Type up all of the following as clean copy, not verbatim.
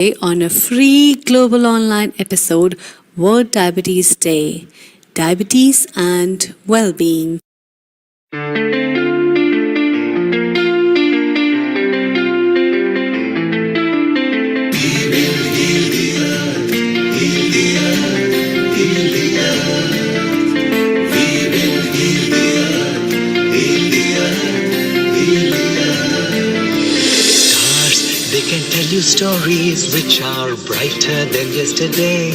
On a free global online episode, World Diabetes Day, Diabetes and Wellbeing. They can tell you stories which are brighter than yesterday.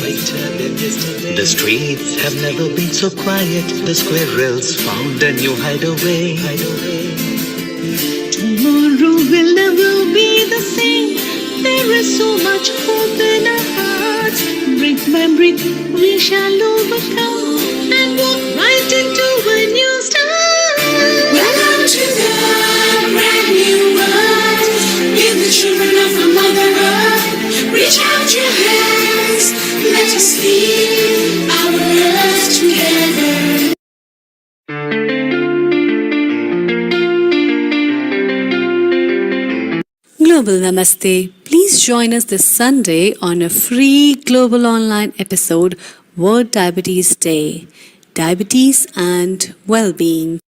The streets have never been so quiet. The squirrels found a new hideaway. Tomorrow will never be the same. There is so much hope in our hearts. Brick by brick we shall overcome and walk right into a new start. Welcome to the brand new world. We're the children of a mother earth. Reach out your hands. Let us lead our earth together. Global Namaste. Please join us this Sunday on a free global online episode, World Diabetes Day, Diabetes and Wellbeing.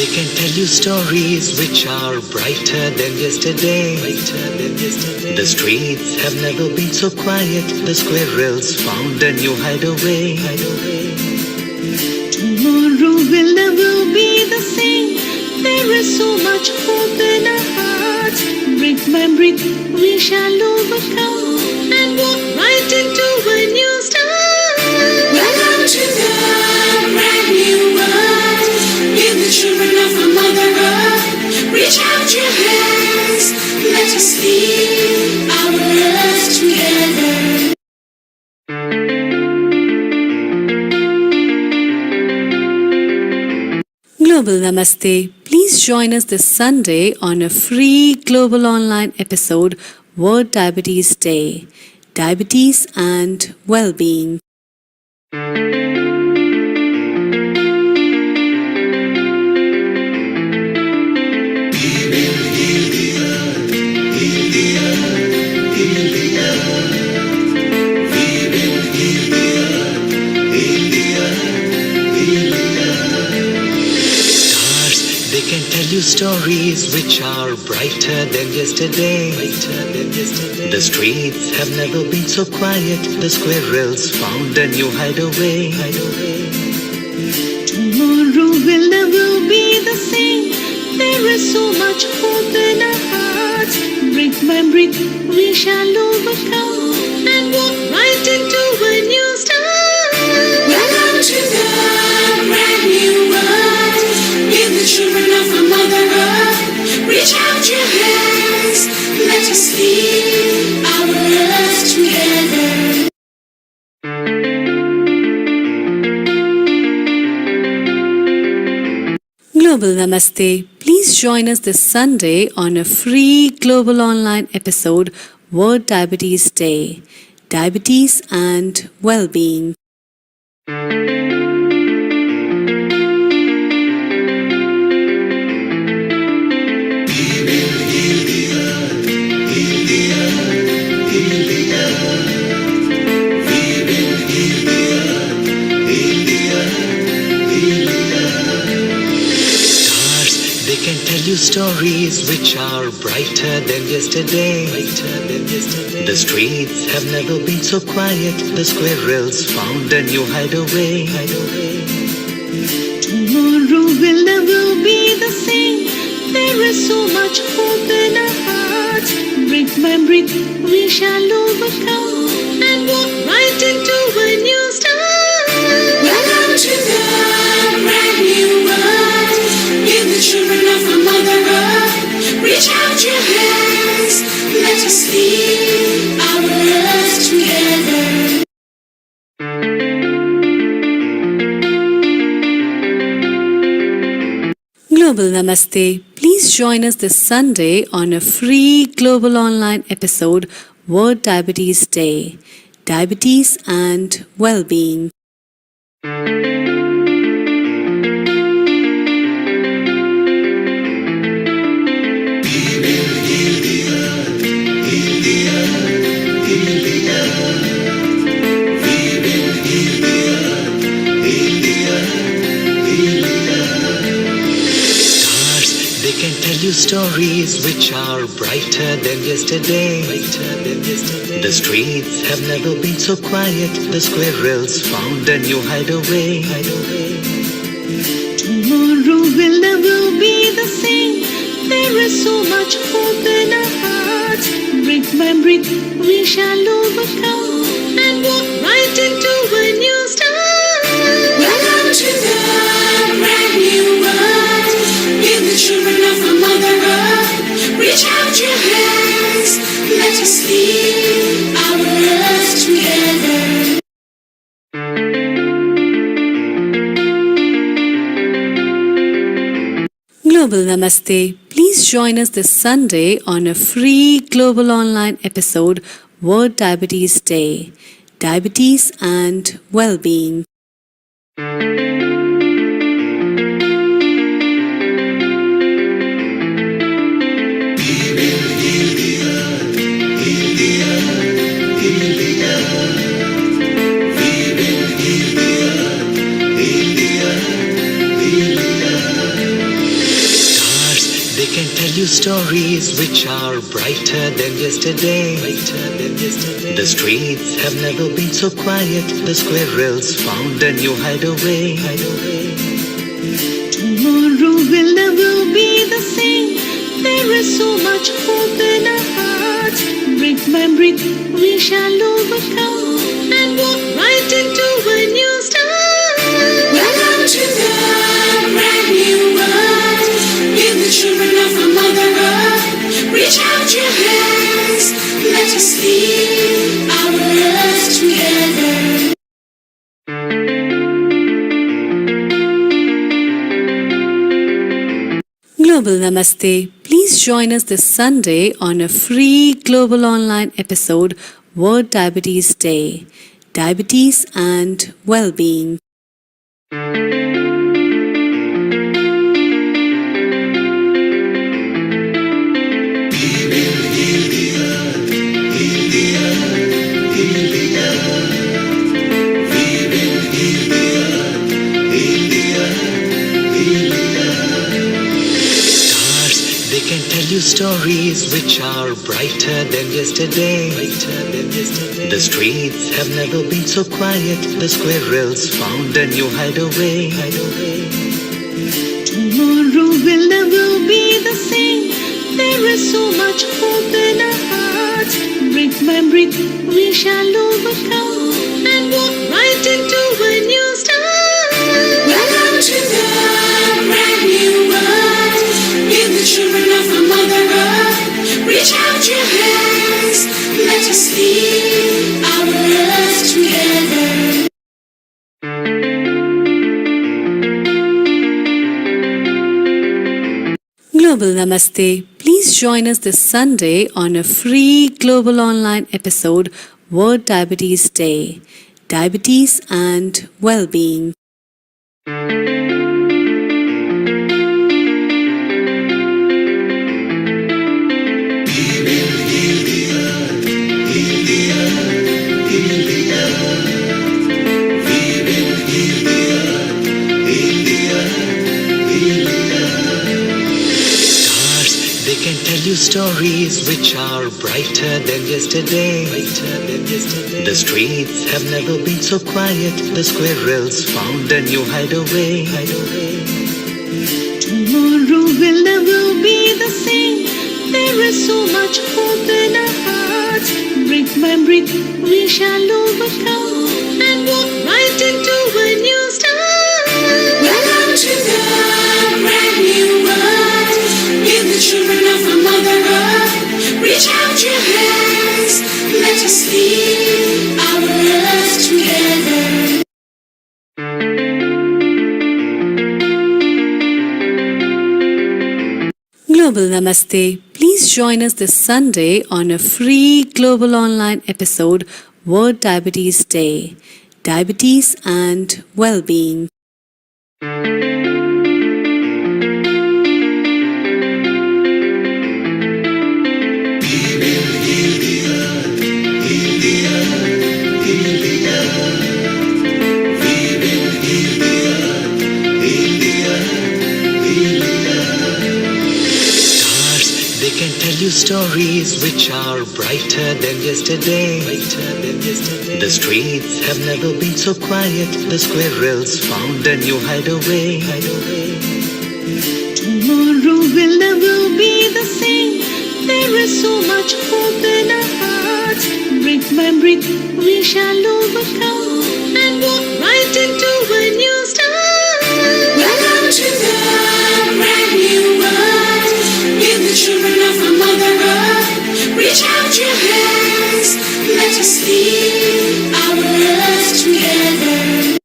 They can tell you stories which are brighter than yesterday. The streets have never been so quiet. The squirrels found a new hideaway. Tomorrow will never be the same. There is so much hope in our hearts. Brick by brick we shall overcome and walk right into a new start. Welcome to the brand new world. We're the children of a mother earth. Reach out your hands. Let us lead our earth together. Global Namaste. Please join us this Sunday on a free global online episode, World Diabetes Day, Diabetes and Wellbeing. They can tell you stories which are brighter than yesterday. The streets have never been so quiet. The squirrels found a new hideaway. Tomorrow will never be the same. There is so much hope in our hearts. Brick by brick we shall overcome and walk right into a new start. Welcome to the brand new world. We're the children of a mother earth. Reach out your hands. Let us lead our earth together. Global Namaste. Please join us this Sunday on a free global online episode, World Diabetes Day, Diabetes and Wellbeing. They can tell you stories which are brighter than yesterday. The streets have never been so quiet. The squirrels found a new hideaway. Tomorrow will never be the same. There is so much hope in our hearts. Brick by brick we shall overcome and walk right into a new start. Welcome to the brand new world. We're the children of a mother earth. Reach out your hands. Let us lead our earth together. Global Namaste. Please join us this Sunday on a free global online episode, World Diabetes Day, Diabetes and Wellbeing. They can tell you stories which are brighter than yesterday. The streets have never been so quiet. The squirrels found a new hideaway. Tomorrow will never be the same. There is so much hope in our hearts. Brick by brick, we shall overcome and walk right into a new start. Welcome to the brand new world. Give the children of the Mother Earth. Reach out your hands. Let us leave our earth together. Global Namaste. Please join us this Sunday on a free global online episode, World Diabetes Day, Diabetes and Wellbeing. They can tell you stories which are brighter than yesterday. The streets have never been so quiet. The squirrels found a new hideaway. Tomorrow will never be the same. There is so much hope in our hearts. Brick by brick, we shall overcome and walk right into a new start. Welcome to the brand new world. Give the children of the Mother Earth. Reach out your hands. Let us leave our earth together. Global Namaste. Please join us this Sunday on a free global online episode, World Diabetes Day, Diabetes and Wellbeing. They can tell you stories which are brighter than yesterday. The streets have never been so quiet. The squirrels found a new hideaway. Tomorrow will never be the same. There is so much hope in our hearts. Brick by brick, we shall overcome and walk right into a new start. Welcome to the brand new world. Give the children of the Mother Earth. Reach out your hands. Let us leave our earth together. Global Namaste. Please join us this Sunday on a free global online episode, World Diabetes Day, Diabetes and Wellbeing. They can tell you stories which are brighter than yesterday. The streets have never been so quiet. The squirrels found a new hideaway. Tomorrow will never be the same. There is so much hope in our hearts. Brick by brick, we shall overcome and walk right into a new start. Welcome to the brand new world. Give the children of the Mother Earth. Reach out your hands. Let us leave our earth together. Global Namaste. Please join us this Sunday on a free global online episode, World Diabetes Day, Diabetes and Wellbeing. Stars, they can tell you stories which are brighter than yesterday. The streets have never been so quiet. The squirrels found a new hideaway. Tomorrow will never be the same. There is so much hope in our hearts. Brick by brick, we shall overcome and walk right into a new start. Welcome to the brand new world. With the children of our Mother Earth, reach out your hands. Let us heal our earth together.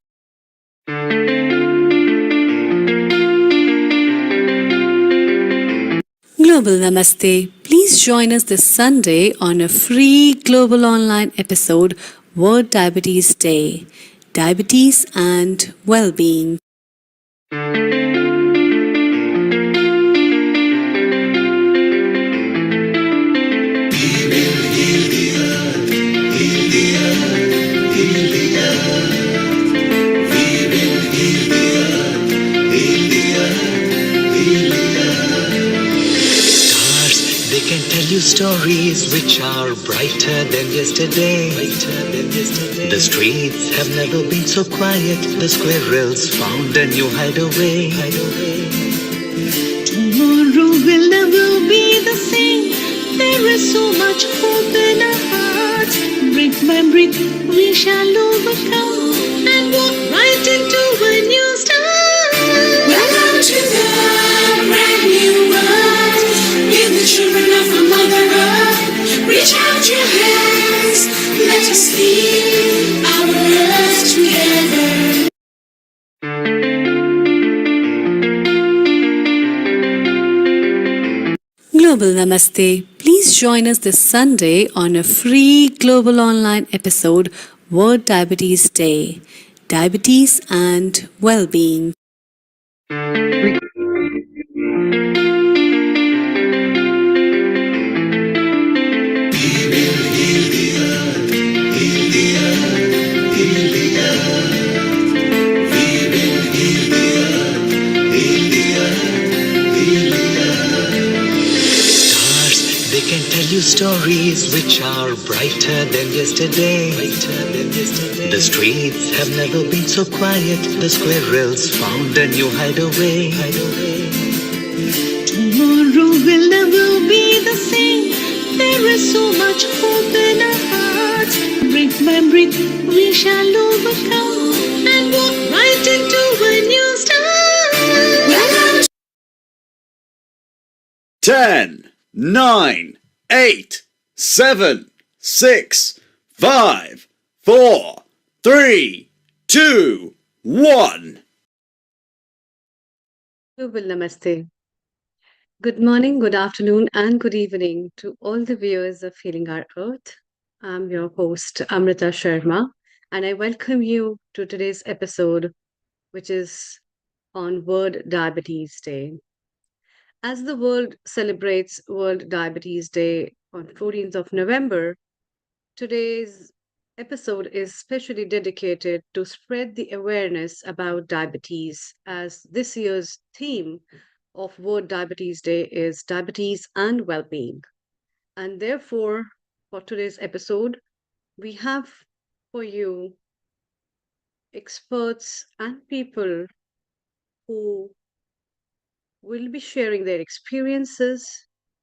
Global Namaste. Please join us this Sunday on a free global online episode, World Diabetes Day, Diabetes and Wellbeing. Stars, they can tell you stories which are brighter than yesterday. The streets have never been so quiet. The squirrels found a new hideaway. Tomorrow will never be the same. There is so much hope in our hearts. Brick by brick, we shall overcome and walk right into a new start. Welcome to the brand new world. With the children of our Mother Earth, reach out your hands. Let us heal our earth together. Global Namaste. Please join us this Sunday on a free global online episode, World Diabetes Day, Diabetes and Wellbeing. Stars, they can tell you stories which are brighter than yesterday. The streets have never been so quiet. The squirrels found a new hideaway. Tomorrow will never be the same. There is so much hope in our hearts. Brick by brick, we shall overcome and walk right into a new start. Welcome 10, 9, 8, 7, 6, 5, 4, 3, 2, 1. Global Namaste. Good morning, good afternoon, and good evening to all the viewers of Healing Our Earth. I'm your host, Amrita Sharma, and I welcome you to today's episode, which is on World Diabetes Day. As the world celebrates World Diabetes Day on 14th of November, today's episode is specially dedicated to spread the awareness about diabetes, as this year's theme of World Diabetes Day is diabetes and well-being. And therefore, for today's episode, we have for you experts and people who will be sharing their experiences,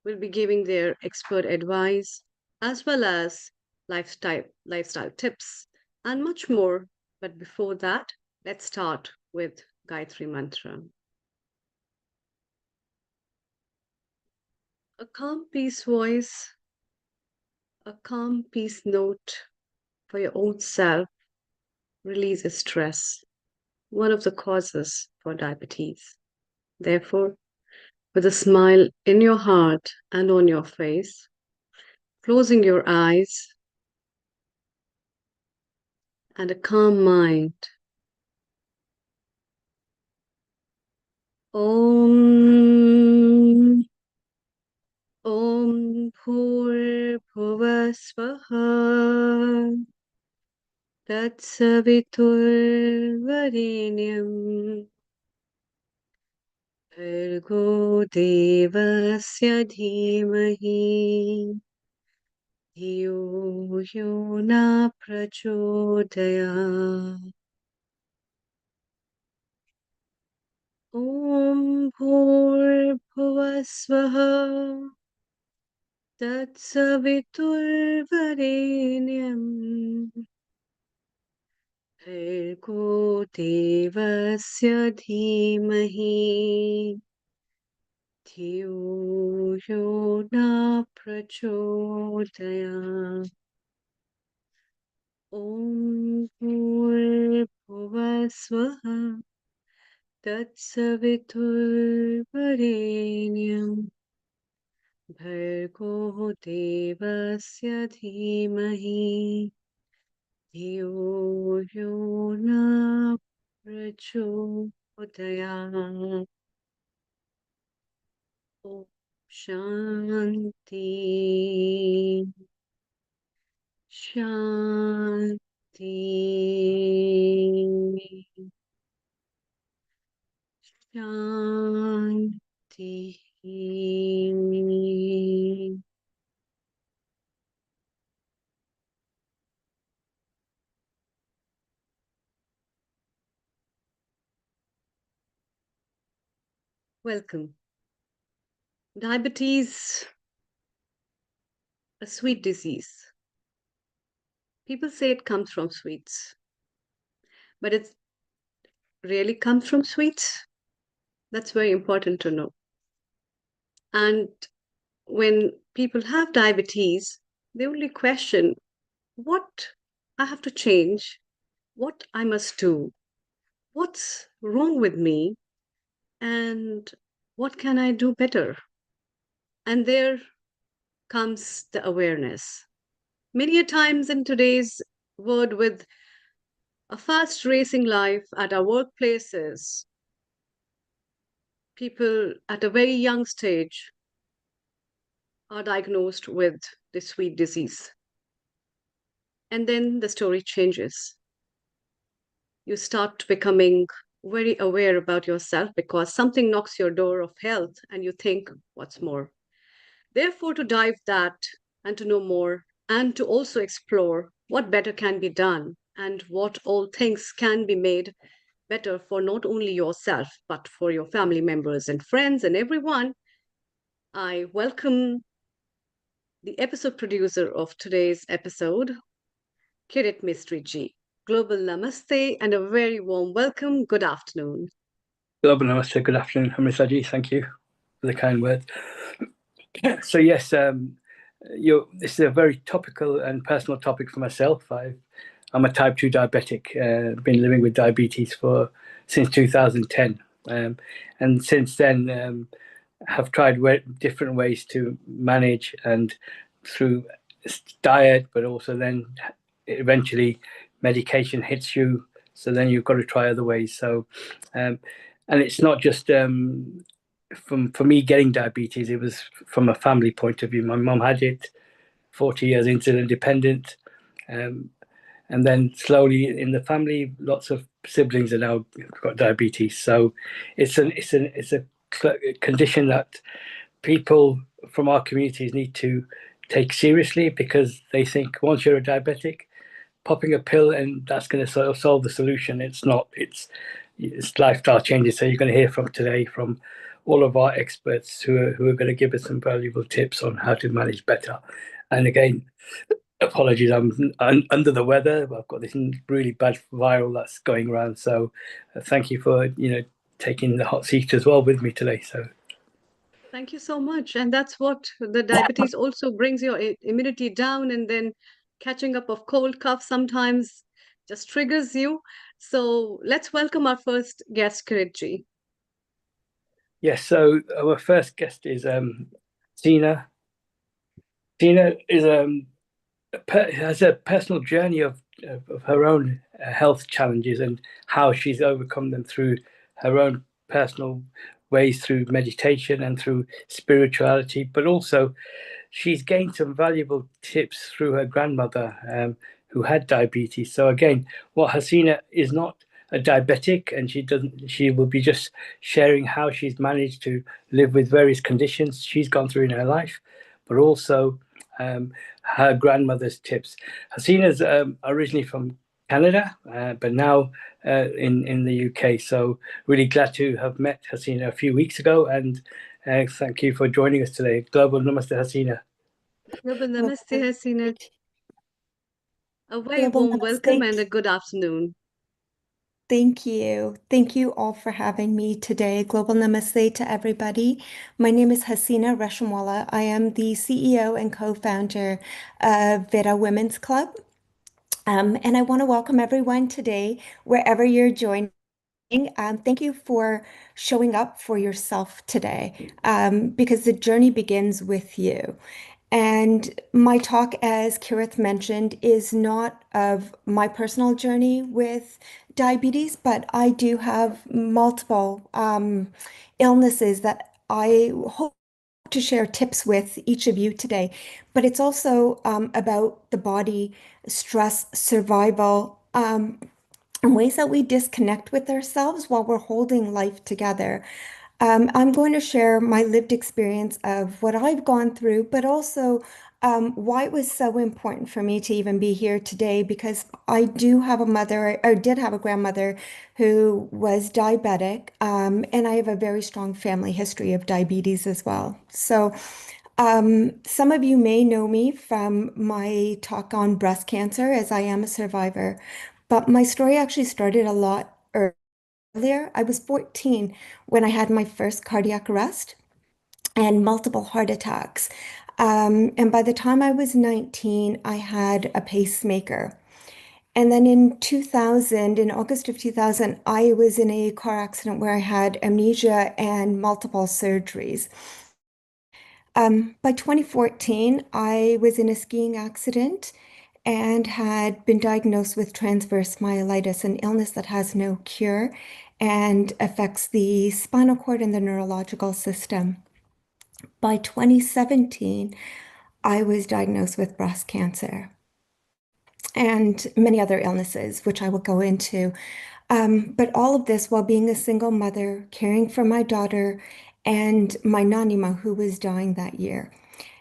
will be giving their expert advice, as well as lifestyle tips, and much more. But before that, let's start with Gayatri Mantra. A calm peace voice, a calm peace note for your own self releases stress, one of the causes for diabetes. Therefore, with a smile in your heart and on your face, closing your eyes and a calm mind. Om Om Bhurbhuvasvaha Tatsaviturvarenyam Bhargo Devasya Dhimahi Dhiyo Yo Na Prachodayat. Om Bhurbhuvasvaha Tatsaviturvarenyam Bhargo Devasya Dhimahi Dhiyo Yo Na Prachodayat. Om Bhurbhuvasvaha Tatsaviturvarenyam Bhargo Devasya Dhimahi Dhiyo Yo Na Prachodayat. Om Shanti Shanti Shanti. Welcome. Diabetes, a sweet disease. People say it comes from sweets, but it really comes from sweets. That's very important to know. And when people have diabetes, they only question what I have to change, what I must do, what's wrong with me, and what can I do better? And there comes the awareness. Many a times in today's world, with a fast racing life at our workplaces, people at a very young stage are diagnosed with the sweet disease. And then the story changes. You start becoming very aware about yourself because something knocks your door of health and you think, what's more? Therefore, to dive that and to know more and to also explore what better can be done and what all things can be made better for not only yourself, but for your family members and friends and everyone, I welcome the episode producer of today's episode, Kirit Mistry Ji. Global Namaste and a very warm welcome. Good afternoon. Global Namaste, good afternoon, Hamrisaji. Thank you for the kind words. So yes, this is a very topical and personal topic for myself. I'm a type 2 diabetic, been living with diabetes since 2010. And since then, have tried different ways to manage, and through diet, but also then eventually medication hits you. So then you've got to try other ways. So, and it's not just for me getting diabetes, it was from a family point of view. My mum had it, 40 years insulin dependent, and then slowly in the family, lots of siblings are now got diabetes. So it's a condition that people from our communities need to take seriously, because they think once you're a diabetic, popping a pill and that's going to sort of solve the solution. It's not. It's lifestyle changes. So you're going to hear from today from all of our experts who are going to give us some valuable tips on how to manage better. And again, apologies, I'm under the weather. I've got this really bad viral that's going around. So thank you for taking the hot seat as well with me today. So Thank you so much. And that's what the diabetes also brings your immunity down, and then catching up of cold cough sometimes just triggers you. So let's welcome our first guest, Kirit Ji. Yes, so our first guest is Tina. Tina is has a personal journey of her own health challenges and how she's overcome them through her own personal ways through meditation and through spirituality, but also she's gained some valuable tips through her grandmother who had diabetes. So again, what Hasina is not a diabetic, and she will be just sharing how she's managed to live with various conditions she's gone through in her life, but also her grandmother's tips. Hasina's originally from Canada, but now in the UK. So really glad to have met Hasina a few weeks ago, and thank you for joining us today. Global Namaste, Hasina. Global Global Namaste, Hasina. A very Global warm welcome Namaste. and a good afternoon. Thank you. Thank you all for having me today. Global Namaste to everybody. My name is Hasina Reshamwala. I am the CEO and co-founder of Veda Women's Club. And I want to welcome everyone today, wherever you're joining. Thank you for showing up for yourself today, because the journey begins with you. And my talk, as Kirith mentioned, is not of my personal journey with diabetes, but I do have multiple illnesses that I hope to share tips with each of you today. But it's also about the body, stress, survival, and ways that we disconnect with ourselves while we're holding life together. I'm going to share my lived experience of what I've gone through, but also why it was so important for me to even be here today, because I do have a mother, or did have a grandmother who was diabetic, and I have a very strong family history of diabetes as well. So some of you may know me from my talk on breast cancer, as I am a survivor, but my story actually started a lot earlier. I was 14 when I had my first cardiac arrest and multiple heart attacks. And by the time I was 19, I had a pacemaker. And then in 2000, in August of 2000, I was in a car accident where I had amnesia and multiple surgeries. By 2014, I was in a skiing accident and had been diagnosed with transverse myelitis, an illness that has no cure and affects the spinal cord and the neurological system. By 2017, I was diagnosed with breast cancer and many other illnesses, which I will go into. But all of this while being a single mother, caring for my daughter and my nanima who was dying that year.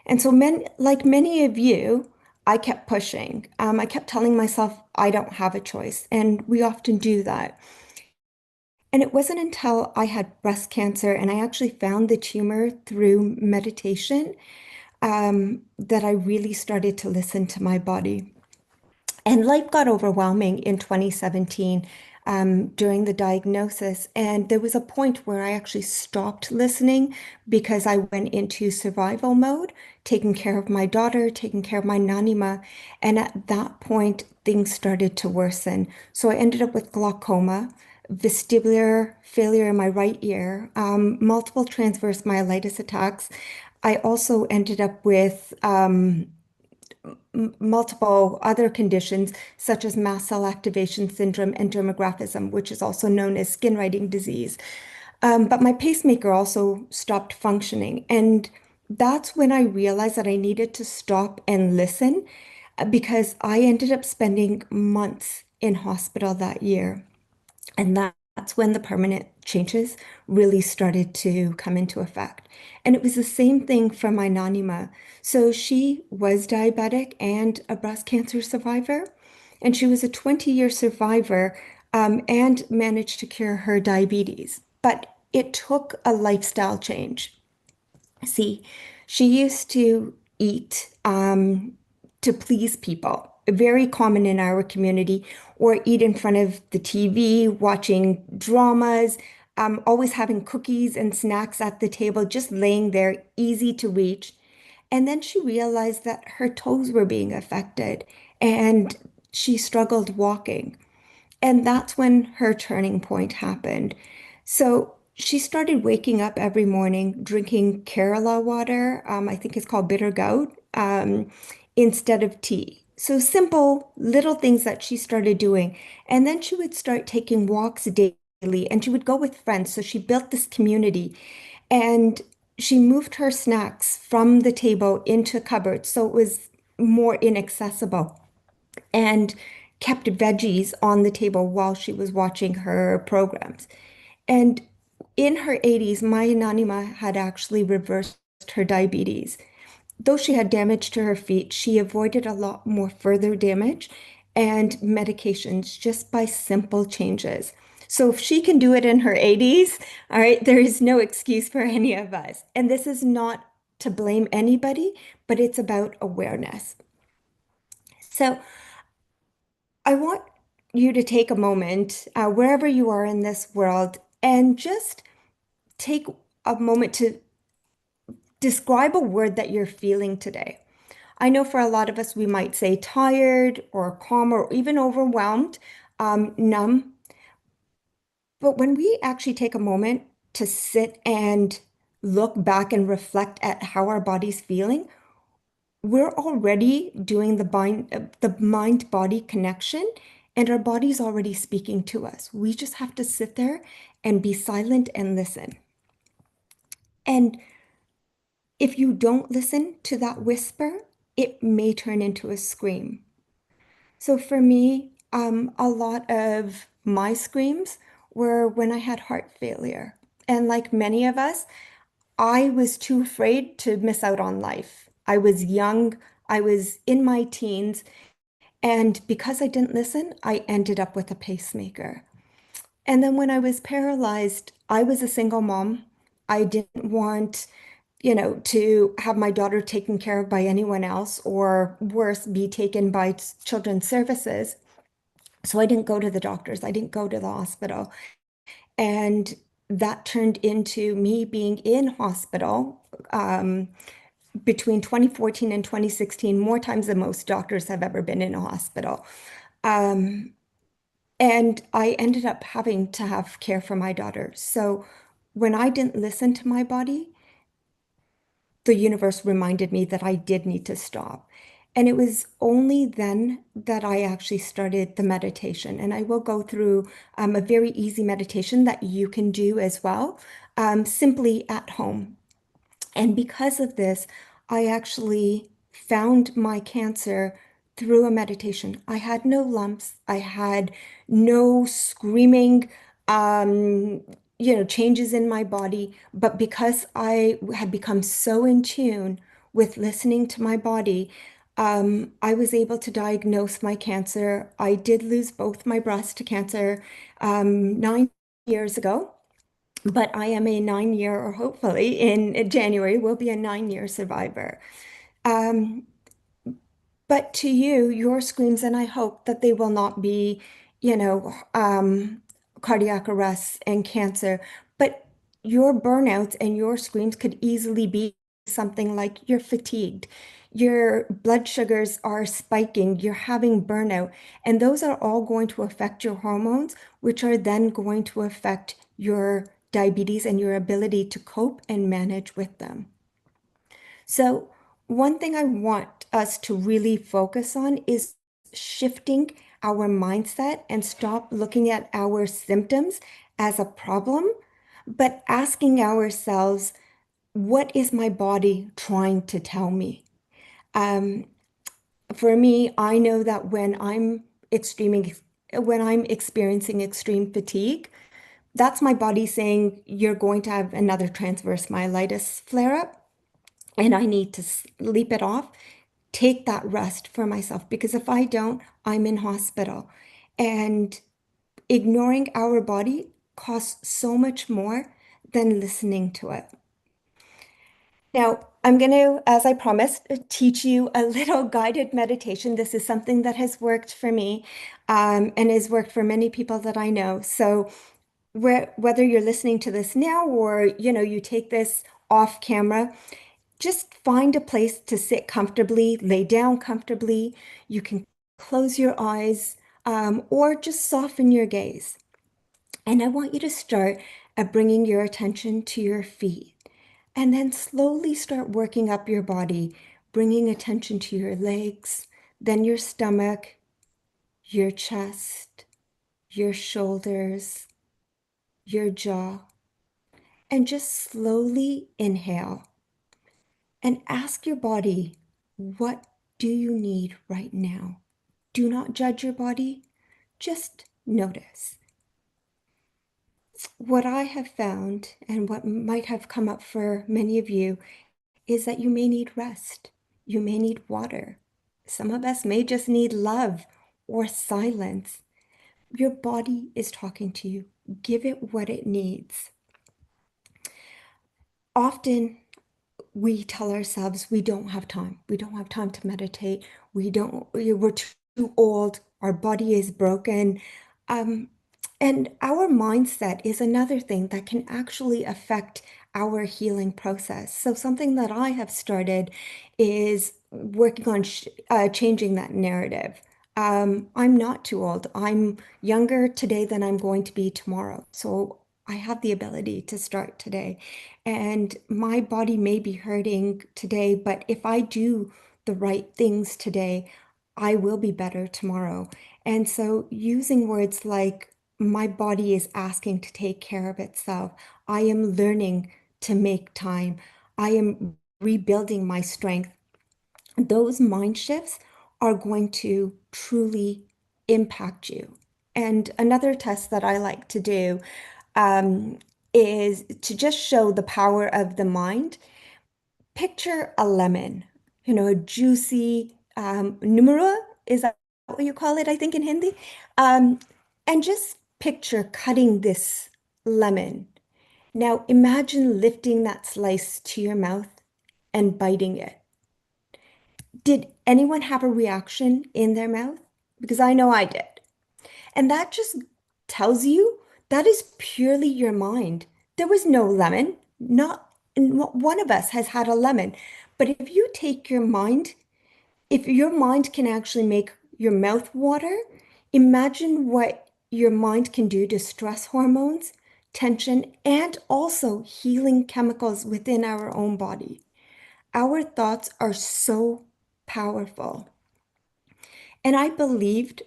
And so, like many of you, I kept pushing. I kept telling myself I don't have a choice, and we often do that. And it wasn't until I had breast cancer and I actually found the tumor through meditation that I really started to listen to my body. And life got overwhelming in 2017 during the diagnosis. And there was a point where I actually stopped listening because I went into survival mode, taking care of my daughter, taking care of my nanima. And at that point, things started to worsen. So I ended up with glaucoma, vestibular failure in my right ear, multiple transverse myelitis attacks. I also ended up with multiple other conditions such as mast cell activation syndrome and dermographism, which is also known as skin writing disease. But my pacemaker also stopped functioning. And that's when I realized that I needed to stop and listen because I ended up spending months in hospital that year. And that's when the permanent changes really started to come into effect. And it was the same thing for my nanima. So she was diabetic and a breast cancer survivor. And she was a 20-year survivor and managed to cure her diabetes. But it took a lifestyle change. See, she used to eat to please people, very common in our community, or eat in front of the TV, watching dramas, always having cookies and snacks at the table, just laying there, easy to reach. And then she realized that her toes were being affected and she struggled walking. And that's when her turning point happened. So she started waking up every morning drinking Kerala water. I think it's called bitter gourd, instead of tea. So simple little things that she started doing. And then she would start taking walks daily and she would go with friends. So she built this community and she moved her snacks from the table into cupboards. So it was more inaccessible and kept veggies on the table while she was watching her programs. And in her 80s, my Nanima had actually reversed her diabetes. Though she had damage to her feet, she avoided a lot more further damage and medications just by simple changes. So if she can do it in her 80s, all right, there is no excuse for any of us. And this is not to blame anybody, but it's about awareness. So I want you to take a moment, wherever you are in this world, and just take a moment to describe a word that you're feeling today. I know for a lot of us, we might say tired or calm or even overwhelmed, numb. But when we actually take a moment to sit and look back and reflect at how our body's feeling, we're already doing the mind body connection, and our body's already speaking to us. We just have to sit there and be silent and listen. And if you don't listen to that whisper, it may turn into a scream. So for me, a lot of my screams were when I had heart failure. And like many of us, I was too afraid to miss out on life. I was young, I was in my teens, and because I didn't listen, I ended up with a pacemaker. And then when I was paralyzed, I was a single mom. I didn't want, to have my daughter taken care of by anyone else, or worse, be taken by children's services. So I didn't go to the doctors, I didn't go to the hospital. And that turned into me being in hospital between 2014 and 2016, more times than most doctors have ever been in a hospital. And I ended up having to have care for my daughter. So when I didn't listen to my body, the universe reminded me that I did need to stop. And it was only then that I actually started the meditation. And I will go through a very easy meditation that you can do as well, simply at home. And because of this, I actually found my cancer through a meditation. I had no lumps, I had no screaming, changes in my body. But because I had become so in tune with listening to my body, I was able to diagnose my cancer. I did lose both my breasts to cancer 9 years ago. But I am a 9 year, or hopefully in January, will be a 9 year survivor. Um, but to you, your screams, and I hope that they will not be, you know, um, cardiac arrests and cancer, but your burnouts and your screams could easily be something like you're fatigued, your blood sugars are spiking, you're having burnout, and those are all going to affect your hormones, which are then going to affect your diabetes and your ability to cope and manage with them. So, one thing I want us to really focus on is shifting our mindset and stop looking at our symptoms as a problem, but asking ourselves, what is my body trying to tell me? Um, for me, I know that when I'm experiencing extreme fatigue, that's my body saying you're going to have another transverse myelitis flare up and I need to sleep it off, take that rest for myself. Because if I don't, I'm in hospital. And ignoring our body costs so much more than listening to it. Now, I'm going to, as I promised, teach you a little guided meditation. This is something that has worked for me, and has worked for many people that I know. So whether you're listening to this now or you take this off camera, just find a place to sit comfortably, lay down comfortably. You can close your eyes, or just soften your gaze. And I want you to start at bringing your attention to your feet. And then slowly start working up your body, bringing attention to your legs, then your stomach, your chest, your shoulders, your jaw. And just slowly inhale and ask your body, what do you need right now? Do not judge your body, just notice. What I have found, and what might have come up for many of you, is that you may need rest. You may need water. Some of us may just need love or silence. Your body is talking to you. Give it what it needs. Often we tell ourselves we don't have time. We don't have time to meditate. We're too old. Our body is broken. And our mindset is another thing that can actually affect our healing process. So something that I have started is working on changing that narrative. I'm not too old. I'm younger today than I'm going to be tomorrow. So I have the ability to start today. And my body may be hurting today, but if I do the right things today, I will be better tomorrow. And so using words like, my body is asking to take care of itself. I am learning to make time. I am rebuilding my strength. Those mind shifts are going to truly impact you. And another test that I like to do is to just show the power of the mind. Picture a lemon, a juicy numera, is that what you call it, I think, in Hindi? And just picture cutting this lemon. Now imagine lifting that slice to your mouth and biting it. Did anyone have a reaction in their mouth? Because I know I did. And that just tells you that is purely your mind. There was no lemon. Not one of us has had a lemon. But if you take your mind, if your mind can actually make your mouth water, imagine what your mind can do to stress hormones, tension, and also healing chemicals within our own body. Our thoughts are so powerful. And I believed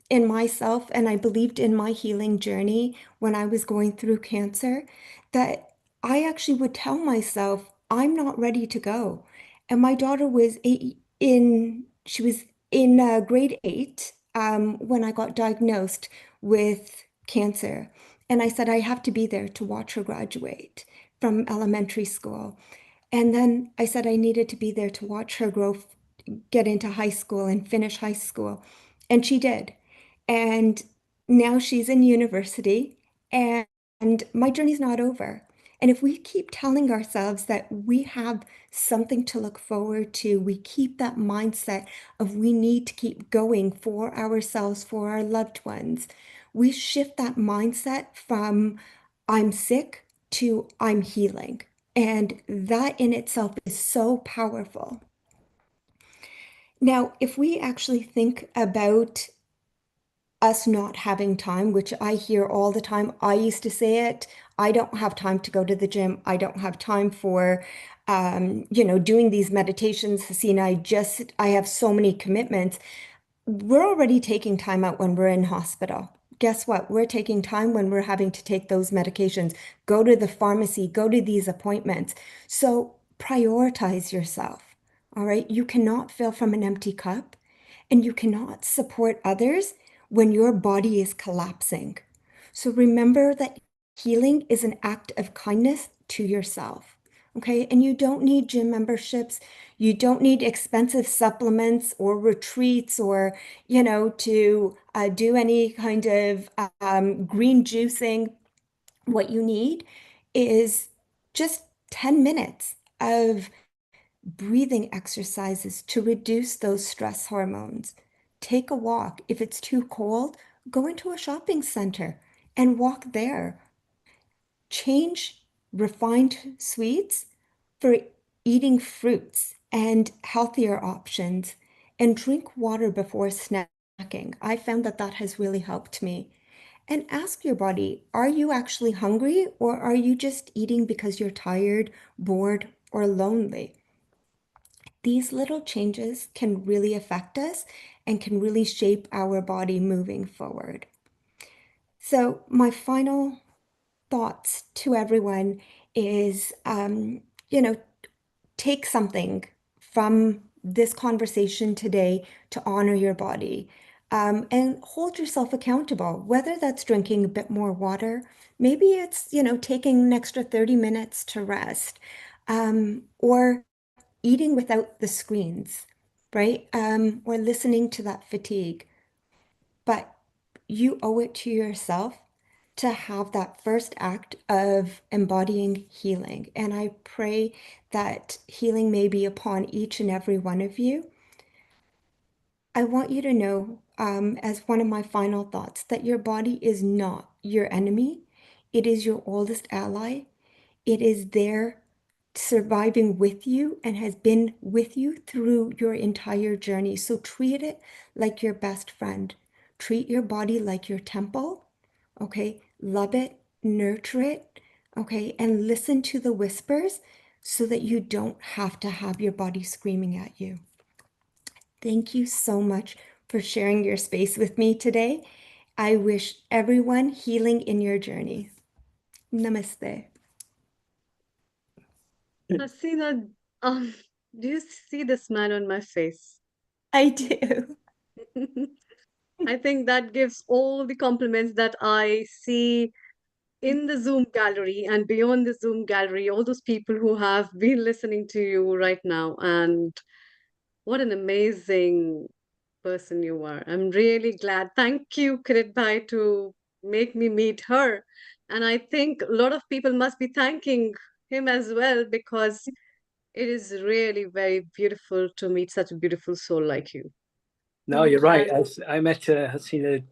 in myself and I believed in my healing journey when I was going through cancer that I actually would tell myself, I'm not ready to go. And my daughter was she was in grade 8 when I got diagnosed with cancer. And I said, I have to be there to watch her graduate from elementary school. And then I said I needed to be there to watch her get into high school and finish high school. And she did. And now she's in university, and my journey's not over. And if we keep telling ourselves that we have something to look forward to, we keep that mindset of we need to keep going for ourselves, for our loved ones, we shift that mindset from I'm sick to I'm healing. And that in itself is so powerful. Now, if we actually think about us not having time, which I hear all the time, I used to say it, I don't have time to go to the gym. I don't have time for, doing these meditations. Hasina, I have so many commitments. We're already taking time out when we're in hospital. Guess what? We're taking time when we're having to take those medications, go to the pharmacy, go to these appointments. So prioritize yourself. All right. You cannot fill from an empty cup and you cannot support others when your body is collapsing. So remember that healing is an act of kindness to yourself. Okay. And you don't need gym memberships. You don't need expensive supplements or retreats or, to do any kind of green juicing. What you need is just 10 minutes of breathing exercises to reduce those stress hormones. Take a walk. If it's too cold, go into a shopping center and walk there. Change refined sweets for eating fruits and healthier options, and drink water before snacking. I found that that has really helped me. And ask your body, are you actually hungry or are you just eating because you're tired, bored, or lonely? These little changes can really affect us and can really shape our body moving forward. So, my final thoughts to everyone is, you know, take something from this conversation today to honor your body, and hold yourself accountable, whether that's drinking a bit more water, maybe it's, taking an extra 30 minutes to rest, or eating without the screens, right? Or listening to that fatigue. But you owe it to yourself to have that first act of embodying healing. And I pray that healing may be upon each and every one of you. I want you to know, as one of my final thoughts, that your body is not your enemy. It is your oldest ally. It is there surviving with you and has been with you through your entire journey. So treat it like your best friend. Treat your body like your temple, okay? Love it, nurture it, okay? And listen to the whispers so that you don't have to have your body screaming at you. Thank you so much for sharing your space with me today. I wish everyone healing in your journey. Namaste. Hasina, um, do you see the smile on my face? I do. I think that gives all the compliments that I see in the Zoom gallery and beyond the Zoom gallery, all those people who have been listening to you right now. And what an amazing person you are. I'm really glad. Thank you, Kirit Bhai, to make me meet her. And I think a lot of people must be thanking him as well because it is really very beautiful to meet such a beautiful soul like you. No, you're right. And I met Hasina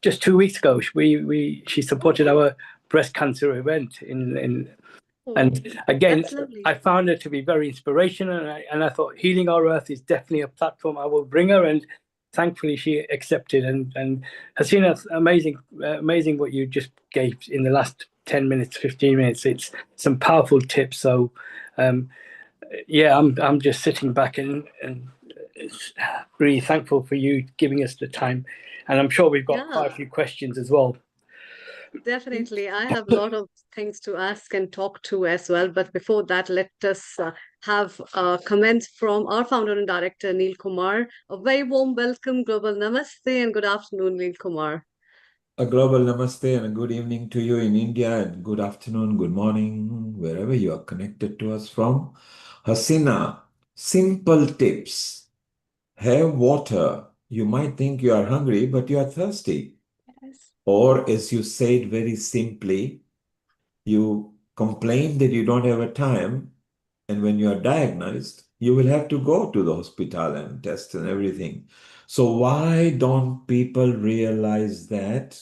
just 2 weeks ago. She supported our breast cancer event oh, and again, that's lovely. I found her to be very inspirational, and I thought Healing Our Earth is definitely a platform I will bring her, and thankfully she accepted. And Hasina, amazing what you just gave in the last 10 minutes, 15 minutes. It's some powerful tips. So, yeah, I'm just sitting back and it's really thankful for you giving us the time, and I'm sure we've got quite a Yeah, few questions as well. definitely. I have a lot of things to ask and talk to as well. But before that, let us have comments from our founder and director, Neil Kumar. A very warm welcome, global namaste, and good afternoon, Neil Kumar. A global namaste and a good evening to you in India, and good afternoon, good morning, wherever you are connected to us from. Hasina, simple tips. Have water. You might think you are hungry, but you are thirsty. Yes. Or, as you said very simply, you complain that you don't have a time, and when you are diagnosed, you will have to go to the hospital and test and everything. So, why don't people realize that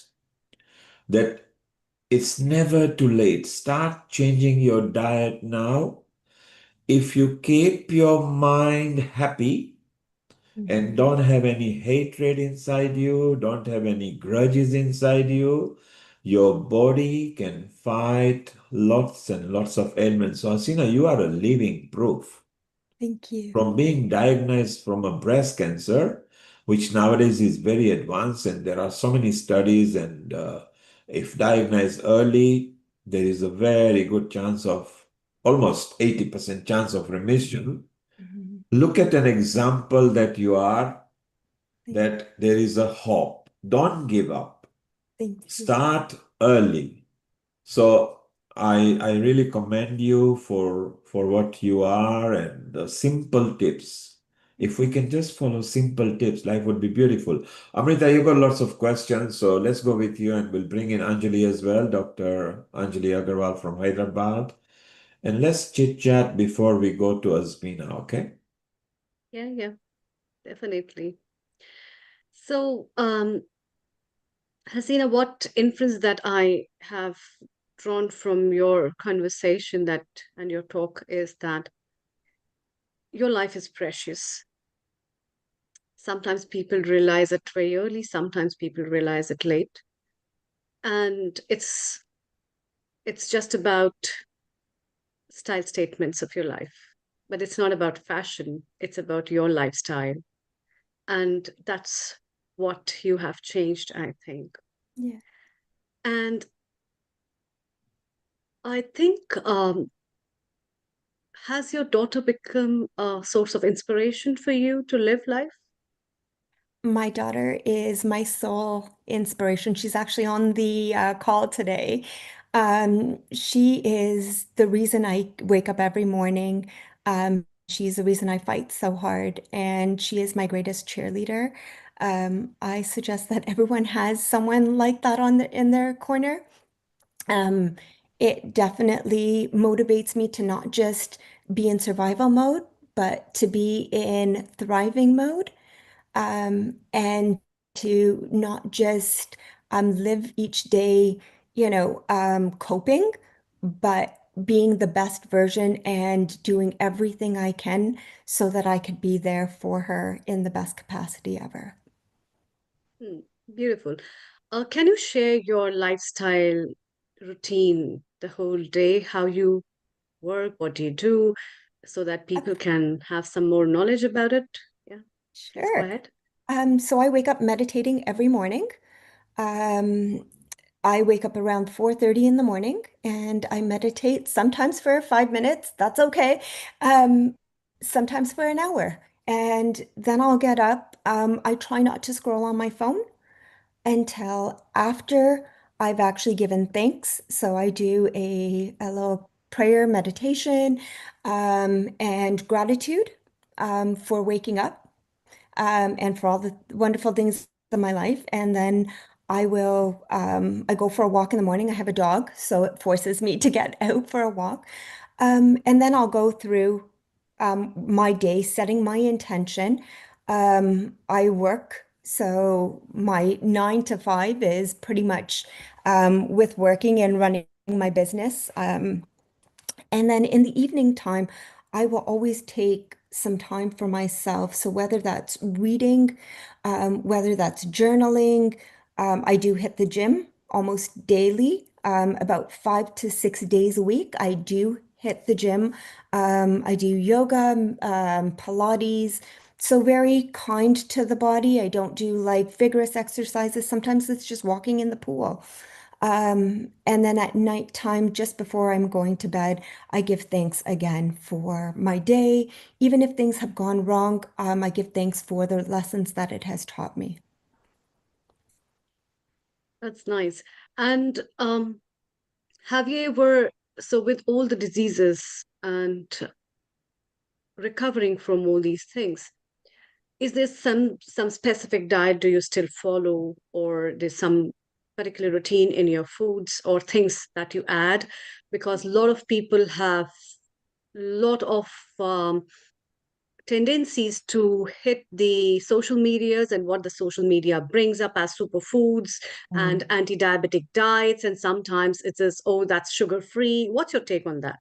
it's never too late? Start changing your diet now. If you keep your mind happy and don't have any hatred inside you, don't have any grudges inside you, your body can fight lots and lots of ailments. So, Asina, you are a living proof. Thank you. From being diagnosed from a breast cancer, which nowadays is very advanced, and there are so many studies, and if diagnosed early, there is a very good chance of almost 80% chance of remission. Mhm. Look at an example that you are, Thank, that there is a hope. Don't give up. thank you. Start early. So I really commend you for what you are and the simple tips. If we can just follow simple tips, life would be beautiful. Amrita, you got lots of questions, so let's go with you, and we'll bring in Anjali as well, Dr. Anjali Agarwal from Hyderabad. And let's chit chat before we go to Azmina, okay? Yeah, yeah, definitely. So, Hasina, what inference that I have drawn from your conversation that and your talk is that your life is precious. Sometimes people realize it very early, sometimes people realize it late. and it's just about style statements of your life. But it's not about fashion, it's about your lifestyle. And that's what you have changed, I think. Yeah. And I think, has your daughter become a source of inspiration for you to live life? My daughter is my sole inspiration. She's actually on the call today. She is the reason I wake up every morning. She's the reason I fight so hard, and she is my greatest cheerleader. I suggest that everyone has someone like that in their corner. Um, it definitely motivates me to not just be in survival mode, but to be in thriving mode, and to not just live each day, coping, but being the best version and doing everything I can so that I could be there for her in the best capacity ever. Hmm, beautiful. Can you share your lifestyle routine the whole day, how you work, what do you do, so that people can have some more knowledge about it? Yeah, please go Sure. ahead. So I wake up meditating every morning. Um, I wake up around 4:30 in the morning and I meditate sometimes for 5 minutes. That's okay. Um, Sometimes for an hour. And then I'll get up. I try not to scroll on my phone until after I've actually given thanks. So I do a little prayer meditation, and gratitude, for waking up, and for all the wonderful things in my life. And then I go for a walk in the morning. I have a dog, so it forces me to get out for a walk. And then I'll go through my day, setting my intention. I work, so my 9 to 5 is pretty much with working and running my business. And then in the evening time, I will always take some time for myself. So whether that's reading, whether that's journaling, I do hit the gym almost daily, about 5 to 6 days a week. I do hit the gym. I do yoga, Pilates. So very kind to the body. I don't do like vigorous exercises. Sometimes it's just walking in the pool. And then at nighttime, just before I'm going to bed, I give thanks again for my day. Even if things have gone wrong, I give thanks for the lessons that it has taught me. That's nice. And have you ever, so with all the diseases and recovering from all these things, is there some specific diet do you still follow, or there's some particular routine in your foods or things that you add? Because a lot of people have a lot of tendencies to hit the social medias and what the social media brings up as superfoods and Mm. anti-diabetic diets, and sometimes it says, oh, that's sugar free. What's your take on that?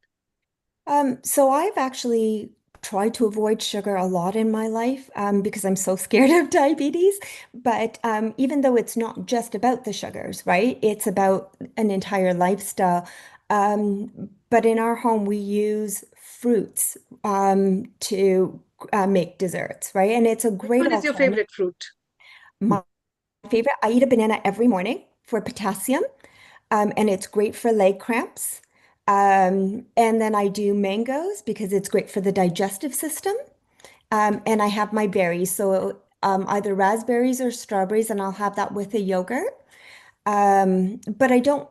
So I've actually tried to avoid sugar a lot in my life, because I'm so scared of diabetes. But even though it's not just about the sugars, right? It's about an entire lifestyle. But in our home, we use fruits to make desserts, right? And it's a Which great one is your alternative. favorite fruit? My favorite, I eat a banana every morning for potassium, and it's great for leg cramps. And then I do mangoes because it's great for the digestive system. And I have my berries, so either raspberries or strawberries, and I'll have that with a yogurt. But I don't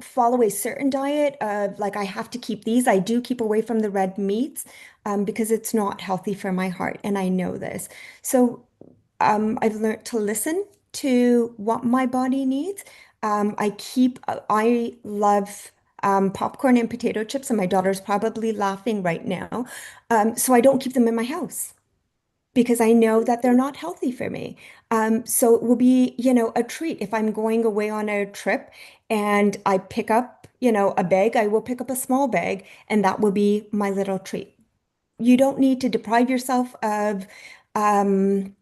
follow a certain diet of like I have to keep these. I do keep away from the red meats, because it's not healthy for my heart, and I know this. So I've learned to listen to what my body needs. I love popcorn and potato chips, and my daughter's probably laughing right now. So I don't keep them in my house because I know that they're Okay. not healthy for me. So it will be, a treat if I'm going away on a trip and I pick up, a bag, I will pick up a small bag, and that will be my little treat. You don't need to deprive yourself um,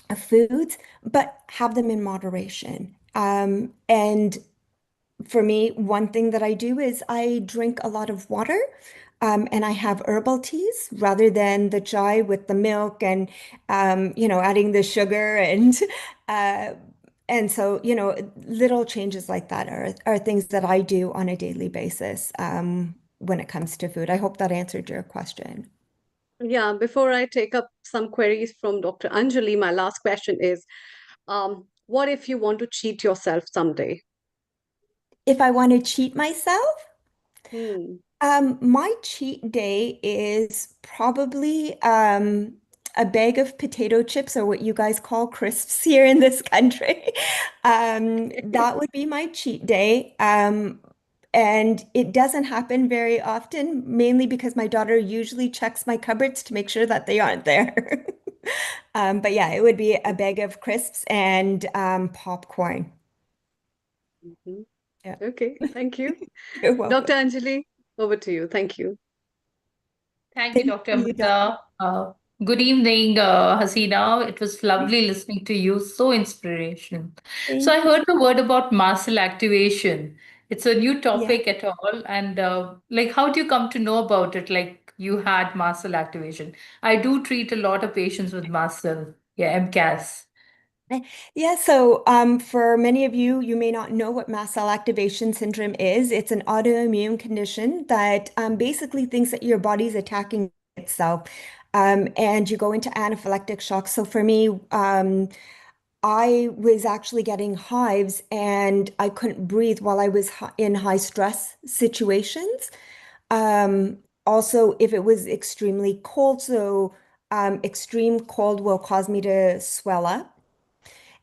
of foods, but have them in moderation. And for me, one thing that I do is I drink a lot of water, and I have herbal teas rather than the chai with the milk and adding the sugar uh, and so little changes like that are things that I do on a daily basis when it comes to food. I hope that answered your question. Yeah, before I take up some queries from Dr. Anjali, my last question is, what if you want to cheat yourself someday? If I want to cheat myself, Hmm. my cheat day is probably a bag of potato chips, or what you guys call crisps here in this country. That would be my cheat day. And it doesn't happen very often, mainly because my daughter usually checks my cupboards to make sure that they aren't there. But yeah, it would be a bag of crisps and popcorn. Mhm. Yeah, Okay, thank you. you're Dr. welcome. Anjali, over to you. Thank you. Thank you, Thank Dr. you, Dr. Amrita. Good evening, Hasina. It was lovely listening to you. So inspirational. So I Thank you. heard the word about muscle activation. It's a new Yeah. topic at all. And like, how do you come to know about it? Like, you had muscle activation. I do treat a lot of patients with muscle, yeah, MCAS. Yeah, so for many of you, you may not know what mast cell activation syndrome is. It's an autoimmune condition that basically thinks that your body's attacking itself, and you go into anaphylactic shock. So for me, I was actually getting hives and I couldn't breathe while I was in high stress situations. Also, if it was extremely cold, so extreme cold will cause me to swell up.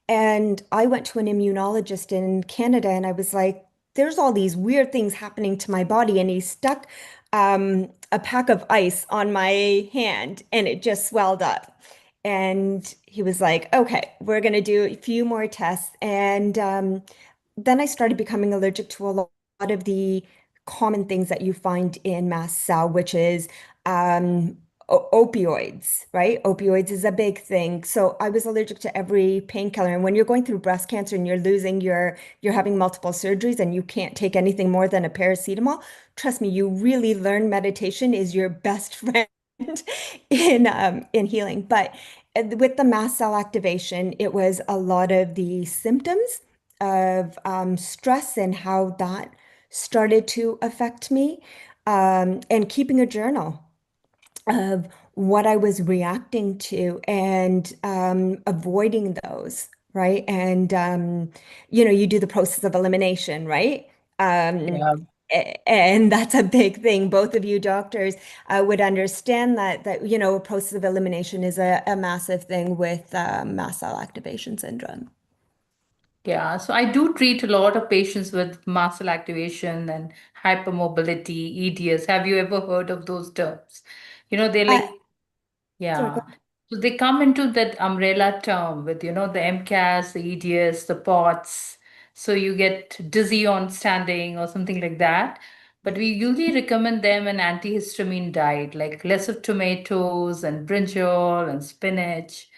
And I went to an immunologist in Canada and I was like, there's all these weird things happening to my body. And he stuck a pack of ice on my hand and it just swelled up. And he was like, okay, we're going to do a few more tests. And then I started becoming allergic to a lot of the common things that you find in mast cell, which is opioids, right? Opioids is a big thing. So I was allergic to every painkiller. And when you're going through breast cancer and you're having multiple surgeries and you can't take anything more than a paracetamol, trust me, you really learn meditation is your best friend in healing. But with the mast cell activation, it was a lot of the symptoms of stress and how that started to affect me, and keeping a journal of what I was reacting to and avoiding those, right? And you do the process of elimination, right? Um, Yeah. and that's a big thing. Both of you doctors would understand that a process of elimination is a massive thing with mast cell activation syndrome. Yeah, so I do treat a lot of patients with muscle activation and hypermobility, EDS. Have you ever heard of those terms? They're Uh, like, Sorry, go yeah. ahead. So they come into that umbrella term with, the MCAS, the EDS, the POTS. So you get dizzy on standing or something like that. But we usually recommend them an antihistamine diet, like less of tomatoes and brinjal and spinach.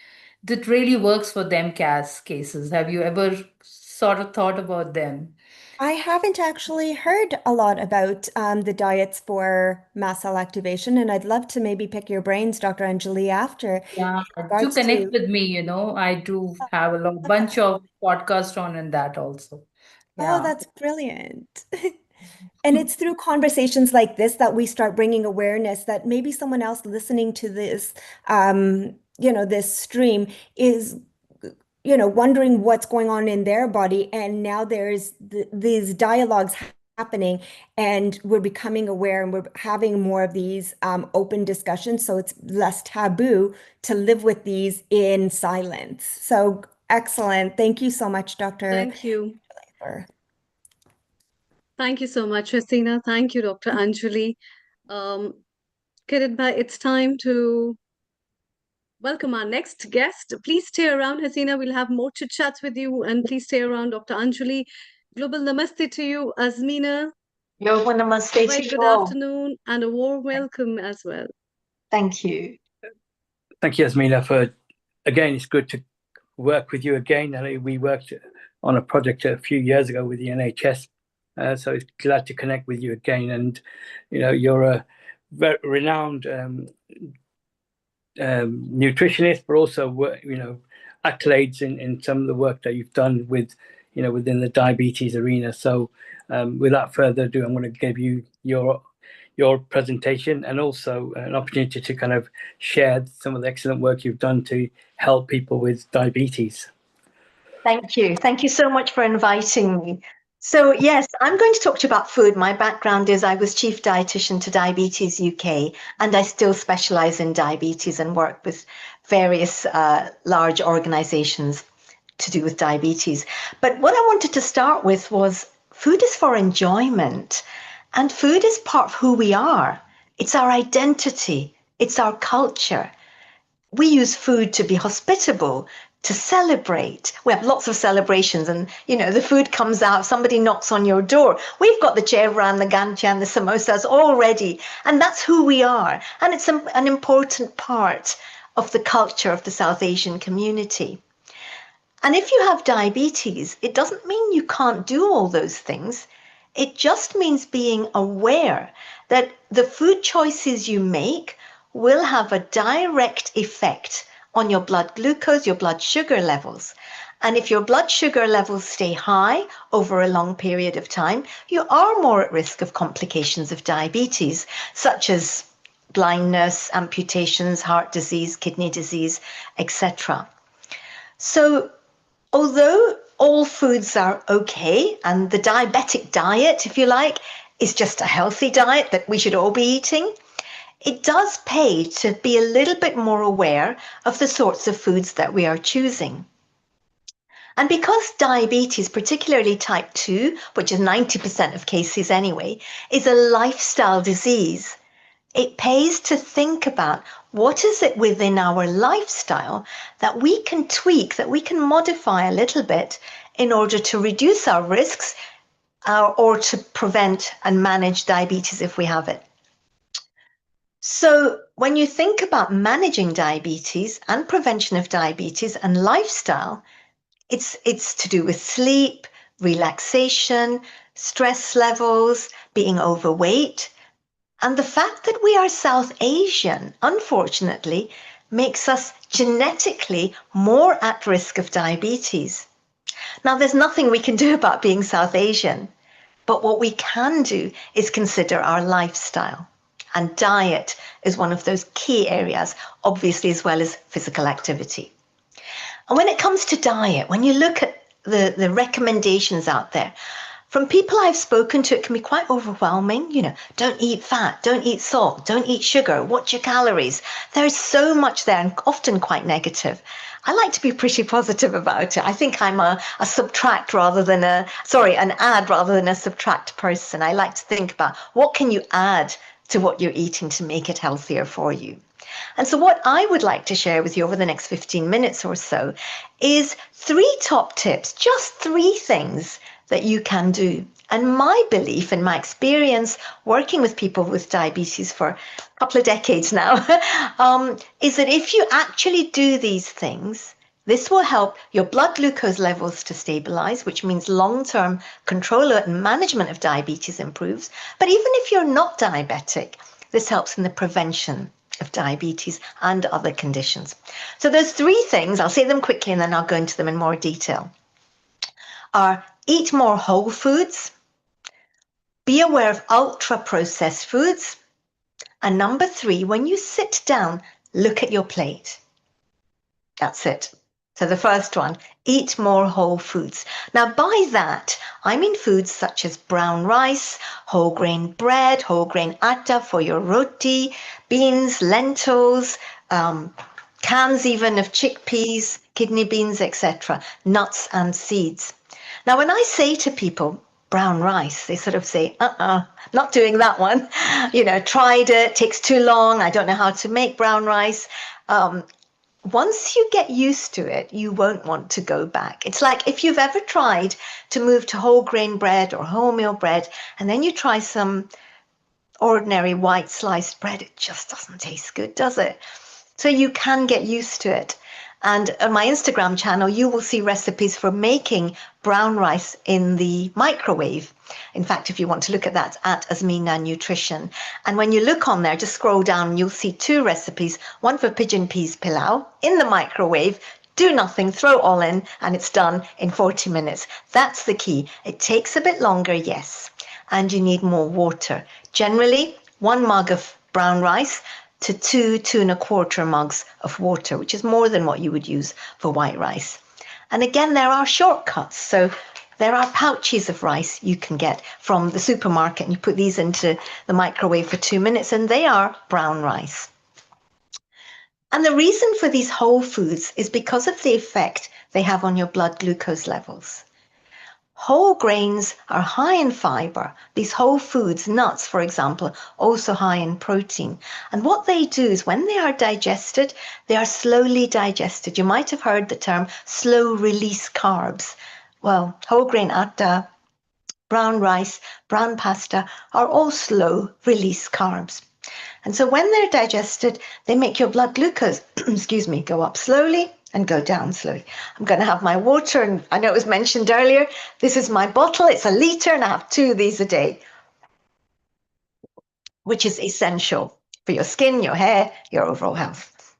That really works for the MCAS cases. Have you ever sort of thought about them? I haven't actually heard a lot about the diets for mast cell activation, and I'd love to maybe pick your brains, Dr. Anjali, after Yeah, in do regards connect to with me. I do have a love bunch that. of podcasts on in that also. Oh, Yeah. that's brilliant. And it's through conversations like this that we start bringing awareness that maybe someone else listening to this stream is, wondering what's going on in their body. And now there's these dialogues happening, and we're becoming aware and we're having more of these open discussions. So it's less taboo to live with these in silence. So excellent. Thank you so much, Dr. Thank you. Lafer. Thank you so much, Hasina. Thank you, Dr. Anjali. Um, Kiritbhai, it's time to welcome our next guest. Please stay around, Hasina. We'll have more chit chats with you, and please stay around, Dr. Anjali. Global namaste to you, Azmina. Yoga A Namaste very to you good all. afternoon and a warm welcome as well. Thank you. Thank you, Yasmina, for again. It's good to work with you again. I know we worked on a project a few years ago with the NHS. So it's glad to connect with you again. And, you're a very renowned nutritionist, but also, accolades in some of the work that you've done with, within the diabetes arena. So without further ado, I'm going to give you your presentation and also an opportunity to kind of share some of the excellent work you've done to help people with diabetes. Thank you. Thank you so much for inviting me. So yes, I'm going to talk to you about food. My background is I was chief dietitian to Diabetes UK, and I still specialize in diabetes and work with various large organizations to do with diabetes. But what I wanted to start with was food is for enjoyment, and food is part of who we are. It's our identity. It's our culture. We use food to be hospitable, to celebrate. We have lots of celebrations, and the food comes out, somebody knocks on your door. We've got the chevran, the gantian, the samosas all ready, and that's who we are. And it's an important part of the culture of the South Asian community. And if you have diabetes, it doesn't mean you can't do all those things. It just means being aware that the food choices you make will have a direct effect on your blood glucose, your blood sugar levels. And if your blood sugar levels stay high over a long period of time, you are more at risk of complications of diabetes, such as blindness, amputations, heart disease, kidney disease, etc. So although all foods are okay, and the diabetic diet, if you like, is just a healthy diet that we should all be eating, it does pay to be a little bit more aware of the sorts of foods that we are choosing. And because diabetes, particularly type 2, which is 90% of cases anyway, is a lifestyle disease, it pays to think about what is it within our lifestyle that we can tweak, that we can modify a little bit in order to reduce our risks or to prevent and manage diabetes if we have it. So when you think about managing diabetes and prevention of diabetes and lifestyle, it's to do with sleep, relaxation, stress levels, being overweight. And the fact that we are South Asian, unfortunately, makes us genetically more at risk of diabetes. Now, there's nothing we can do about being South Asian, but what we can do is consider our lifestyle. And diet is one of those key areas, obviously, as well as physical activity. And when it comes to diet, when you look at the recommendations out there, from people I've spoken to, it can be quite overwhelming. Don't eat fat, don't eat salt, don't eat sugar, watch your calories. There is so much there, and often quite negative. I like to be pretty positive about it. I think I'm a subtract rather than an add rather than a subtract person. I like to think about what can you add to what you're eating to make it healthier for you. And so what I would like to share with you over the next 15 minutes or so is 3 top tips, just 3 things that you can do. And my belief and my experience working with people with diabetes for a couple of decades now is that if you actually do these things, this will help your blood glucose levels to stabilize, which means long-term control and management of diabetes improves. But even if you're not diabetic, this helps in the prevention of diabetes and other conditions. So those 3 things, I'll say them quickly and then I'll go into them in more detail, are eat more whole foods, be aware of ultra-processed foods, and number 3, when you sit down, look at your plate. That's it. So the first one, eat more whole foods. Now by that, I mean foods such as brown rice, whole grain bread, whole grain atta for your roti, beans, lentils, cans even of chickpeas, kidney beans, etc., nuts and seeds. Now when I say to people, brown rice, they sort of say, not doing that one. Tried it, takes too long, I don't know how to make brown rice. Once you get used to it, you won't want to go back. It's like if you've ever tried to move to whole grain bread or wholemeal bread, and then you try some ordinary white sliced bread, it just doesn't taste good, does it? So you can get used to it. And on my Instagram channel, you will see recipes for making brown rice in the microwave. In fact, if you want to look at that, at Asmina Nutrition. And when you look on there, just scroll down, you'll see 2 recipes, one for pigeon peas pilau in the microwave. Do nothing, throw all in, and it's done in 40 minutes. That's the key. It takes a bit longer, yes, and you need more water. Generally, 1 mug of brown rice to 2.25 mugs of water, which is more than what you would use for white rice. And again, there are shortcuts. So there are pouches of rice you can get from the supermarket, and you put these into the microwave for 2 minutes, and they are brown rice. And the reason for these whole foods is because of the effect they have on your blood glucose levels. Whole grains are high in fiber. These whole foods, nuts, for example, also high in protein. And what they do is when they are digested, they are slowly digested. You might have heard the term slow release carbs. Well, whole grain atta, brown rice, brown pasta are all slow release carbs. And so when they're digested, they make your blood glucose, excuse me, go up slowly and go down slowly. I'm going to have my water, and I know it was mentioned earlier, this is my bottle, it's a litre, and I have 2 of these a day, which is essential for your skin, your hair, your overall health.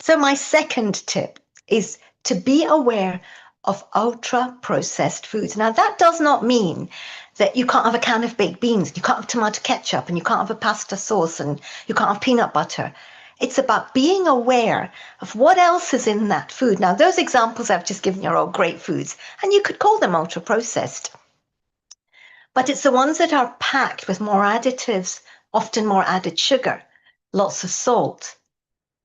So my second tip is to be aware of ultra-processed foods. Now, that does not mean that you can't have a can of baked beans, you can't have tomato ketchup, and you can't have a pasta sauce, and you can't have peanut butter. It's about being aware of what else is in that food. Now, those examples I've just given you are all great foods, and you could call them ultra-processed. But it's the ones that are packed with more additives, often more added sugar, lots of salt,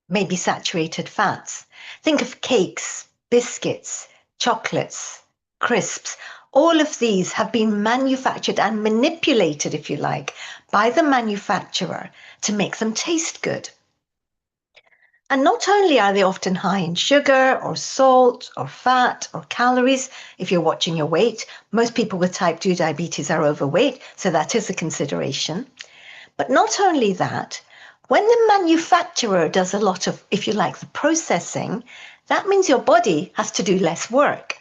maybe saturated fats. Think of cakes, biscuits, chocolates, crisps. All of these have been manufactured and manipulated, if you like, by the manufacturer to make them taste good. And not only are they often high in sugar or salt or fat or calories, if you're watching your weight, most people with type 2 diabetes are overweight, so that is a consideration. But not only that, when the manufacturer does a lot of, if you like, the processing, that means your body has to do less work.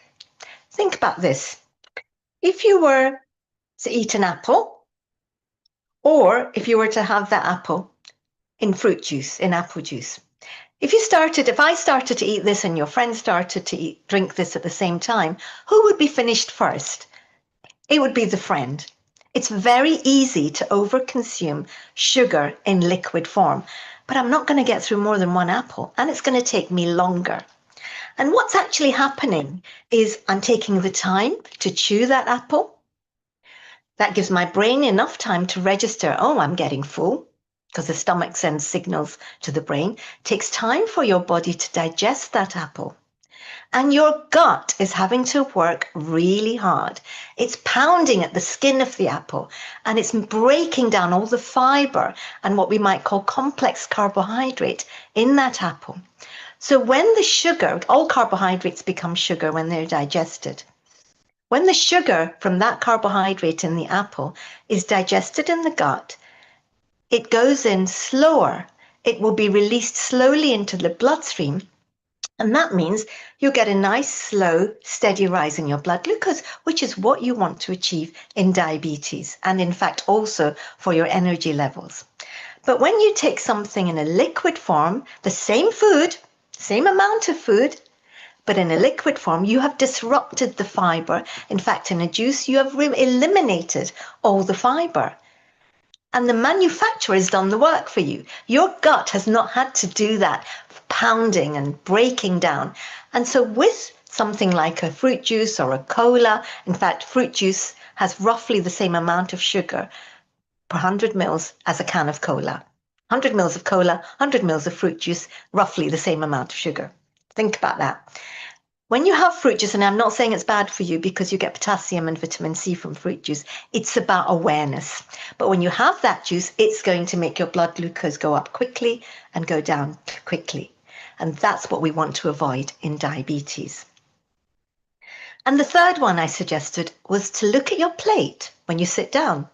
Think about this. If you were to eat an apple, or if you were to have that apple in fruit juice, in apple juice, if I started to eat this and your friend started to drink this at the same time, who would be finished first? It would be the friend. It's very easy to overconsume sugar in liquid form, but I'm not going to get through more than 1 apple, and it's going to take me longer. And what's actually happening is I'm taking the time to chew that apple. That gives my brain enough time to register, oh, I'm getting full, because the stomach sends signals to the brain. It takes time for your body to digest that apple. And your gut is having to work really hard. It's pounding at the skin of the apple, and it's breaking down all the fiber and what we might call complex carbohydrate in that apple. So when the sugar, all carbohydrates become sugar when they're digested. When the sugar from that carbohydrate in the apple is digested in the gut, it goes in slower. It will be released slowly into the bloodstream. And that means you'll get a nice, slow, steady rise in your blood glucose, which is what you want to achieve in diabetes, and in fact also for your energy levels. But when you take something in a liquid form, the same food, same amount of food, but in a liquid form, you have disrupted the fiber. In fact, in a juice, you have eliminated all the fiber. And the manufacturer has done the work for you. Your gut has not had to do that pounding and breaking down. And so with something like a fruit juice or a cola, in fact, fruit juice has roughly the same amount of sugar per 100 mils as a can of cola. 100 mils of cola, 100 mils of fruit juice, roughly the same amount of sugar. Think about that. When you have fruit juice, and I'm not saying it's bad for you because you get potassium and vitamin C from fruit juice, it's about awareness. But when you have that juice, it's going to make your blood glucose go up quickly and go down quickly. And that's what we want to avoid in diabetes. And the third one I suggested was to look at your plate when you sit down.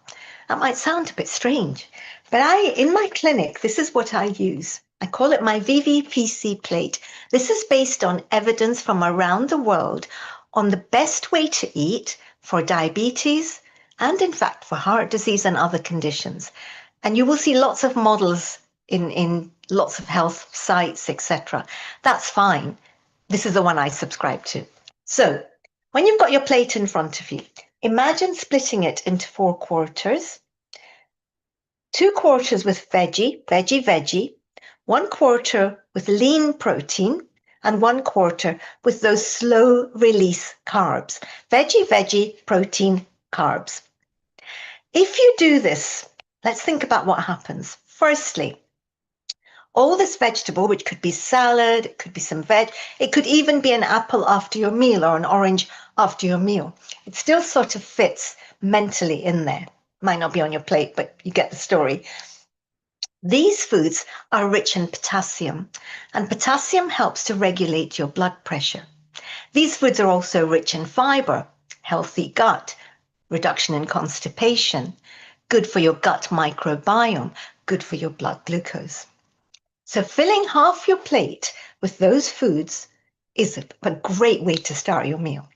That might sound a bit strange, but in my clinic, this is what I use. I call it my VVPC plate. This is based on evidence from around the world on the best way to eat for diabetes and, in fact, for heart disease and other conditions. And you will see lots of models in lots of health sites, etc. That's fine. This is the one I subscribe to. So when you've got your plate in front of you, imagine splitting it into 4 quarters. 2 quarters with veggie, 1 quarter with lean protein, and 1 quarter with those slow release carbs. Veggie, protein, carbs. If you do this, let's think about what happens. Firstly, all this vegetable, which could be salad, it could be some veg, it could even be an apple after your meal or an orange after your meal. It still sort of fits mentally in there. Might not be on your plate, but you get the story. These foods are rich in potassium, and potassium helps to regulate your blood pressure. These foods are also rich in fiber, healthy gut, reduction in constipation, good for your gut microbiome, good for your blood glucose. So filling half your plate with those foods is a great way to start your meal.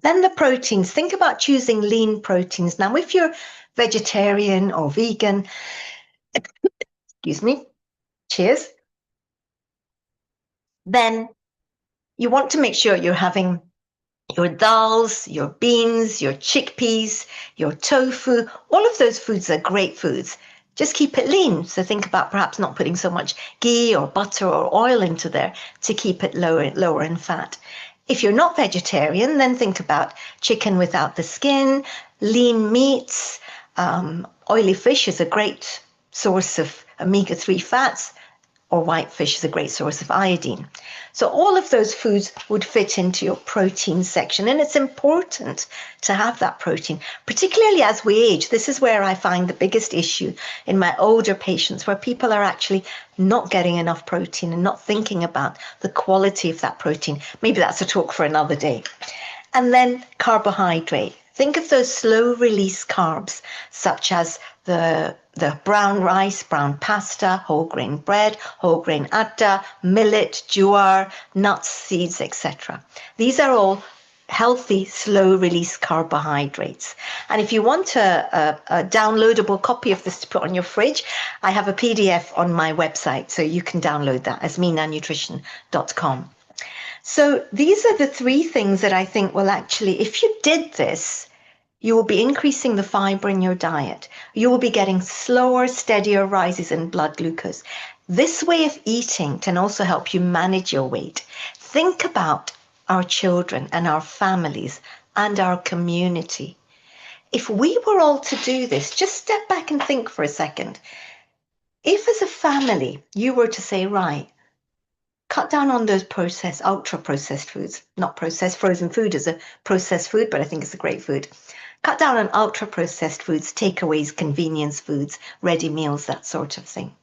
Then the proteins, think about choosing lean proteins. Now, if you're vegetarian or vegan, excuse me, cheers, then you want to make sure you're having your dals, your beans, your chickpeas, your tofu. All of those foods are great foods. Just keep it lean. So think about perhaps not putting so much ghee or butter or oil into there to keep it lower in fat. If you're not vegetarian, then think about chicken without the skin, lean meats. Oily fish is a great source of omega-3 fats, or white fish is a great source of iodine. So all of those foods would fit into your protein section. And it's important to have that protein, particularly as we age. This is where I find the biggest issue in my older patients, where people are actually not getting enough protein and not thinking about the quality of that protein. Maybe that's a talk for another day. And then carbohydrate. Think of those slow release carbs, such as the brown rice, brown pasta, whole grain bread, whole grain atta, millet, jowar, nuts, seeds, etc. These are all healthy, slow release carbohydrates. And if you want a downloadable copy of this to put on your fridge, I have a PDF on my website, so you can download that, asminanutrition.com. So these are the 3 things that I think will actually, if you did this, you will be increasing the fiber in your diet. You will be getting slower, steadier rises in blood glucose. This way of eating can also help you manage your weight. Think about our children and our families and our community. If we were all to do this, just step back and think for a second. If as a family, you were to say, right, cut down on those processed, ultra-processed foods. Not processed, frozen food is a processed food, but I think it's a great food. Cut down on ultra-processed foods, takeaways, convenience foods, ready meals, that sort of thing.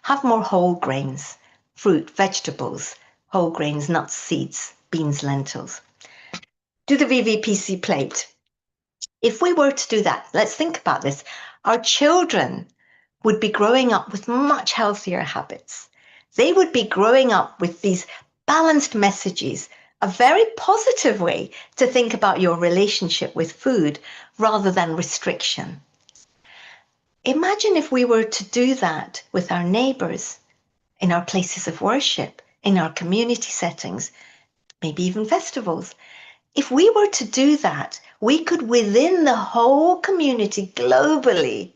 Have more whole grains, fruit, vegetables, whole grains, nuts, seeds, beans, lentils. Do the VVPC plate. If we were to do that, let's think about this. Our children would be growing up with much healthier habits. They would be growing up with these balanced messages, a very positive way to think about your relationship with food rather than restriction. Imagine if we were to do that with our neighbors, in our places of worship, in our community settings, maybe even festivals. If we were to do that, we could, within the whole community globally,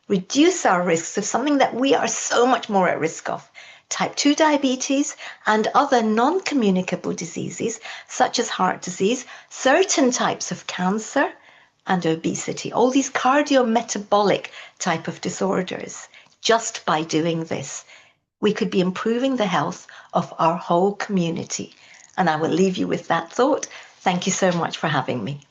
reduce our risks of something that we are so much more at risk of. Type 2 diabetes and other non-communicable diseases such as heart disease, certain types of cancer and obesity, all these cardiometabolic type of disorders. Just by doing this, we could be improving the health of our whole community. And I will leave you with that thought. Thank you so much for having me.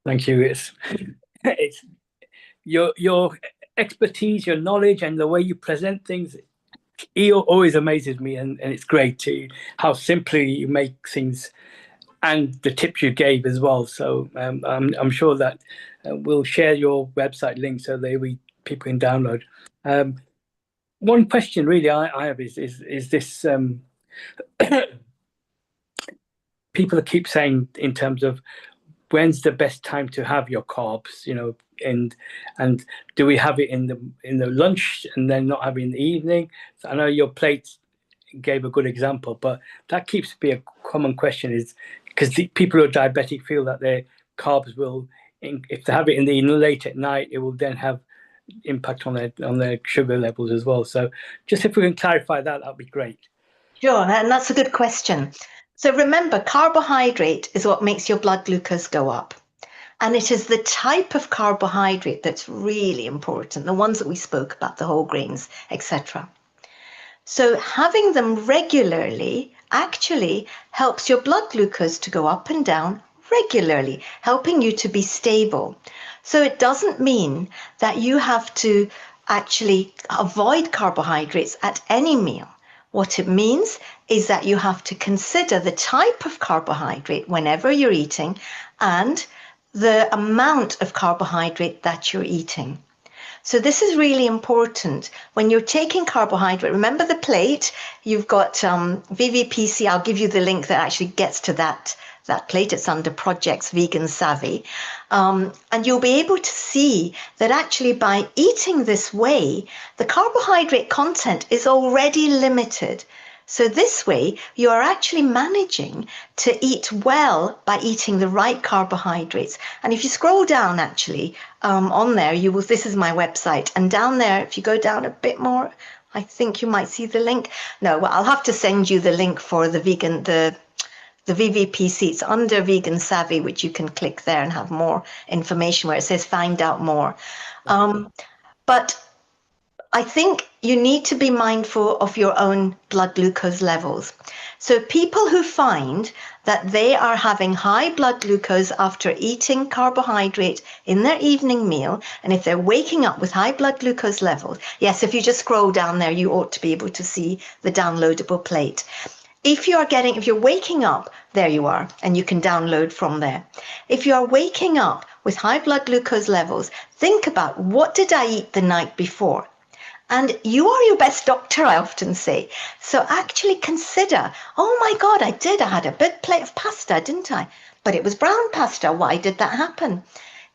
Thank you. It's your expertise, your knowledge, and the way you present things, it always amazes me, and it's great too how simply you make things and the tips you gave as well. So I'm sure that we'll share your website link so people can download. One question really I have is this: people keep saying in terms of when's the best time to have your carbs, and do we have it in the lunch and then not have it in the evening? So I know your plate gave a good example, but that keeps to be a common question, is because people who are diabetic feel that their carbs will, if they have it in the late at night, it will then have impact on their sugar levels as well. So just if we can clarify that'd be great. Sure, and that's a good question. So remember, carbohydrate is what makes your blood glucose go up. And it is the type of carbohydrate that's really important, the ones that we spoke about, the whole grains, etc. So having them regularly actually helps your blood glucose to go up and down regularly, helping you to be stable. So it doesn't mean that you have to actually avoid carbohydrates at any meal. What it means is that you have to consider the type of carbohydrate whenever you're eating and the amount of carbohydrate that you're eating. So this is really important. When you're taking carbohydrate, remember the plate, you've got VVPC. I'll give you the link that actually gets to that plate. It's under Projects Vegan Savvy. And you'll be able to see that actually by eating this way, the carbohydrate content is already limited. So this way, you are actually managing to eat well by eating the right carbohydrates. And if you scroll down, actually, on there, you will. This is my website, and down there, if you go down a bit more, I think you might see the link. No, well, I'll have to send you the link for the VVPC. It's under Vegan Savvy, which you can click there and have more information where it says find out more. But I think you need to be mindful of your own blood glucose levels. So people who find that they are having high blood glucose after eating carbohydrate in their evening meal, and if they're waking up with high blood glucose levels, yes, if you just scroll down there, you ought to be able to see the downloadable plate. If you're waking up, there you are, and you can download from there. If you are waking up with high blood glucose levels, think about, what did I eat the night before? And you are your best doctor, I often say. So actually consider, oh my God, I had a big plate of pasta, didn't I? But it was brown pasta. Why did that happen?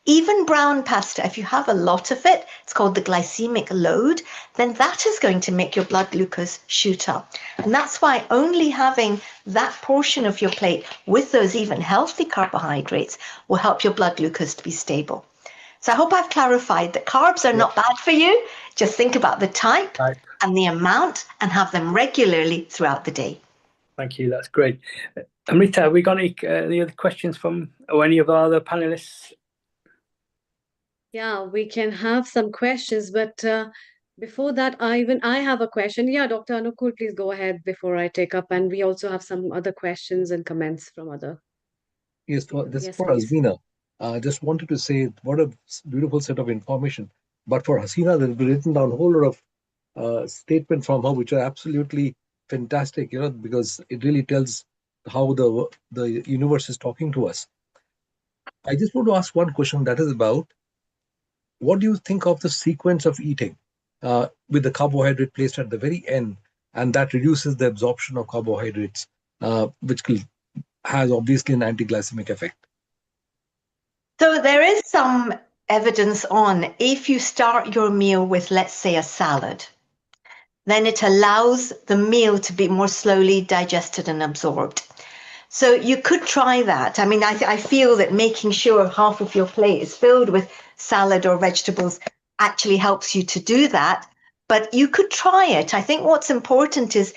Even brown pasta, if you have a lot of it, it's called the glycemic load, then that is going to make your blood glucose shoot up. And that's why only having that portion of your plate with those even healthy carbohydrates will help your blood glucose to be stable. So I hope I've clarified that carbs are not bad for you. Just think about the type and the amount and have them regularly throughout the day. Thank you. That's great. Amrita, have we got any other questions from any of our other panelists? Yeah, we can have some questions, but before that, I have a question. Yeah, Dr. Anukul, please go ahead before I take up. And we also have some other questions and comments from other. Yes, this is Yes, for please. Hasina. I just wanted to say what a beautiful set of information. But for Hasina, there's been written down a whole lot of statements from her, which are absolutely fantastic, because it really tells how the universe is talking to us. I just want to ask one question, that is about, what do you think of the sequence of eating with the carbohydrate placed at the very end, and that reduces the absorption of carbohydrates, which has obviously an anti-glycemic effect? So there is some evidence on, if you start your meal with, let's say, a salad, then it allows the meal to be more slowly digested and absorbed. So you could try that. I mean, I feel that making sure half of your plate is filled with salad or vegetables actually helps you to do that. But you could try it. I think what's important is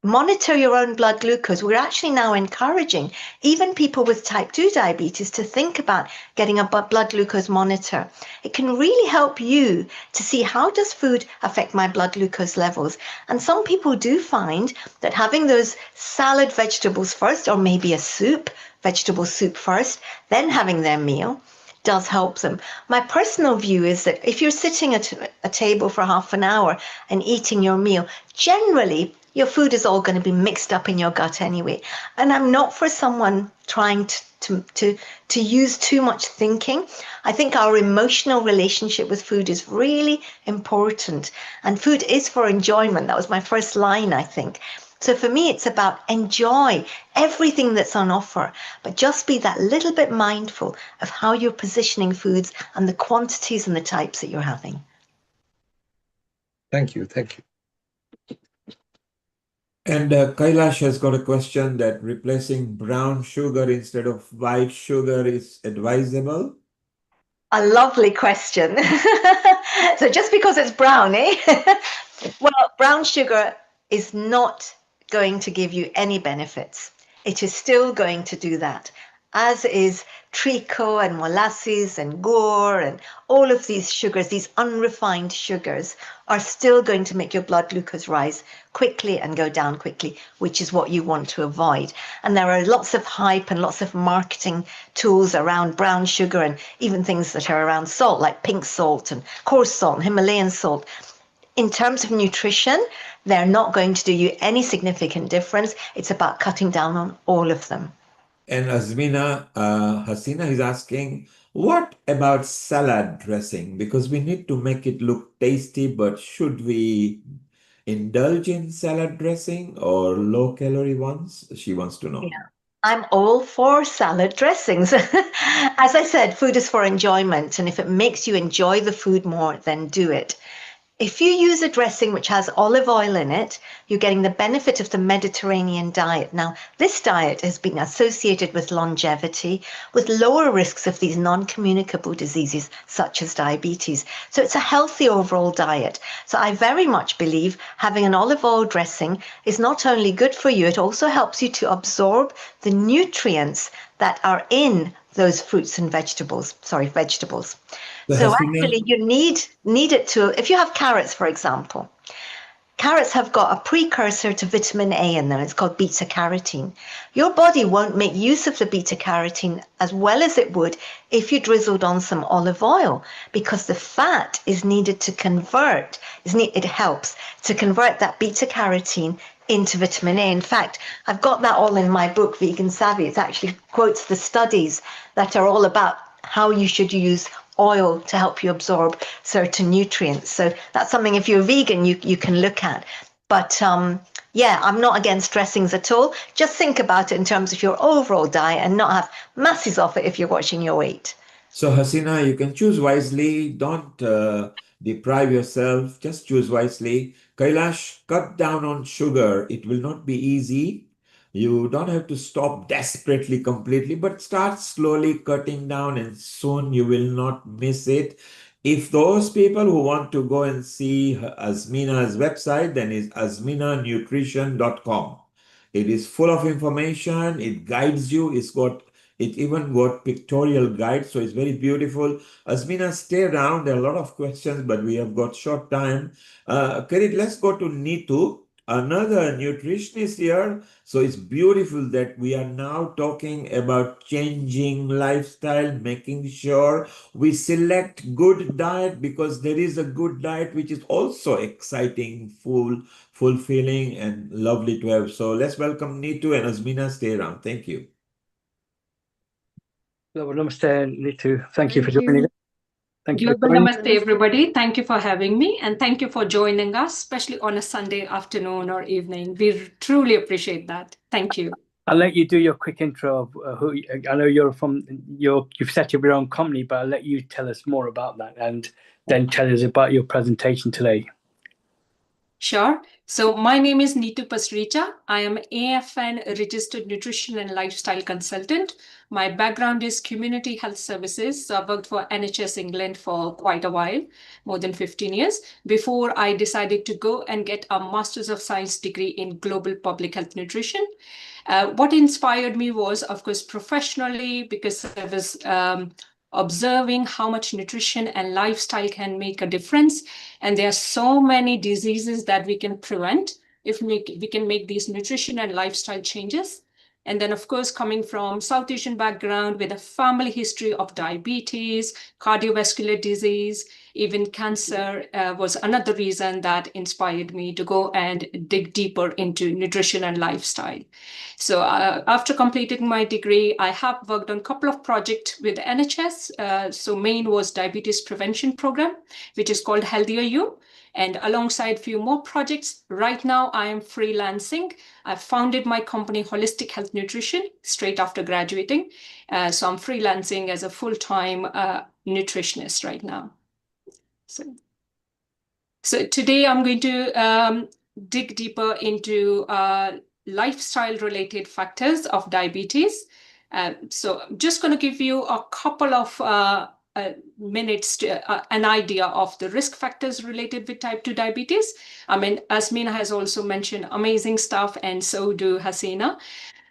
monitor your own blood glucose. We're actually now encouraging even people with type 2 diabetes to think about getting a blood glucose monitor. It can really help you to see, how does food affect my blood glucose levels? And some people do find that having those salad vegetables first, or maybe a soup, vegetable soup first, then having their meal, does help them. My personal view is that if you're sitting at a table for half an hour and eating your meal, generally your food is all going to be mixed up in your gut anyway. And I'm not for someone trying to use too much thinking. I think our emotional relationship with food is really important. And food is for enjoyment. That was my first line, I think. So for me, it's about enjoy everything that's on offer, but just be that little bit mindful of how you're positioning foods and the quantities and the types that you're having. Thank you. Thank you. And Kailash has got a question that replacing brown sugar instead of white sugar is advisable. A lovely question. So just because it's brown, eh? Well, brown sugar is not going to give you any benefits. It is still going to do that, as is treacle and molasses and gur and all of these sugars, these unrefined sugars, are still going to make your blood glucose rise quickly and go down quickly, which is what you want to avoid. And there are lots of hype and lots of marketing tools around brown sugar and even things that are around salt, like pink salt and coarse salt and Himalayan salt. In terms of nutrition, they're not going to do you any significant difference. It's about cutting down on all of them. And Hasina is asking, what about salad dressing? Because we need to make it look tasty, but should we indulge in salad dressing or low-calorie ones? She wants to know. Yeah. I'm all for salad dressings. As I said, food is for enjoyment, and if it makes you enjoy the food more, then do it. If you use a dressing which has olive oil in it, you're getting the benefit of the Mediterranean diet. Now, this diet has been associated with longevity, with lower risks of these non-communicable diseases such as diabetes. So it's a healthy overall diet. So I very much believe having an olive oil dressing is not only good for you, it also helps you to absorb the nutrients that are in those fruits and vegetables. So actually you need it to, if you have carrots, for example, carrots have got a precursor to vitamin A in them. It's called beta carotene. Your body won't make use of the beta carotene as well as it would if you drizzled on some olive oil, because the fat is needed to convert, it helps to convert that beta carotene into vitamin A. In fact, I've got that all in my book, Vegan Savvy. It actually quotes the studies that are all about how you should use oil to help you absorb certain nutrients. So that's something, if you're vegan, you can look at. But yeah, I'm not against dressings at all. Just think about it in terms of your overall diet and not have masses of it if you're watching your weight. So Hasina, you can choose wisely. Don't deprive yourself. Just choose wisely. Kailash, cut down on sugar. It will not be easy. You don't have to stop desperately completely, but start slowly cutting down and soon you will not miss it. If those people who want to go and see Azmina's website, then it's azminanutrition.com. It is full of information. It guides you. It even got pictorial guides, so it's very beautiful. Azmina, stay around. There are a lot of questions, but we have got short time. Karit, let's go to Neetu, another nutritionist here. So it's beautiful that we are now talking about changing lifestyle, making sure we select good diet, because there is a good diet which is also exciting, fulfilling, and lovely to have. So let's welcome Neetu and Azmina. Stay around. Thank you. Global Namaste, Nitu. Thank you for joining us. Thank you for Global joining. Namaste, everybody. Thank you for having me, and thank you for joining us, especially on a Sunday afternoon or evening. We truly appreciate that. Thank you. I'll let you do your quick intro of who. I know you've set up your own company, but I'll let you tell us more about that and then tell us about your presentation today. Sure. So my name is Neetu Pasricha. I am AFN registered nutrition and lifestyle consultant. My background is community health services. So I worked for NHS England for quite a while, more than 15 years, before I decided to go and get a Master's of Science degree in global public health nutrition. What inspired me was, of course, professionally, because I was observing how much nutrition and lifestyle can make a difference. And there are so many diseases that we can prevent if we can make these nutrition and lifestyle changes. And then, of course, coming from South Asian background with a family history of diabetes, cardiovascular disease, Even cancer was another reason that inspired me to go and dig deeper into nutrition and lifestyle. So after completing my degree, I have worked on a couple of projects with NHS. So main was diabetes prevention program, which is called Healthier You. And alongside few more projects, right now I am freelancing. I founded my company Holistic Health Nutrition straight after graduating. So I'm freelancing as a full-time nutritionist right now. So today I'm going to dig deeper into lifestyle-related factors of diabetes. So I'm just going to give you a couple of minutes to an idea of the risk factors related with type 2 diabetes. I mean, Asmina has also mentioned amazing stuff, and so do Hasina.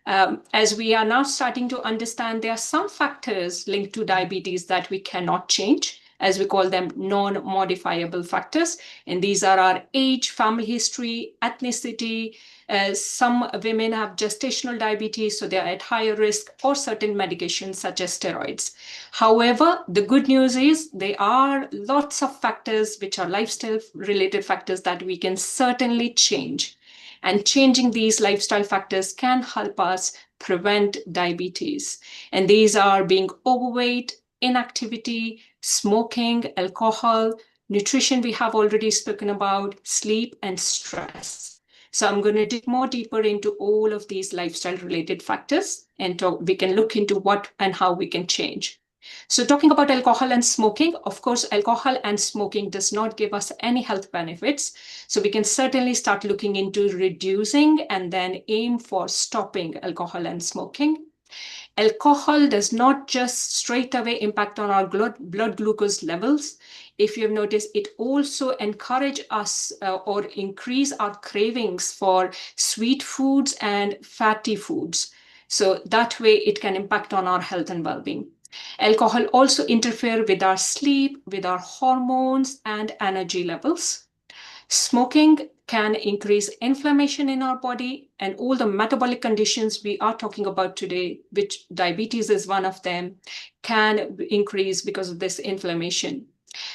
As we are now starting to understand, there are some factors linked to diabetes that we cannot change, as we call them non-modifiable factors. And these are our age, family history, ethnicity. Some women have gestational diabetes, so they're at higher risk, or certain medications such as steroids. However, the good news is there are lots of factors which are lifestyle-related factors that we can certainly change. And changing these lifestyle factors can help us prevent diabetes. And these are being overweight, inactivity, smoking, alcohol, nutrition we have already spoken about, sleep, and stress. So I'm going to dig more deeper into all of these lifestyle-related factors, and we can look into what and how we can change. So talking about alcohol and smoking, of course, alcohol and smoking does not give us any health benefits. So we can certainly start looking into reducing and then aim for stopping alcohol and smoking. Alcohol does not just straight away impact on our blood glucose levels. If you've noticed, it also encourages us or increase our cravings for sweet foods and fatty foods. So that way it can impact on our health and well-being. Alcohol also interferes with our sleep, with our hormones and energy levels. Smoking can increase inflammation in our body, and all the metabolic conditions we are talking about today, which diabetes is one of them, can increase because of this inflammation.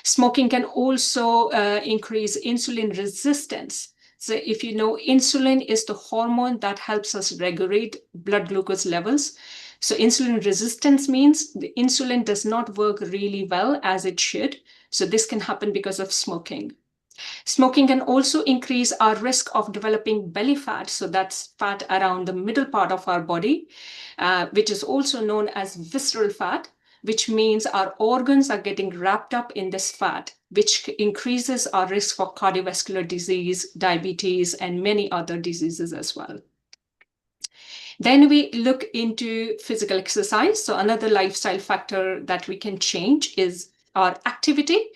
Smoking can also increase insulin resistance. So if you know, insulin is the hormone that helps us regulate blood glucose levels. So insulin resistance means the insulin does not work really well as it should. So this can happen because of smoking. Smoking can also increase our risk of developing belly fat. So that's fat around the middle part of our body, which is also known as visceral fat, which means our organs are getting wrapped up in this fat, which increases our risk for cardiovascular disease, diabetes, and many other diseases as well. Then we look into physical exercise. So another lifestyle factor that we can change is our activity.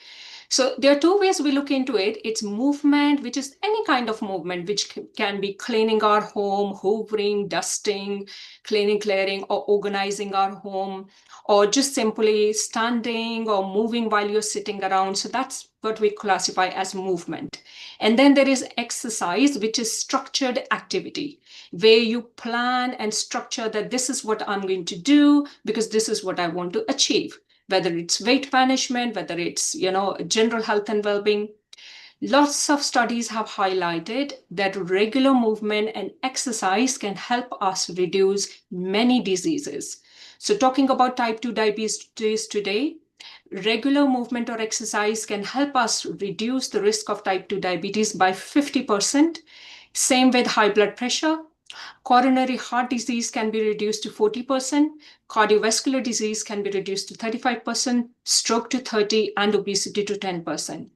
So there are two ways we look into it. It's movement, which is any kind of movement, which can be cleaning our home, hoovering, dusting, cleaning, clearing, or organizing our home, or just simply standing or moving while you're sitting around. So that's what we classify as movement. And then there is exercise, which is structured activity, where you plan and structure that this is what I'm going to do because this is what I want to achieve. Whether it's weight management, whether it's, general health and well-being. Lots of studies have highlighted that regular movement and exercise can help us reduce many diseases. So talking about type 2 diabetes today, regular movement or exercise can help us reduce the risk of type 2 diabetes by 50%. Same with high blood pressure. Coronary heart disease can be reduced to 40%, cardiovascular disease can be reduced to 35%, stroke to 30%, and obesity to 10%.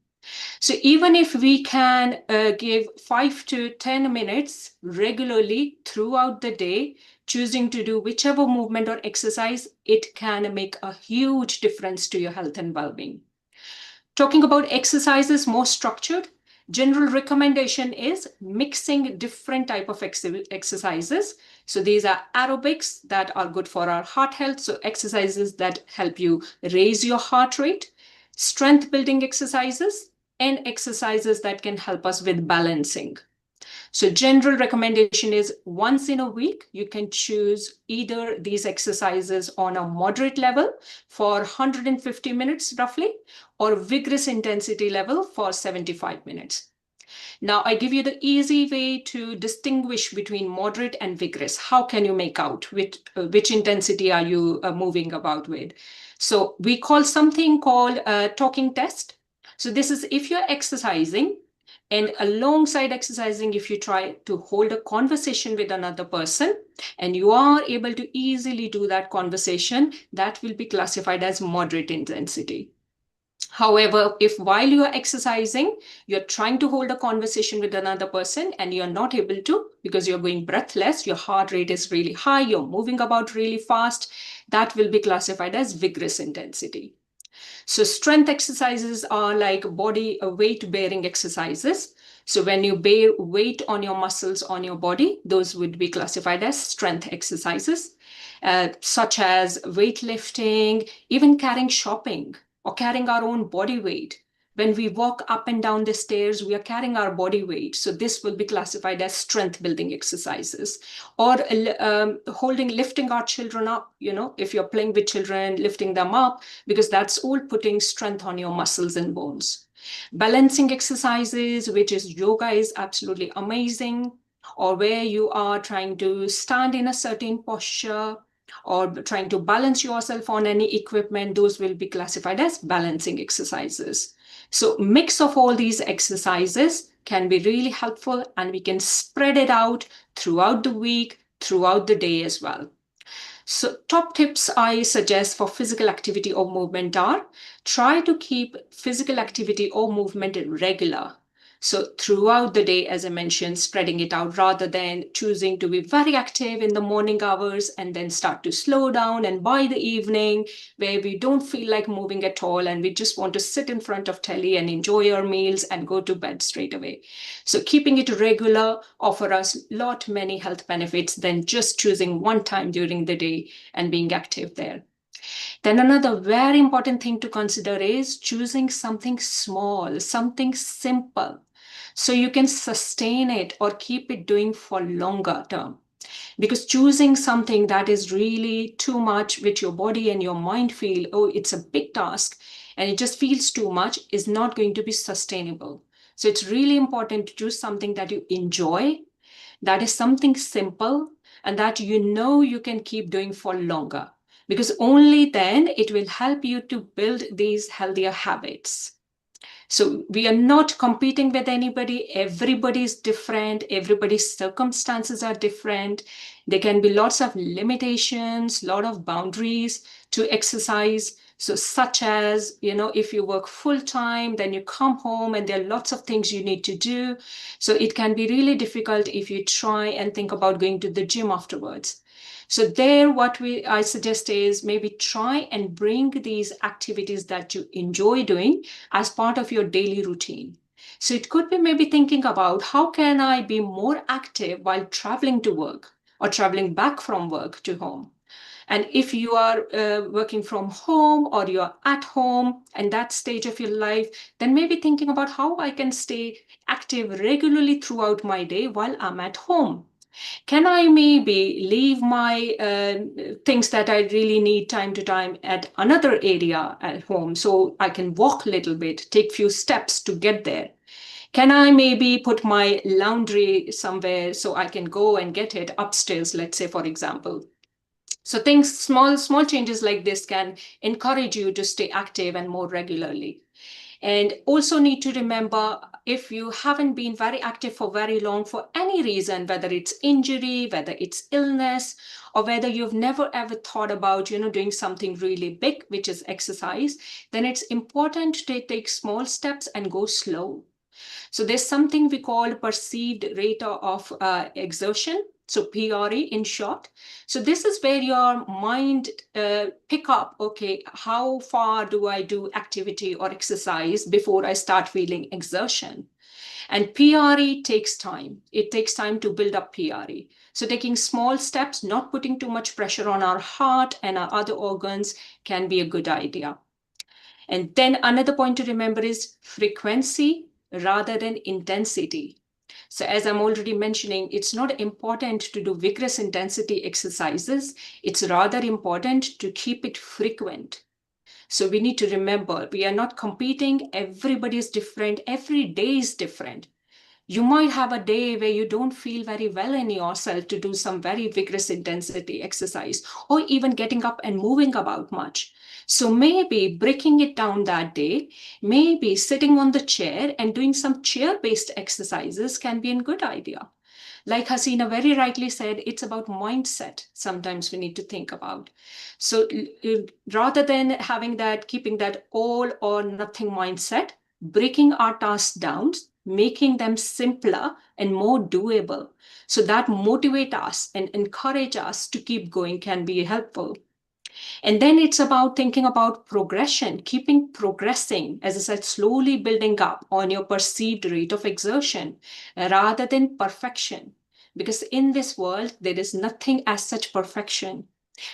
So even if we can give 5 to 10 minutes regularly throughout the day, choosing to do whichever movement or exercise, it can make a huge difference to your health and well-being. Talking about exercises more structured, general recommendation is mixing different type of exercises. So these are aerobics that are good for our heart health. So exercises that help you raise your heart rate, strength building exercises, and exercises that can help us with balancing. So general recommendation is once in a week, you can choose either these exercises on a moderate level for 150 minutes roughly, or vigorous intensity level for 75 minutes. Now, I give you the easy way to distinguish between moderate and vigorous. How can you make out which intensity are you moving about with? So we call something called a talking test. So this is if you're exercising, and alongside exercising, if you try to hold a conversation with another person and you are able to easily do that conversation, that will be classified as moderate intensity. However, if while you are exercising, you're trying to hold a conversation with another person and you're not able to because you're going breathless, your heart rate is really high, you're moving about really fast, that will be classified as vigorous intensity. So strength exercises are like body weight bearing exercises. So when you bear weight on your muscles on your body, those would be classified as strength exercises, such as weightlifting, even carrying shopping or carrying our own body weight. When we walk up and down the stairs, we are carrying our body weight. So this will be classified as strength building exercises. Or lifting our children up, if you're playing with children, lifting them up, because that's all putting strength on your muscles and bones. Balancing exercises, which is yoga, is absolutely amazing, or where you are trying to stand in a certain posture or trying to balance yourself on any equipment, those will be classified as balancing exercises. So mix of all these exercises can be really helpful, and we can spread it out throughout the week, throughout the day as well. So top tips I suggest for physical activity or movement are try to keep physical activity or movement regular. So throughout the day, as I mentioned, spreading it out rather than choosing to be very active in the morning hours and then start to slow down. And by the evening, where we don't feel like moving at all and we just want to sit in front of telly and enjoy our meals and go to bed straight away. So keeping it regular offer us many health benefits than just choosing one time during the day and being active there. Then another very important thing to consider is choosing something small, something simple, so you can sustain it or keep it doing for longer term. Because choosing something that is really too much, which your body and your mind feel, oh, it's a big task, and it just feels too much, is not going to be sustainable. So it's really important to choose something that you enjoy, that is something simple, and that you can keep doing for longer. Because only then it will help you to build these healthier habits. So we are not competing with anybody. Everybody is different. Everybody's circumstances are different. There can be lots of limitations, lot of boundaries to exercise. So such as, if you work full time, then you come home and there are lots of things you need to do. So it can be really difficult if you try and think about going to the gym afterwards. So there, what I suggest is maybe try and bring these activities that you enjoy doing as part of your daily routine. So it could be maybe thinking about how can I be more active while traveling to work or traveling back from work to home. And if you are working from home or you're at home and that stage of your life, then maybe thinking about how I can stay active regularly throughout my day while I'm at home. Can I maybe leave my things that I really need time to time at another area at home so I can walk a little bit, take few steps to get there? Can I maybe put my laundry somewhere so I can go and get it upstairs, let's say, for example? So things, small changes like this can encourage you to stay active and more regularly. And also need to remember, if you haven't been very active for very long for any reason, whether it's injury, whether it's illness, or whether you've never ever thought about, doing something really big, which is exercise, then it's important to take small steps and go slow. So there's something we call perceived rate of exertion. So PRE in short. So this is where your mind pick up, okay, how far do I do activity or exercise before I start feeling exertion? And PRE takes time. It takes time to build up PRE. So taking small steps, not putting too much pressure on our heart and our other organs can be a good idea. And then another point to remember is frequency rather than intensity. So as I'm already mentioning, it's not important to do vigorous intensity exercises. It's rather important to keep it frequent. So we need to remember, we are not competing. Everybody is different. Every day is different. You might have a day where you don't feel very well in yourself to do some very vigorous intensity exercise, or even getting up and moving about much. So maybe breaking it down that day, maybe sitting on the chair and doing some chair-based exercises can be a good idea. Like Hasina very rightly said, it's about mindset. Sometimes we need to think about. So rather than having that, keeping that all or nothing mindset, breaking our tasks down, making them simpler and more doable. So that motivate us and encourage us to keep going can be helpful. And then it's about thinking about progression, keeping progressing, as I said, slowly building up on your perceived rate of exertion rather than perfection. Because in this world, there is nothing as such perfection.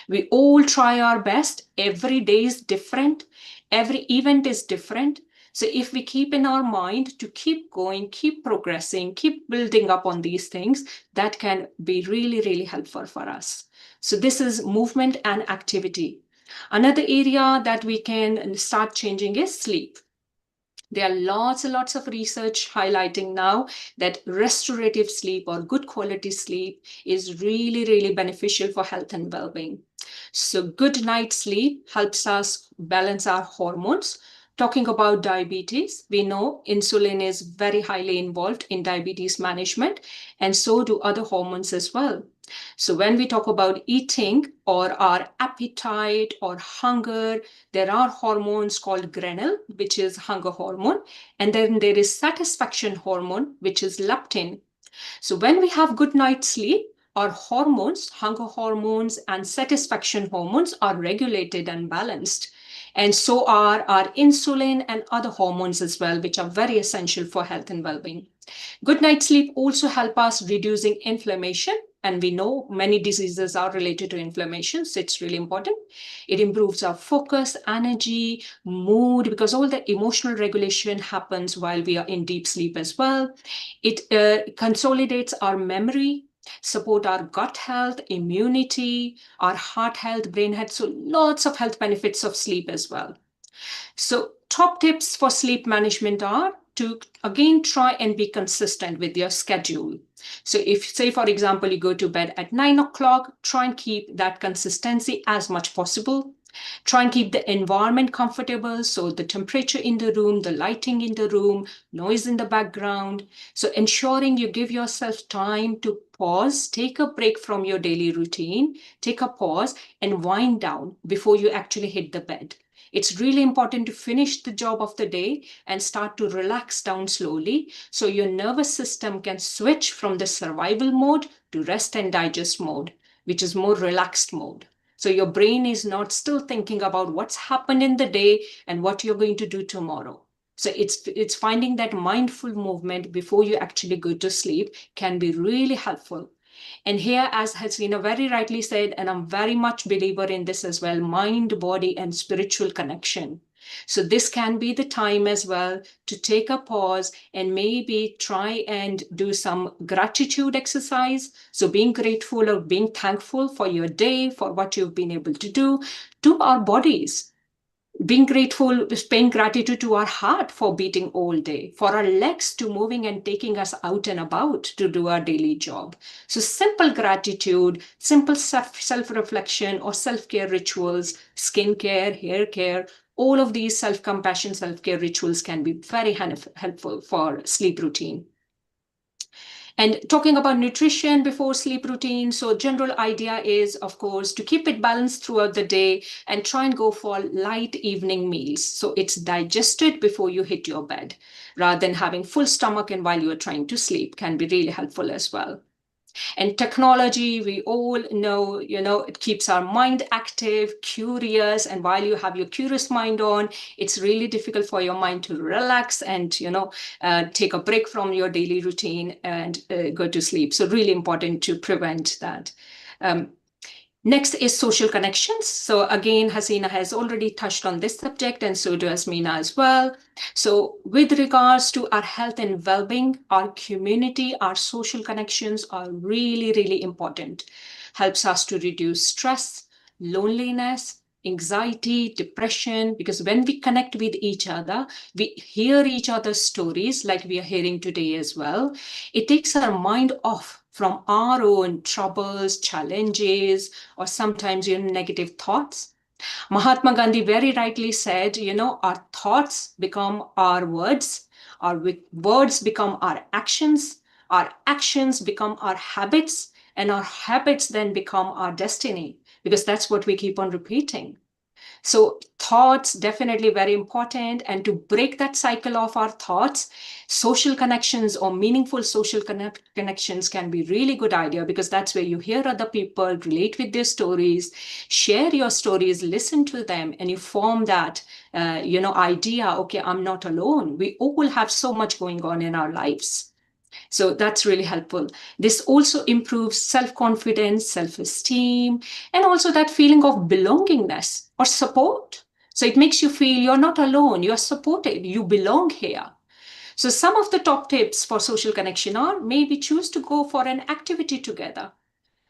We all try our best. Every day is different. Every event is different. So if we keep in our mind to keep going, keep progressing, keep building up on these things, that can be really, really helpful for us. So this is movement and activity. Another area that we can start changing is sleep. There are lots and lots of research highlighting now that restorative sleep or good quality sleep is really, really beneficial for health and well-being. So good night's sleep helps us balance our hormones. Talking about diabetes, we know insulin is very highly involved in diabetes management, and so do other hormones as well. So when we talk about eating or our appetite or hunger, there are hormones called ghrelin, which is hunger hormone, and then there is satisfaction hormone, which is leptin. So when we have good night's sleep, our hormones, hunger hormones and satisfaction hormones are regulated and balanced. And so are our insulin and other hormones as well, which are very essential for health and well-being. Good night's sleep also help us reducing inflammation. And we know many diseases are related to inflammation, so it's really important. It improves our focus, energy, mood, because all the emotional regulation happens while we are in deep sleep as well. It consolidates our memory, support our gut health, immunity, our heart health, brain health. So lots of health benefits of sleep as well. So top tips for sleep management are to, again, try and be consistent with your schedule. So if, say, for example, you go to bed at 9 o'clock, try and keep that consistency as much possible. Try and keep the environment comfortable. So the temperature in the room, the lighting in the room, noise in the background. So ensuring you give yourself time to pause, take a break from your daily routine, take a pause and wind down before you actually hit the bed. It's really important to finish the job of the day and start to relax down slowly so your nervous system can switch from the survival mode to rest and digest mode, which is more relaxed mode. So your brain is not still thinking about what's happened in the day and what you're going to do tomorrow. So it's finding that mindful movement before you actually go to sleep can be really helpful. And here, as Hasina very rightly said, and I'm very much believer in this as well, mind, body, and spiritual connection. So this can be the time as well to take a pause and maybe try and do some gratitude exercise. So being grateful or being thankful for your day, for what you've been able to do to our bodies. Being grateful is paying gratitude to our heart for beating all day, for our legs to moving and taking us out and about to do our daily job. So simple gratitude, simple self-reflection or self-care rituals, skincare, hair care, all of these self-compassion, self-care rituals can be very helpful for sleep routine. And talking about nutrition before sleep routine, so general idea is, of course, to keep it balanced throughout the day and try and go for light evening meals. So it's digested before you hit your bed, rather than having full stomach and while you're trying to sleep can be really helpful as well. And technology, we all know, it keeps our mind active, curious. And while you have your curious mind on, it's really difficult for your mind to relax and, take a break from your daily routine and go to sleep. So really important to prevent that. Next is social connections. So again, Hasina has already touched on this subject, and so does Meena as well. So with regards to our health and well-being, our community, our social connections are really, really important. Helps us to reduce stress, loneliness, anxiety, depression, because when we connect with each other, we hear each other's stories like we are hearing today as well. It takes our mind off from our own troubles, challenges, or sometimes negative thoughts. Mahatma Gandhi very rightly said, our thoughts become our words become our actions become our habits, and our habits then become our destiny, because that's what we keep on repeating. So thoughts definitely very important, and to break that cycle of our thoughts, social connections or meaningful social connections can be really good idea, because that's where you hear other people, relate with their stories, share your stories, listen to them, and you form that idea, okay, I'm not alone. We all have so much going on in our lives. So that's really helpful. This also improves self-confidence, self-esteem, and also that feeling of belongingness or support. So it makes you feel you're not alone, you're supported, you belong here. So some of the top tips for social connection are maybe choose to go for an activity together.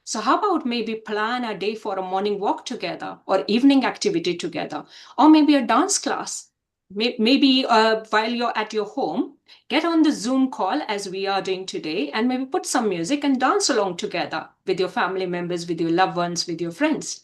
So how about maybe plan a day for a morning walk together or evening activity together, or maybe a dance class. Maybe while you're at your home, get on the Zoom call as we are doing today, and maybe put some music and dance along together with your family members, with your loved ones, with your friends.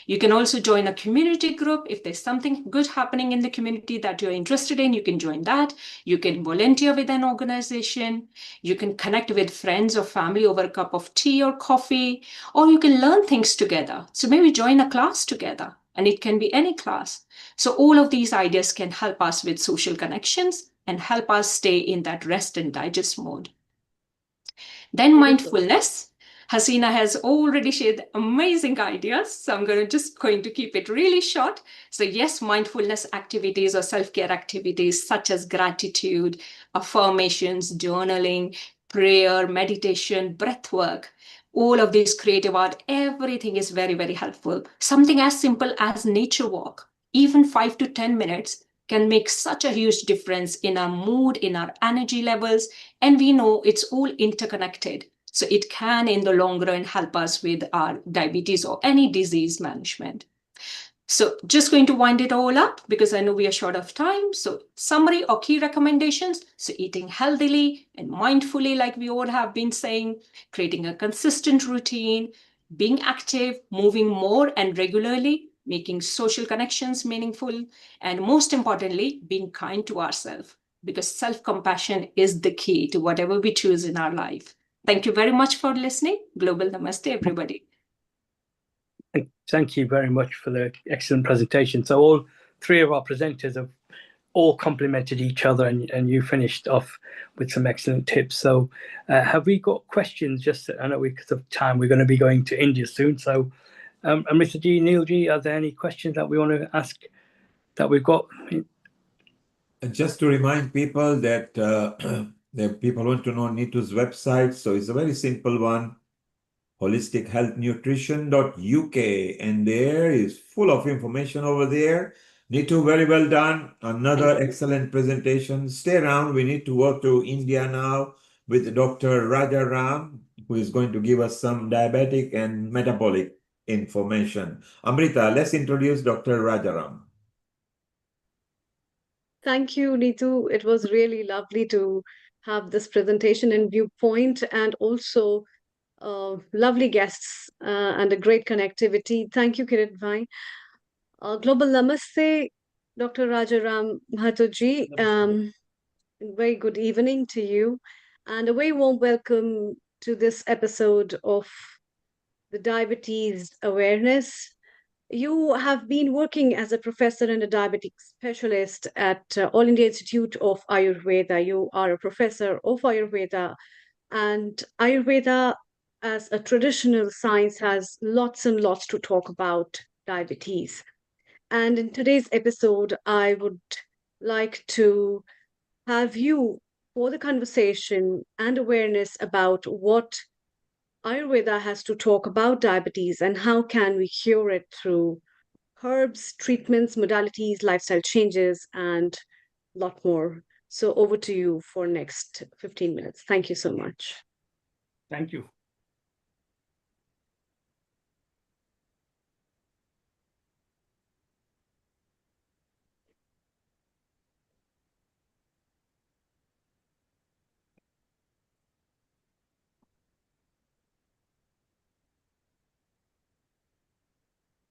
You can also join a community group. If there's something good happening in the community that you're interested in, you can join that. You can volunteer with an organization. You can connect with friends or family over a cup of tea or coffee, or you can learn things together. So maybe join a class together, and it can be any class. So all of these ideas can help us with social connections and help us stay in that rest and digest mode. Then Beautiful. mindfulness. Hasina has already shared amazing ideas, so I'm going to keep it really short. So yes, mindfulness activities or self-care activities such as gratitude, affirmations, journaling, prayer, meditation, breath work, all of this creative art, everything is very, very helpful. Something as simple as nature walk, even 5 to 10 minutes, can make such a huge difference in our mood, in our energy levels, and we know it's all interconnected. So it can, in the long run, help us with our diabetes or any disease management. So just going to wind it all up because I know we are short of time. So summary or key recommendations. So eating healthily and mindfully, like we all have been saying, creating a consistent routine, being active, moving more and regularly, making social connections meaningful, and most importantly, being kind to ourselves, because self-compassion is the key to whatever we choose in our life. Thank you very much for listening. Global Namaste, everybody. Thank you very much for the excellent presentation. So all three of our presenters have all complemented each other, and you finished off with some excellent tips. So have we got questions? Just, I know because of time, we're going to be going to India soon. So Mr. G, Neil G, are there any questions that we want to ask that we've got? Just to remind people that that people want to know Nitu's website, so it's a very simple one, holistichealthnutrition.uk, and there is full of information over there. Nitu, very well done. Another excellent presentation. Stay around. We need to work to India now with Dr. Rajaram, who is going to give us some diabetic and metabolic information. Amrita, let's introduce Dr. Rajaram. Thank you, Neetu. It was really lovely to have this presentation and viewpoint, and also lovely guests and a great connectivity. Thank you, Kirit Bhai. Global Namaste, Dr. Rajaram Mahatoji. Very good evening to you, and a very warm welcome to this episode of the Diabetes Awareness. You have been working as a professor and a diabetic specialist at All India Institute of Ayurveda. You are a professor of Ayurveda, and Ayurveda as a traditional science has lots and lots to talk about diabetes. And in today's episode, I would like to have you for the conversation and awareness about what Ayurveda has to talk about diabetes and how can we cure it through herbs, treatments, modalities, lifestyle changes, and a lot more. So over to you for next 15 minutes. Thank you so much. Thank you.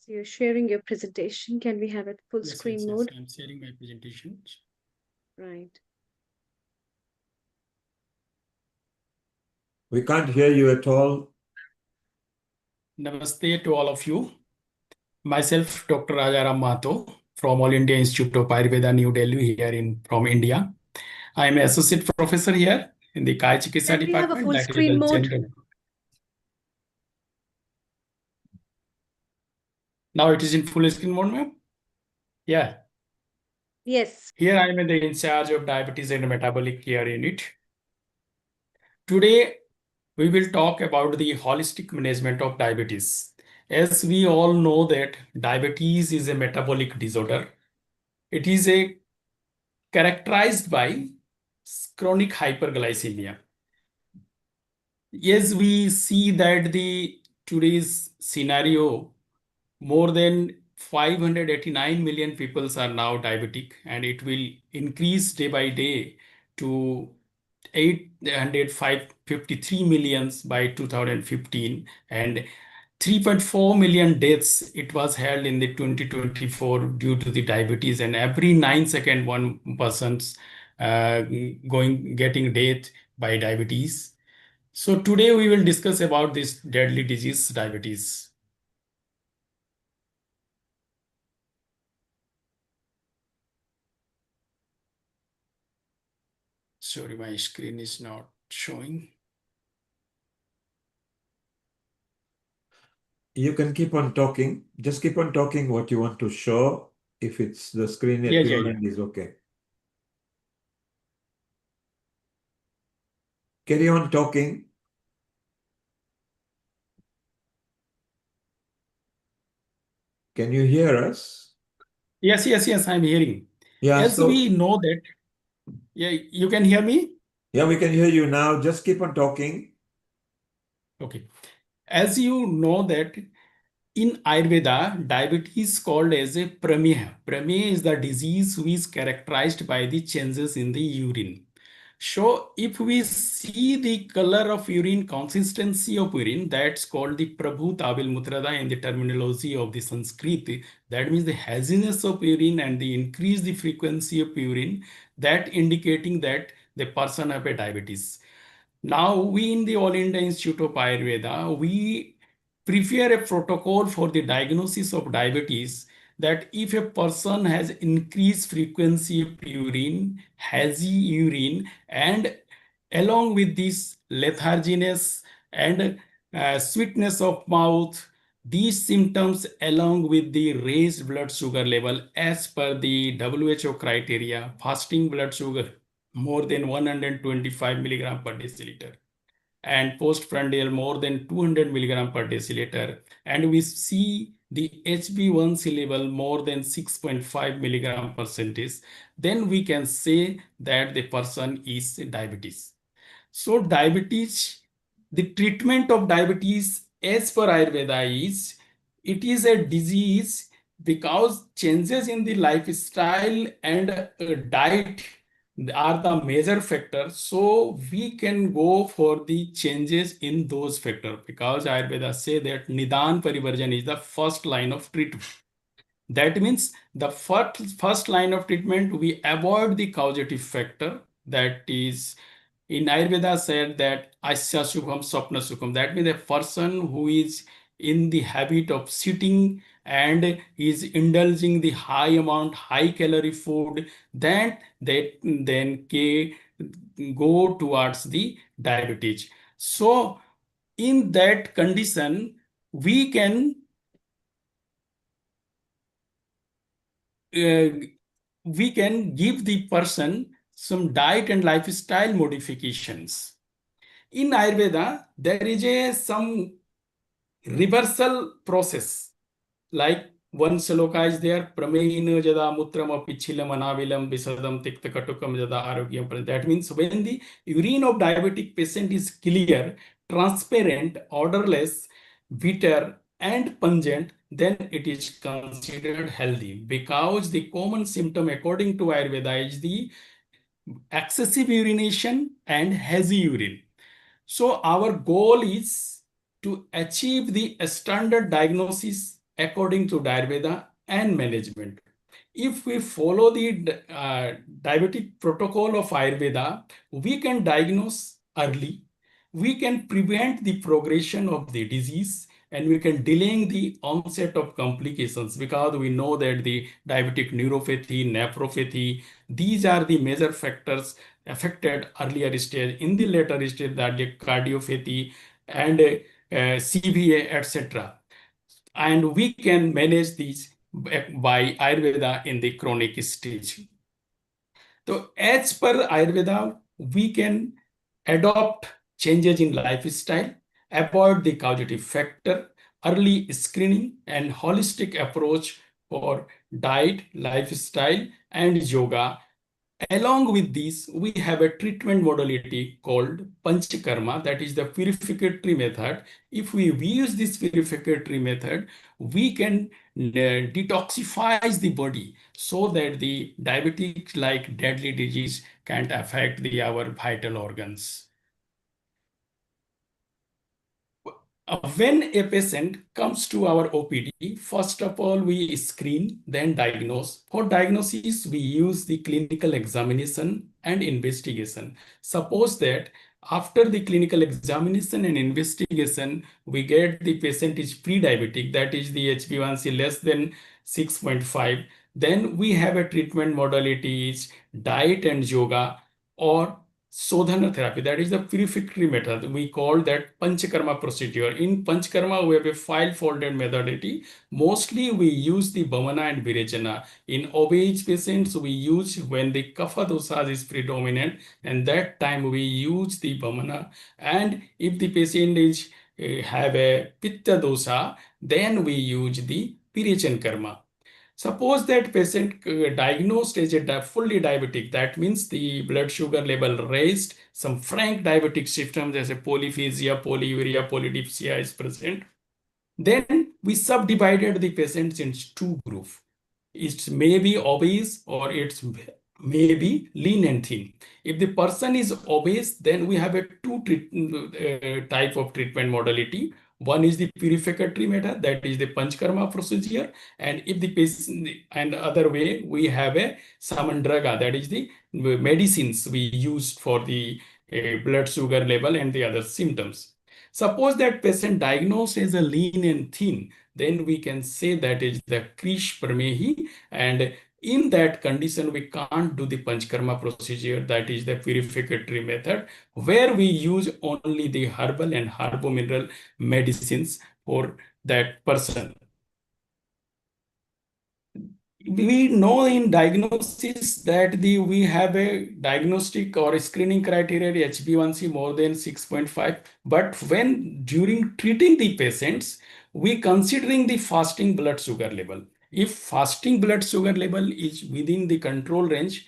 So you're sharing your presentation. Can we have it full screen mode? I'm sharing my presentation. Right. We can't hear you at all. Namaste to all of you. Myself, Dr. Rajaram Mato from All India Institute of Ayurveda, New Delhi, from India. I am an associate professor here in the Kaya Chikitsa Can we have a department, full that is screen the mode? general. Now it is in full screen mode, ma'am? Yeah. Yes. Here I am in charge of diabetes and metabolic care unit. Today, we will talk about the holistic management of diabetes. As we all know that diabetes is a metabolic disorder. It is characterized by chronic hyperglycemia. Yes, we see that the today's scenario, more than 589 million people are now diabetic, and it will increase day by day to 853 millions by 2015, and 3.4 million deaths it was held in the 2024 due to the diabetes, and every 9 seconds one person's getting death by diabetes. So today we will discuss about this deadly disease, diabetes. Sorry, my screen is not showing. You can keep on talking. Just keep on talking what you want to show. If it's the screen at your end is okay. Carry on talking. Can you hear us? Yes, I'm hearing. Yeah, As so we know that, yeah, you can hear me? yeah, we can hear you now. Just keep on talking. Okay. As you know that in Ayurveda, diabetes is called as a prameha. Prameha is the disease which is characterized by the changes in the urine. So if we see the color of urine, consistency of urine, that's called the Prabhu Tabil Mutrada in the terminology of the Sanskrit. That means the haziness of urine and the increase the frequency of urine, that indicating that the person have a diabetes. Now we in the All India Institute of Ayurveda, we prepare a protocol for the diagnosis of diabetes, that if a person has increased frequency of urine, hazy urine, and along with this letharginess and sweetness of mouth, these symptoms along with the raised blood sugar level as per the WHO criteria, fasting blood sugar more than 125 milligram per deciliter, and postprandial more than 200 milligram per deciliter, and we see the HbA1c level more than 6.5 milligram percentage, then we can say that the person is diabetes. So diabetes, the treatment of diabetes as per Ayurveda is, it is a disease because changes in the lifestyle and diet are the major factors. So we can go for the changes in those factors, because Ayurveda say that Nidan Parivarjan is the first line of treatment. That means the first line of treatment, we avoid the causative factor, that is in Ayurveda said that Asya Sukham Swapna Sukham. That means a person who is in the habit of sitting and is indulging the high calorie food, then they then go towards the diabetes. So in that condition, we can give the person some diet and lifestyle modifications. in Ayurveda, there is some reversal process. Like one sloka is there, Pramehina jada mutram apichilam anavilam visadam tikta katukam jada arogyam. That means when the urine of diabetic patient is clear, transparent, odorless, bitter, and pungent, then it is considered healthy. Because the common symptom according to Ayurveda is the excessive urination and hazy urine. So our goal is to achieve the standard diagnosis according to Ayurveda and management. If we follow the diabetic protocol of Ayurveda, we can diagnose early, we can prevent the progression of the disease, and we can delay the onset of complications, because we know that the diabetic neuropathy, nephropathy, these are the major factors affected earlier stage. In the later stage, that the cardiopathy and CVA, etc. And we can manage these by Ayurveda in the chronic stage. So as per Ayurveda, we can adopt changes in lifestyle, avoid the causative factor, early screening, and holistic approach for diet, lifestyle, and yoga. Along with this, we have a treatment modality called Panchakarma, that is the purificatory method. If we use this purificatory method, we can detoxify the body so that the diabetic like deadly disease can't affect our vital organs. When a patient comes to our OPD, first of all, we screen, then diagnose. For diagnosis, we use the clinical examination and investigation. Suppose that after the clinical examination and investigation, we get the patient is pre-diabetic, that is the HbA1c less than 6.5. Then we have a treatment modality is diet and yoga or Sodhana therapy, that is the purificatory method. We call that Panchakarma procedure. In Panchakarma, we have a file-folded methodology. Mostly we use the Bhamana and Virechana. In obese patients, we use when the Kapha dosha is predominant, and that time we use the Bhamana. And if the patient is have a Pitta dosha, then we use the Virechan karma. Suppose that patient diagnosed as a fully diabetic, that means the blood sugar level raised, some frank diabetic symptoms as a polyphagia, polyuria, polydipsia is present. Then we subdivided the patients into two groups. It may be obese or it may be lean and thin. If the person is obese, then we have a type of treatment modality. One is the purificatory method, that is the Panchkarma procedure. And if the patient, and other way, we have a Samandraga, that is the medicines we use for the blood sugar level and the other symptoms. Suppose that patient diagnosed as a lean and thin, then we can say that is the Krish Pramehi, and in that condition, we can't do the Panchkarma procedure, that is the purificatory method, where we use only the herbal and herbo-mineral medicines for that person. We know in diagnosis that we have a diagnostic or screening criteria HbA1c more than 6.5, but when during treating the patients, we considering the fasting blood sugar level. If fasting blood sugar level is within the control range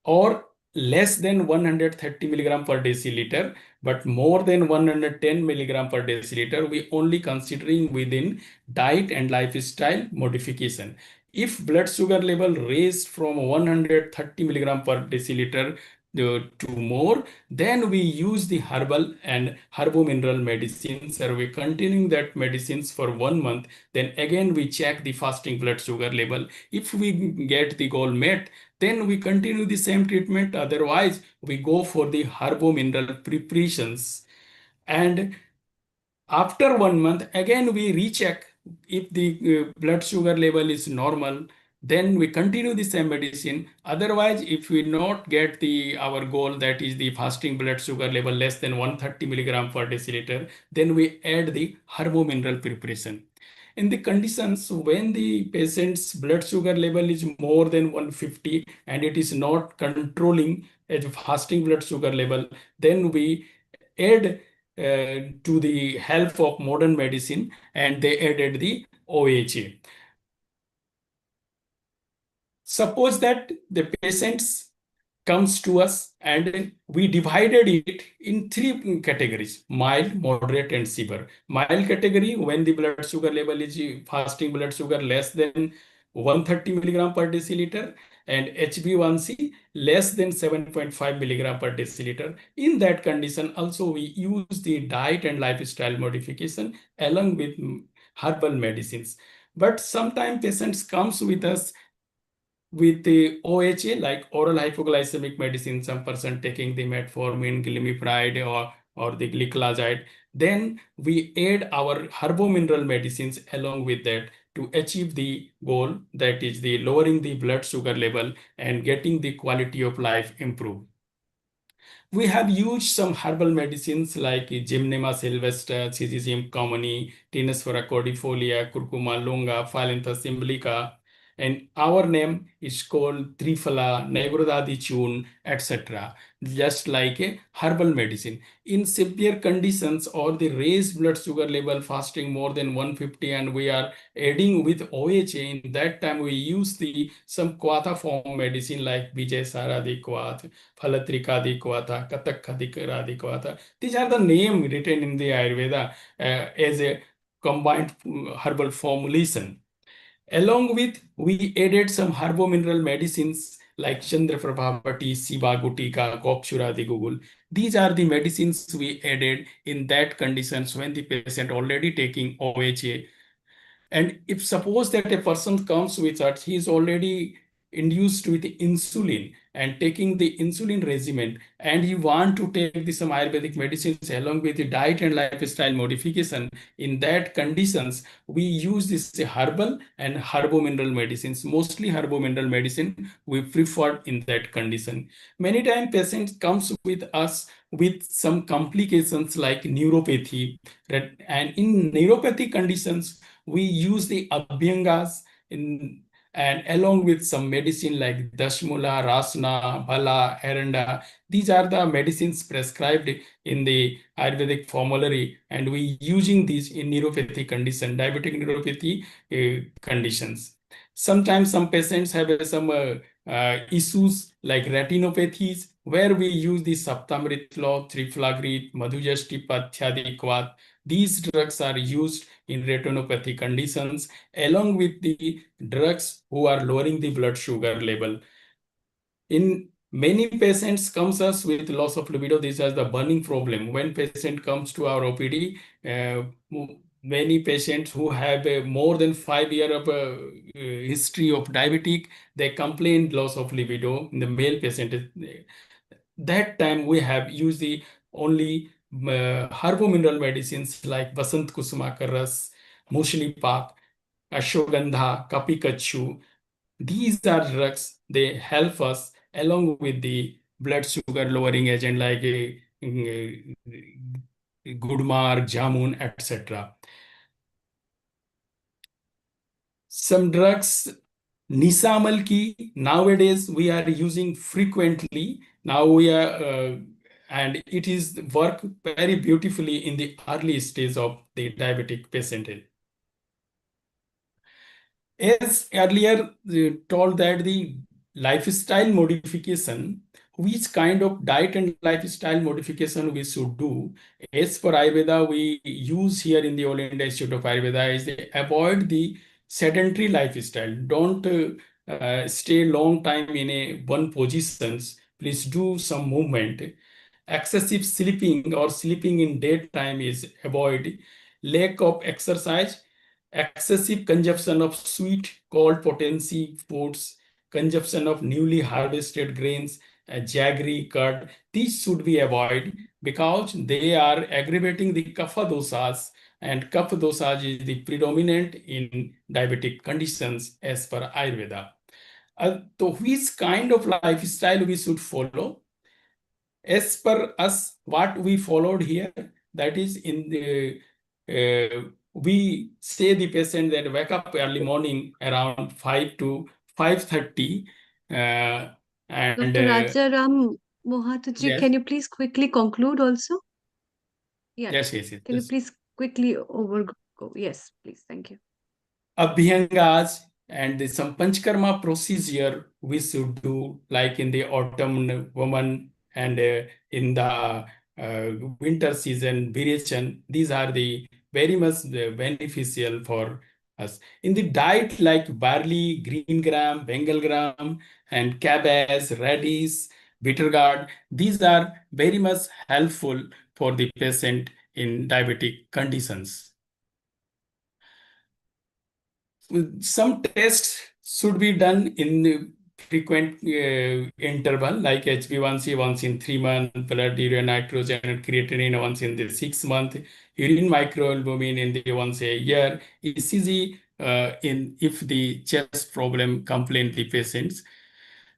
or less than 130 milligram per deciliter, but more than 110 milligram per deciliter, we only considering within diet and lifestyle modification. If blood sugar level raised from 130 milligram per deciliter to more, then we use the herbal and herbo-mineral medicines, or we continuing that medicines for 1 month. Then again we check the fasting blood sugar level. If we get the goal met, then we continue the same treatment. Otherwise, we go for the herbo-mineral preparations. And after 1 month, again we recheck if the blood sugar level is normal, then we continue the same medicine. Otherwise, if we not get our goal, that is the fasting blood sugar level less than 130 milligram per deciliter, then we add the herbo-mineral preparation. In the conditions when the patient's blood sugar level is more than 150 and it is not controlling a fasting blood sugar level, then we add to the help of modern medicine, and they added the OHA. Suppose that the patients comes to us and we divided it in three categories: mild, moderate, and severe. Mild category, when the blood sugar level is fasting blood sugar less than 130 milligram per deciliter, and HbA1c less than 7.5 milligram per deciliter. In that condition, also we use the diet and lifestyle modification along with herbal medicines. But sometimes patients comes with us with the OHA, like oral hypoglycemic medicine, some person taking the metformin, glimepiride, or the gliclazide. Then we add our herbomineral medicines along with that to achieve the goal, that is the lowering the blood sugar level and getting the quality of life improved. We have used some herbal medicines like Gymnema sylvestre, Cyzicium commoni, Tinospora cordifolia, Curcuma longa, Phyllanthus symbolica, and our name is called Triphala, Nagrodadichun, etc. Just like a herbal medicine. In severe conditions or the raised blood sugar level fasting more than 150, and we are adding with OHA, in that time we use the some Kwatha form medicine like Vijay Saradi Kwath, Phalatrikadikvata, Katakadikradikvata. These are the names written in the Ayurveda as a combined herbal formulation. Along with, we added some herbomineral medicines like Chandraprabhavati, Siva Gutika, Kopshuradi Gugul. These are the medicines we added in that conditions when the patient already taking OHA. And if suppose that a person comes with us, he is already induced with insulin and taking the insulin regimen, and you want to take the some Ayurvedic medicines along with the diet and lifestyle modification, in that conditions, we use this herbal and herbomineral medicines. Mostly herbomineral medicine we prefer in that condition. Many times patients comes with us with some complications like neuropathy, and in neuropathy conditions, we use the abhyangas and along with some medicine like Dashmula, Rasna, Bala, Aranda. These are the medicines prescribed in the Ayurvedic formulary, and we using these in neuropathy condition, diabetic neuropathy conditions. Sometimes some patients have some issues like retinopathies, where we use the Saptamritlo, Triflagrit, Madhujashti, Pathyadikvat. These drugs are used in retinopathy conditions along with the drugs who are lowering the blood sugar level. In many patients comes us with loss of libido. This is the burning problem. When patient comes to our OPD, many patients who have more than 5 years of history of diabetic, they complain loss of libido in the male patient. That time we have used the only herbomineral medicines like Vasant Kusumaka Ras, Mushli Pak, Ashwagandha, Kapikachu. These are drugs, they help us along with the blood sugar lowering agent like Gudmarg, Jamun, etc. Some drugs, Nisamal ki, nowadays we are using frequently. Now we are, and it is work very beautifully in the early stage of the diabetic patient. As earlier told that the lifestyle modification, which kind of diet and lifestyle modification we should do, as per Ayurveda, we use here in the All India Institute of Ayurveda is they avoid the sedentary lifestyle. Don't stay long time in a one positions. Please do some movement. Excessive sleeping or sleeping in daytime is avoid. Lack of exercise, excessive consumption of sweet, cold potency foods, consumption of newly harvested grains, jaggery, curd. These should be avoided because they are aggravating the kapha dosas, and kapha dosas is the predominant in diabetic conditions as per Ayurveda. So which kind of lifestyle we should follow? As per us, what we followed here, that is in the we say the patient that wake up early morning around 5 to 5:30, and Dr. Rajaram Mohataji, yes. can you please quickly conclude also? Yeah. Yes. Can you please quickly go? Yes, please. Thank you. Abhyangas and some Panchkarma procedure we should do, like in the autumn woman and in the winter season Virachan. These are the very much beneficial for us. In the diet, like barley, green gram, bengal gram, and cabbage, radish, bitter gourd, these are very much helpful for the patient in diabetic conditions. Some tests should be done in the frequent interval, like HbA1c once in 3 months, blood urea nitrogen and creatinine once in the 6 months, urine microalbumin in the once a year, ECG in if the chest problem complain the patients.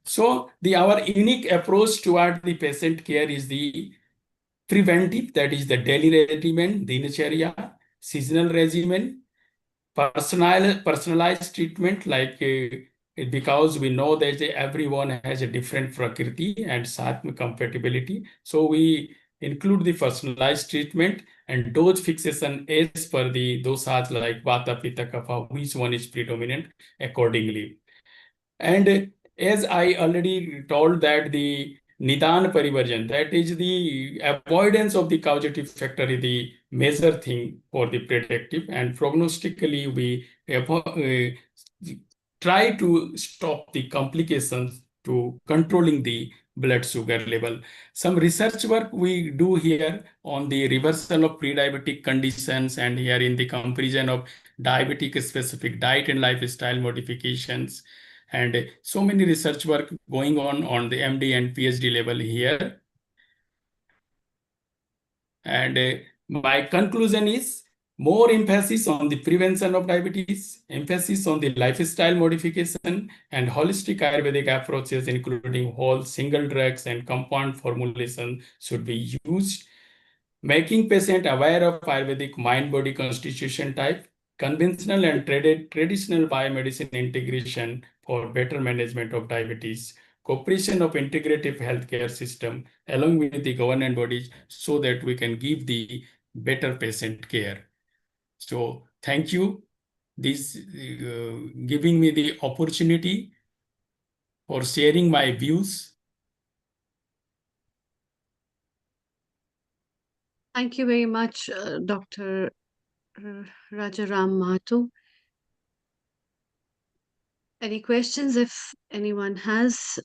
So our unique approach toward the patient care is the preventive, that is the daily regimen, dinacharya, seasonal regimen, personalized treatment, like because we know that everyone has a different prakriti and satma compatibility, so we include the personalized treatment and dose fixation as per the dosas, like vata, pitta, kapha, which one is predominant accordingly. And as I already told, that the Nidan Parivarjan, that is the avoidance of the causative factor, is the major thing for the predictive, and prognostically we try to stop the complications to controlling the blood sugar level. Some research work we do here on the reversal of pre-diabetic conditions, and here in the comparison of diabetic specific diet and lifestyle modifications, and so many research work going on the MD and PhD level here. And my conclusion is more emphasis on the prevention of diabetes, emphasis on the lifestyle modification, and holistic Ayurvedic approaches, including whole, single drugs, and compound formulation should be used. Making patient aware of Ayurvedic mind-body constitution type, conventional and traditional biomedicine integration for better management of diabetes, cooperation of integrative healthcare system along with the government bodies, so that we can give the better patient care. So thank you, this giving me the opportunity for sharing my views. Thank you very much, Dr. Rajaram Mahato. Any questions if anyone has?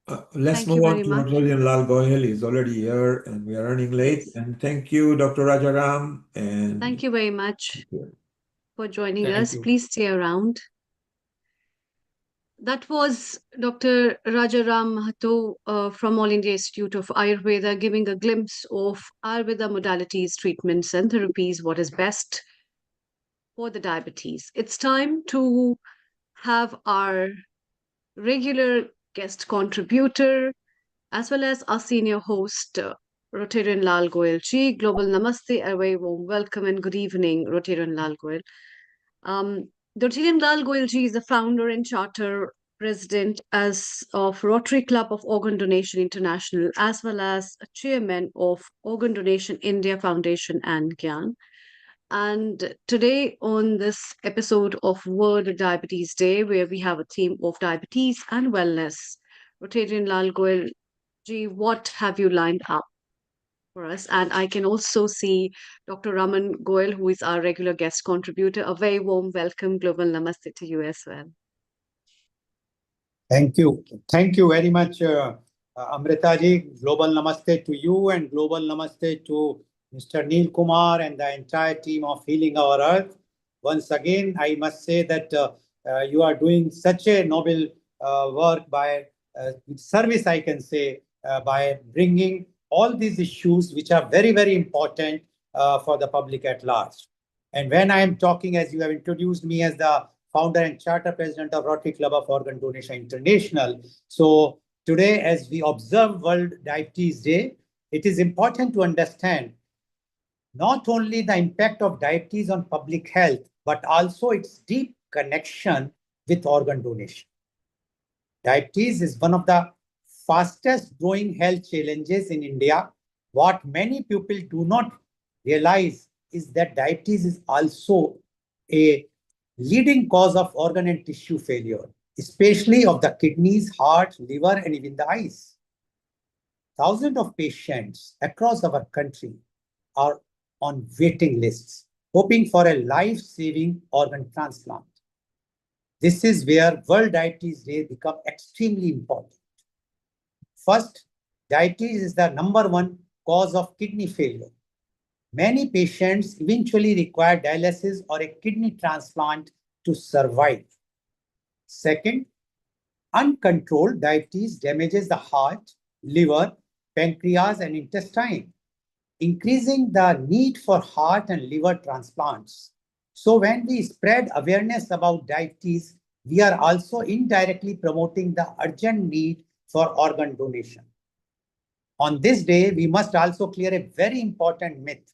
Let's Thank you move on very to much. Dr. Lal Goyal. He's already here and we are running late. Yes. And thank you, Dr. Rajaram. And Thank you very much for joining Thank us. you. Please stay around. That was Dr. Rajaram Mahato from All India Institute of Ayurveda, giving a glimpse of Ayurveda modalities, treatments, and therapies, what is best for the diabetes. It's time to have our regular guest contributor, as well as our senior host, Rotarian Lal Goyal Ji. Global Namaste, a very warm welcome and good evening, Rotarian Lal Goyal. Rotarian Lal Goyal Ji is the founder and charter president of Rotary Club of Organ Donation International, as well as a chairman of Organ Donation India Foundation and GYAN. And today, on this episode of World Diabetes Day, where we have a theme of diabetes and wellness, Rotarian Lal Goyal Ji, what have you lined up for us? And I can also see Dr. Raman Goyal, who is our regular guest contributor. A very warm welcome, Global Namaste to you as well. Thank you. Thank you very much, Amrita ji. Global Namaste to you and Global Namaste to Mr. Neil Kumar and the entire team of Healing Our Earth. Once again, I must say that you are doing such a noble work by service, I can say, by bringing all these issues which are very, very important for the public at large. And when I am talking, as you have introduced me as the founder and charter president of Rotary Club of Organ Donation International. So today, as we observe World Diabetes Day, it is important to understand not only the impact of diabetes on public health, but also its deep connection with organ donation. Diabetes is one of the fastest growing health challenges in India, what many people do not realize is that diabetes is also a leading cause of organ and tissue failure, especially of the kidneys, heart, liver, and even the eyes. Thousands of patients across our country are on waiting lists, hoping for a life-saving organ transplant. This is where World Diabetes Day becomes extremely important. First, diabetes is the #1 cause of kidney failure. Many patients eventually require dialysis or a kidney transplant to survive. Second, uncontrolled diabetes damages the heart, liver, pancreas, and intestine, increasing the need for heart and liver transplants. So when we spread awareness about diabetes, we are also indirectly promoting the urgent need for organ donation. On this day, we must also clear a very important myth.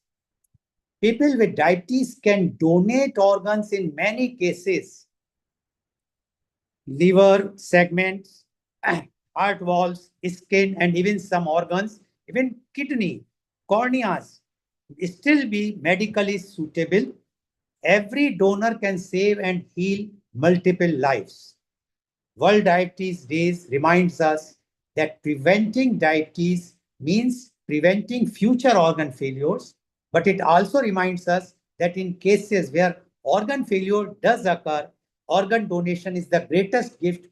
People with diabetes can donate organs in many cases. Liver, segments, heart walls, skin, and even some organs, even kidney, corneas, still be medically suitable. Every donor can save and heal multiple lives. World Diabetes Days reminds us that preventing diabetes means preventing future organ failures, but it also reminds us that in cases where organ failure does occur, organ donation is the greatest gift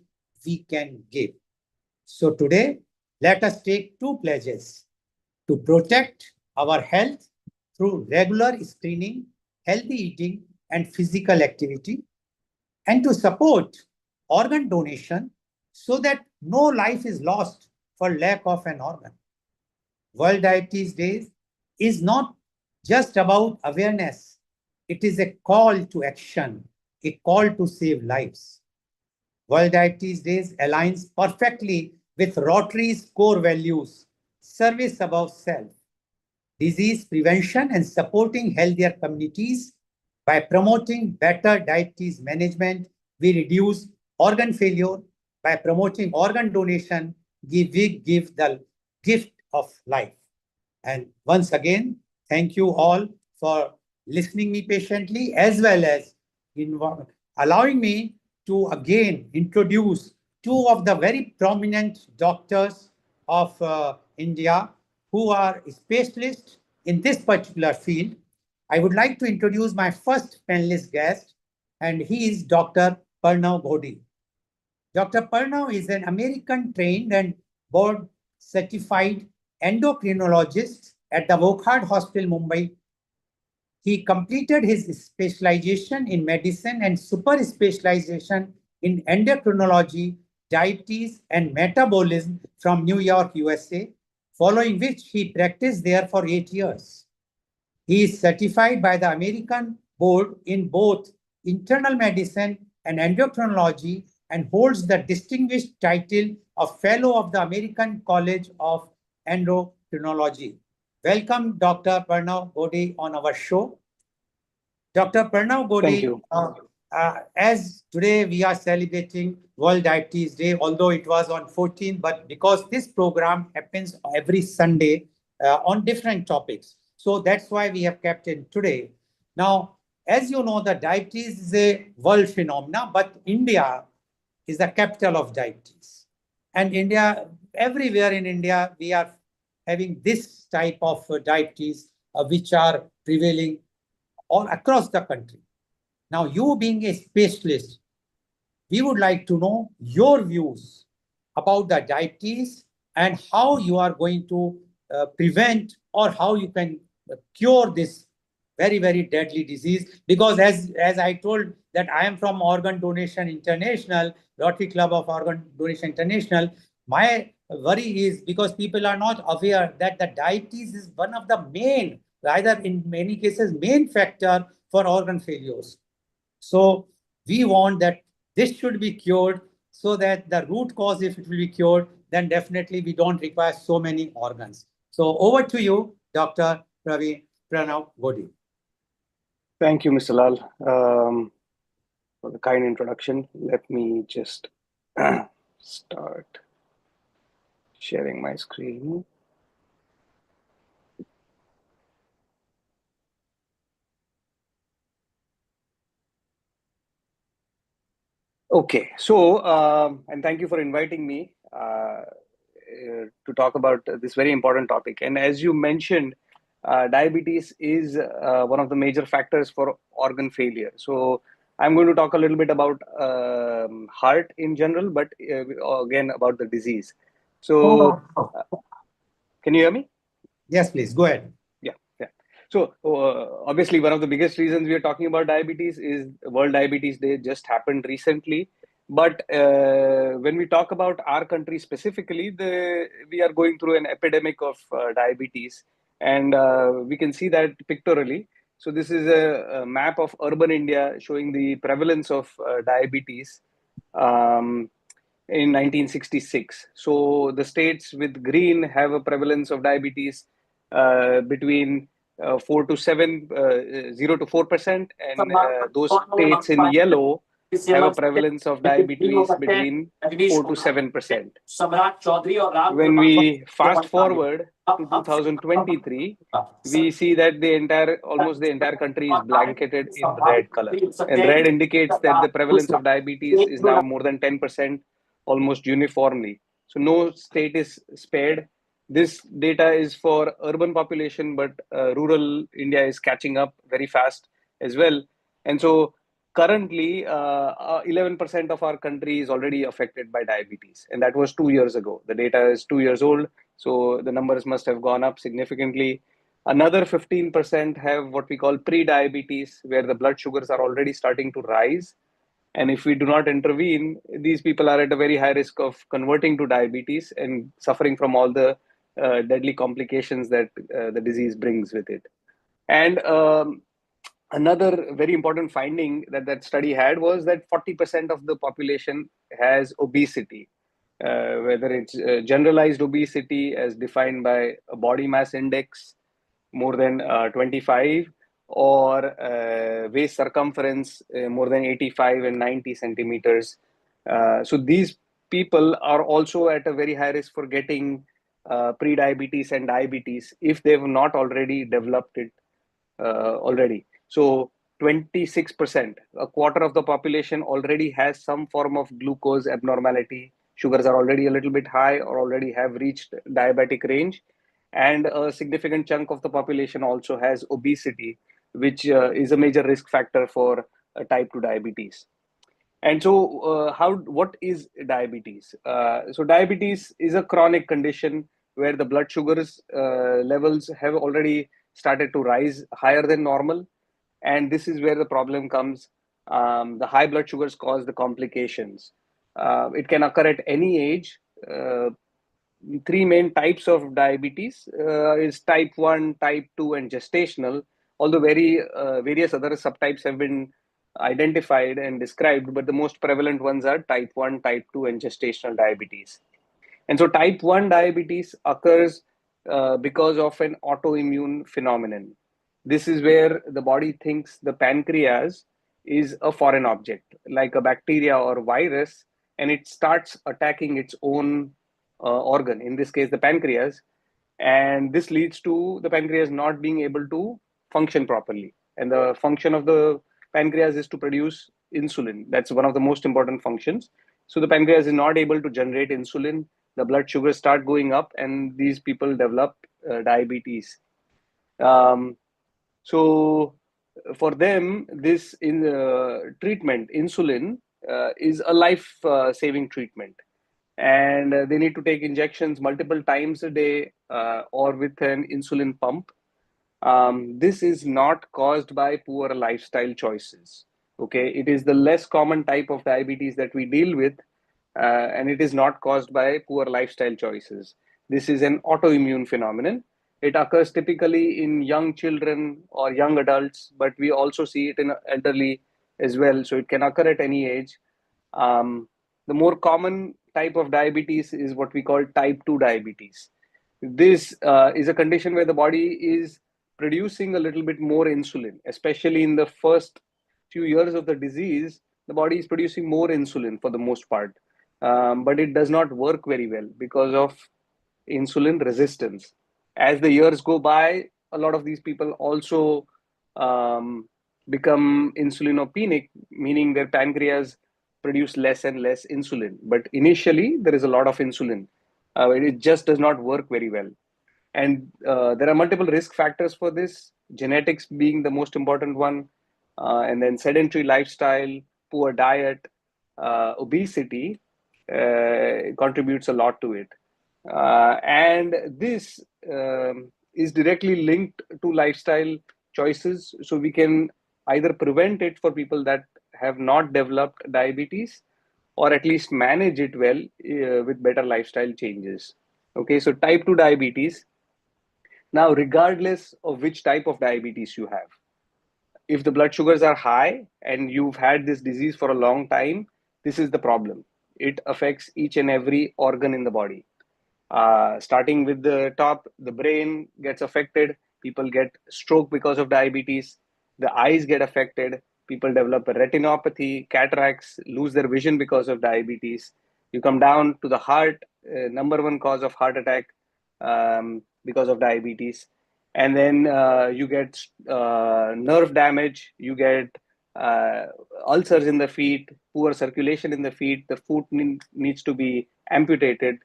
we can give. So today, let us take two pledges to protect our health through regular screening, healthy eating, and physical activity, and to support organ donation so that no life is lost for lack of an organ. World Diabetes Day is not just about awareness. It is a call to action, a call to save lives. World Diabetes Day aligns perfectly with Rotary's core values, service above self, disease prevention, and supporting healthier communities. By promoting better diabetes management, we reduce organ failure. By promoting organ donation, we give the gift of life. And once again, thank you all for listening me patiently, as well as allowing me to again introduce two of the very prominent doctors of India who are specialists in this particular field. I would like to introduce my first panelist guest, and he is Dr. Parnav Ghodhi. Dr. Parnav is an American trained and board certified endocrinologist at the Wokhard Hospital, Mumbai. He completed his specialization in medicine and super specialization in endocrinology, diabetes, and metabolism from New York, USA, following which he practiced there for 8 years. He is certified by the American board in both internal medicine and endocrinology and holds the distinguished title of Fellow of the American College of Endocrinology. Welcome, Dr. Parnav Ghodhi, on our show. Dr. Parnav Ghodhi, as today we are celebrating World Diabetes Day, although it was on 14th, but because this program happens every Sunday on different topics. So that's why we have kept it today. Now, as you know, the diabetes is a world phenomenon, but India is the capital of diabetes. And India, everywhere in India, we are having this type of diabetes, which are prevailing all across the country. Now, you being a specialist, we would like to know your views about the diabetes and how you are going to prevent or how you can cure this very, very deadly disease. Because as I told that I am from Organ Donation International, Rotary Club of Organ Donation International, my worry is because people are not aware that the diabetes is one of the main, either in many cases, main factor for organ failures. So we want that this should be cured so that the root cause, if it will be cured, then definitely we don't require so many organs. So over to you, Dr. Pranav Ghodhi. Thank you, Mr. Lal, for the kind introduction. Let me just start sharing my screen. Okay, so and thank you for inviting me to talk about this very important topic. And as you mentioned, diabetes is one of the major factors for organ failure. So I'm going to talk a little bit about heart in general, but again about the disease. So can you hear me? Yes, please go ahead. Yeah. So obviously, one of the biggest reasons we are talking about diabetes is World Diabetes Day just happened recently. But when we talk about our country specifically, we are going through an epidemic of diabetes, and we can see that pictorially. So this is a map of urban India showing the prevalence of diabetes. In 1966. So the states with green have a prevalence of diabetes between 0 to 4%, and those states in yellow have a prevalence of diabetes between 4 to 7%. When we fast forward to 2023, we see that almost the entire country is blanketed in red color. And red indicates that the prevalence of diabetes is now more than 10% almost uniformly. So no state is spared. This data is for urban population, but rural India is catching up very fast as well. And so currently, 11% of our country is already affected by diabetes. And that was 2 years ago. The data is 2 years old. So the numbers must have gone up significantly. Another 15% have what we call pre-diabetes, where the blood sugars are already starting to rise. And if we do not intervene, these people are at a very high risk of converting to diabetes and suffering from all the deadly complications that the disease brings with it. And another very important finding that that study had was that 40% of the population has obesity, whether it's generalized obesity as defined by a body mass index more than 25, or waist circumference more than 85 and 90 centimeters. So these people are also at a very high risk for getting pre-diabetes and diabetes if they've not already developed it already. So 26%, a quarter of the population already has some form of glucose abnormality. Sugars are already a little bit high or already have reached diabetic range. And a significant chunk of the population also has obesity, which is a major risk factor for type 2 diabetes. And so, what is diabetes? So diabetes is a chronic condition where the blood sugars levels have already started to rise higher than normal. And this is where the problem comes. The high blood sugars cause the complications. It can occur at any age. Three main types of diabetes is type 1, type 2, and gestational, although various other subtypes have been identified and described, but the most prevalent ones are type 1, type 2, and gestational diabetes. And so type 1 diabetes occurs because of an autoimmune phenomenon. This is where the body thinks the pancreas is a foreign object, like a bacteria or virus, and it starts attacking its own organ, in this case, the pancreas. And this leads to the pancreas not being able to function properly. And the function of the pancreas is to produce insulin. That's one of the most important functions. So the pancreas is not able to generate insulin. The blood sugars start going up, and these people develop diabetes. So for them, this in treatment, insulin, is a life-saving treatment, and they need to take injections multiple times a day or with an insulin pump. This is not caused by poor lifestyle choices. Okay, it is the less common type of diabetes that we deal with, and it is not caused by poor lifestyle choices. This is an autoimmune phenomenon. It occurs typically in young children or young adults, but we also see it in elderly as well. So it can occur at any age. The more common type of diabetes is what we call type 2 diabetes. This is a condition where the body is producing a little bit more insulin, especially in the first few years of the disease. The body is producing more insulin for the most part, but it does not work very well because of insulin resistance. As the years go by, a lot of these people also become insulinopenic, meaning their pancreas produce less and less insulin. But initially, there is a lot of insulin. It just does not work very well. And there are multiple risk factors for this, genetics being the most important one, and then sedentary lifestyle, poor diet, obesity contributes a lot to it. And this is directly linked to lifestyle choices. So we can either prevent it for people that have not developed diabetes, or at least manage it well with better lifestyle changes. Okay, so type 2 diabetes. Now, regardless of which type of diabetes you have, if the blood sugars are high and you've had this disease for a long time, this is the problem. It affects each and every organ in the body. Starting with the top, the brain gets affected. People get stroke because of diabetes. The eyes get affected. People develop a retinopathy, cataracts, lose their vision because of diabetes. You come down to the heart, number one cause of heart attack because of diabetes. And then you get nerve damage, you get ulcers in the feet, poor circulation in the feet, the foot needs to be amputated,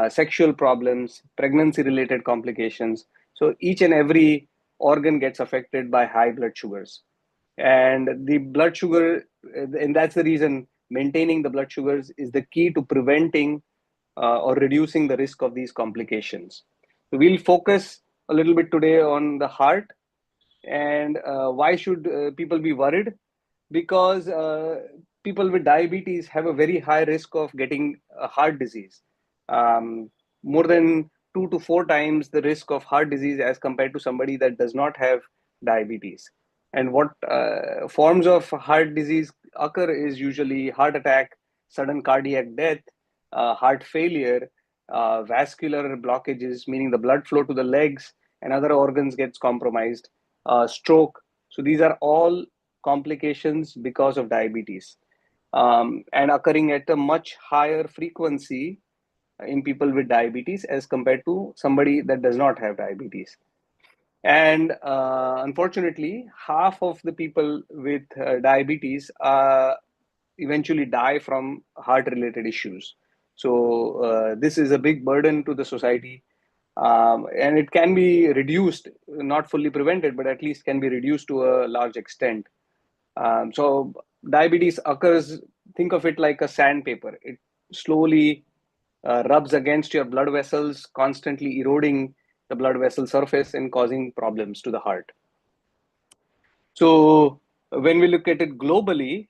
sexual problems, pregnancy related complications. So each and every organ gets affected by high blood sugars. And the blood sugar, and that's the reason maintaining the blood sugars is the key to preventing or reducing the risk of these complications. So we'll focus a little bit today on the heart. And why should people be worried? Because people with diabetes have a very high risk of getting a heart disease, more than 2 to 4 times the risk of heart disease as compared to somebody that does not have diabetes. And what forms of heart disease occur is usually heart attack, sudden cardiac death, heart failure, vascular blockages, meaning the blood flow to the legs and other organs gets compromised, stroke. So these are all complications because of diabetes, and occurring at a much higher frequency in people with diabetes as compared to somebody that does not have diabetes. And unfortunately, half of the people with diabetes eventually die from heart related issues. So this is a big burden to the society. And it can be reduced, not fully prevented, but at least can be reduced to a large extent. So diabetes occurs, think of it like a sandpaper. It slowly rubs against your blood vessels, constantly eroding the blood vessel surface and causing problems to the heart. So when we look at it globally,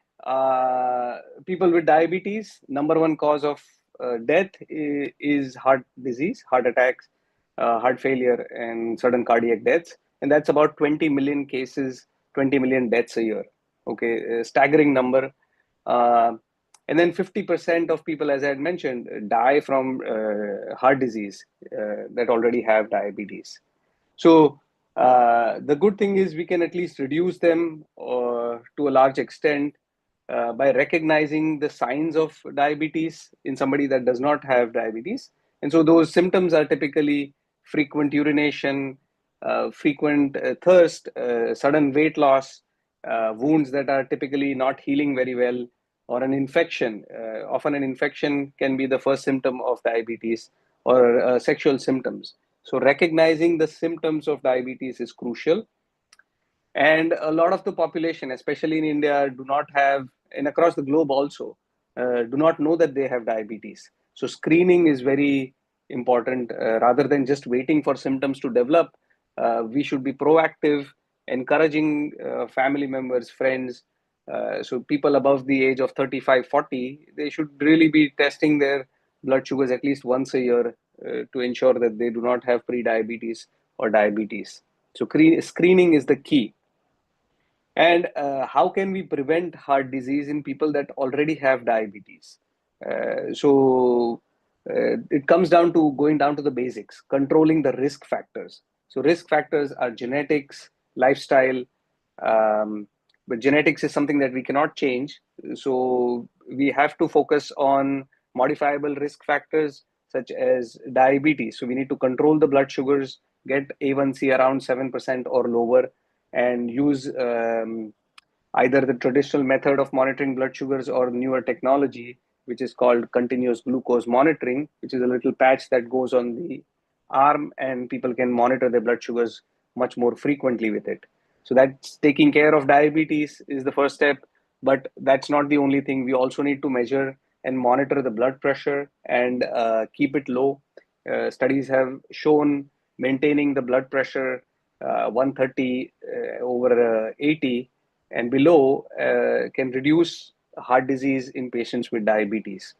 people with diabetes, number one cause of death is heart disease, heart attacks, heart failure, and sudden cardiac deaths. And that's about 20 million cases, 20 million deaths a year. Okay, a staggering number. And then 50% of people, as I had mentioned, die from heart disease that already have diabetes. So the good thing is we can at least reduce them to a large extent by recognizing the signs of diabetes in somebody that does not have diabetes. And so those symptoms are typically frequent urination, frequent thirst, sudden weight loss, wounds that are typically not healing very well, or an infection. Often an infection can be the first symptom of diabetes, or sexual symptoms. So recognizing the symptoms of diabetes is crucial. And a lot of the population, especially in India, do not have, and across the globe also, do not know that they have diabetes. So screening is very important. Rather than just waiting for symptoms to develop, we should be proactive, encouraging family members, friends. So people above the age of 35, 40, they should really be testing their blood sugars at least once a year to ensure that they do not have pre-diabetes or diabetes. So screening is the key. And how can we prevent heart disease in people that already have diabetes? So it comes down to going down to the basics, controlling the risk factors. So risk factors are genetics, lifestyle, but genetics is something that we cannot change. So we have to focus on modifiable risk factors such as diabetes. So we need to control the blood sugars, get A1C around 7% or lower, and use either the traditional method of monitoring blood sugars or newer technology, which is called continuous glucose monitoring, which is a little patch that goes on the arm, and people can monitor their blood sugars much more frequently with it. So that's taking care of diabetes is the first step, but that's not the only thing. We also need to measure and monitor the blood pressure and keep it low. Studies have shown maintaining the blood pressure 130 over 80 and below can reduce heart disease in patients with diabetes.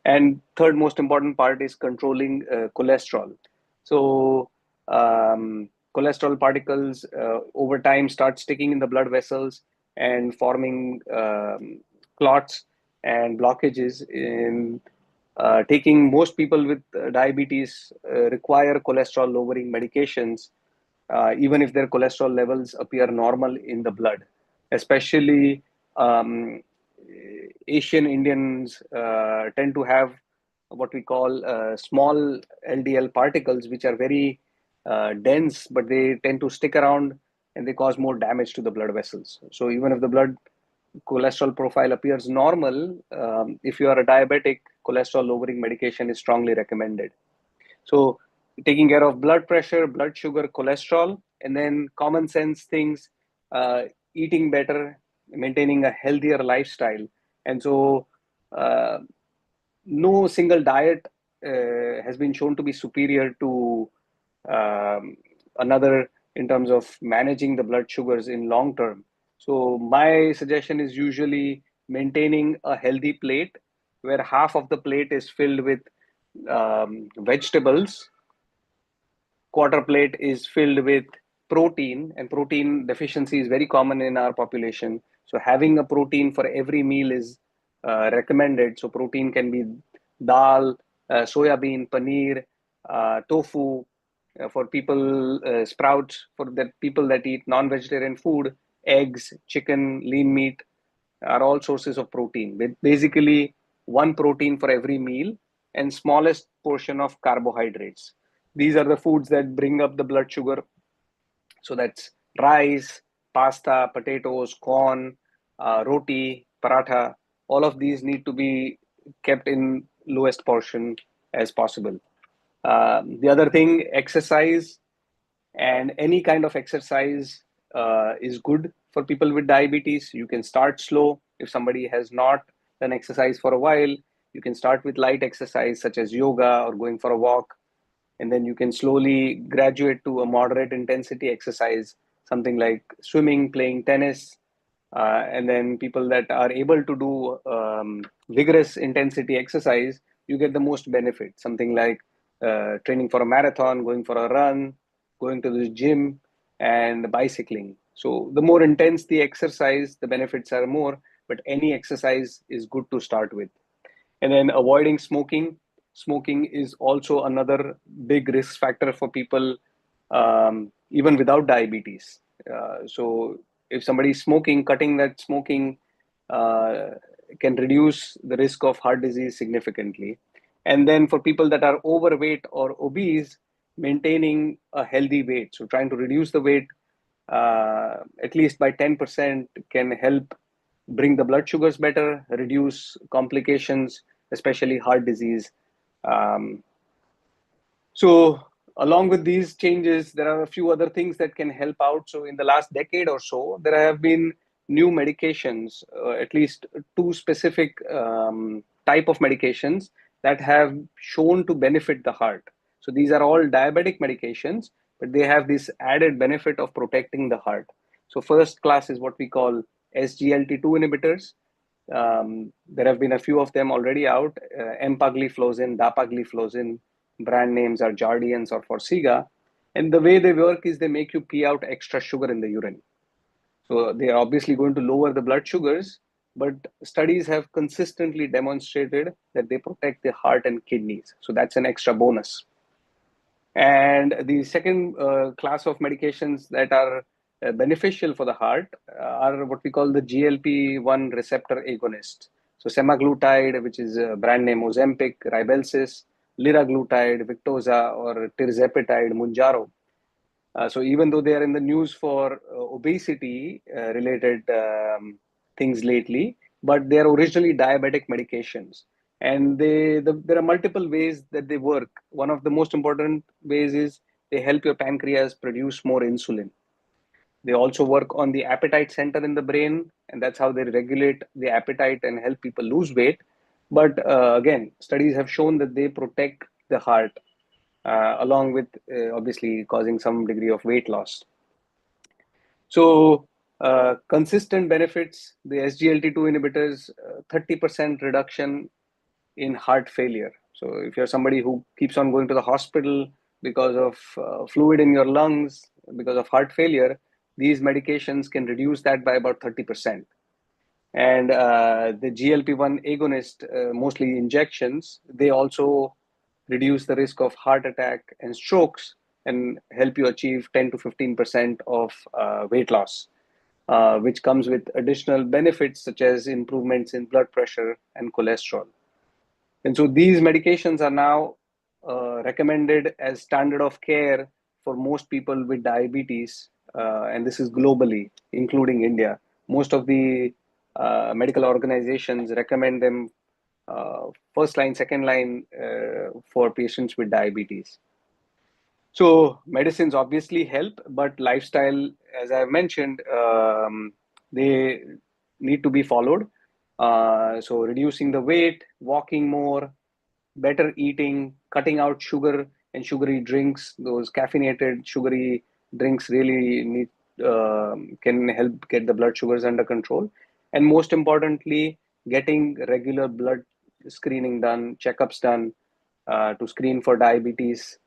And third most important part is controlling cholesterol. So cholesterol particles over time start sticking in the blood vessels and forming clots and blockages. In taking most people with diabetes require cholesterol lowering medications, even if their cholesterol levels appear normal in the blood. Especially Asian Indians tend to have what we call small LDL particles, which are very dense, but they tend to stick around and they cause more damage to the blood vessels. So even if the blood cholesterol profile appears normal, if you are a diabetic, cholesterol lowering medication is strongly recommended. So taking care of blood pressure, blood sugar, cholesterol, and then common sense things, eating better, maintaining a healthier lifestyle. And so no single diet has been shown to be superior to another in terms of managing the blood sugars in long term. So my suggestion is usually maintaining a healthy plate where half of the plate is filled with vegetables, quarter plate is filled with protein, and protein deficiency is very common in our population. So having a protein for every meal is recommended. So protein can be dal, soya bean, paneer, tofu. For people, sprouts for the people that eat non-vegetarian food, eggs, chicken, lean meat are all sources of protein, with basically one protein for every meal and smallest portion of carbohydrates. These are the foods that bring up the blood sugar. So that's rice, pasta, potatoes, corn, roti, paratha. All of these need to be kept in lowest portion as possible. The other thing, exercise, and any kind of exercise is good for people with diabetes. You can start slow. If somebody has not done exercise for a while, you can start with light exercise such as yoga or going for a walk, and then you can slowly graduate to a moderate intensity exercise, something like swimming, playing tennis. And then people that are able to do vigorous intensity exercise, you get the most benefit, something like training for a marathon, going for a run, going to the gym, and bicycling. So the more intense the exercise, the benefits are more, but any exercise is good to start with. And then avoiding smoking. Smoking is also another big risk factor for people, even without diabetes. So if somebody is smoking, cutting that smoking can reduce the risk of heart disease significantly. And then for people that are overweight or obese, maintaining a healthy weight. So trying to reduce the weight at least by 10% can help bring the blood sugars better, reduce complications, especially heart disease. So along with these changes, there are a few other things that can help out. So in the last decade or so, there have been new medications, at least two specific type of medications that have shown to benefit the heart. So these are all diabetic medications, but they have this added benefit of protecting the heart. So first class is what we call SGLT2 inhibitors. There have been a few of them already out, empagliflozin, dapagliflozin. Brand names are Jardiance or Forxiga. And the way they work is they make you pee out extra sugar in the urine. So they are obviously going to lower the blood sugars, but studies have consistently demonstrated that they protect the heart and kidneys. So that's an extra bonus. And the second class of medications that are beneficial for the heart are what we call the GLP-1 receptor agonists. So semaglutide, which is brand name Ozempic, Ribelsis, liraglutide, Victoza, or tirzepatide, Mounjaro. So even though they are in the news for obesity related things lately, but they are originally diabetic medications. And there are multiple ways that they work. One of the most important ways is they help your pancreas produce more insulin. They also work on the appetite center in the brain, and that's how they regulate the appetite and help people lose weight. But again, studies have shown that they protect the heart, along with obviously causing some degree of weight loss. So, consistent benefits, the SGLT2 inhibitors, 30% reduction in heart failure. So, if you're somebody who keeps on going to the hospital because of fluid in your lungs, because of heart failure, these medications can reduce that by about 30%. And the GLP-1 agonist, mostly injections, they also reduce the risk of heart attack and strokes and help you achieve 10 to 15% of weight loss, which comes with additional benefits such as improvements in blood pressure and cholesterol. And so these medications are now recommended as standard of care for most people with diabetes, and this is globally, including India. Most of the medical organizations recommend them first line, second line for patients with diabetes. So medicines obviously help, but lifestyle, as I mentioned, they need to be followed. So reducing the weight, walking more, better eating, cutting out sugar and sugary drinks. Those caffeinated sugary drinks really can help get the blood sugars under control. And most importantly, getting regular blood screening done, checkups done to screen for diabetes.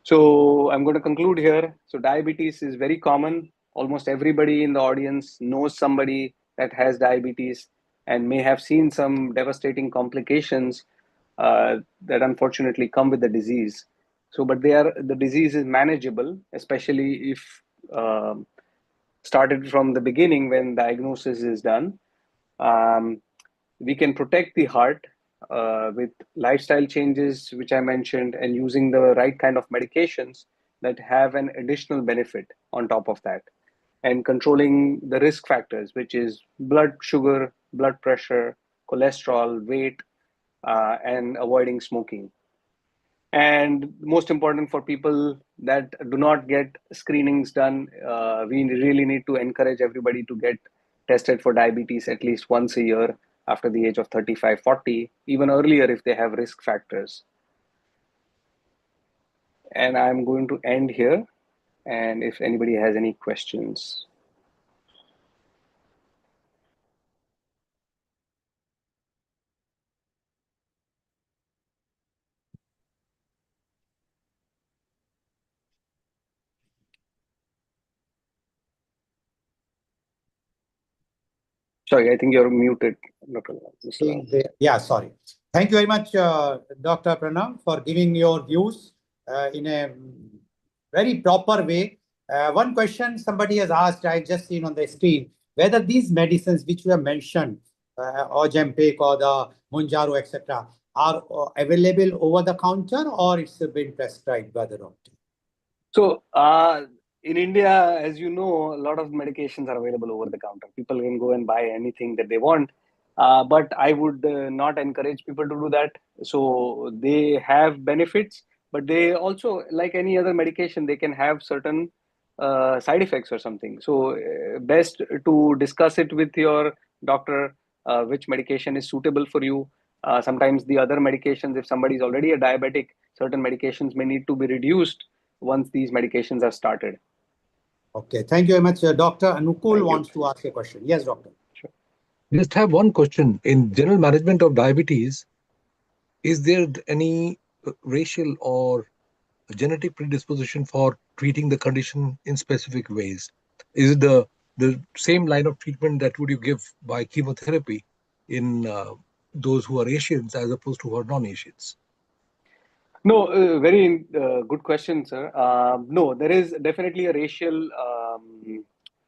So I'm going to conclude here. So diabetes is very common. Almost everybody in the audience knows somebody that has diabetes and may have seen some devastating complications that unfortunately come with the disease. So, but the disease is manageable, especially if started from the beginning when diagnosis is done. We can protect the heart with lifestyle changes, which I mentioned, and using the right kind of medications that have an additional benefit on top of that. And controlling the risk factors, which is blood sugar, blood pressure, cholesterol, weight, and avoiding smoking. And most important for people that do not get screenings done, we really need to encourage everybody to get tested for diabetes at least once a year after the age of 35, 40, even earlier if they have risk factors. And I'm going to end here. And if anybody has any questions. Sorry, I think you're muted, Dr. Yeah, sorry. Thank you very much, Dr. Pranam, for giving your views in a very proper way. One question somebody has asked, I've just seen on the screen, whether these medicines which you have mentioned, Ozempic or the Mounjaro, etc., are available over the counter or it's been prescribed by the doctor? So in India, as you know, a lot of medications are available over the counter. People can go and buy anything that they want. But I would not encourage people to do that. So they have benefits, but they also, like any other medication, they can have certain side effects or something. So best to discuss it with your doctor, which medication is suitable for you. Sometimes the other medications, if somebody is already a diabetic, certain medications may need to be reduced once these medications are started. Okay, thank you very much. Dr. Anukul wants to ask a question. Yes, doctor. Sure. Just have one question. In general management of diabetes, is there any racial or genetic predisposition for treating the condition in specific ways? Is it the same line of treatment that would you give by chemotherapy in those who are Asians as opposed to who are non-Asians? No, very good question, sir. No, there is definitely a racial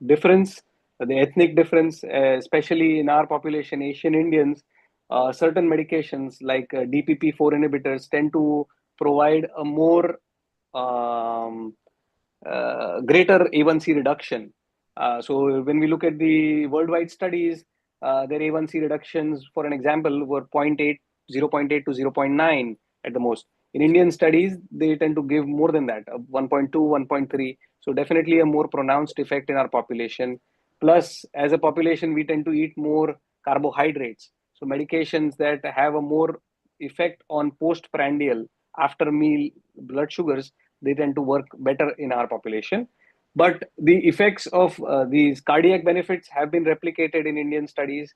difference, the ethnic difference, especially in our population, Asian Indians. certain medications like DPP-4 inhibitors tend to provide a more greater A1C reduction. So when we look at the worldwide studies, their A1C reductions, for an example, were 0.8, 0.8 to 0.9 at the most. In Indian studies, they tend to give more than that, 1.2, 1.3. So definitely a more pronounced effect in our population. Plus, as a population, we tend to eat more carbohydrates. So medications that have a more effect on postprandial, after meal blood sugars, they tend to work better in our population. But the effects of these cardiac benefits have been replicated in Indian studies.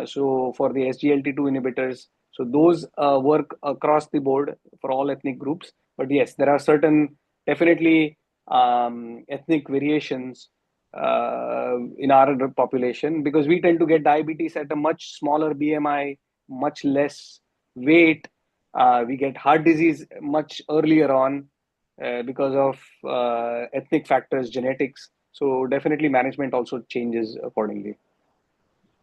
So for the SGLT2 inhibitors, so those work across the board for all ethnic groups. But yes, there are certain definitely ethnic variations in our population, because we tend to get diabetes at a much smaller BMI, much less weight. We get heart disease much earlier on because of ethnic factors, genetics. So definitely management also changes accordingly.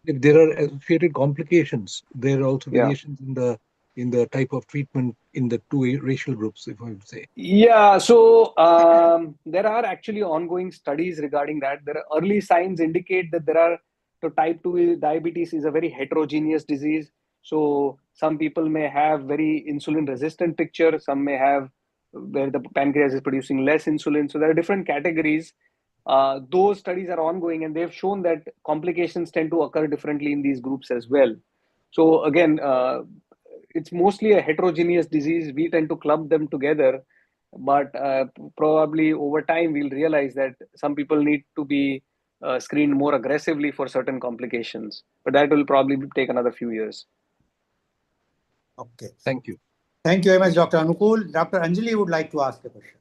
If there are associated complications, there are also Yeah. variations in the type of treatment in the two racial groups, if I would say. Yeah, so there are actually ongoing studies regarding that. There are early signs indicate that type 2 diabetes is a very heterogeneous disease. So some people may have very insulin resistant picture, some may have where the pancreas is producing less insulin. So there are different categories. Those studies are ongoing, and they've shown that complications tend to occur differently in these groups as well. So again, it's mostly a heterogeneous disease. We tend to clump them together, but probably over time we'll realize that some people need to be screened more aggressively for certain complications. But that will probably take another few years. Okay. Thank you. Thank you very much, Dr. Anukul. Dr. Anjali would like to ask a question.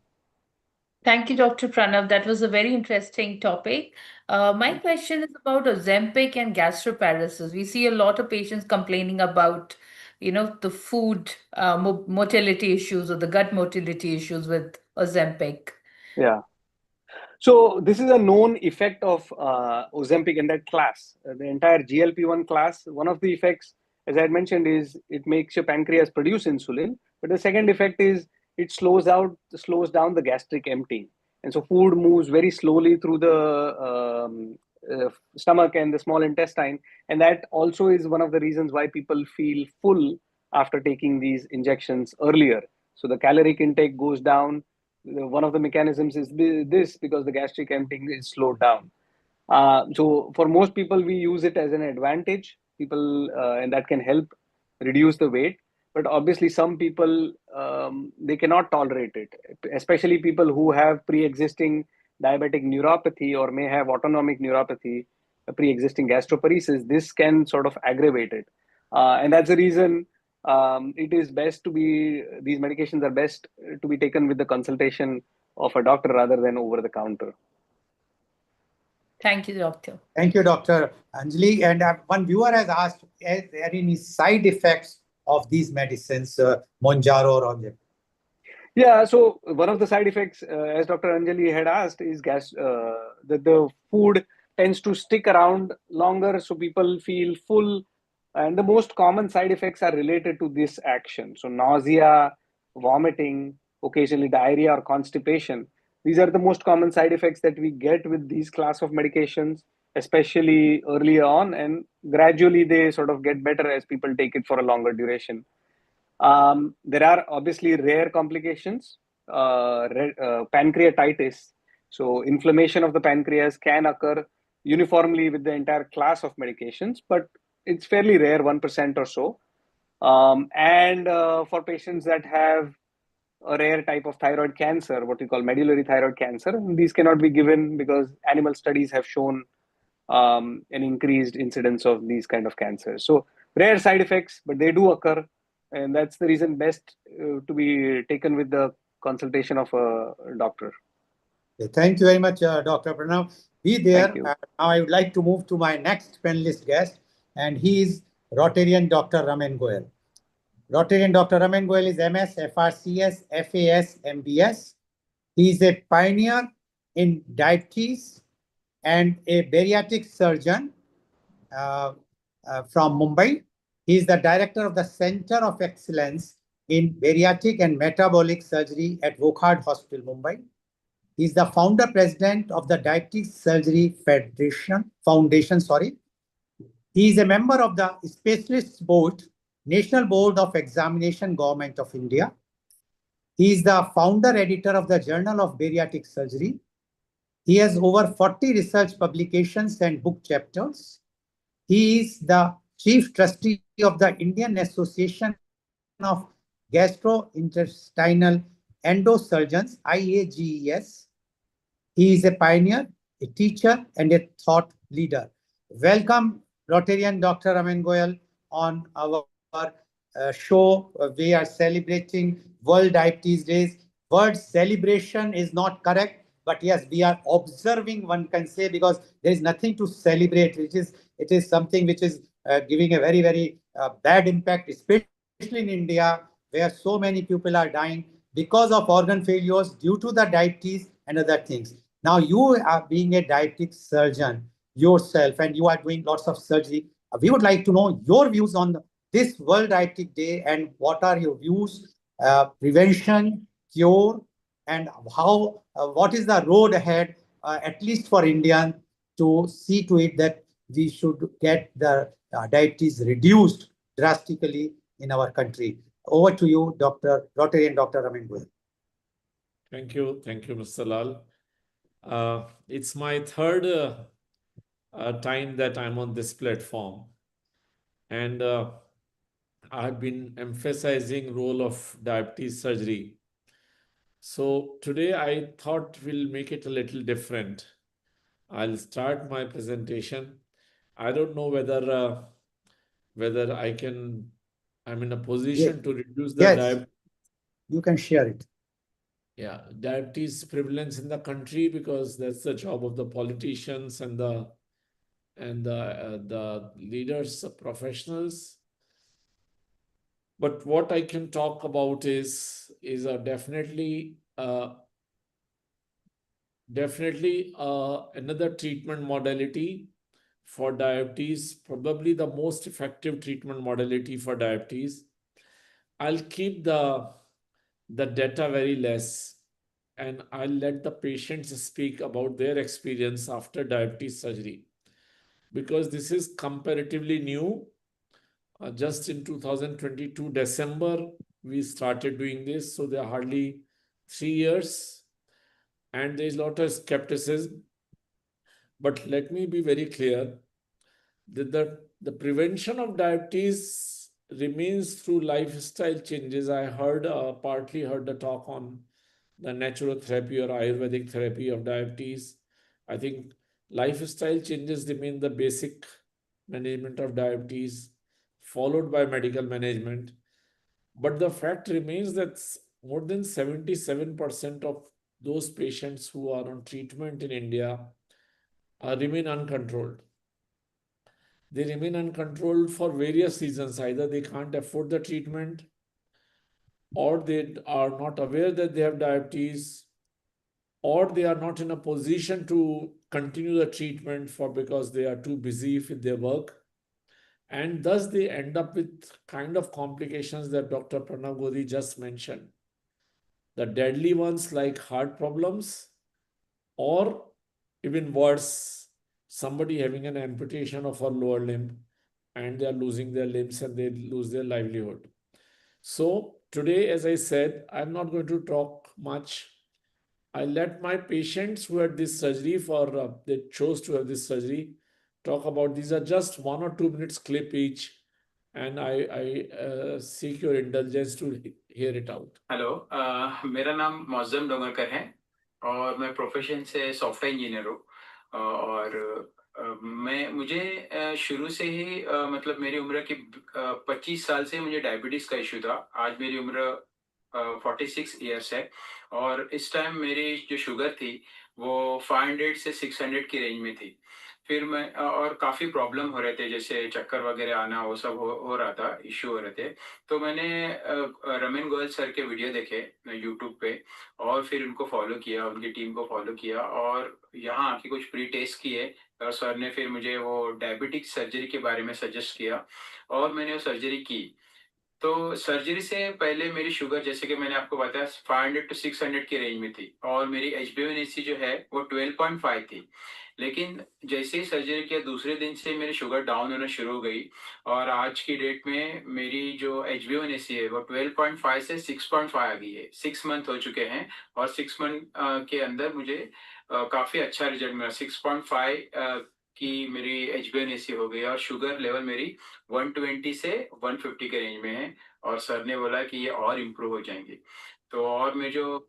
Thank you, Dr. Pranav. That was a very interesting topic. My question is about Ozempic and gastroparesis. We see a lot of patients complaining about, the food motility issues or the gut motility issues with Ozempic. Yeah. So this is a known effect of Ozempic and that class, the entire GLP-1 class. One of the effects, as I had mentioned, is it makes your pancreas produce insulin. But the second effect is it slows down the gastric emptying. And so food moves very slowly through the stomach and the small intestine. And that also is one of the reasons why people feel full after taking these injections earlier. So the caloric intake goes down. One of the mechanisms is this, because the gastric emptying is slowed down. So for most people, we use it as an advantage. And that can help reduce the weight. But obviously, some people they cannot tolerate it, especially people who have pre-existing diabetic neuropathy or may have autonomic neuropathy, pre-existing gastroparesis. This can sort of aggravate it, and that's the reason it is best to be, these medications are best to be taken with the consultation of a doctor rather than over the counter. Thank you, doctor. Thank you, Dr. Anjali. And one viewer has asked, are there any side effects of these medicines, Monjaro or Ozempic? Yeah, so one of the side effects, as Dr. Anjali had asked, is that the food tends to stick around longer, so people feel full. And the most common side effects are related to this action. So nausea, vomiting, occasionally diarrhea or constipation. These are the most common side effects that we get with these class of medications, especially early on, and gradually they sort of get better as people take it for a longer duration. There are obviously rare complications, pancreatitis. So inflammation of the pancreas can occur uniformly with the entire class of medications, but it's fairly rare, 1% or so. And for patients that have a rare type of thyroid cancer, what we call medullary thyroid cancer, these cannot be given because animal studies have shown an increased incidence of these kind of cancers. So rare side effects, but they do occur. And that's the reason best to be taken with the consultation of a doctor. Thank you very much, Dr. Pranav. Be there. Now I would like to move to my next panelist guest, and he is Rotarian Dr. Raman Goel. Rotarian Dr. Raman Goel is MS, FRCS, FAS, MBS. He is a pioneer in diabetes and a bariatric surgeon from Mumbai. He is the director of the Center of Excellence in Bariatric and Metabolic Surgery at Wokhard Hospital, Mumbai. He is the founder president of the Diabetic Surgery Foundation. He is a member of the Specialists Board, National Board of Examination, Government of India. He is the founder editor of the Journal of Bariatric Surgery. He has over 40 research publications and book chapters. He is the chief trustee of the Indian Association of Gastrointestinal Endosurgeons, IAGES. He is a pioneer, a teacher, and a thought leader. Welcome, Rotarian Dr. Raman Goyal, on our show. We are celebrating World Diabetes Days. Word celebration is not correct, but yes, we are observing, one can say, because there is nothing to celebrate. It is something which is giving a very, very bad impact, especially in India, where so many people are dying because of organ failures due to the diabetes and other things. Now, you are being a diabetic surgeon yourself, and you are doing lots of surgery. We would like to know your views on this World Diabetic Day, and what are your views, prevention, cure, and how what is the road ahead, at least for Indian, to see to it that we should get the diabetes reduced drastically in our country. Over to you, Dr. Rotarian Dr. Raman Goyal. Thank you, Mr. Lal. It's my third time that I'm on this platform, and I've been emphasizing role of diabetes surgery. So today I thought we'll make it a little different. I'll start my presentation. I don't know whether I'm in a position to reduce the Yes, you can share it. Diabetes prevalence in the country, because that's the job of the politicians and the leaders, professionals. But what I can talk about is definitely another treatment modality for diabetes, probably the most effective treatment modality for diabetes. I'll keep the data very less, and I'll let the patients speak about their experience after diabetes surgery, because this is comparatively new. Just in 2022 December, we started doing this, so there are hardly 3 years, and there's a lot of skepticism. But let me be very clear that the prevention of diabetes remains through lifestyle changes. I partly heard the talk on the naturotherapy or Ayurvedic therapy of diabetes. I think lifestyle changes remain the basic management of diabetes, followed by medical management. But the fact remains that more than 77% of those patients who are on treatment in India remain uncontrolled. They remain uncontrolled for various reasons. Either they can't afford the treatment, or they are not aware that they have diabetes, or they are not in a position to continue the treatment because they are too busy with their work. And thus they end up with kind of complications that Dr. Pranav Godi just mentioned. The deadly ones like heart problems, or even worse, somebody having an amputation of a lower limb and they are losing their limbs and they lose their livelihood. So today, as I said, I'm not going to talk much. I let my patients who had this surgery they chose to have this surgery talk about. These are just 1 or 2 minutes clip each, and I seek your indulgence to hear it out. Hello, मेरा नाम मौज़म डोंगरकर है और मैं profession से software engineer हूँ। और मुझे शुरू से ही मतलब मेरी उम्र की 25 साल से मुझे डायबिटीज़ का इशू था। आज मेरी उम्र 46 इयर्स है, और इस टाइम मेरी जो शुगर थी वो 500 से 600 की रेंज में थी। फिर मैं और काफ़ी प्रॉब्लम हो रहे थे, जैसे चक्कर वगैरह आना, वो सब हो रहा था, इश्यू हो रहे थे। तो मैंने रमन गोयल सर के वीडियो देखे यूट्यूब पे, और फिर उनको फॉलो किया, उनकी टीम को फॉलो किया, और यहाँ आके कुछ प्री टेस्ट किए और सर ने फिर मुझे वो डायबिटिक सर्जरी के बारे में सजेस्ट किया और मैंने वो सर्जरी की। तो सर्जरी से पहले मेरी शुगर, जैसे कि मैंने आपको बताया, 500 to 600 की रेंज में थी और मेरी HbA1c जो है वो 12.5 थी। लेकिन जैसे ही सर्जरी किया दूसरे दिन से मेरी शुगर डाउन होना शुरू हो गई और आज की डेट में मेरी जो HbA1c है वो 12.5 से 6.5 आ गई है। 6 मंथ हो चुके हैं और 6 मंथ के अंदर मुझे काफ़ी अच्छा रिजल्ट मिला। 6.5 की मेरी HbA1c हो गई और शुगर लेवल मेरी 120 से 150 के रेंज में है और सर ने बोला कि ये और इम्प्रूव हो जाएंगे। तो और मैं जो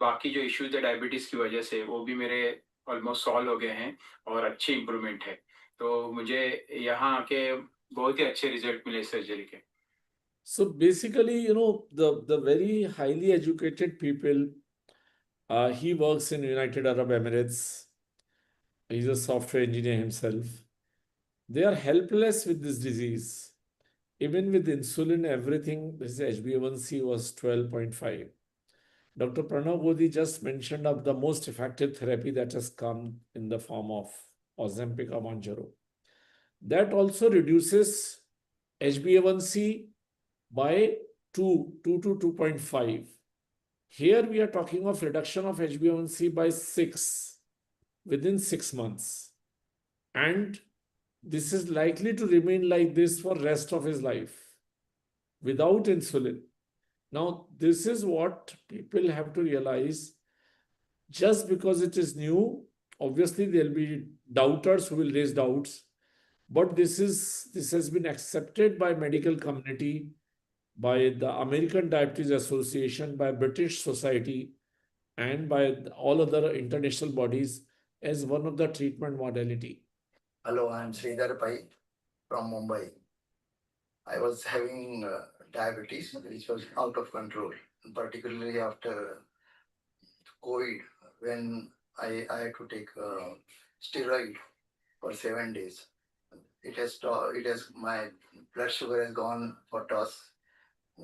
बाकी जो इश्यूज है डायबिटीज की वजह से वो भी मेरे ऑलमोस्ट सॉल्व हो गए हैं और अच्छी इम्प्रूवमेंट है। तो मुझे यहाँ आके बहुत ही अच्छे रिजल्ट मिले सर्जरी के। So basically, the very highly educated people, he works in United Arab Emirates. He's a software engineer himself. They are helpless with this disease. Even with insulin, everything, his HbA1c was 12.5. Dr. Pranav Godi just mentioned of the most effective therapy that has come in the form of Ozempic or Mounjaro. That also reduces HbA1c by 2 to 2.5. Here we are talking of reduction of HbA1c by 6 within 6 months. And this is likely to remain like this for rest of his life without insulin. Now, this is what people have to realize. Just because it is new, obviously there'll be doubters who will raise doubts, but this has been accepted by medical community, by the American Diabetes Association, by British Society, and by all other international bodies as one of the treatment modality. Hello, I'm Sridhar Pai from Mumbai. I was having diabetes, which was out of control, particularly after COVID, when I had to take steroid for 7 days. My blood sugar has gone for toss.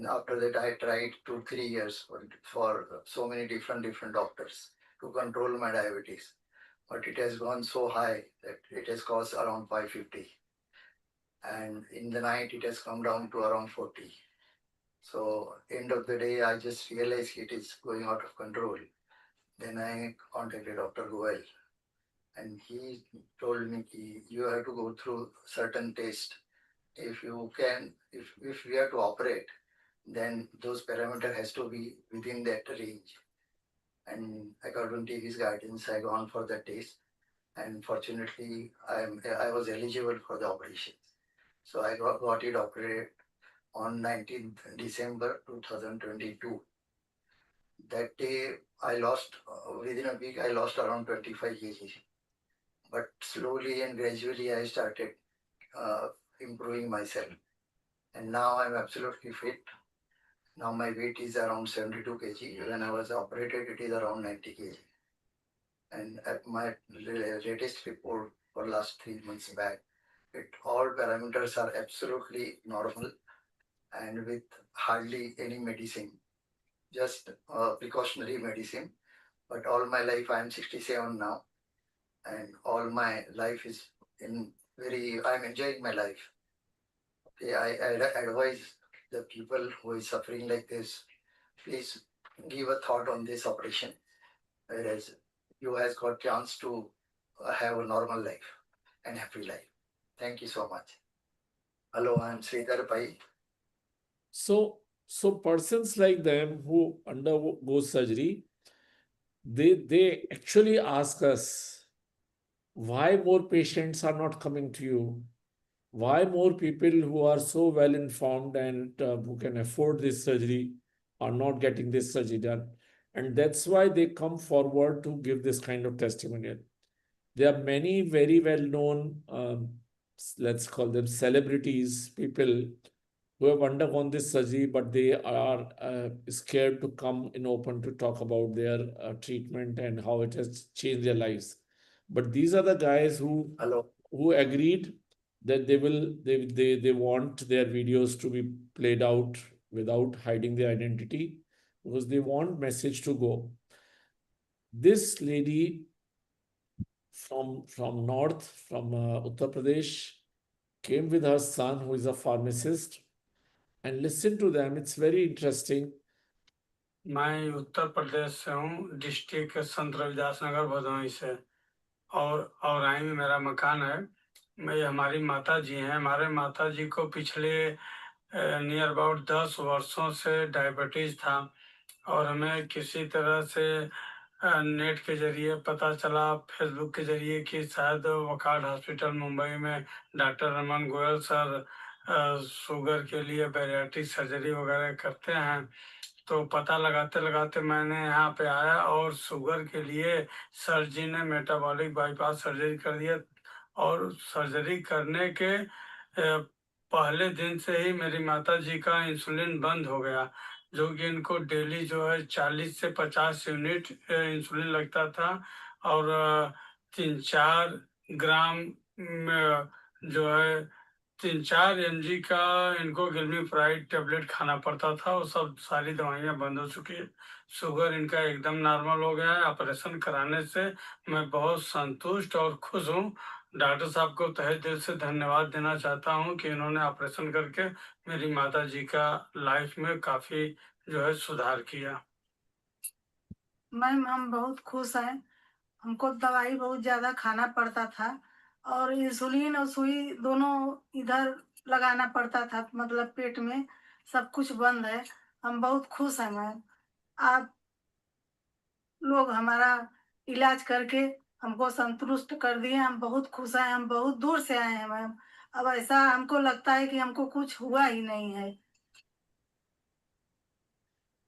After that, I tried 2-3 years for so many different doctors to control my diabetes. But it has gone so high that it has caused around 550. And in the night, it has come down to around 40. So end of the day, I just realized it is going out of control. Then I contacted Dr. Goel, and he told me you have to go through certain tests. If we have to operate, then those parameters has to be within that range. And according to his guidance, I gone for the test, and fortunately, I was eligible for the operation. So I got it operated on 19th December 2022. That day, within a week, I lost around 25 kg. But slowly and gradually, I started improving myself. And now I'm absolutely fit. Now my weight is around 72 kg. When I was operated, it is around 90 kg. And at my latest report for last 3 months back, all parameters are absolutely normal and with hardly any medicine, just precautionary medicine. But all my life, I'm 67 now, and all my life is I'm enjoying my life. Okay, I advise the people who is suffering like this, please give a thought on this operation, whereas you has got chance to have a normal life and happy life. Thank you so much. Hello, I'm Sridhar Pai. So persons like them who undergo surgery, they actually ask us, why more patients are not coming to you? Why more people who are so well informed and who can afford this surgery are not getting this surgery done? And that's why they come forward to give this kind of testimonial. There are many very well-known, let's call them celebrities, people who have undergone this surgery, but they are scared to come in open to talk about their treatment and how it has changed their lives. But these are the guys who agreed that they want their videos to be played out without hiding their identity, because they want message to go. This lady from north, from Uttar Pradesh, came with her son, who is a pharmacist, and listen to them. It's very interesting. मैं उत्तर प्रदेश से हूँ, district संत रविदास नगर भदोही से, और औराई में मेरा मकान है। मैं हमारी माता जी हैं। हमारे माता जी को पिछले नियर अबाउट 10 वर्षों से डायबिटीज था, और हमें किसी तरह से नेट के जरिए पता चला, फेसबुक के जरिए, कि शायद वकार्ड हॉस्पिटल मुंबई में doctor Raman Goyal sir sugar के लिए बैरियाट्रिक सर्जरी वगैरह करते हैं। तो पता लगाते लगाते मैंने यहाँ पे आया, और शुगर के लिए सर जी ने मेटाबॉलिक बाईपास सर्जरी कर दिया, और सर्जरी करने के पहले दिन से ही मेरी माता जी का इंसुलिन बंद हो गया, जो कि इनको डेली जो है 40 से 50 यूनिट इंसुलिन लगता था, और 3-4 ग्राम जो है 3-4 mg का इनको गिल्मी फ्राइड टेबलेट खाना पड़ता था। वो सब सारी दवाइयाँ बंद हो चुकी है। शुगर इनका एकदम नॉर्मल हो गया है। ऑपरेशन कराने से मैं बहुत संतुष्ट और खुश हूँ। डॉक्टर साहब को तहे दिल से धन्यवाद देना चाहता हूँ कि इन्होंने ऑपरेशन करके मेरी माता जी का लाइफ में काफी जो है सुधार किया। मैम, हम बहुत खुश हैं। हमको दवाई बहुत ज्यादा खाना पड़ता था, और इंसुलिन और सुई दोनों इधर लगाना पड़ता था, मतलब पेट में। सब कुछ बंद है। हम बहुत खुश हैं मैम। आप लोग हमारा इलाज करके हमको संतुष्ट कर दिए। हम बहुत खुश हैं। हम बहुत दूर से आए हैं मैम। अब ऐसा हमको लगता है कि हमको कुछ हुआ ही नहीं है।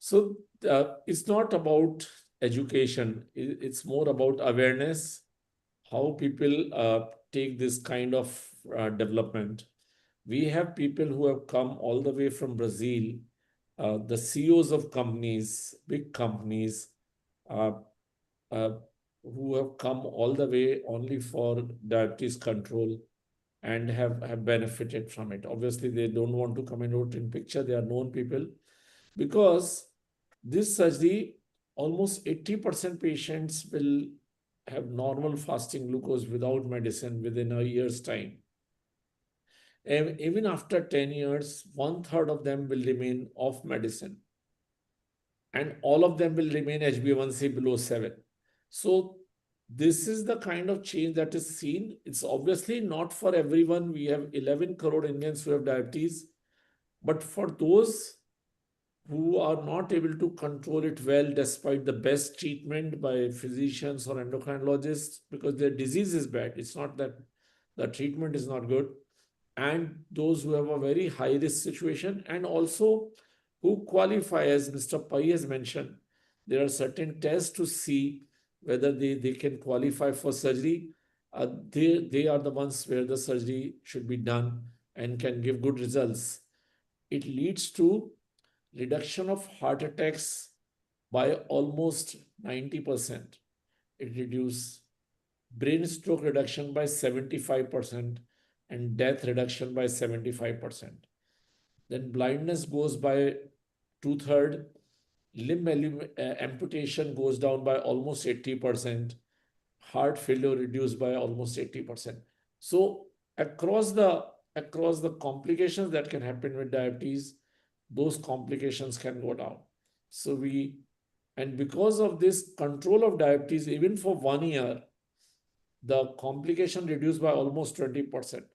So it's not about education. It's more about awareness, how people take this kind of development. We have people who have come all the way from Brazil, the CEOs of companies, big companies, uh, uh, who have come all the way only for diabetes control and have benefited from it. Obviously, they don't want to come and out in picture. They are known people, because this surgery, almost 80% patients will have normal fasting glucose without medicine within a year's time. And even after 10 years, 1/3 of them will remain off medicine. And all of them will remain HbA1c below 7. So this is the kind of change that is seen. It's obviously not for everyone. We have 11 crore Indians who have diabetes. But for those who are not able to control it well despite the best treatment by physicians or endocrinologists, because their disease is bad. It's not that the treatment is not good. And those who have a very high risk situation, and also who qualify, as Mr. Pai has mentioned, there are certain tests to see whether they can qualify for surgery. They are the ones where the surgery should be done and can give good results. It leads to reduction of heart attacks by almost 90%. It reduces brain stroke reduction by 75% and death reduction by 75%. Then blindness goes by 2/3. Limb amputation goes down by almost 80%. Heart failure reduced by almost 80%. So across the complications that can happen with diabetes, those complications can go down. And because of this control of diabetes, even for 1 year, the complication reduced by almost 20%.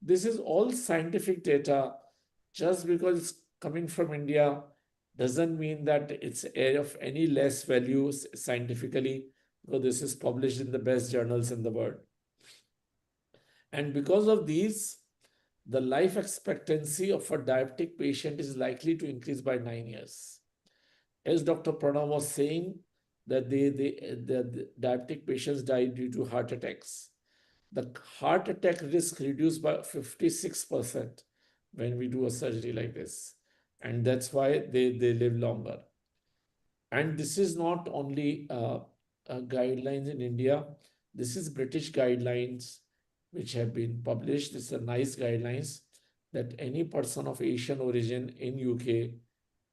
This is all scientific data. Just because it's coming from India doesn't mean that it's of any less value scientifically, because this is published in the best journals in the world. And because of these, the life expectancy of a diabetic patient is likely to increase by 9 years. As Dr. Pranav was saying, that the diabetic patients die due to heart attacks. The heart attack risk reduced by 56% when we do a surgery like this. And that's why they live longer. And this is not only guidelines in India. This is British guidelines which have been published. These are nice guidelines that any person of Asian origin in UK,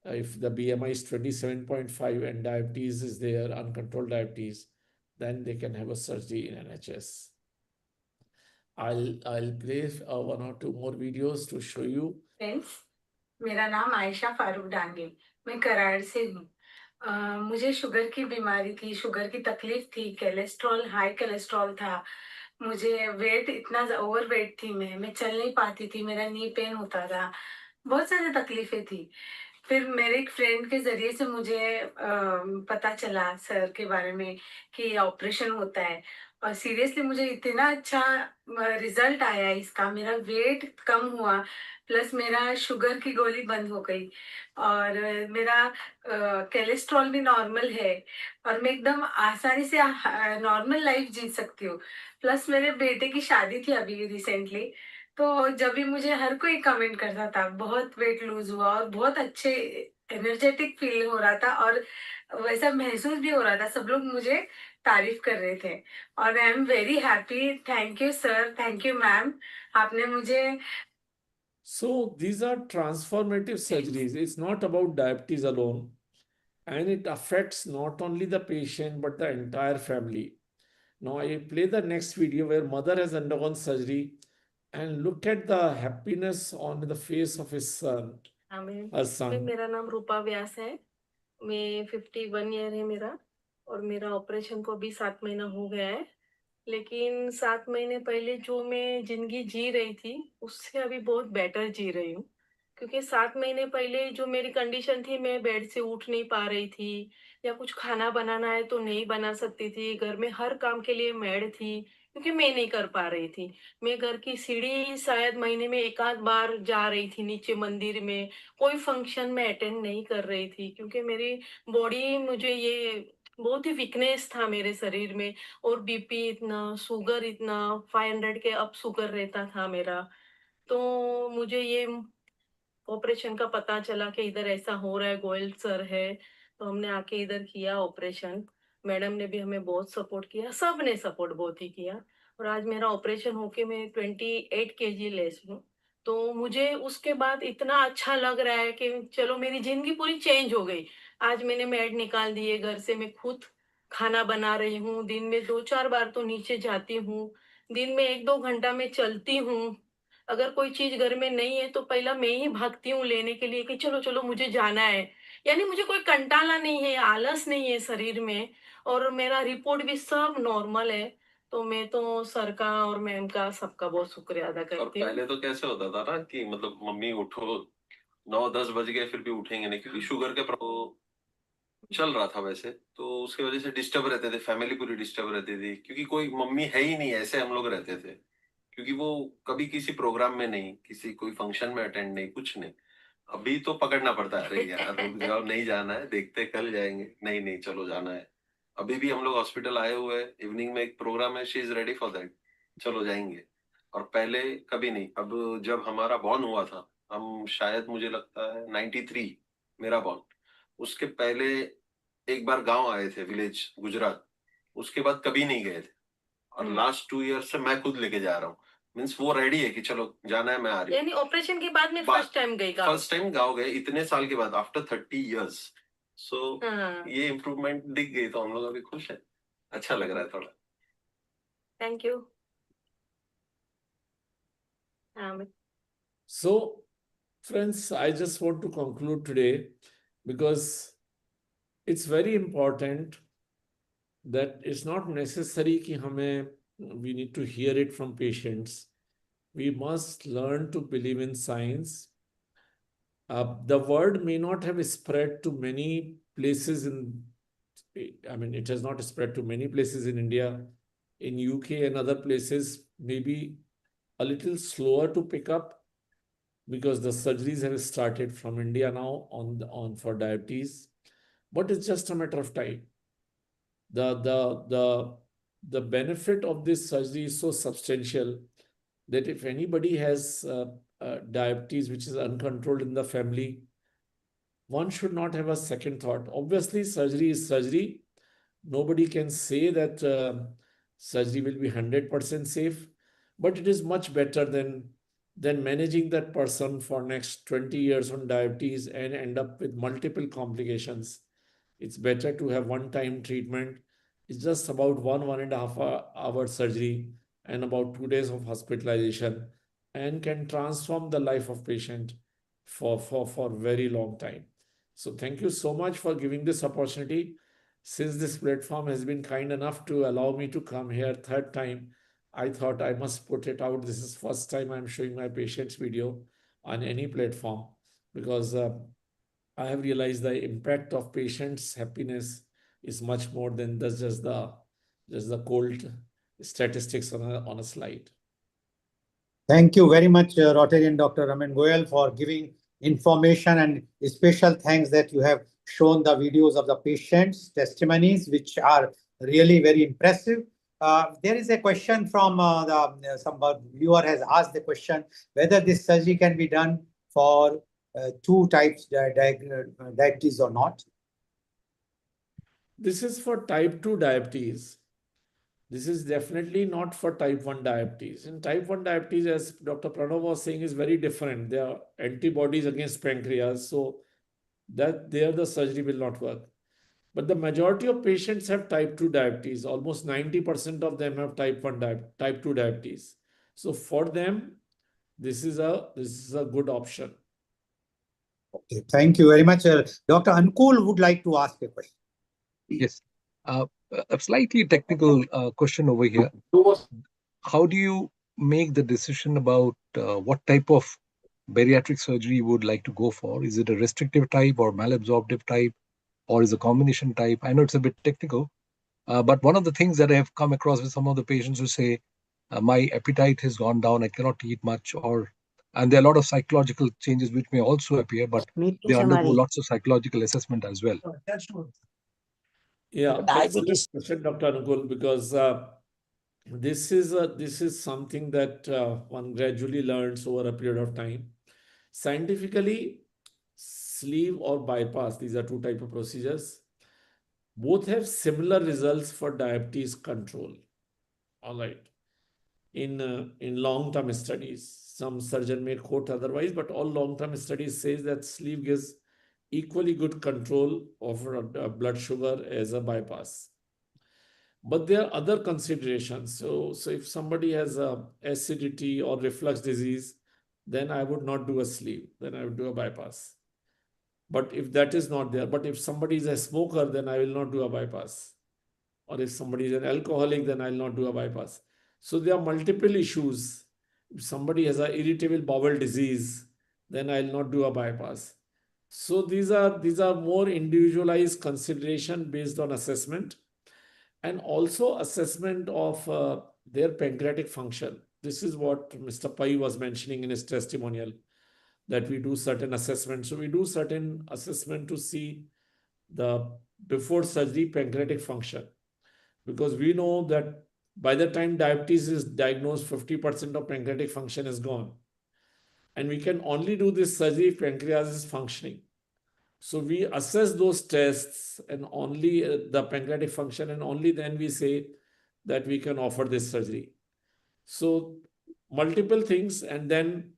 if the BMI is 27.5 and diabetes is there, uncontrolled diabetes, then they can have a surgery in NHS. I'll play one or two more videos to show you. Friends, मेरा नाम आयशा फारूक डांगे, मैं कराड़ से हूँ। मुझे sugar की बीमारी थी, sugar की तकलीफ थी, कोलेस्ट्रॉल हाई कोलेस्ट्रॉल था, मुझे वेट इतना ओवर वेट थी, मैं चल नहीं पाती थी, मेरा नी पेन होता था, बहुत सारी तकलीफें थी। फिर मेरे एक फ्रेंड के जरिए से मुझे पता चला सर के बारे में कि ऑपरेशन होता है, और सीरियसली मुझे इतना अच्छा रिजल्ट आया इसका, मेरा वेट कम हुआ, प्लस मेरा शुगर की गोली बंद हो गई, और मेरा कोलेस्ट्रॉल भी नॉर्मल है, और मैं एकदम आसानी से नॉर्मल लाइफ जी सकती हूँ। प्लस मेरे बेटे की शादी थी अभी रिसेंटली, तो जब भी मुझे हर कोई कमेंट करता था, बहुत वेट लूज हुआ और बहुत अच्छे एनर्जेटिक फील हो रहा था, और वैसा महसूस भी हो रहा था, सब लोग मुझे तारीफ कर रहे थे, और I am very happy. Thank you sir, thank you ma'am, आपने मुझे So these are transformative surgeries. It's not about diabetes alone, and it affects not only the patient but the entire family. Now I play the next video where mother has undergone surgery, and look at the happiness on the face of his son, her son. मेरा नाम रूपा व्यास है, मैं 51 year है मेरा, और मेरा operation को अभी 7 महीना हो गया है, लेकिन 7 महीने पहले जो मैं जिंदगी जी रही थी, उससे अभी बहुत बेटर जी रही हूँ, क्योंकि 7 महीने पहले जो मेरी कंडीशन थी, मैं बेड से उठ नहीं पा रही थी, या कुछ खाना बनाना है तो नहीं बना सकती थी, घर में हर काम के लिए मेड थी, क्योंकि मैं नहीं कर पा रही थी। मैं घर की सीढ़ी शायद महीने में एक आध बार जा रही थी नीचे मंदिर में, कोई फंक्शन में अटेंड नहीं कर रही थी, क्योंकि मेरी बॉडी, मुझे ये बहुत ही वीकनेस था मेरे शरीर में, और बीपी इतना, शुगर इतना, 500 के अप शुगर रहता था मेरा। तो मुझे ये ऑपरेशन का पता चला कि इधर ऐसा हो रहा है, गोयल सर है, तो हमने आके इधर किया ऑपरेशन। मैडम ने भी हमें बहुत सपोर्ट किया, सब ने सपोर्ट बहुत ही किया, और आज मेरा ऑपरेशन होके मैं 28 केजी लेस हूँ। तो मुझे उसके बाद इतना अच्छा लग रहा है कि चलो मेरी जिंदगी पूरी चेंज हो गई। आज मैंने मेड निकाल दिए घर से, मैं खुद खाना बना रही हूँ, दिन में 2-4 बार तो नीचे जाती हूँ, दिन में 1-2 घंटा मैं चलती हूँ। अगर कोई चीज घर में नहीं है तो पहला मैं ही भागती हूँ लेने के लिए कि चलो चलो मुझे जाना है, यानी मुझे कोई कंटाला नहीं है, आलस नहीं है शरीर में, और मेरा रिपोर्ट भी सब नॉर्मल है। तो मैं तो सर का और मैम का सबका बहुत शुक्रिया अदा और करती हूँ। पहले तो कैसे होता था ना कि मतलब मम्मी उठो 9-10 बज गए फिर भी उठेंगे नहीं, क्योंकि शुगर के चल रहा था वैसे, तो उसकी वजह से डिस्टर्ब रहते थे, फैमिली पूरी डिस्टर्ब रहती थी, क्योंकि कोई मम्मी है ही नहीं, ऐसे हम लोग रहते थे, क्योंकि वो कभी किसी प्रोग्राम में नहीं, किसी कोई फंक्शन में अटेंड नहीं, कुछ नहीं। अभी तो पकड़ना पड़ता है, अरे यार रुक जाओ, नहीं जाना है, देखते कल जाएंगे, नहीं नहीं चलो जाना है। अभी भी हम लोग हॉस्पिटल आए हुए हैं, इवनिंग में एक प्रोग्राम है, she is ready for that, चलो जाएंगे। और पहले कभी नहीं। अब जब हमारा बॉर्न हुआ था, हम शायद मुझे लगता है 93 मेरा बॉर्न, उसके पहले एक बार गांव आए थे, विलेज गुजरात, उसके बाद कभी नहीं गए थे, और लास्ट 2 ईयर से मैं खुद लेके जा रहा हूँ। मीन्स वो रेडी है कि चलो जाना है, मैं आ रही हूँ। यानी ऑपरेशन के बाद में फर्स्ट टाइम गई गाँव? फर्स्ट टाइम गाँव गए इतने साल के बाद, आफ्टर 30 ईयर्स। सो ये इम्प्रूवमेंट दिख गई, तो हम लोग अभी खुश है, अच्छा लग रहा है थोड़ा। Thank you. So, friends, I just want to conclude today because it's very important that it's not necessary कि हमें, we need to hear it from patients. We must learn to believe in science. The word may not have spread to many places I mean, it has not spread to many places in India, in UK and other places, maybe a little slower to pick up, because the surgeries have started from India now on for diabetes, but it's just a matter of time. The benefit of this surgery is so substantial that if anybody has diabetes which is uncontrolled in the family, one should not have a second thought. Obviously, surgery is surgery. Nobody can say that surgery will be 100% safe, but it is much better than managing that person for next 20 years on diabetes and end up with multiple complications. It's better to have one-time treatment It's just about 1.5 hour surgery and about 2 days of hospitalization, and can transform the life of patient for very long time. So thank you so much for giving this opportunity. Since this platform has been kind enough to allow me to come here third time, I thought I must put it out. This is first time I'm showing my patient's video on any platform, because I have realized the impact of patients' happiness is much more than just the cold statistics on a slide. Thank you very much, Rotarian Dr. Raman Goyal, for giving information, and special thanks that you have shown the videos of the patients' testimonies, which are really very impressive. There is a question from some viewer has asked the question whether this surgery can be done for two types diabetes or not. This is for type 2 diabetes. This is definitely not for type 1 diabetes. In type 1 diabetes, as Dr. Pranav was saying, is very different. There are antibodies against pancreas, so that there the surgery will not work. But the majority of patients have type 2 diabetes. Almost 90% of them have type 2 diabetes. So for them, this is a good option. Okay, thank you very much. Dr. Ankul would like to ask a question. Yes. A slightly technical question over here. How do you make the decision about what type of bariatric surgery you would like to go for? Is it a restrictive type or malabsorptive type, or is a combination type? I know it's a bit technical, but one of the things that I have come across with some of the patients who say, my appetite has gone down, I cannot eat much, and there are a lot of psychological changes which may also appear, but they undergo lots of psychological assessment as well. Yeah, excellent question, Dr. Anukul, because this is something that one gradually learns over a period of time. Scientifically, sleeve or bypass, these are two types of procedures. Both have similar results for diabetes control. All right. In long-term studies, some surgeon may quote otherwise, but all long-term studies says that sleeve gives equally good control of blood sugar as a bypass. But there are other considerations. So if somebody has acidity or reflux disease, then I would not do a sleeve. Then I would do a bypass. But if that is not there, but if somebody is a smoker, then I will not do a bypass. Or if somebody is an alcoholic, then I will not do a bypass. So there are multiple issues. If somebody has an irritable bowel disease, then I will not do a bypass. So these are more individualized consideration based on assessment, and also assessment of their pancreatic function. This is what Mr. Pai was mentioning in his testimonial, that we do certain assessments. So we do certain assessment to see the before surgery pancreatic function, because we know that by the time diabetes is diagnosed, 50% of pancreatic function is gone. And we can only do this surgery if pancreas is functioning. So we assess those tests and only the pancreatic function, and only then we say that we can offer this surgery. So multiple things, and then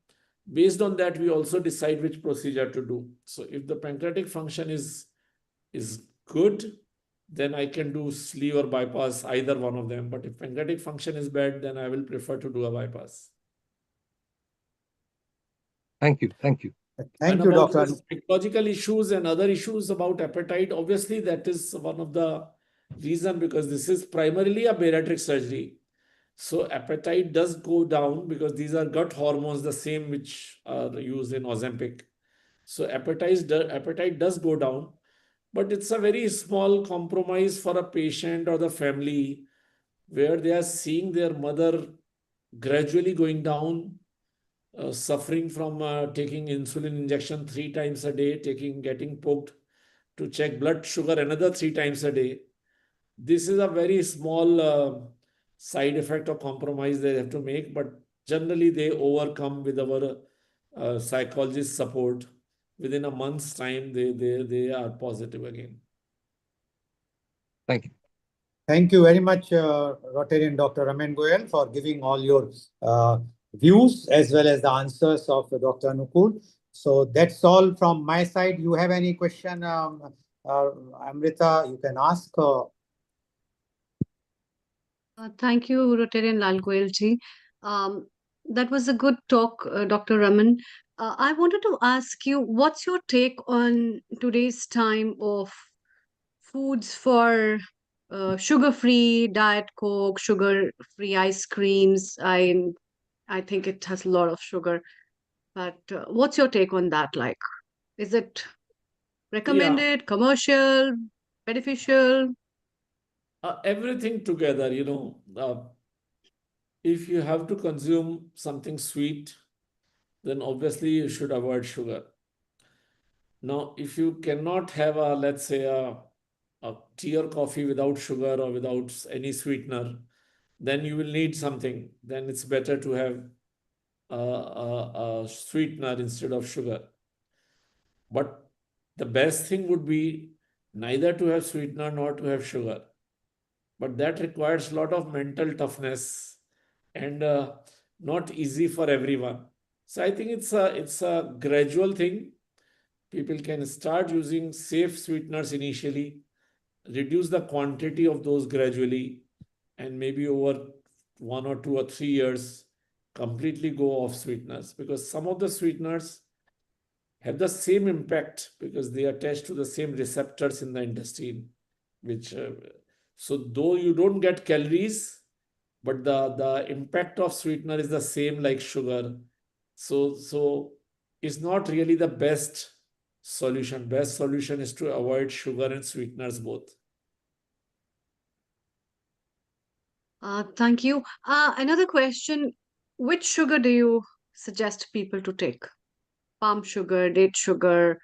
based on that, we also decide which procedure to do. So if the pancreatic function is good, then I can do sleeve or bypass, either one of them. But if pancreatic function is bad, then I will prefer to do a bypass. Thank you. Thank you. Thank you, about Dr. the psychological issues and other issues about appetite, obviously that is one of the reason, because this is primarily a bariatric surgery. So appetite does go down because these are gut hormones, the same which are used in Ozempic. So appetite does go down, but it's a very small compromise for a patient or the family, where they are seeing their mother gradually going down, suffering from taking insulin injection 3 times a day, getting poked to check blood sugar another 3 times a day. This is a very small side effect or compromise they have to make, but generally they overcome with our psychologist support. Within a month's time, they are positive again. Thank you. Thank you very much, Rotarian Dr. Raman Goyal, for giving all your views as well as the answers of Dr. Anukul. So that's all from my side. You have any question, Amrita, you can ask. Thank you, Rotarian Lal Goyal ji. That was a good talk, Dr. Raman. I wanted to ask you, what's your take on today's time of foods for sugar-free diet Coke, sugar-free ice creams? I think it has a lot of sugar, but what's your take on that? Like, is it Yeah, recommended, commercial, beneficial? everything together, if you have to consume something sweet, then obviously you should avoid sugar. Now, if you cannot have let's say, a tea or coffee without sugar or without any sweetener, then you will need something. Then it's better to have a sweetener instead of sugar. But the best thing would be neither to have sweetener nor to have sugar. But that requires a lot of mental toughness and not easy for everyone. So I think it's a gradual thing. People can start using safe sweeteners initially, reduce the quantity of those gradually, and maybe over 1 or 2 or 3 years, completely go off sweeteners, because some of the sweeteners have the same impact because they attach to the same receptors in the intestine, which so though you don't get calories, but the impact of sweetener is the same like sugar. So it's not really the best solution. Best solution is to avoid sugar and sweeteners both. Thank you. Another question, which sugar do you suggest people to take? Palm sugar, date sugar.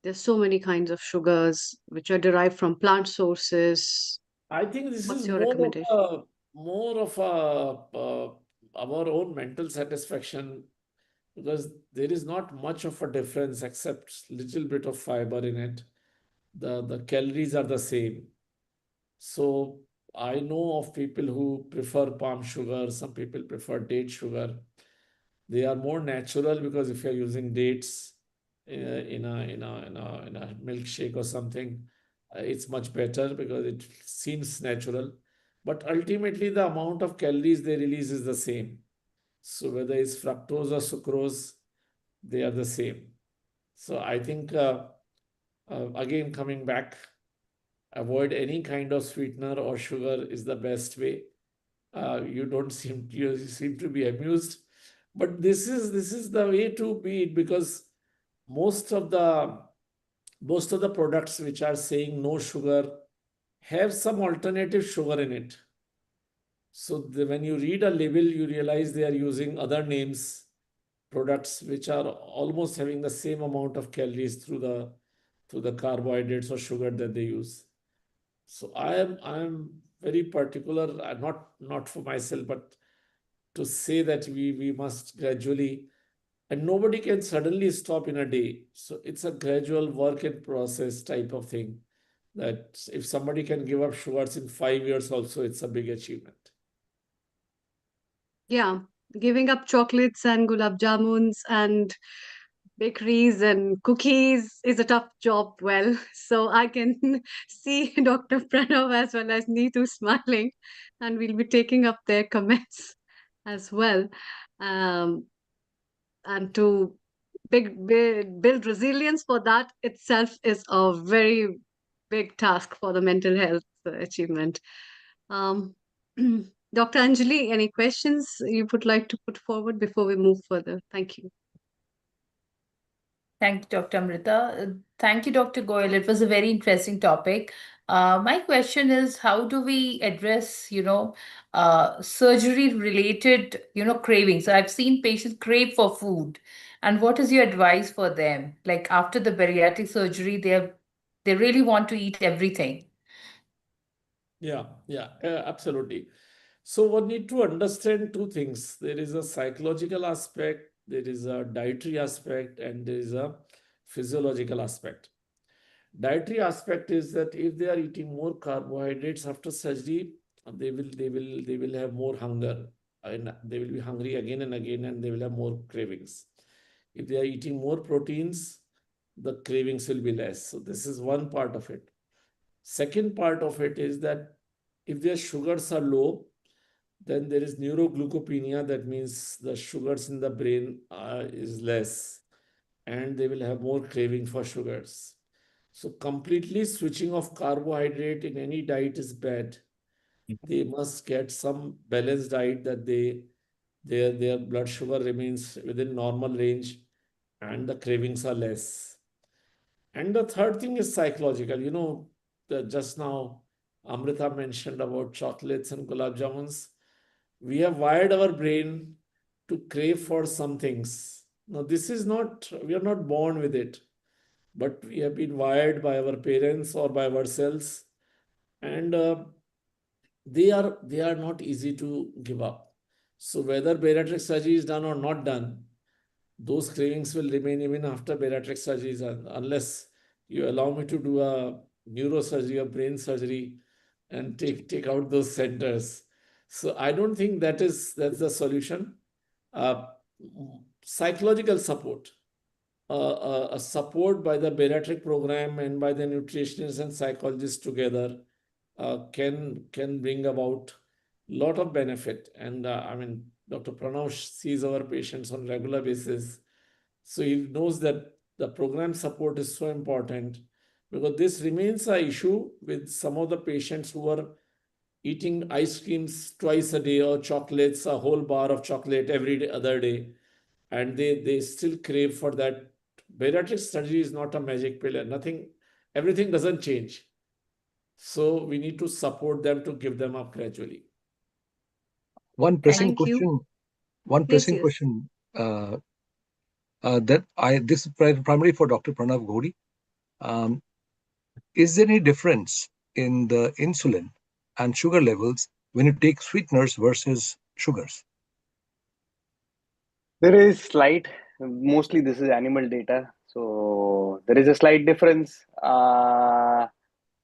There's so many kinds of sugars which are derived from plant sources. I think this What's is your more of recommendation? our own mental satisfaction, because there is not much of a difference except little bit of fiber in it. The calories are the same. So I know of people who prefer palm sugar, some people prefer date sugar. They are more natural because if you're using dates in a milkshake or something, it's much better because it seems natural. But ultimately, the amount of calories they release is the same. So whether it's fructose or sucrose, they are the same. So I think again, coming back, avoid any kind of sweetener or sugar is the best way. You seem to be amused, but this is the way to be it, because most of the most of the products which are saying no sugar have some alternative sugar in it. So when you read a label, you realize they are using other names, products which are almost having the same amount of calories through the carbohydrates or sugar that they use. So I am very particular, not for myself, but to say that we must gradually, and nobody can suddenly stop in a day. So it's a gradual work in process type of thing. That if somebody can give up sugars in 5 years, also it's a big achievement. Yeah, giving up chocolates and gulab jamuns and bakeries and cookies is a tough job. Well, so I can see Dr. Pranav as well as Neetu smiling, and we'll be taking up their comments as well. Um, and to build resilience for that itself is a very big task for the mental health achievement. Um, Dr. Anjali, any questions you would like to put forward before we move further? Thank you. Thank you, Dr. Amrita. Thank you, Dr. Goyal. It was a very interesting topic. My question is, how do we address, surgery-related, cravings? So I've seen patients crave for food, and what is your advice for them? Like after the bariatric surgery, they really want to eat everything. Yeah, absolutely. So one need to understand two things. There is a psychological aspect, there is a dietary aspect, and there is a physiological aspect. Dietary aspect is that if they are eating more carbohydrates after surgery, they will have more hunger, and they will be hungry again and again, and they will have more cravings. If they are eating more proteins, the cravings will be less. So this is one part of it. Second part of it is that if their sugars are low, Then there is neuroglycopenia, that means the sugars in the brain is less, and they will have more craving for sugars. So completely switching off carbohydrate in any diet is bad. They must get some balanced diet that their blood sugar remains within normal range and the cravings are less. And the third thing is psychological. Just now Amrita mentioned about chocolates and gulab jamuns. We have wired our brain to crave for some things. Now, we are not born with it, but we have been wired by our parents or by ourselves, and they are not easy to give up. So whether bariatric surgery is done or not done, those cravings will remain even after bariatric surgery is done, unless you allow me to do a neurosurgery or brain surgery and take out those centers. So I don't think that's the solution. Psychological support, a support by the bariatric program and by the nutritionists and psychologists together can bring about lot of benefit. And I mean, Dr. Pranav sees our patients on regular basis, so he knows that the program support is so important, because this remains an issue with some of the patients who are eating ice creams twice a day or chocolates, a whole bar of chocolate other day, and they still crave for that. Bariatric surgery is not a magic pill, and everything doesn't change. So we need to support them to give them up gradually. One pressing Thank you. question. One Yes, pressing yes. question. This is primarily for Dr. Pranav Ghori. Is there any difference in the insulin and sugar levels when you take sweeteners versus sugars? There is slight, mostly this is animal data. So there is a slight difference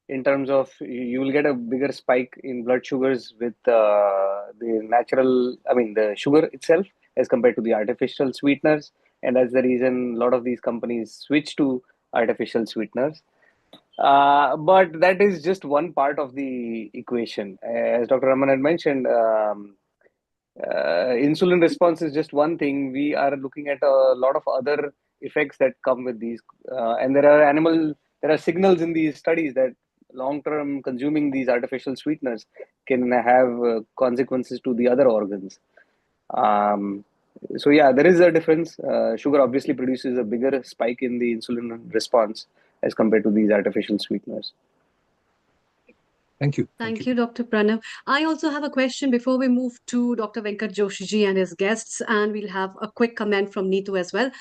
in terms of you will get a bigger spike in blood sugars with the natural, the sugar itself as compared to the artificial sweeteners. And that's the reason a lot of these companies switch to artificial sweeteners. But that is just one part of the equation. As Dr. Raman had mentioned, insulin response is just one thing. We are looking at a lot of other effects that come with these, and there are signals in these studies that long-term consuming these artificial sweeteners can have consequences to the other organs. So yeah, there is a difference. Sugar obviously produces a bigger spike in the insulin response as compared to these artificial sweeteners. Thank you. Thank you, Dr. Pranav. I also have a question before we move to Dr. Venkat Joshiji and his guests, and we'll have a quick comment from Neetu as well.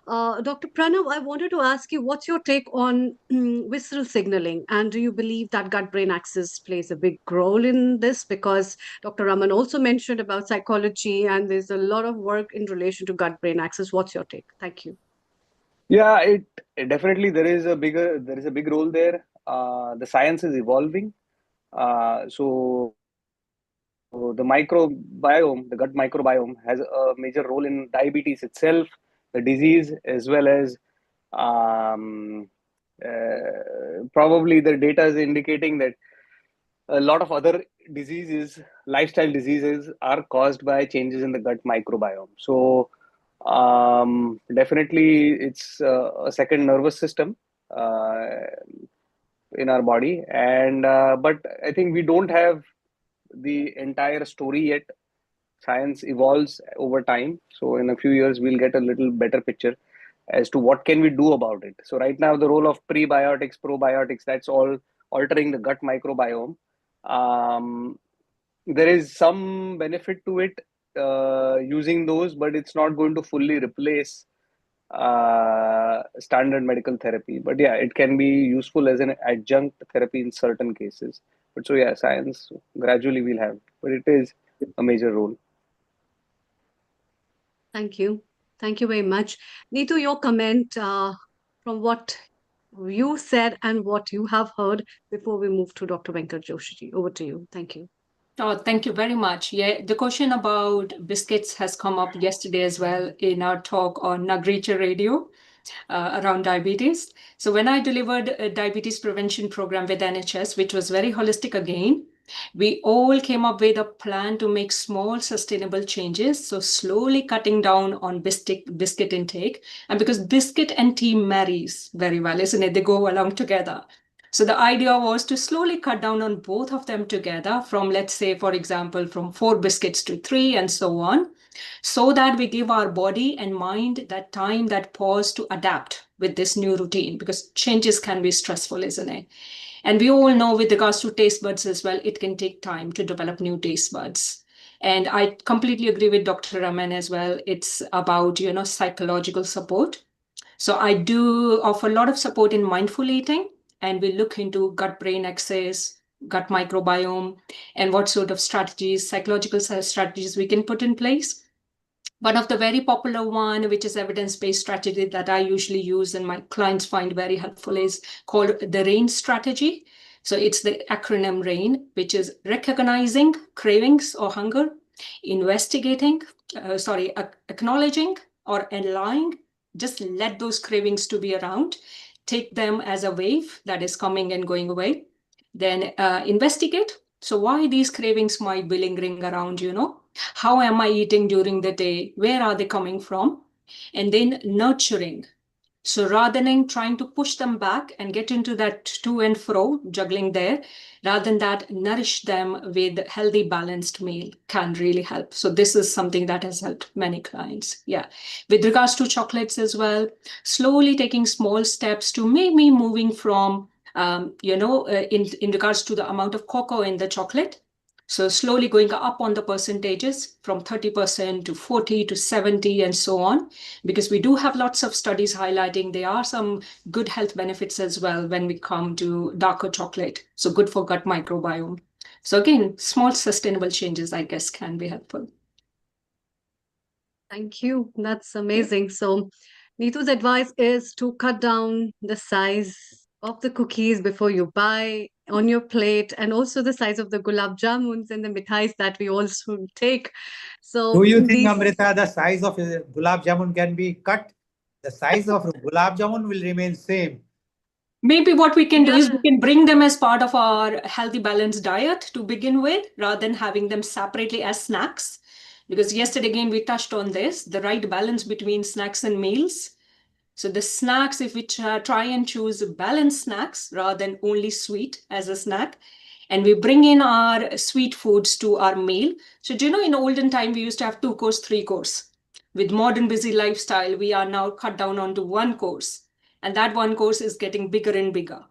Dr. Pranav, I wanted to ask you, what's your take on visceral signaling? And do you believe that gut-brain axis plays a big role in this? Because Dr. Raman also mentioned about psychology, and there's a lot of work in relation to gut-brain axis. What's your take? Thank you. Yeah, it definitely there is a big role there. The science is evolving. So the microbiome, the gut microbiome, has a major role in diabetes itself, the disease, as well as probably the data is indicating that a lot of other diseases, lifestyle diseases, are caused by changes in the gut microbiome. So definitely it's a second nervous system in our body, and but I think we don't have the entire story yet. Science evolves over time, so in a few years we'll get a little better picture as to what can we do about it. So right now the role of prebiotics, probiotics, that's all altering the gut microbiome. There is some benefit to it using those, but it's not going to fully replace standard medical therapy. But yeah, it can be useful as an adjunct therapy in certain cases. But so yeah, science gradually will have, but it is a major role. Thank you. Thank you very much. Neetu, your comment from what you said and what you have heard before we move to Dr. Venkat Joshi. Over to you. Thank you. Oh, thank you very much. Yeah, the question about biscuits has come up yesterday as well in our talk on Nagricha Radio around diabetes. So when I delivered a diabetes prevention program with NHS, which was very holistic again, We all came up with a plan to make small sustainable changes. So slowly cutting down on biscuit intake. And because biscuit and tea marries very well, isn't it? They go along together. So the idea was to slowly cut down on both of them together from, let's say, for example, from 4 biscuits to 3 and so on, so that we give our body and mind that time, that pause to adapt with this new routine, because changes can be stressful, isn't it? And we all know with regards to taste buds as well, it can take time to develop new taste buds. And I completely agree with Dr. Raman as well. It's about, psychological support. So I do offer a lot of support in mindful eating, and we look into gut-brain axis, gut microbiome, and what sort of strategies, psychological strategies we can put in place. One of the very popular one, which is evidence-based strategy that I usually use and my clients find very helpful, is called the RAIN strategy. So it's the acronym RAIN, which is recognizing cravings or hunger, acknowledging or allowing, just let those cravings to be around, take them as a wave that is coming and going away. Then investigate. So why these cravings might be lingering around, How am I eating during the day? Where are they coming from? And then nurturing. So rather than trying to push them back and get into that to and fro, juggling there, rather than that, nourish them with healthy, balanced meal can really help. So this is something that has helped many clients. Yeah. With regards to chocolates as well, slowly taking small steps to maybe moving from, in regards to the amount of cocoa in the chocolate. So slowly going up on the percentages from 30% to 40 to 70 and so on, because we do have lots of studies highlighting there are some good health benefits as well when we come to darker chocolate. So good for gut microbiome. So again, small sustainable changes, I guess, can be helpful. Thank you. That's amazing. So Neetu's advice is to cut down the size of the cookies before you buy on your plate, and also the size of the gulab jamuns and the mithais that we also take. So do you think, these... Amrita, the size of gulab jamun can be cut? The size of gulab jamun will remain same. Maybe what we can do is we can bring them as part of our healthy balanced diet to begin with, rather than having them separately as snacks. Because yesterday, again, we touched on this, the right balance between snacks and meals. So the snacks, if we try and choose balanced snacks rather than only sweet as a snack, and we bring in our sweet foods to our meal. So do you know in olden time, we used to have 2 course, 3 course. With modern busy lifestyle, we are now cut down onto 1 course. And that 1 course is getting bigger and bigger.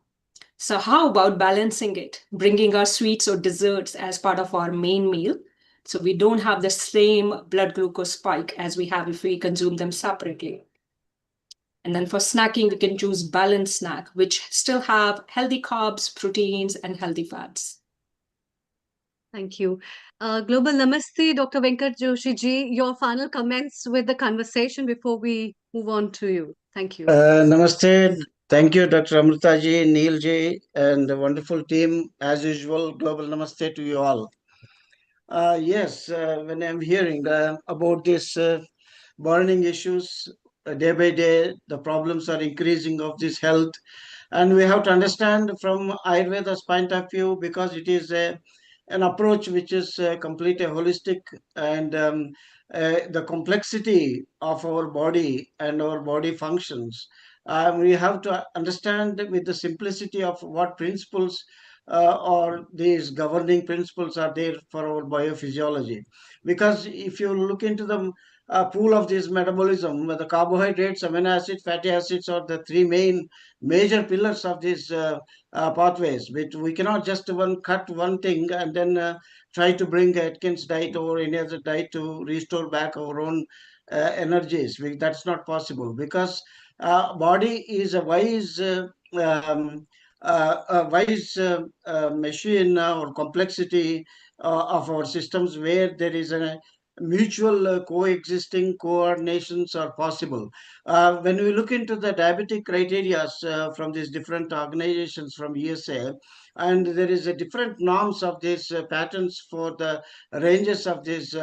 So how about balancing it, bringing our sweets or desserts as part of our main meal, so we don't have the same blood glucose spike as we have if we consume them separately. And then for snacking, we can choose balanced snack, which still have healthy carbs, proteins, and healthy fats. Thank you. Global Namaste, Dr. Venkat Joshi ji, your final comments with the conversation before we move on to you. Thank you. Namaste. Thank you, Dr. Amrita ji, Neil ji, and the wonderful team. As usual, global namaste to you all. Yes, when I'm hearing about this burning issues day by day, the problems are increasing of this health. And we have to understand from Ayurveda's point of view, because it is an approach which is completely holistic, and the complexity of our body and our body functions. We have to understand with the simplicity of what principles or these governing principles are there for our biophysiology. Because if you look into the pool of this metabolism, the carbohydrates, amino acids, fatty acids are the 3 main major pillars of these pathways. But we cannot just cut one thing and then try to bring Atkins diet or any other diet to restore back our own energies. That's not possible, because body is a wise machine or complexity of our systems, where there is a mutual coexisting coordinations are possible. When we look into the diabetic criteria from these different organizations from USA, and there is a different norms of these patterns for the ranges of these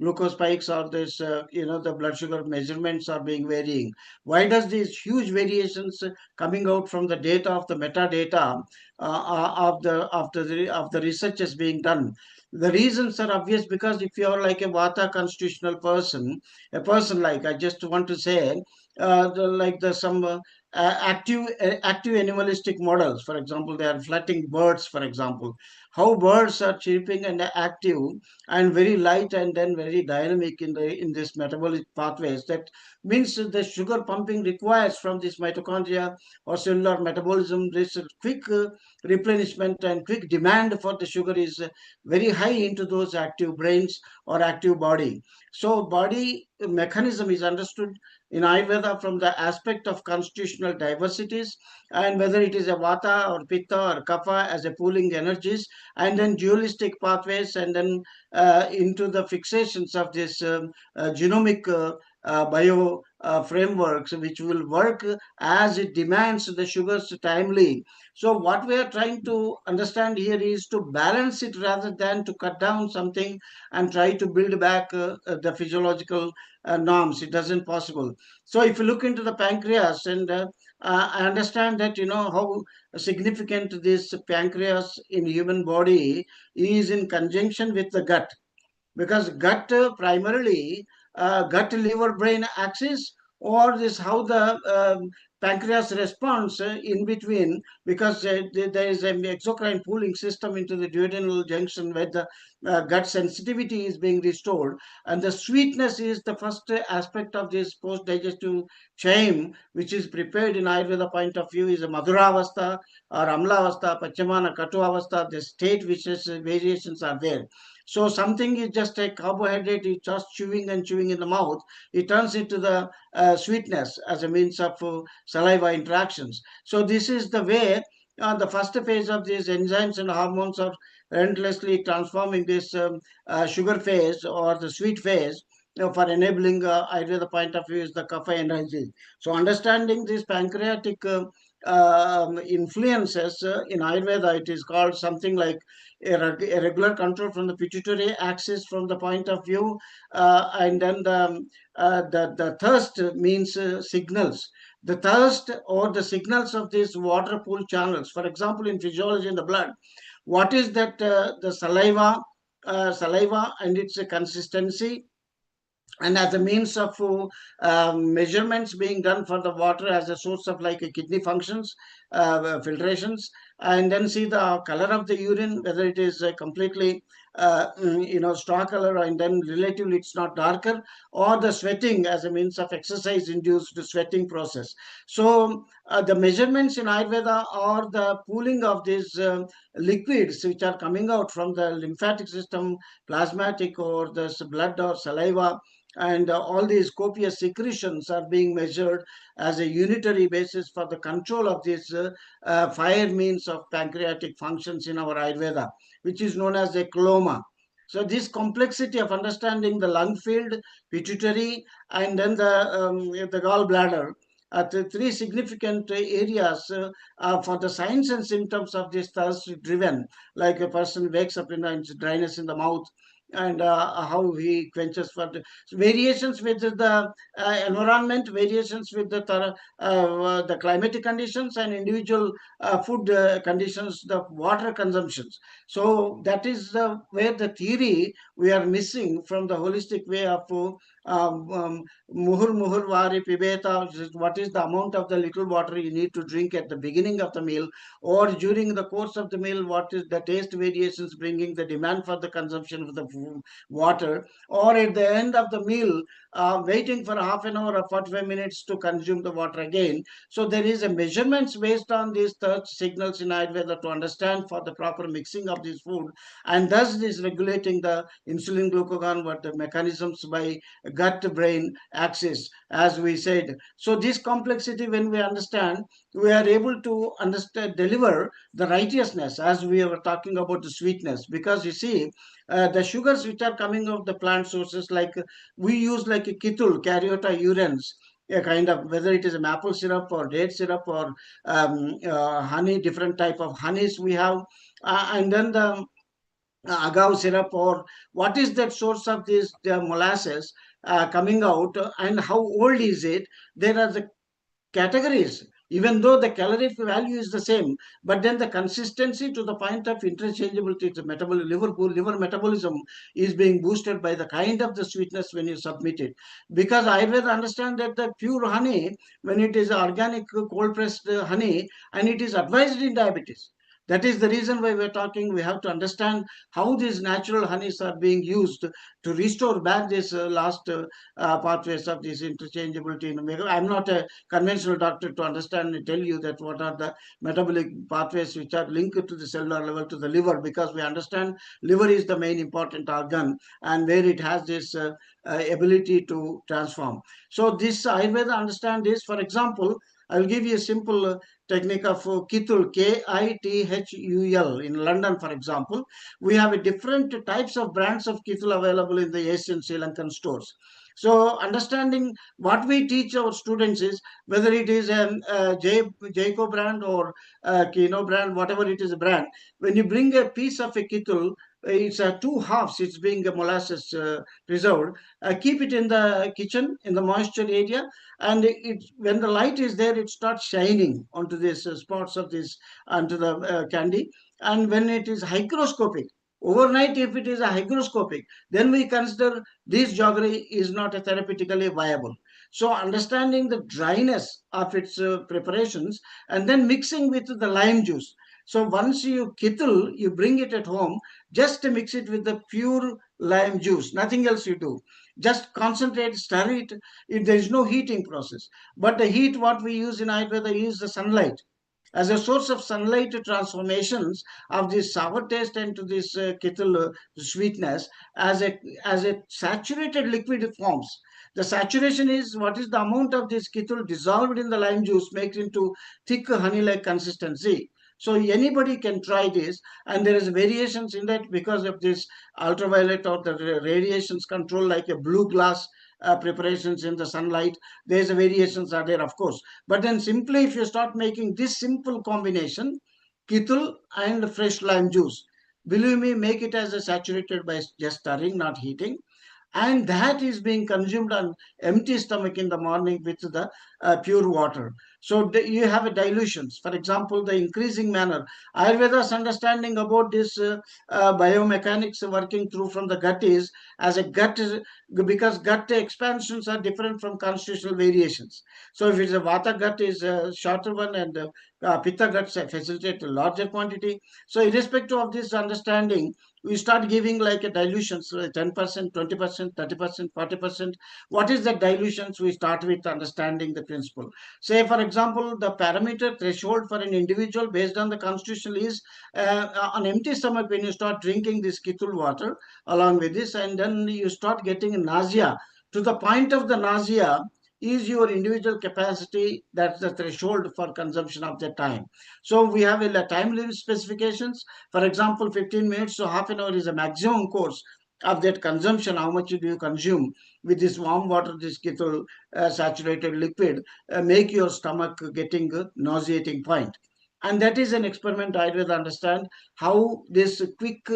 glucose spikes, or this the blood sugar measurements are being varying. Why does these huge variations coming out from the data of the metadata of the research is being done? The reasons are obvious, because if you are like a Vata constitutional person, a person like, I just want to say, like the some active animalistic models, for example, they are flatting birds, for example, how birds are chirping and active and very light and then very dynamic in this metabolic pathways. That means the sugar pumping requires from this mitochondria or cellular metabolism. This quick replenishment and quick demand for the sugar is very high into those active brains or active body. So body mechanism is understood in Ayurveda from the aspect of constitutional diversities, and whether it is a Vata or Pitta or Kapha as a pooling energies, and then dualistic pathways, and then into the fixations of this genomic bio frameworks, which will work as it demands the sugars timely. So what we are trying to understand here is to balance it rather than to cut down something and try to build back the physiological norms. It doesn't possible. So if you look into the pancreas, and I understand that how significant this pancreas in human body is in conjunction with the gut, because gut primarily gut liver brain axis, or this how the pancreas responds in between, because there is an exocrine pooling system into the duodenal junction where the gut sensitivity is being restored, and the sweetness is the first aspect of this post digestive chain, which is prepared in Ayurveda point of view, is a Madhuravastha or Amlavastha, Pachamana, Katuavastha, the state which is variations are there. So something is just a carbohydrate, is just chewing and chewing in the mouth. It turns into the sweetness as a means of saliva interactions. So this is the way the first phase of these enzymes and hormones are relentlessly transforming this sugar phase or the sweet phase, for enabling either the point of view is the kapha energy. So understanding these pancreatic influences in Ayurveda, it is called something like a regular control from the pituitary axis from the point of view, and then the thirst means signals. The thirst or the signals of these water pool channels. For example, in physiology in the blood, what is that the saliva and its consistency, and as a means of measurements being done for the water as a source of like kidney functions, filtrations, and then see the color of the urine, whether it is completely straw color, and then relatively it's not darker, or the sweating as a means of exercise induced sweating process. So the measurements in Ayurveda are the pooling of these liquids which are coming out from the lymphatic system, plasmatic, or the blood or saliva, and all these copious secretions are being measured as a unitary basis for the control of these fire means of pancreatic functions in our Ayurveda, which is known as a coloma. So this complexity of understanding the lung field, pituitary, and then the gallbladder, the three significant areas for the signs and symptoms of this thirst driven, like a person wakes up in dryness in the mouth, and how he quenches for the variations with the environment, variations with the climatic conditions, and individual food conditions, the water consumptions. So that is where the theory we are missing from the holistic way of muhur muhur vari pibeta, what is the amount of the little water you need to drink at the beginning of the meal, or during the course of the meal, what is the taste variations bringing the demand for the consumption of the water, or at the end of the meal, waiting for half an hour or 45 minutes to consume the water again. So there is a measurements based on these thirst signals in Ayurveda to understand for the proper mixing of this food, and thus this regulating the insulin glucagon, what the mechanisms by gut-brain axis, as we said. So this complexity, when we understand, we are able to understand, deliver the righteousness, as we were talking about the sweetness. Because you see, the sugars which are coming of the plant sources, like we use like a kitul, caryota urens, a kind of, whether it is a maple syrup or date syrup or honey, different type of honeys we have, and then the agave syrup, or what is that source of this the molasses coming out, and how old is it. There are the categories, even though the calorific value is the same, but then the consistency to the point of interchangeability, the liver metabolism is being boosted by the kind of the sweetness when you submit it. Because Ayurveda understand that the pure honey, when it is organic cold pressed honey, and it is advised in diabetes. That is the reason why we're talking. We have to understand how these natural honeys are being used to restore back this last pathways of this interchangeability. I'm not a conventional doctor to understand and tell you that what are the metabolic pathways which are linked to the cellular level to the liver, because we understand liver is the main important organ and where it has this ability to transform. So this Ayurveda understand this. For example, I'll give you a simple technique of Kitul, Kithul, in London, for example. We have a different types of brands of Kitul available in the Asian Sri Lankan stores. So understanding what we teach our students is, whether it is a Jayco brand or Kino brand, whatever it is a brand, when you bring a piece of a Kitul, it's two halves, it's being a molasses preserved. Keep it in the kitchen, in the moisture area, and when the light is there, it starts shining onto these spots of this, onto the candy. And when it is hygroscopic, overnight, if it is a hygroscopic, then we consider this jaggery is not a therapeutically viable. So understanding the dryness of its preparations, and then mixing with the lime juice. So once you kittle, you bring it at home, just to mix it with the pure lime juice, nothing else you do. Just concentrate, stir it. There is no heating process. But the heat, what we use in Ayurveda is the sunlight. As a source of sunlight transformations of this sour taste into this kettle sweetness, as a saturated liquid forms. The saturation is what is the amount of this kettle dissolved in the lime juice makes into thick honey-like consistency. So anybody can try this, and there is variations in that because of this ultraviolet or the radiations control, like a blue glass preparations in the sunlight. There's a variations are there, of course. But then simply if you start making this simple combination, kittul and fresh lime juice, believe me, make it as a saturated by just stirring, not heating, and that is being consumed on empty stomach in the morning with the pure water. So you have a dilutions. For example, the increasing manner, Ayurveda's understanding about this biomechanics working through from the gut is as a gut, because gut expansions are different from constitutional variations. So if it's a vata gut is a shorter one, and pitta guts facilitate a larger quantity. So irrespective of this understanding, we start giving like a dilutions, 10%, 20%, 30%, 40%. What is the dilutions? We start with understanding the principle. Say, for example, the parameter threshold for an individual based on the constitution is on empty stomach, when you start drinking this kitul water along with this, and then you start getting nausea. To the point of the nausea is your individual capacity, that's the threshold for consumption of the time. So we have a time limit specifications. For example, 15 minutes to half an hour is a maximum course of that consumption. How much do you consume with this warm water, this kettle saturated liquid, make your stomach getting a nauseating point. And that is an experiment I will understand how this quick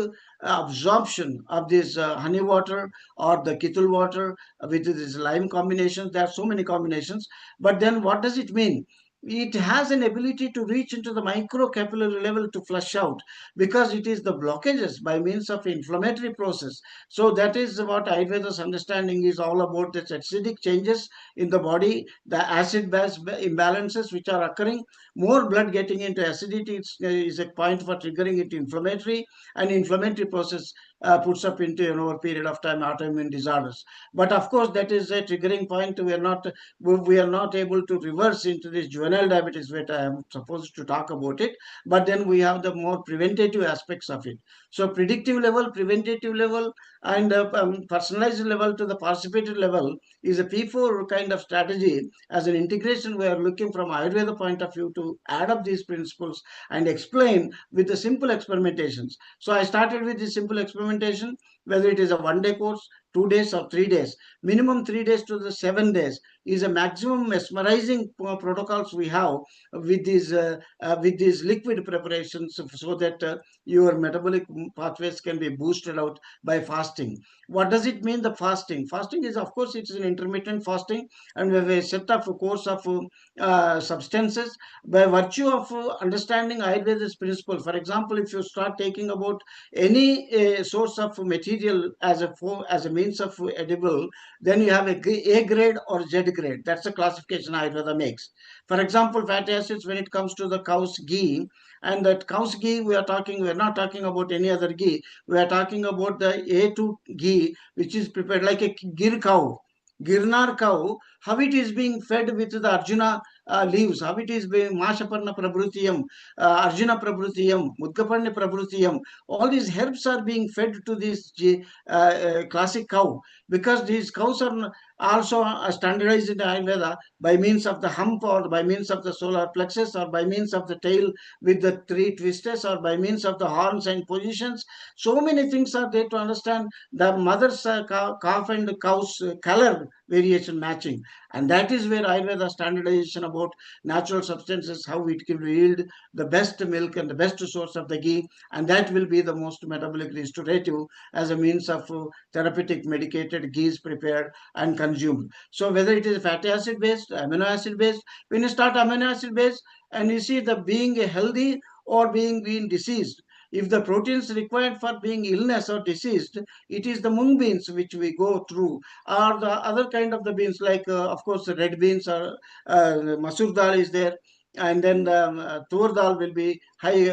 absorption of this honey water or the kettle water with this lime combinations. There are so many combinations. But then what does it mean? It has an ability to reach into the microcapillary level to flush out, because it is the blockages by means of inflammatory process. So that is what Ayurveda's understanding is all about, this acidic changes in the body, the acid base imbalances which are occurring, more blood getting into acidity is a point for triggering it inflammatory, and inflammatory process puts up into over a period of time autoimmune disorders. But of course, that is a triggering point. We are not able to reverse into this juvenile diabetes, which I am supposed to talk about it. But then we have the more preventative aspects of it. So predictive level, preventative level, and personalized level to the participative level is a P4 kind of strategy. As an integration, we are looking from Ayurveda point of view to add up these principles and explain with the simple experimentations. So I started with this simple experimentation, whether it is a 1-day course, 2 days or 3 days. Minimum 3 days to the 7 days is a maximum mesmerizing protocols we have with these liquid preparations, so that your metabolic pathways can be boosted out by fasting. What does it mean, the fasting? Fasting is, of course, it's an intermittent fasting, and we have a set of a course of substances by virtue of understanding Ayurveda's principle. For example, if you start taking about any source of material as a means of edible, then you have A grade or Z grade. That's the classification Ayurveda makes. For example, fatty acids, when it comes to the cow's ghee, and that cow's ghee we are not talking about any other ghee. We are talking about the A2 ghee, which is prepared like a gir cow. Girnar cow, how it is being fed with the Arjuna leaves, how it is being Mashaparna Prabhrutiyam, Arjuna Prabhrutiyam, Mudgaparna Prabhrutiyam. All these herbs are being fed to this classic cow, because these cows are also standardized in Ayurveda by means of the hump, or by means of the solar plexus, or by means of the tail with the 3 twisters, or by means of the horns and positions. So many things are there to understand the mother's calf and the cow's color variation matching. And that is where Ayurveda standardization about natural substances, how it can yield the best milk and the best source of the ghee, and that will be the most metabolic restorative as a means of therapeutic medicated ghees prepared and consumed. So whether it is fatty acid based, amino acid based, when you start amino acid based, and you see the being healthy or being diseased, if the proteins required for being illness or deceased, it is the mung beans which we go through, or the other kind of the beans, like of course the red beans, or masoor dal is there, and then tur dal will be high,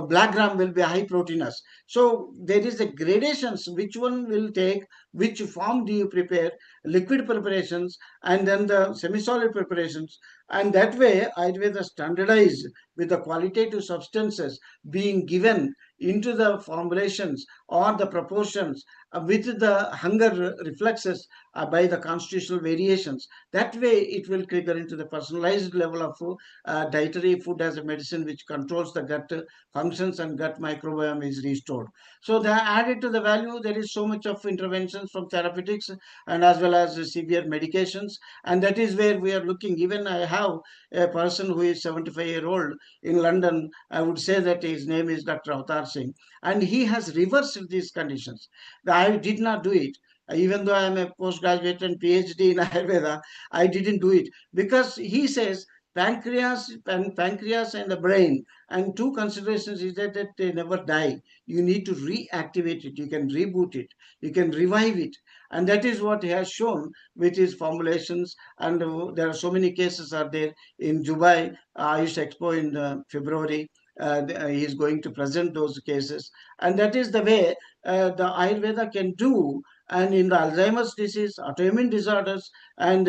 black gram will be high proteinous. So there is a gradations, which one will take, which form do you prepare, liquid preparations, and then the semi-solid preparations. And that way Ayurveda standardized with the qualitative substances being given into the formulations or the proportions with the hunger reflexes by the constitutional variations. That way it will trigger into the personalized level of dietary food as a medicine, which controls the gut functions, and gut microbiome is restored. So they are added to the value. There is so much of interventions from therapeutics and as well as severe medications, and that is where we are looking. Even I have a person who is 75-year-old in London. I would say that his name is Dr. Avtar Singh, and he has reversed these conditions. I did not do it. Even though I am a postgraduate and PhD in Ayurveda, I didn't do it, because he says pancreas and the brain, and two considerations is that they never die. You need to reactivate it, you can reboot it, you can revive it, and that is what he has shown with his formulations. And there are so many cases are there in Dubai Ayush Expo in February. He is going to present those cases, and that is the way the Ayurveda can do. And in the Alzheimer's disease, autoimmune disorders, and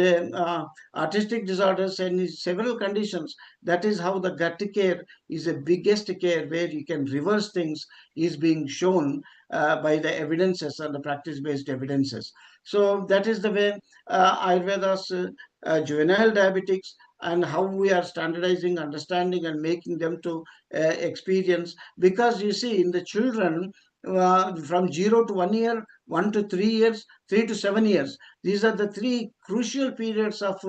artistic disorders, and in several conditions, that is how the gut care is the biggest care, where you can reverse things, is being shown by the evidences and the practice-based evidences. So that is the way Ayurveda's juvenile diabetics, and how we are standardizing, understanding, and making them to experience. Because you see, in the children, from 0 to 1 year, 1 to 3 years, 3 to 7 years, these are the three crucial periods of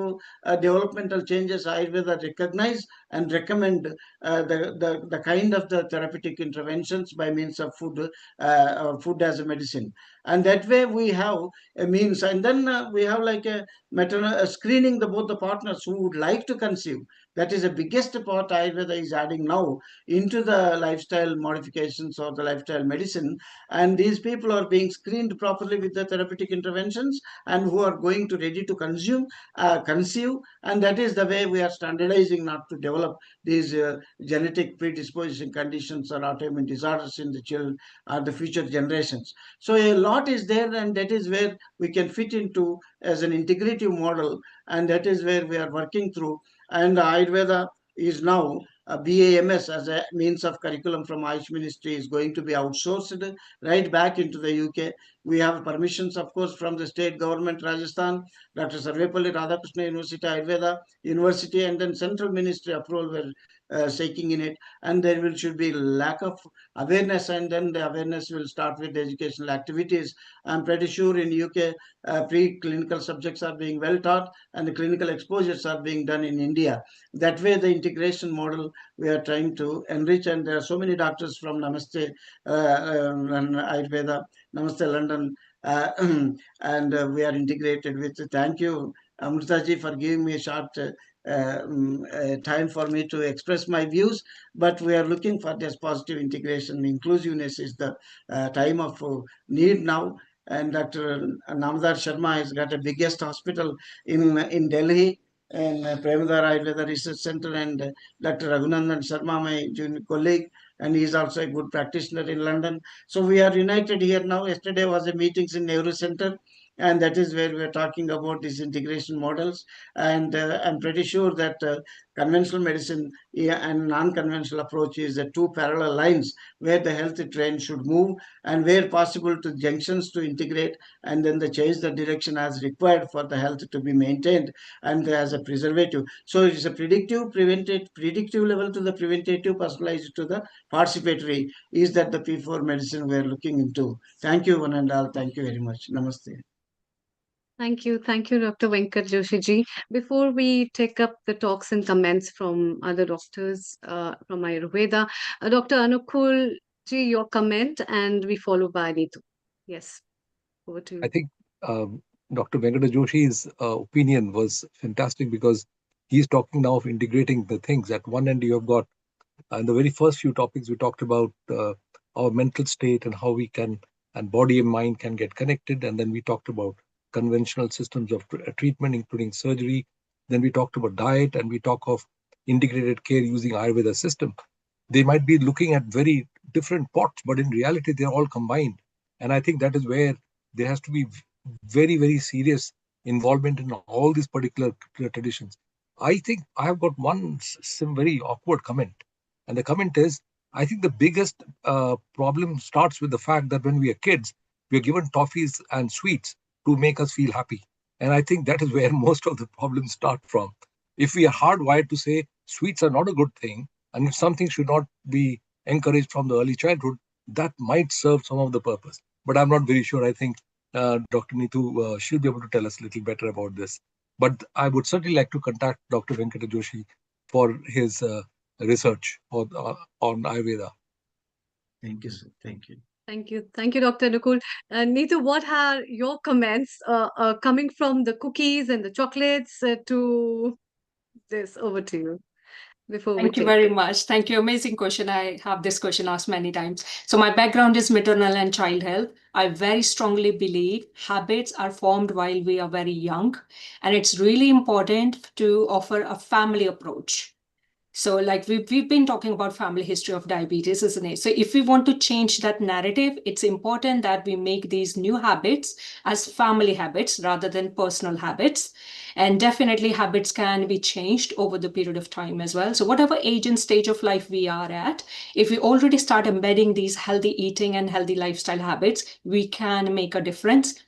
developmental changes Ayurveda recognize and recommend the kind of the therapeutic interventions by means of food as a medicine. And that way we have a means. And then we have like a maternal screening the both the partners who would like to conceive, That is the biggest part Ayurveda is adding now into the lifestyle modifications or the lifestyle medicine. And these people are being screened properly with the therapeutic interventions and who are going to ready to conceive. And that is the way we are standardizing, not to develop these genetic predisposition conditions or autoimmune disorders in the children or the future generations. So a lot is there, and that is where we can fit into as an integrative model, and that is where we are working through. And Ayurveda is now a BAMS as a means of curriculum from Ayush Ministry is going to be outsourced right back into the UK. We have permissions, of course, from the state government, Rajasthan, Dr. Sarvepalli Radhakrishna University, Ayurveda University, and then central ministry approval were seeking in it. And there should be lack of awareness, and then the awareness will start with the educational activities. I'm pretty sure in UK, pre-clinical subjects are being well taught, and the clinical exposures are being done in India. That way, the integration model we are trying to enrich, and there are so many doctors from Namaste and Ayurveda, Namaste London, and we are integrated with. Thank you, Amritaji, for giving me a short time for me to express my views. But we are looking for this positive integration. Inclusiveness is the time of need now. And Dr. Namdar Sharma has got the biggest hospital in Delhi, and Premadar Ayurveda Research Center, and Dr. Raghunandan Sharma, my junior colleague, and he is also a good practitioner in London. So we are united here now. Yesterday was a meetings in Nehru Center, and that is where we are talking about these integration models. And I'm pretty sure that conventional medicine and non-conventional approach is the two parallel lines where the health trend should move, and where possible to junctions to integrate, and then the change the direction as required for the health to be maintained and as a preservative. So it is a predictive level to the preventative, personalized to the participatory, is that the P4 medicine we are looking into. Thank you, one and all. Thank you very much. Namaste. Thank you, Dr. Venkat Joshi ji. Before we take up the talks and comments from other doctors from Ayurveda, Dr. Anukul ji, your comment, and we follow by Neetu. Yes, over to you. I think Dr. Venkata Joshi's opinion was fantastic, because he's talking now of integrating the things. At one end, you have got, in the very first few topics, we talked about our mental state and how we can, and body and mind can get connected. And then we talked about conventional systems of treatment, including surgery. Then we talked about diet, and we talk of integrated care using Ayurveda system. They might be looking at very different pots, but in reality, they're all combined. And I think that is where there has to be very, very serious involvement in all these particular traditions. I think I have got some very awkward comment. And the comment is, I think the biggest problem starts with the fact that when we are kids, we are given toffees and sweets to make us feel happy. And I think that is where most of the problems start from. If we are hardwired to say sweets are not a good thing, and if something should not be encouraged from the early childhood, that might serve some of the purpose. But I'm not very sure. I think Dr. Neetu, she'll be able to tell us a little better about this. But I would certainly like to contact Dr. Venkata Joshi for his research on Ayurveda. Thank you, sir. Thank you. Thank you. Thank you, Dr. Nukul. Neetu, what are your comments coming from the cookies and the chocolates to this? Over to you. Thank you very much. Thank you. Amazing question. I have this question asked many times. So my background is maternal and child health. I very strongly believe habits are formed while we are very young, and it's really important to offer a family approach. So like we've been talking about family history of diabetes, isn't it? So if we want to change that narrative, it's important that we make these new habits as family habits rather than personal habits. And definitely habits can be changed over the period of time as well. So whatever age and stage of life we are at, if we already start embedding these healthy eating and healthy lifestyle habits, we can make a difference.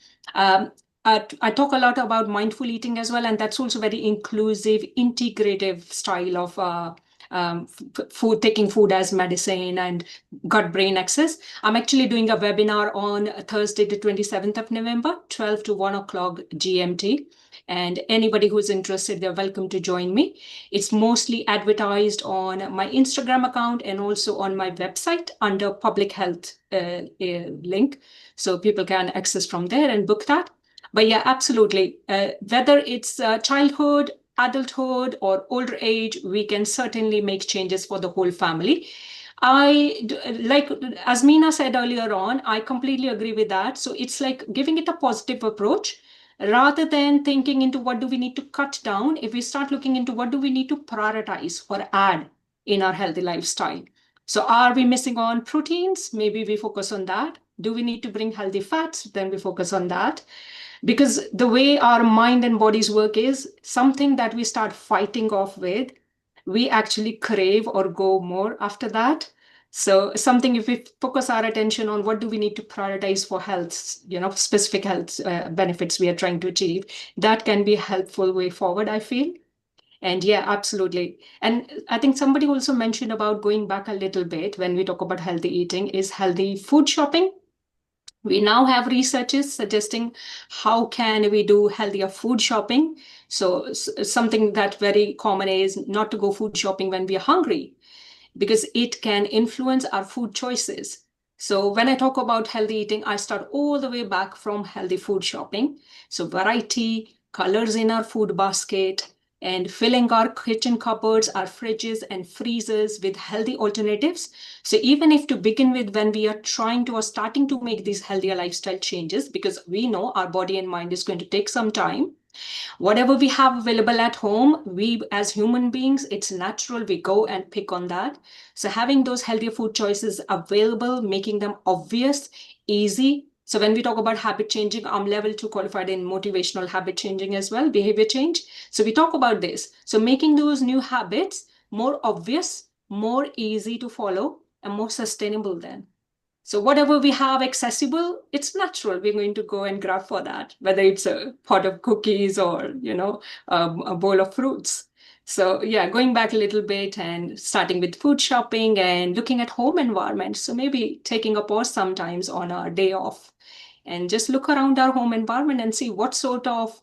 I talk a lot about mindful eating as well, and that's also very inclusive, integrative style of food, taking food as medicine and gut-brain axis. I'm actually doing a webinar on Thursday, the 27th of November, 12 to 1 o'clock GMT. And anybody who's interested, they're welcome to join me. It's mostly advertised on my Instagram account and also on my website under public health link. So people can access from there and book that. But yeah, absolutely. Whether it's childhood, adulthood or older age, we can certainly make changes for the whole family. Like as Meena said earlier on, I completely agree with that. So it's like giving it a positive approach rather than thinking into what do we need to cut down. If we start looking into what do we need to prioritize or add in our healthy lifestyle. So are we missing on proteins? Maybe we focus on that. Do we need to bring healthy fats? Then we focus on that. Because the way our mind and bodies work is something that we start fighting off with, we actually crave or go more after that. So something, if we focus our attention on what do we need to prioritize for health, specific health benefits we are trying to achieve, that can be a helpful way forward, I feel. And yeah, absolutely. And I think somebody also mentioned about going back a little bit when we talk about healthy eating is healthy food shopping. We now have researches suggesting how can we do healthier food shopping. So something that very common is not to go food shopping when we are hungry, because it can influence our food choices. So when I talk about healthy eating, I start all the way back from healthy food shopping. So variety, colors in our food basket, and filling our kitchen cupboards, our fridges and freezers with healthy alternatives. So even if to begin with, when we are trying to or starting to make these healthier lifestyle changes, because we know our body and mind is going to take some time, whatever we have available at home, we as human beings, it's natural we go and pick on that. So having those healthier food choices available, making them obvious, easy. So when we talk about habit changing, I'm level 2 qualified in motivational habit changing as well, behavior change. So we talk about this. So making those new habits more obvious, more easy to follow, and more sustainable then. So whatever we have accessible, it's natural. We're going to go and grab for that, whether it's a pot of cookies or, a bowl of fruits. So yeah, going back a little bit and starting with food shopping and looking at home environment. So maybe taking a pause sometimes on our day off and just look around our home environment and see what sort of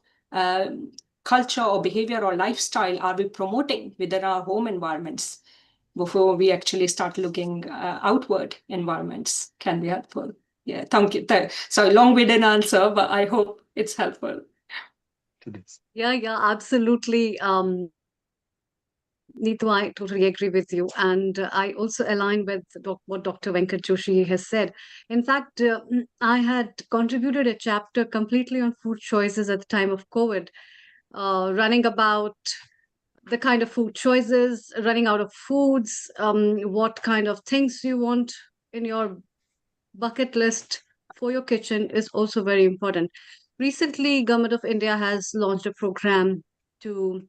culture or behavior or lifestyle are we promoting within our home environments before we actually start looking outward environments can be helpful. Yeah, thank you. So long-winded answer, but I hope it's helpful. Yeah, absolutely. Neetu, I totally agree with you. And I also align with what Dr. Venkat Joshi has said. In fact, I had contributed a chapter completely on food choices at the time of COVID, running about the kind of food choices, running out of foods, what kind of things you want in your bucket list for your kitchen is also very important. Recently, Government of India has launched a program to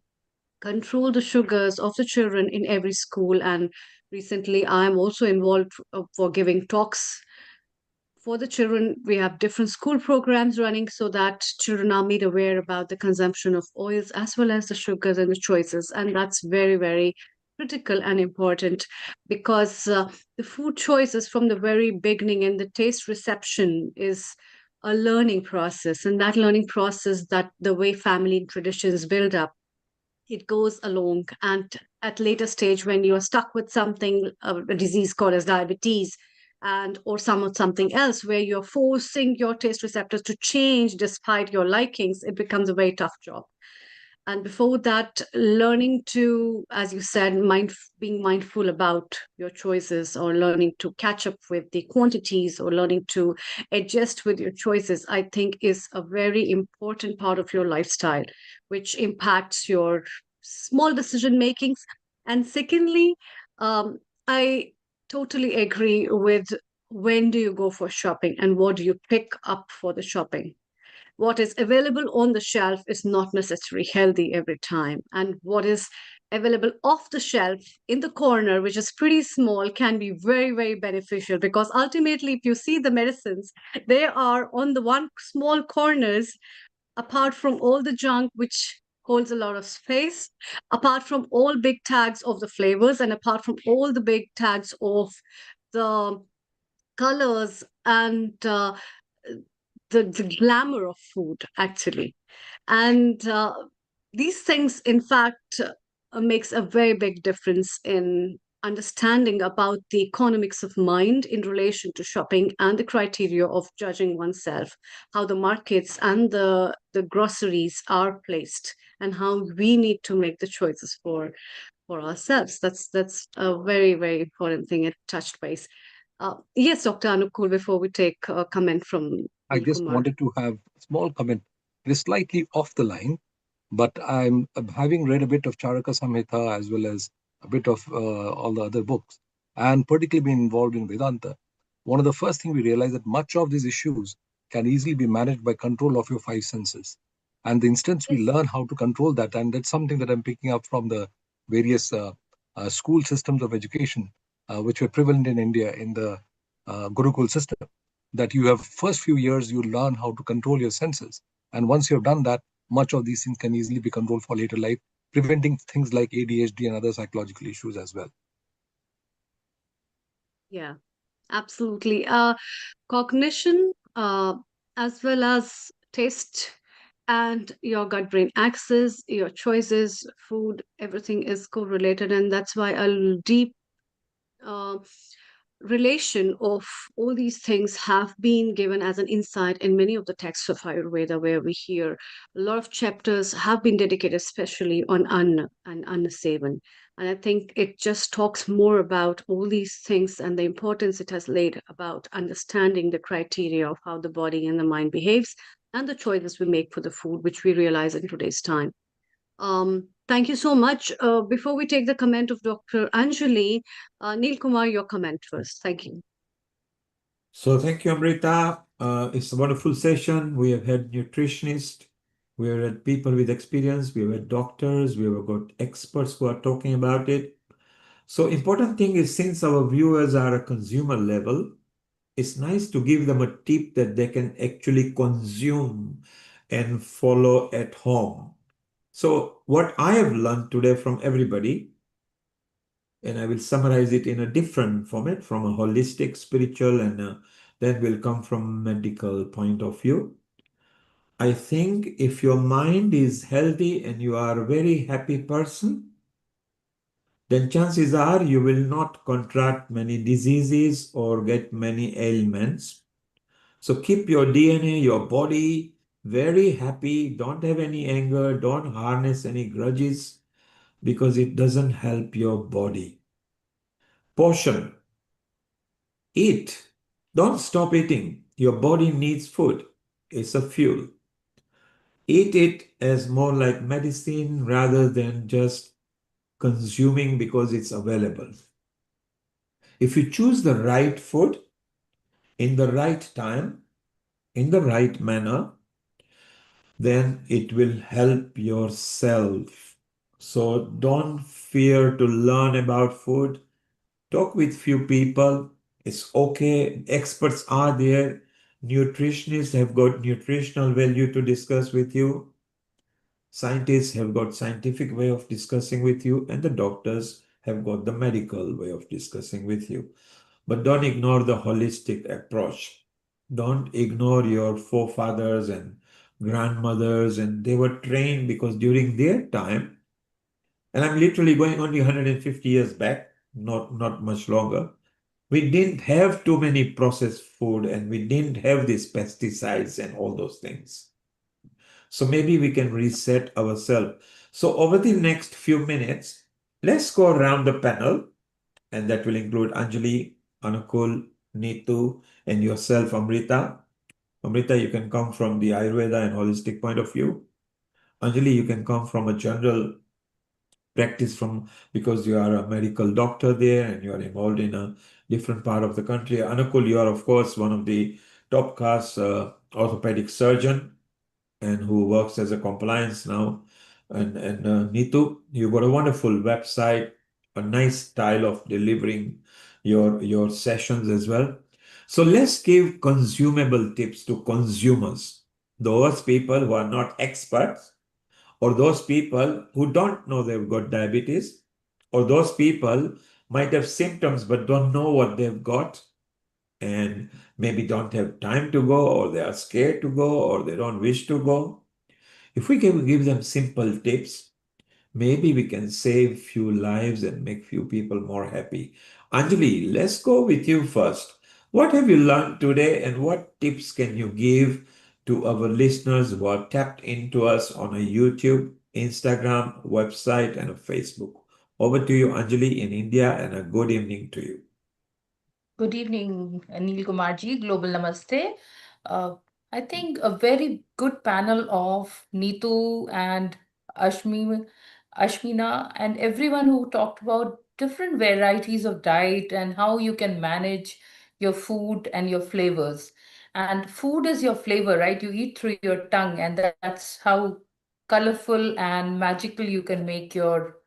control the sugars of the children in every school. And recently, I am also involved for giving talks for the children. We have different school programs running so that children are made aware about the consumption of oils as well as the sugars and the choices. And that's very, very critical and important, because the food choices from the very beginning and the taste reception is a learning process. And that learning process, that the way family traditions build up, it goes along. And at later stage, when you are stuck with something, a disease called as diabetes, and or something else where you're forcing your taste receptors to change despite your likings, it becomes a very tough job. And before that, learning to, as you said, being mindful about your choices, or learning to catch up with the quantities, or learning to adjust with your choices, I think is a very important part of your lifestyle, which impacts your small decision makings. And secondly, I totally agree with, when do you go for shopping and what do you pick up for the shopping? What is available on the shelf is not necessarily healthy every time. And what is available off the shelf in the corner, which is pretty small, can be very, very beneficial, because ultimately, if you see the medicines, they are on the one small corners, apart from all the junk, which holds a lot of space, apart from all big tags of the flavors, and apart from all the big tags of the colors and the glamour of food, actually. And these things, in fact, makes a very big difference in understanding about the economics of mind in relation to shopping, and the criteria of judging oneself, how the markets and the groceries are placed, and how we need to make the choices for ourselves. That's a very, very important thing it touched base. Yes, Dr. Anukul, before we take a comment from I Neil just Kumar. wanted to have a small comment. It is slightly off the line, but I'm having read a bit of Charaka Samhita as well as a bit of all the other books, and particularly been involved in Vedanta. One of the first things we realize that much of these issues can easily be managed by control of your five senses. And the instance we learn how to control that, and that's something that I'm picking up from the various school systems of education, which were prevalent in India in the Gurukul system, that you have first few years, you learn how to control your senses. And once you've done that, much of these things can easily be controlled for later life, preventing things like ADHD and other psychological issues as well. Yeah, absolutely. Cognition, as well as taste and your gut brain axis, your choices, food, everything is correlated. And that's why a deep uh, relation of all these things have been given as an insight in many of the texts of Ayurveda, where we hear a lot of chapters have been dedicated especially on Anna and Anna Sevan. And I think it just talks more about all these things and the importance it has laid about understanding the criteria of how the body and the mind behaves and the choices we make for the food, which we realize in today's time. Thank you so much. Before we take the comment of Dr. Anjali, Neil Kumar, your comment first. Thank you. So thank you, Amrita. It's a wonderful session. We have had nutritionists, we have had people with experience, we have had doctors, we have got experts who are talking about it. So important thing is, since our viewers are a consumer level, it's nice to give them a tip that they can actually consume and follow at home. So what I have learned today from everybody, and I will summarize it in a different format from a holistic, spiritual, and then will come from medical point of view. I think if your mind is healthy and you are a very happy person, then chances are you will not contract many diseases or get many ailments. So keep your DNA, your body very happy. Don't have any anger. Don't harness any grudges, because it doesn't help your body. Portion. Eat. Don't stop eating. Your body needs food. It's a fuel. Eat it as more like medicine rather than just consuming because it's available. If you choose the right food in the right time, in the right manner, then it will help yourself. So don't fear to learn about food. Talk with few people. It's okay. Experts are there. Nutritionists have got nutritional value to discuss with you. Scientists have got scientific way of discussing with you, and the doctors have got the medical way of discussing with you. But don't ignore the holistic approach. Don't ignore your forefathers and grandmothers, and they were trained because during their time, and I'm literally going only 150 years back, not much longer, we didn't have too many processed food and we didn't have these pesticides and all those things. So maybe we can reset ourselves. So over the next few minutes, let's go around the panel, and that will include Anjali, Anukul, Neetu, and yourself, Amrita. Amrita, you can come from the Ayurveda and holistic point of view. Anjali, you can come from a general practice from, because you are a medical doctor there and you are involved in a different part of the country. Anukul, you are of course one of the top class orthopedic surgeon and who works as a compliance now. And Neetu, you got a wonderful website, a nice style of delivering your sessions as well. So let's give consumable tips to consumers, those people who are not experts, or those people who don't know they've got diabetes, or those people might have symptoms but don't know what they've got, and maybe don't have time to go, or they are scared to go, or they don't wish to go. If we can give them simple tips, maybe we can save few lives and make few people more happy. Anjali, let's go with you first. What have you learned today, and what tips can you give to our listeners who are tapped into us on a YouTube Instagram, website, and Facebook. Over to you, Anjali, in India, and a good evening to you. Good evening, Anil Kumarji. Global Namaste. Uh, I think a very good panel of Neetu and Ashmi, Ashmina, and everyone who talked about different varieties of diet and how you can manage your food and your flavors. And food is your flavor, right? You eat through your tongue, and that's how colorful and magical you can make your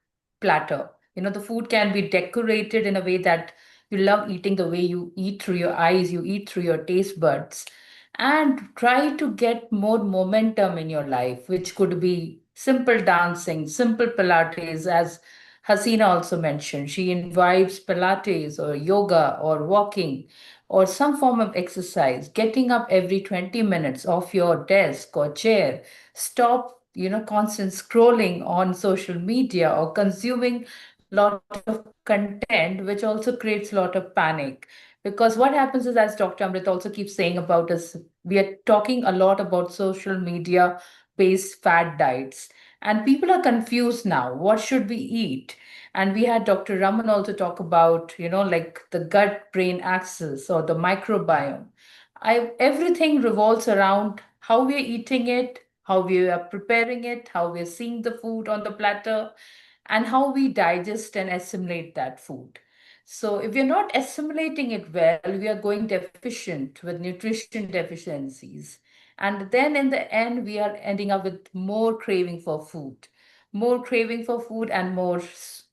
platter. You know, the food can be decorated in a way that you love eating the way you eat through your eyes, you eat through your taste buds, and try to get more momentum in your life, which could be simple dancing, simple Pilates, as Hasina also mentioned. She invites Pilates or yoga or walking or some form of exercise, getting up every 20 minutes off your desk or chair, stop, constant scrolling on social media or consuming lot of content, which also creates a lot of panic. Because what happens is, as Dr. Amrit also keeps saying about us, we are talking a lot about social media based fad diets. And people are confused now. What should we eat? And we had Dr. Raman also talk about, like the gut brain axis or the microbiome. Everything revolves around how we're eating it, how we are preparing it, how we're seeing the food on the platter, and how we digest and assimilate that food. So, if we're not assimilating it well, we are going deficient with nutrition deficiencies. And then in the end, we are ending up with more craving for food, more craving for food, and more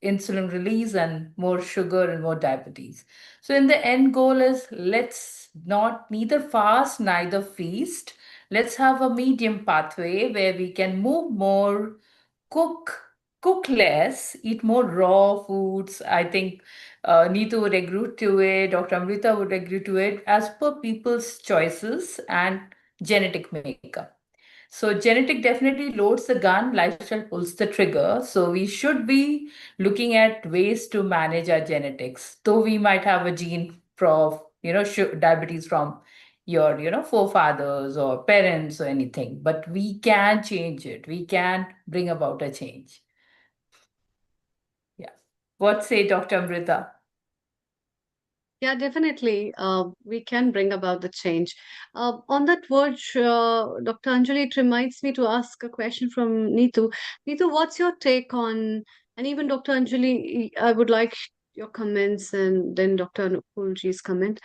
insulin release, and more sugar, and more diabetes. So, in the end goal is, let's not neither fast, neither feast. Let's have a medium pathway where we can move more, cook cook less, eat more raw foods. I think Neetu would agree to it, Dr. Amrita would agree to it, as per people's choices and genetic makeup. So genetic definitely loads the gun, lifestyle pulls the trigger. So we should be looking at ways to manage our genetics. Though we might have a gene of, diabetes from your, forefathers or parents or anything, but we can change it. We can bring about a change. Yeah. What say, Dr. Amrita? Yeah, definitely. We can bring about the change. On that word, Dr. Anjali, it reminds me to ask a question from Neetu. Neetu, what's your take on, and even Dr. Anjali, I would like your comments and then Dr. Anukulji's comment.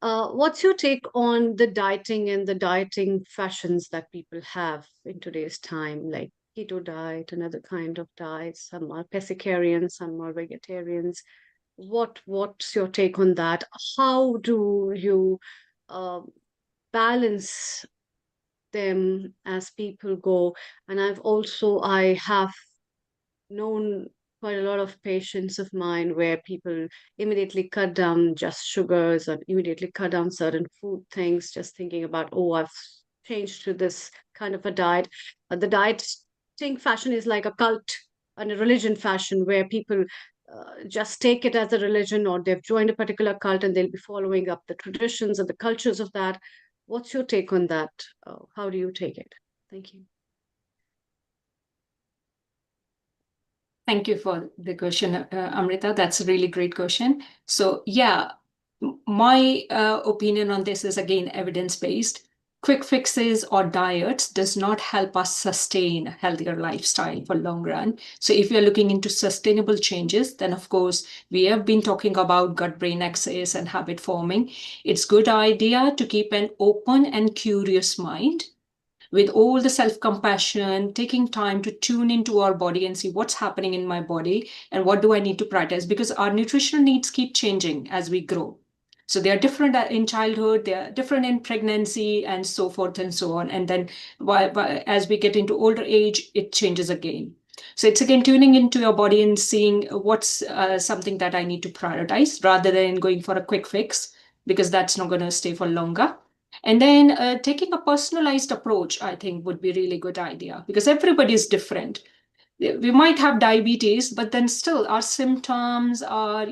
What's your take on the dieting and the dieting fashions that people have in today's time, like keto diet, another kind of diet? Some are pescatarians, some are vegetarians. What's your take on that? How do you uh, balance them as people go? And I have known quite a lot of patients of mine where people immediately cut down just sugars or immediately cut down certain food things, just thinking about, oh, I've changed to this kind of a diet. The dieting fashion is like a cult and a religion fashion where people just take it as a religion, or they've joined a particular cult and they'll be following up the traditions and the cultures of that. What's your take on that? How do you take it? Thank you. Thank you for the question, Amrita. That's a really great question. So yeah, my opinion on this is again evidence-based. Quick fixes or diets does not help us sustain a healthier lifestyle for long run. So if you're looking into sustainable changes, then of course we have been talking about gut-brain axis and habit forming. It's good idea to keep an open and curious mind with all the self-compassion, taking time to tune into our body and see what's happening in my body and what do I need to prioritize, because our nutritional needs keep changing as we grow. So they are different in childhood, they are different in pregnancy, and so forth and so on. And then as we get into older age, it changes again. So it's again tuning into your body and seeing what's something that I need to prioritize rather than going for a quick fix, because that's not going to stay for longer. And then taking a personalized approach, I think, would be a really good idea, because everybody is different. We might have diabetes, but then still our symptoms, our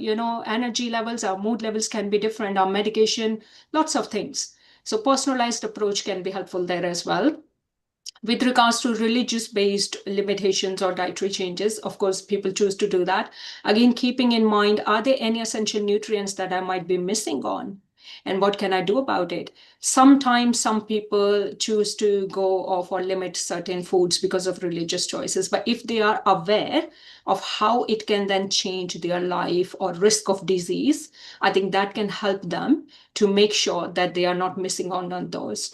energy levels, our mood levels can be different, our medication, lots of things. So personalized approach can be helpful there as well. With regards to religious-based limitations or dietary changes, of course, people choose to do that. Again, keeping in mind, are there any essential nutrients that I might be missing on? And what can I do about it? Sometimes some people choose to go off or limit certain foods because of religious choices. But if they are aware of how it can then change their life or risk of disease, I think that can help them to make sure that they are not missing on those.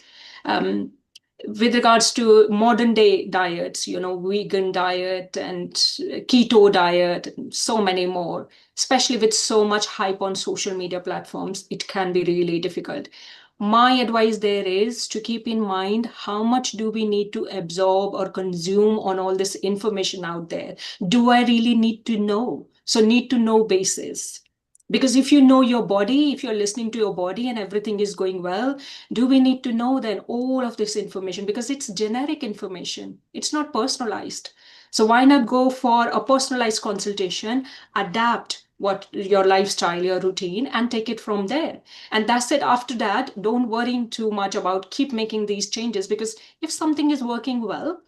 With regards to modern day diets, vegan diet and keto diet, and so many more, especially with so much hype on social media platforms, it can be really difficult. My advice there is to keep in mind how much do we need to absorb or consume on all this information out there. Do I really need to know? So need to know basis. Because if you know your body, if you're listening to your body and everything is going well, do we need to know then all of this information? Because it's generic information, it's not personalized. So why not go for a personalized consultation, adapt what your lifestyle, your routine, and take it from there. And that's it. After that, don't worry too much about keep making these changes, because if something is working well,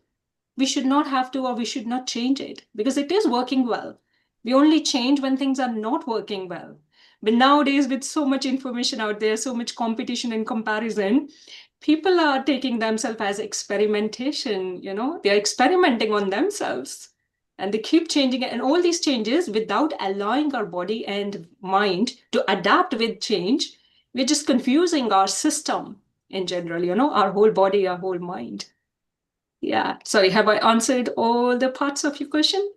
we should not have to, or we should not change it because it is working well. We only change when things are not working well. But nowadays, with so much information out there, so much competition and comparison, people are taking themselves as experimentation. They're experimenting on themselves and they keep changing it. And all these changes, without allowing our body and mind to adapt with change, we're just confusing our system in general, our whole body, our whole mind. Yeah. Sorry, have I answered all the parts of your question?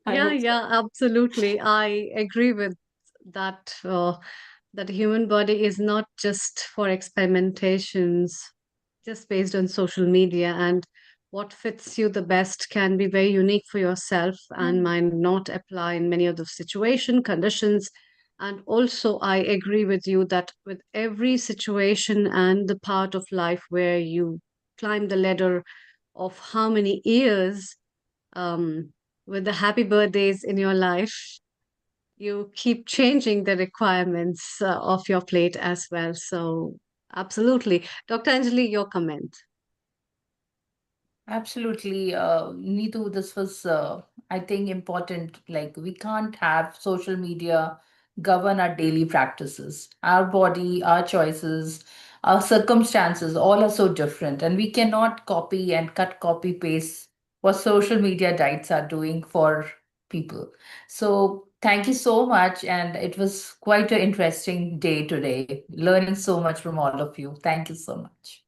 Yeah, absolutely. I agree with that. That the human body is not just for experimentations, just based on social media, and what fits you the best can be very unique for yourself and might not apply in many of the situation conditions. And also, I agree with you that with every situation and the part of life where you climb the ladder of how many years, with the happy birthdays in your life, you keep changing the requirements of your plate as well. So, absolutely. Dr. Anjali, your comment. Absolutely, Neetu, this was, I think, important. Like, we can't have social media govern our daily practices. Our body, our choices, our circumstances, all are so different, and we cannot copy and copy paste what social media diets are doing for people. So, thank you so much, and it was quite an interesting day today, learning so much from all of you. Thank you so much.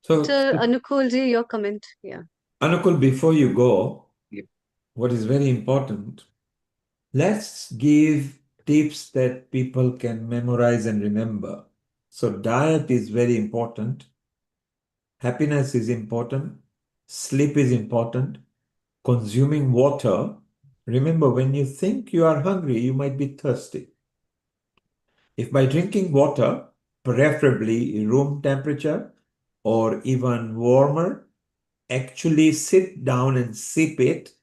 So, Dr. Anukulji, your comment. Yeah. Anukul, before you go, what is very important, let's give tips that people can memorize and remember. So, diet is very important. Happiness is important. Sleep is important. Consuming water. Remember, when you think you are hungry, you might be thirsty. If by drinking water, preferably room temperature or even warmer, actually sit down and sip it,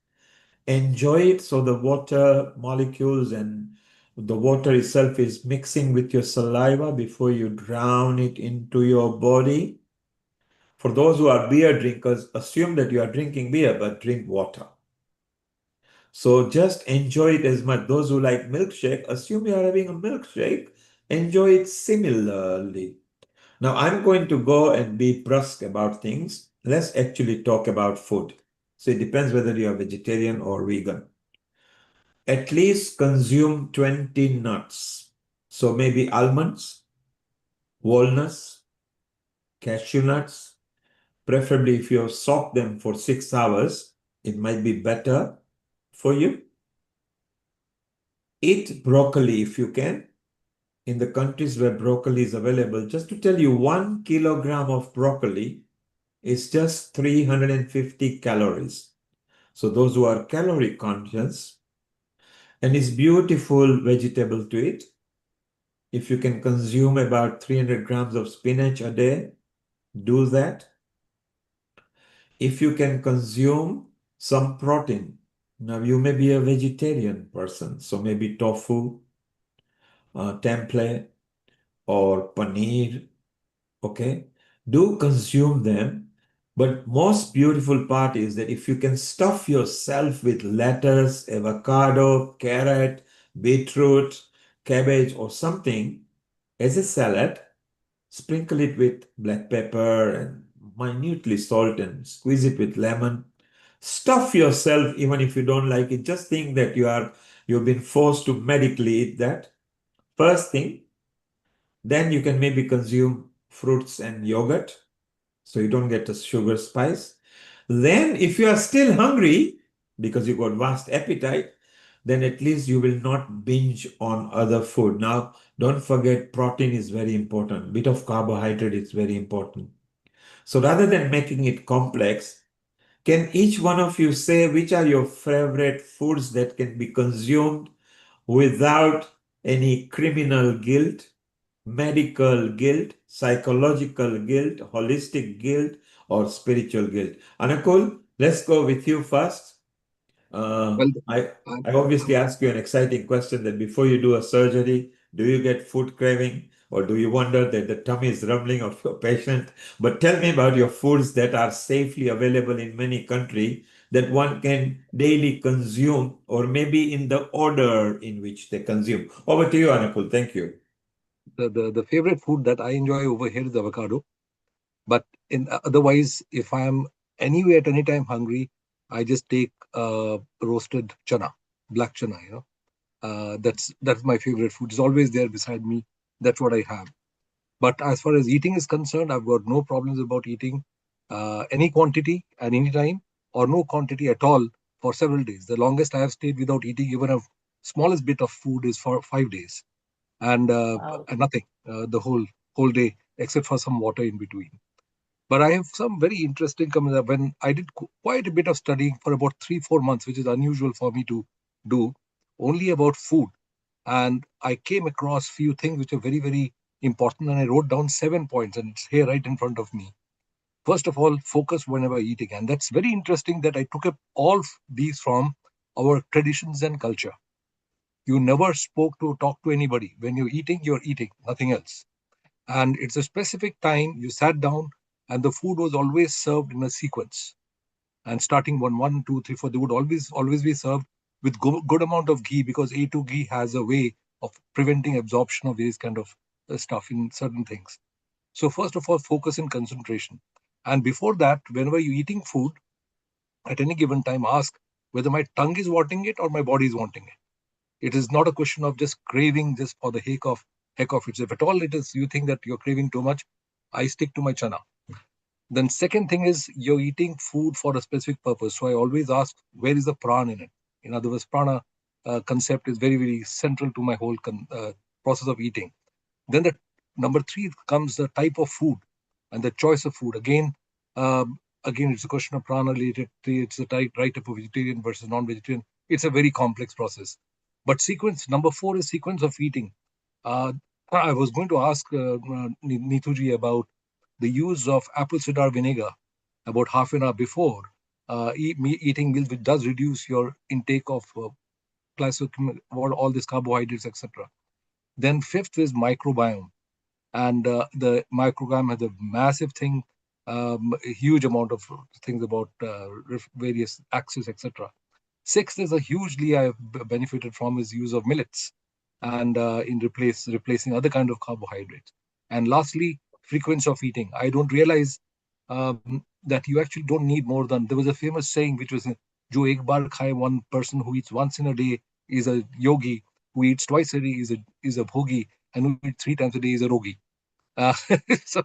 enjoy it, so the water molecules and the water itself is mixing with your saliva before you drown it into your body. For those who are beer drinkers, assume that you are drinking beer, but drink water. So just enjoy it as much. Those who like milkshake, assume you are having a milkshake, enjoy it similarly. Now I'm going to go and be brusque about things. Let's actually talk about food. So it depends whether you are vegetarian or vegan. At least consume 20 nuts. So maybe almonds, walnuts, cashew nuts. Preferably if you have soaked them for 6 hours, it might be better for you. Eat broccoli if you can. In the countries where broccoli is available, just to tell you, 1 kilogram of broccoli is just 350 calories. So those who are calorie conscious, and it's beautiful vegetable to eat. If you can consume about 300 grams of spinach a day, do that. If you can consume some protein, now you may be a vegetarian person, so maybe tofu, tempeh, or paneer, okay? Do consume them. But most beautiful part is that if you can stuff yourself with lettuce, avocado, carrot, beetroot, cabbage, or something as a salad, sprinkle it with black pepper and minutely salt and squeeze it with lemon. Stuff yourself even if you don't like it. Just think that you've been forced to medically eat that. First thing, then you can maybe consume fruits and yogurt so you don't get a sugar spice. Then, if you are still hungry because you got vast appetite, then at least you will not binge on other food. Now, don't forget protein is very important. Bit of carbohydrate is very important. So rather than making it complex, can each one of you say which are your favorite foods that can be consumed without any criminal guilt, medical guilt, psychological guilt, holistic guilt, or spiritual guilt? Anakul, let's go with you first. Well, I obviously ask you an exciting question that before you do a surgery, do you get food craving or do you wonder that the tummy is rumbling of your patient? But tell me about your foods that are safely available in many countries that one can daily consume or maybe in the order in which they consume. Over to you, Anakul. Thank you. the favorite food that I enjoy over here is avocado. But otherwise, if I am anywhere at any time hungry, I just take roasted chana, black chana. That's my favorite food. It's always there beside me. That's what I have. But as far as eating is concerned, I've got no problems about eating any quantity at any time or no quantity at all for several days. The longest I have stayed without eating even a smallest bit of food is for 5 days, and nothing the whole day except for some water in between. But I have some very interesting comments. When I did quite a bit of studying for about 3-4 months, which is unusual for me to do, only about food, and I came across few things which are very, very important, and I wrote down 7 points, and it's here right in front of me. First of all, focus whenever eating, and that's very interesting that I took up all these from our traditions and culture. You never talk to anybody. When you're eating, nothing else. And it's a specific time you sat down, and the food was always served in a sequence. And starting one, two, three, four, they would always be served with good amount of ghee, because A2 ghee has a way of preventing absorption of this kind of stuff in certain things. So first of all, focus and concentration. And before that, whenever you're eating food, at any given time, ask whether my tongue is wanting it or my body is wanting it. It is not a question of just craving just for the heck of it. If at all it is, you think that you're craving too much, I stick to my chana. Then second thing is you're eating food for a specific purpose. So I always ask, where is the prana in it? In other words, prana concept is very, very central to my whole process of eating. Then the number 3 comes the type of food and the choice of food. Again, it's a question of prana related. It's the right type of vegetarian versus non-vegetarian. It's a very complex process. But sequence number 4 is sequence of eating. I was going to ask Neetuji about the use of apple cider vinegar about half an hour before eating meals, which does reduce your intake of all these carbohydrates, etc. Then fifth is microbiome, and the microbiome has a massive thing, a huge amount of things about various axes, etc. Sixth is a hugely I've benefited from is use of millets, and in replacing other kind of carbohydrates. And lastly, frequency of eating. I don't realize that you actually don't need more than, there was a famous saying which was, Jo ek baar khaye, one person who eats once in a day is a yogi, who eats twice a day is a bhogi, and who eats 3 times a day is a rogi. So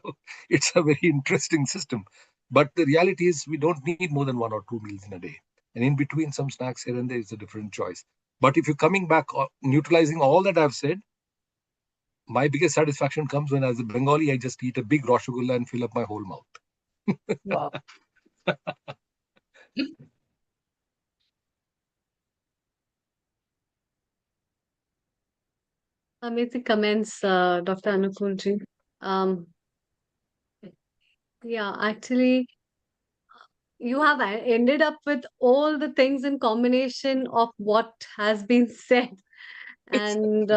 it's a very interesting system. But the reality is we don't need more than 1 or 2 meals in a day. And in between some snacks here and there is a different choice. But if you're coming back, neutralizing all that I've said, my biggest satisfaction comes when, as a Bengali, I just eat a big rasgulla and fill up my whole mouth. Wow. Amazing comments, Dr. Anukulji. Yeah, actually, you have ended up with all the things in combination of what has been said. And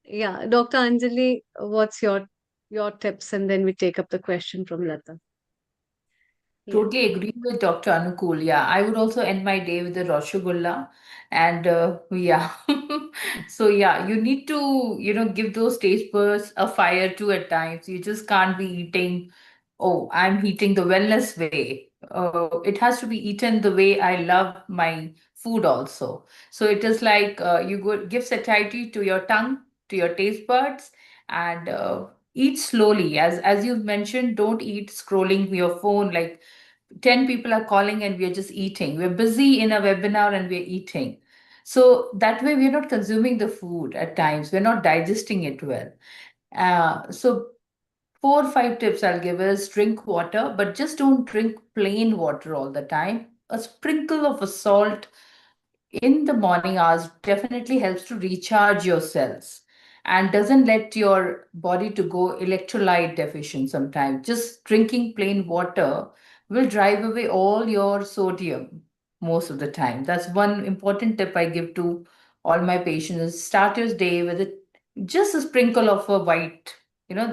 Yeah, Dr. Anjali, what's your tips, and then we take up the question from Lata. Yeah. Totally agree with Dr. Anukul. Yeah, I would also end my day with a Rasgulla. And yeah, so yeah, you need to, give those taste buds a fire too at times. You just can't be eating, oh, I'm eating the wellness way. It has to be eaten the way I love my food also. So it is like you go give satiety to your tongue, to your taste buds, and eat slowly. As you mentioned, don't eat scrolling your phone like 10 people are calling and we're just eating. We're busy in a webinar and we're eating. So that way we're not consuming the food at times. We're not digesting it well. So 4 or 5 tips I'll give is drink water, but just don't drink plain water all the time. A sprinkle of a salt in the morning hours definitely helps to recharge your cells and doesn't let your body to go electrolyte deficient sometimes. Just drinking plain water will drive away all your sodium most of the time. That's one important tip I give to all my patients is start your day with just a sprinkle of a white,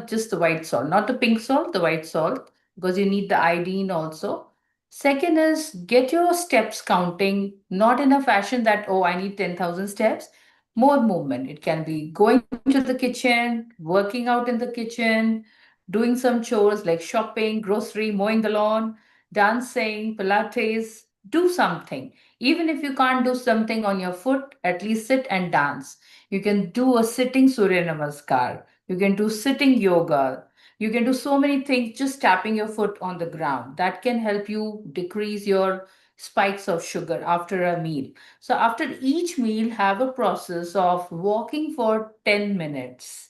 just the white salt, not the pink salt, the white salt, because you need the iodine also. Second is get your steps counting, not in a fashion that, oh, I need 10,000 steps. More movement. It can be going to the kitchen, working out in the kitchen, doing some chores like shopping, grocery, mowing the lawn, dancing, Pilates. Do something. Even if you can't do something on your foot, at least sit and dance. You can do a sitting Surya Namaskar. You can do sitting yoga. You can do so many things just tapping your foot on the ground. That can help you decrease your spikes of sugar after a meal. So after each meal, have a process of walking for 10 minutes.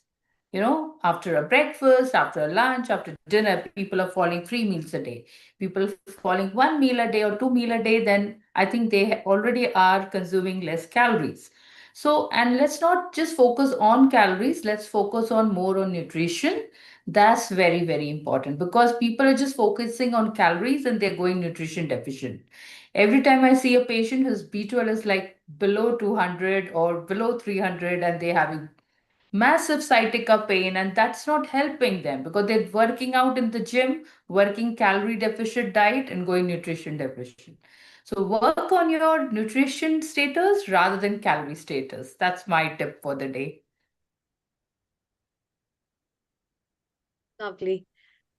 After a breakfast, after a lunch, after dinner, people are falling 3 meals a day. People falling 1 meal a day or 2 meal a day, then I think they already are consuming less calories. So, and let's not just focus on calories, let's focus on more on nutrition. That's very, very important because people are just focusing on calories and they're going nutrition deficient. Every time I see a patient whose B12 is like below 200 or below 300 and they're having massive sciatica pain, and that's not helping them because they're working out in the gym, working calorie deficit diet, and going nutrition deficient. So, work on your nutrition status rather than calorie status. That's my tip for the day. Lovely.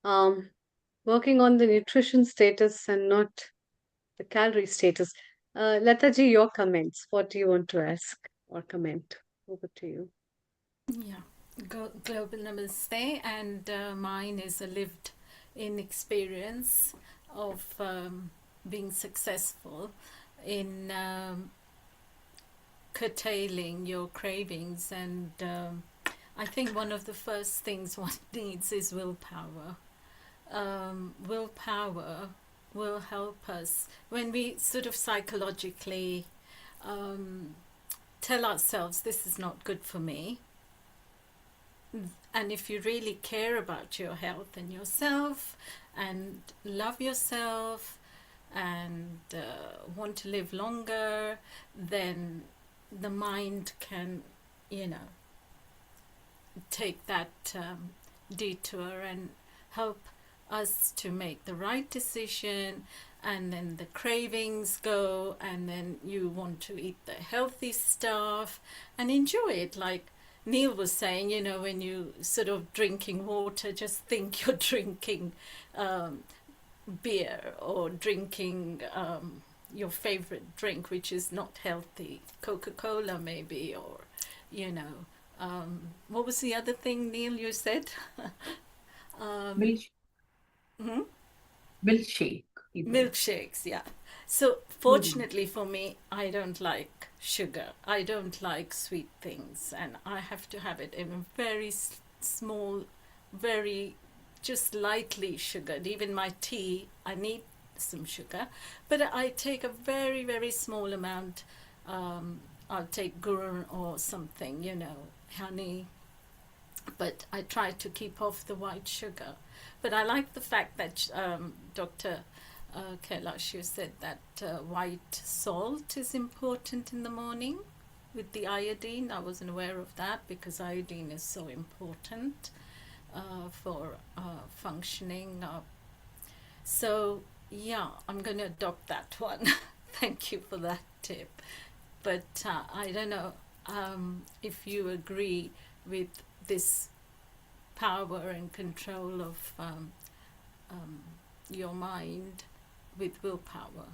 Working on the nutrition status and not the calorie status. Lataji, your comments. What do you want to ask or comment? Over to you. Yeah, global namaste, and mine is a lived in experience of being successful in curtailing your cravings. And I think one of the first things one needs is willpower. Willpower will help us when we sort of psychologically tell ourselves this is not good for me. And if you really care about your health and yourself and love yourself and want to live longer, then the mind can, take that detour and help us to make the right decision, and then the cravings go, and then you want to eat the healthy stuff and enjoy it. Like Neil was saying, when you sort of drinking water, just think you're drinking beer or drinking your favorite drink, which is not healthy, Coca-Cola maybe, or what was the other thing, Neil, you said? Milkshake. Milkshakes, yeah. So fortunately for me, I don't like sugar. I don't like sweet things, and I have to have it in a very small, very just lightly sugared. Even my tea, I need some sugar, but I take a very, very small amount. I'll take gur or something, honey, but I try to keep off the white sugar. But I like the fact that Dr. Kailash, you said that white salt is important in the morning. with the iodine. I wasn't aware of that because iodine is so important for functioning. So yeah, I'm going to adopt that one. Thank you for that tip. But I don't know if you agree with this power and control of your mind with willpower.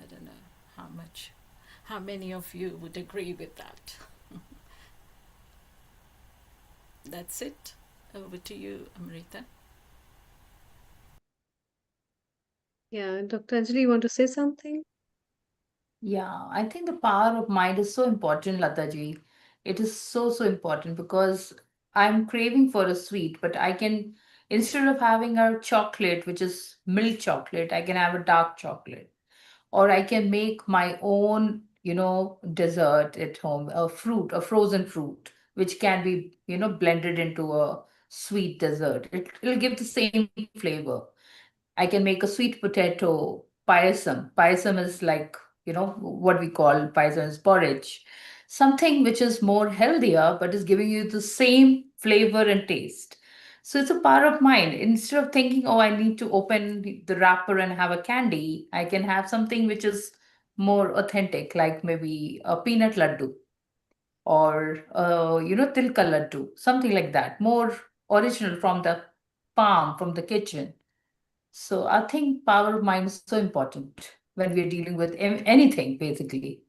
I don't know how many of you would agree with that. That's it. Over to you, Amrita. Yeah, Dr. Anjali, you want to say something? Yeah, I think the power of mind is so important, Lataji. It is so, so important because I'm craving for a sweet, but I can, instead of having a chocolate, which is milk chocolate, I can have a dark chocolate. Or I can make my own, dessert at home, a fruit, a frozen fruit, which can be, blended into a sweet dessert. It'll give the same flavor. I can make a sweet potato payasam. Payasam is like, what we call payasam is porridge. Something which is more healthier, but is giving you the same flavor and taste. So it's a power of mind. Instead of thinking, oh, I need to open the wrapper and have a candy, I can have something which is more authentic, like maybe a peanut laddu or, tilka laddu, something like that, more original from the farm, from the kitchen. So I think power of mind is so important when we're dealing with anything, basically.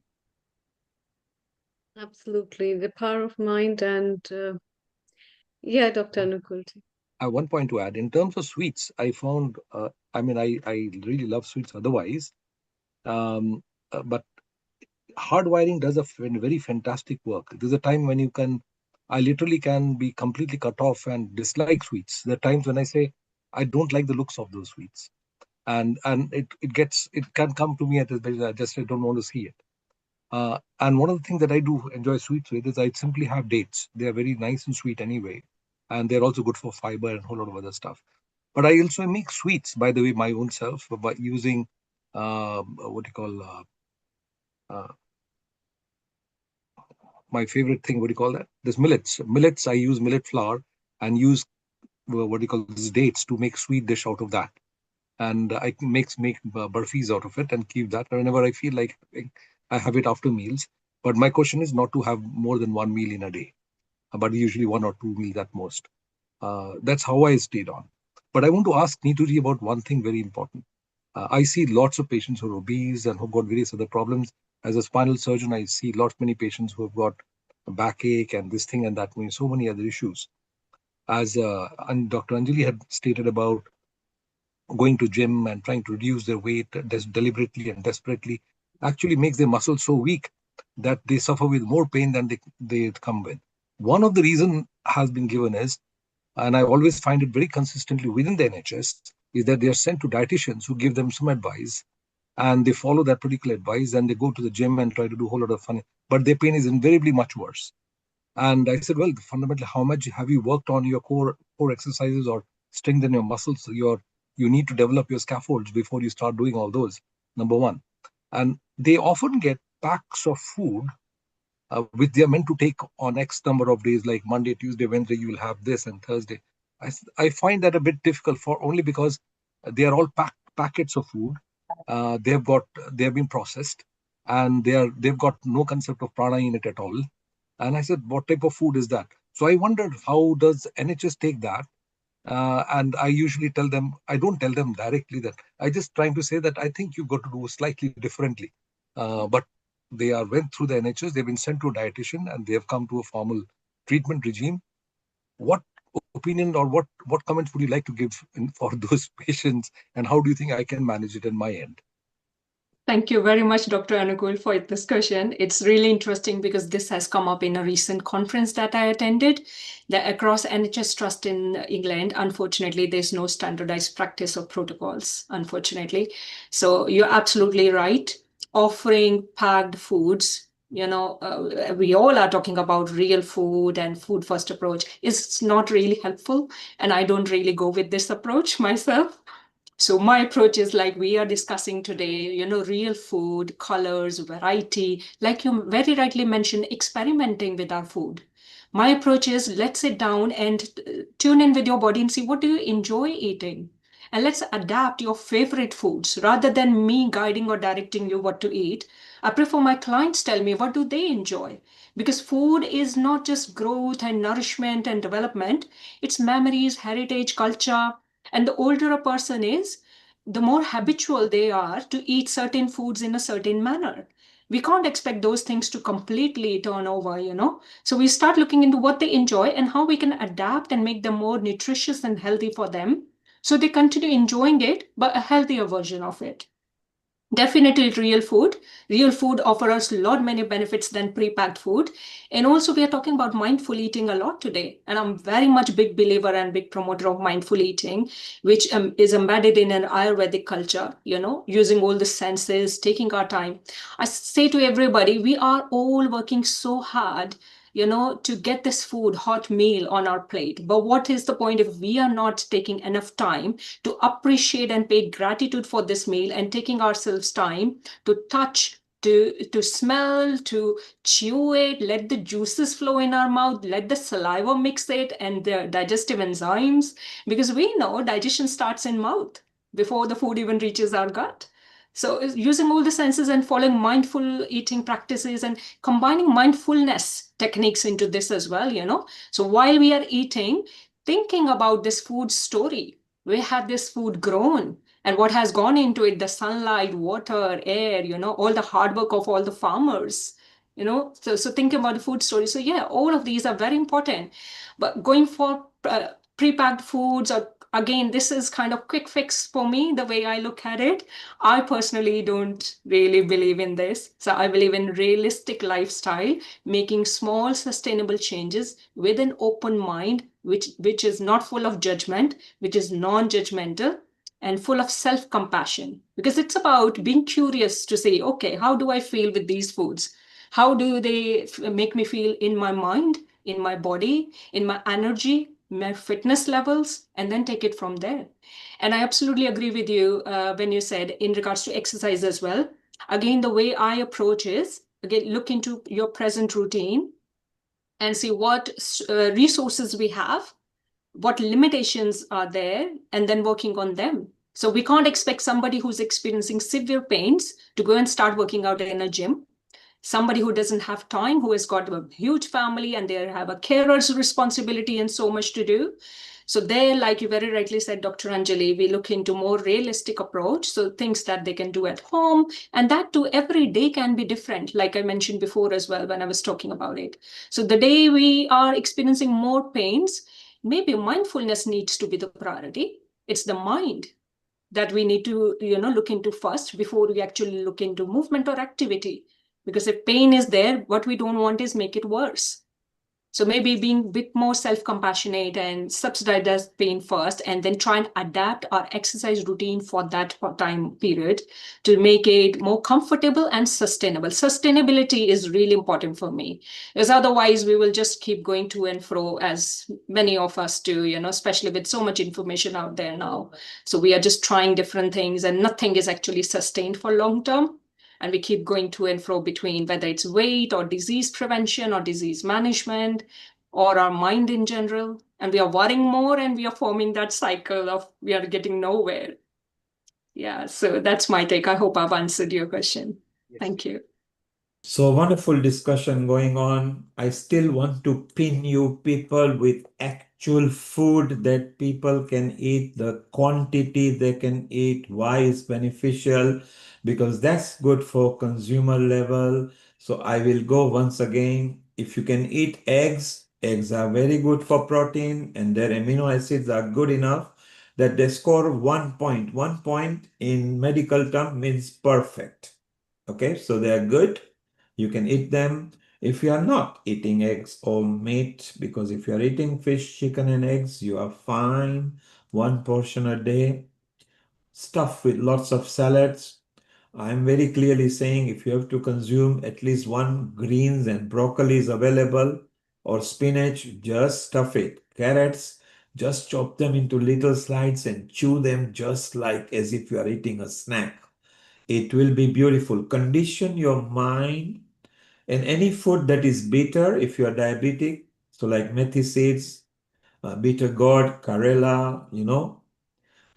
Absolutely. The power of mind and yeah, Dr. Anukul. One point to add in terms of sweets, I found, I mean, I really love sweets otherwise, but hardwiring does a very fantastic work. There's a time when I literally can be completely cut off and dislike sweets. There are times when I say, I don't like the looks of those sweets. And it can come to me at this, I don't want to see it. And one of the things that I do enjoy sweets with is I simply have dates. They are very nice and sweet anyway. And they're also good for fiber and a whole lot of other stuff. But I also make sweets, by the way, my own self by using what you call my favorite thing. What do you call that? This millets. Millets. I use millet flour and use what do you call these dates to make sweet dish out of that. And I can make burfis out of it and keep that whenever I feel like I have it after meals. But my question is not to have more than one meal in a day, but usually 1 or 2 meals at most. That's how I stayed on. But I want to ask Neetuji about one thing very important. I see lots of patients who are obese and who've got various other problems. As a spinal surgeon, I see many patients who have got a backache and this thing and that, so many other issues. As and Dr. Anjali had stated about going to gym and trying to reduce their weight deliberately and desperately actually makes their muscles so weak that they suffer with more pain than they come with. One of the reason has been given is, and I always find it very consistently within the NHS, is that they are sent to dietitians who give them some advice and they follow that particular advice and they go to the gym and try to do a whole lot of fun, but their pain is invariably much worse. And I said, well, fundamentally, how much have you worked on your core exercises or strengthen your muscles? You need to develop your scaffolds before you start doing all those, number one. And they often get packs of food which they are meant to take on X number of days, like Monday, Tuesday, Wednesday, you will have this, and Thursday. I find that a bit difficult for only because they are all packets of food. They have been processed, and they've got no concept of prana in it at all. And I said, what type of food is that? So I wondered, how does NHS take that? And I usually tell them, I don't tell them directly that. I just trying to say that I think you've got to do slightly differently. But they went through the NHS, they've been sent to a dietitian, and they have come to a formal treatment regime. What opinion or what comments would you like to give for those patients, and how do you think I can manage it in my end? Thank you very much, Dr. Anukul, for this question. It's really interesting because this has come up in a recent conference that I attended. That across NHS Trust in England, unfortunately, there's no standardized practice or protocols, unfortunately. So you're absolutely right. Offering packed foods, we all are talking about real food and food first approach. It's not really helpful. And I don't really go with this approach myself. So my approach is like we are discussing today, real food, colors, variety, like you very rightly mentioned, experimenting with our food. My approach is let's sit down and tune in with your body and see what do you enjoy eating. And let's adapt your favorite foods rather than me guiding or directing you what to eat. I prefer my clients tell me what do they enjoy. Because food is not just growth and nourishment and development, it's memories, heritage, culture. And the older a person is, the more habitual they are to eat certain foods in a certain manner. We can't expect those things to completely turn over. So we start looking into what they enjoy and how we can adapt and make them more nutritious and healthy for them. So they continue enjoying it, but a healthier version of it. Definitely real food. Real food offers us a lot many benefits than pre-packed food. And also we are talking about mindful eating a lot today. And I'm very much big believer and big promoter of mindful eating, which is embedded in an Ayurvedic culture, using all the senses, taking our time. I say to everybody, we are all working so hard to get this food, hot meal on our plate. But what is the point if we are not taking enough time to appreciate and pay gratitude for this meal and taking ourselves time to touch, to smell, to chew it, let the juices flow in our mouth, let the saliva mix it and the digestive enzymes, because we know digestion starts in mouth before the food even reaches our gut. So using all the senses and following mindful eating practices and combining mindfulness techniques into this as well. So while we are eating, thinking about this food story, where had this food grown and what has gone into it, the sunlight, water, air, all the hard work of all the farmers, so think about the food story. So yeah, all of these are very important. But going for pre-packed foods, or again, this is kind of quick fix for me, the way I look at it. I personally don't really believe in this. So I believe in realistic lifestyle, making small sustainable changes with an open mind, which is not full of judgment, which is non-judgmental and full of self-compassion. Because it's about being curious to say, okay, how do I feel with these foods? How do they make me feel in my mind, in my body, in my energy, my fitness levels, and then take it from there. And I absolutely agree with you when you said in regards to exercise as well. Again, the way I approach is, again, look into your present routine and see what resources we have, what limitations are there, and then working on them. So we can't expect somebody who's experiencing severe pains to go and start working out in a gym. Somebody who doesn't have time, who has got a huge family and they have a carer's responsibility and so much to do. So there, like you very rightly said, Dr. Anjali, we look into more realistic approach. So things that they can do at home, and that too every day can be different, like I mentioned before as well when I was talking about it. So the day we are experiencing more pains, maybe mindfulness needs to be the priority. It's the mind that we need to look into first before we actually look into movement or activity. Because if pain is there, what we don't want is make it worse. So maybe being a bit more self-compassionate and subsidize pain first, and then try and adapt our exercise routine for that time period to make it more comfortable and sustainable. Sustainability is really important for me, because otherwise we will just keep going to and fro, as many of us do, especially with so much information out there now. So we are just trying different things and nothing is actually sustained for long term. And we keep going to and fro between whether it's weight or disease prevention or disease management or our mind in general. And we are worrying more and we are forming that cycle of we are getting nowhere. Yeah, so that's my take. I hope I've answered your question. Thank you. So wonderful discussion going on. I still want to pin you people with actual food that people can eat, the quantity they can eat, why it's beneficial, because that's good for consumer level. So I will go once again. If you can eat eggs, eggs are very good for protein and their amino acids are good enough that they score 1 point. 1 point in medical term means perfect. Okay, so they are good. You can eat them. If you are not eating eggs or meat, because if you are eating fish, chicken, and eggs, you are fine. 1 portion a day, stuffed with lots of salads. I'm very clearly saying if you have to consume at least 1 greens and broccoli is available or spinach, just stuff it. Carrots, Just chop them into little slides and chew them just like as if you are eating a snack. It will be beautiful. Condition your mind, and any food that is bitter, if you are diabetic, so like methi seeds, bitter gourd, karela,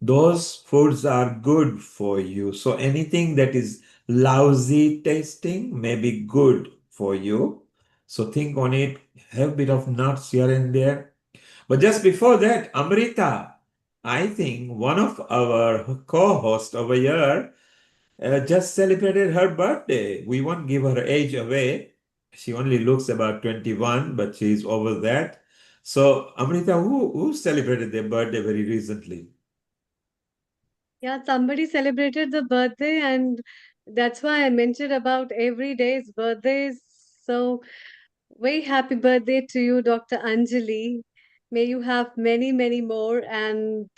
those foods are good for you. So anything that is lousy tasting may be good for you. So think on it, have a bit of nuts here and there. But just before that, Amrita, I think one of our co-hosts over here just celebrated her birthday. We won't give her age away. She only looks about 21, but she's over that. So, Amrita, who celebrated their birthday very recently? Yeah, somebody celebrated the birthday, and that's why I mentioned about every day's birthdays. So, very happy birthday to you, Dr. Anjali. May you have many, many more, and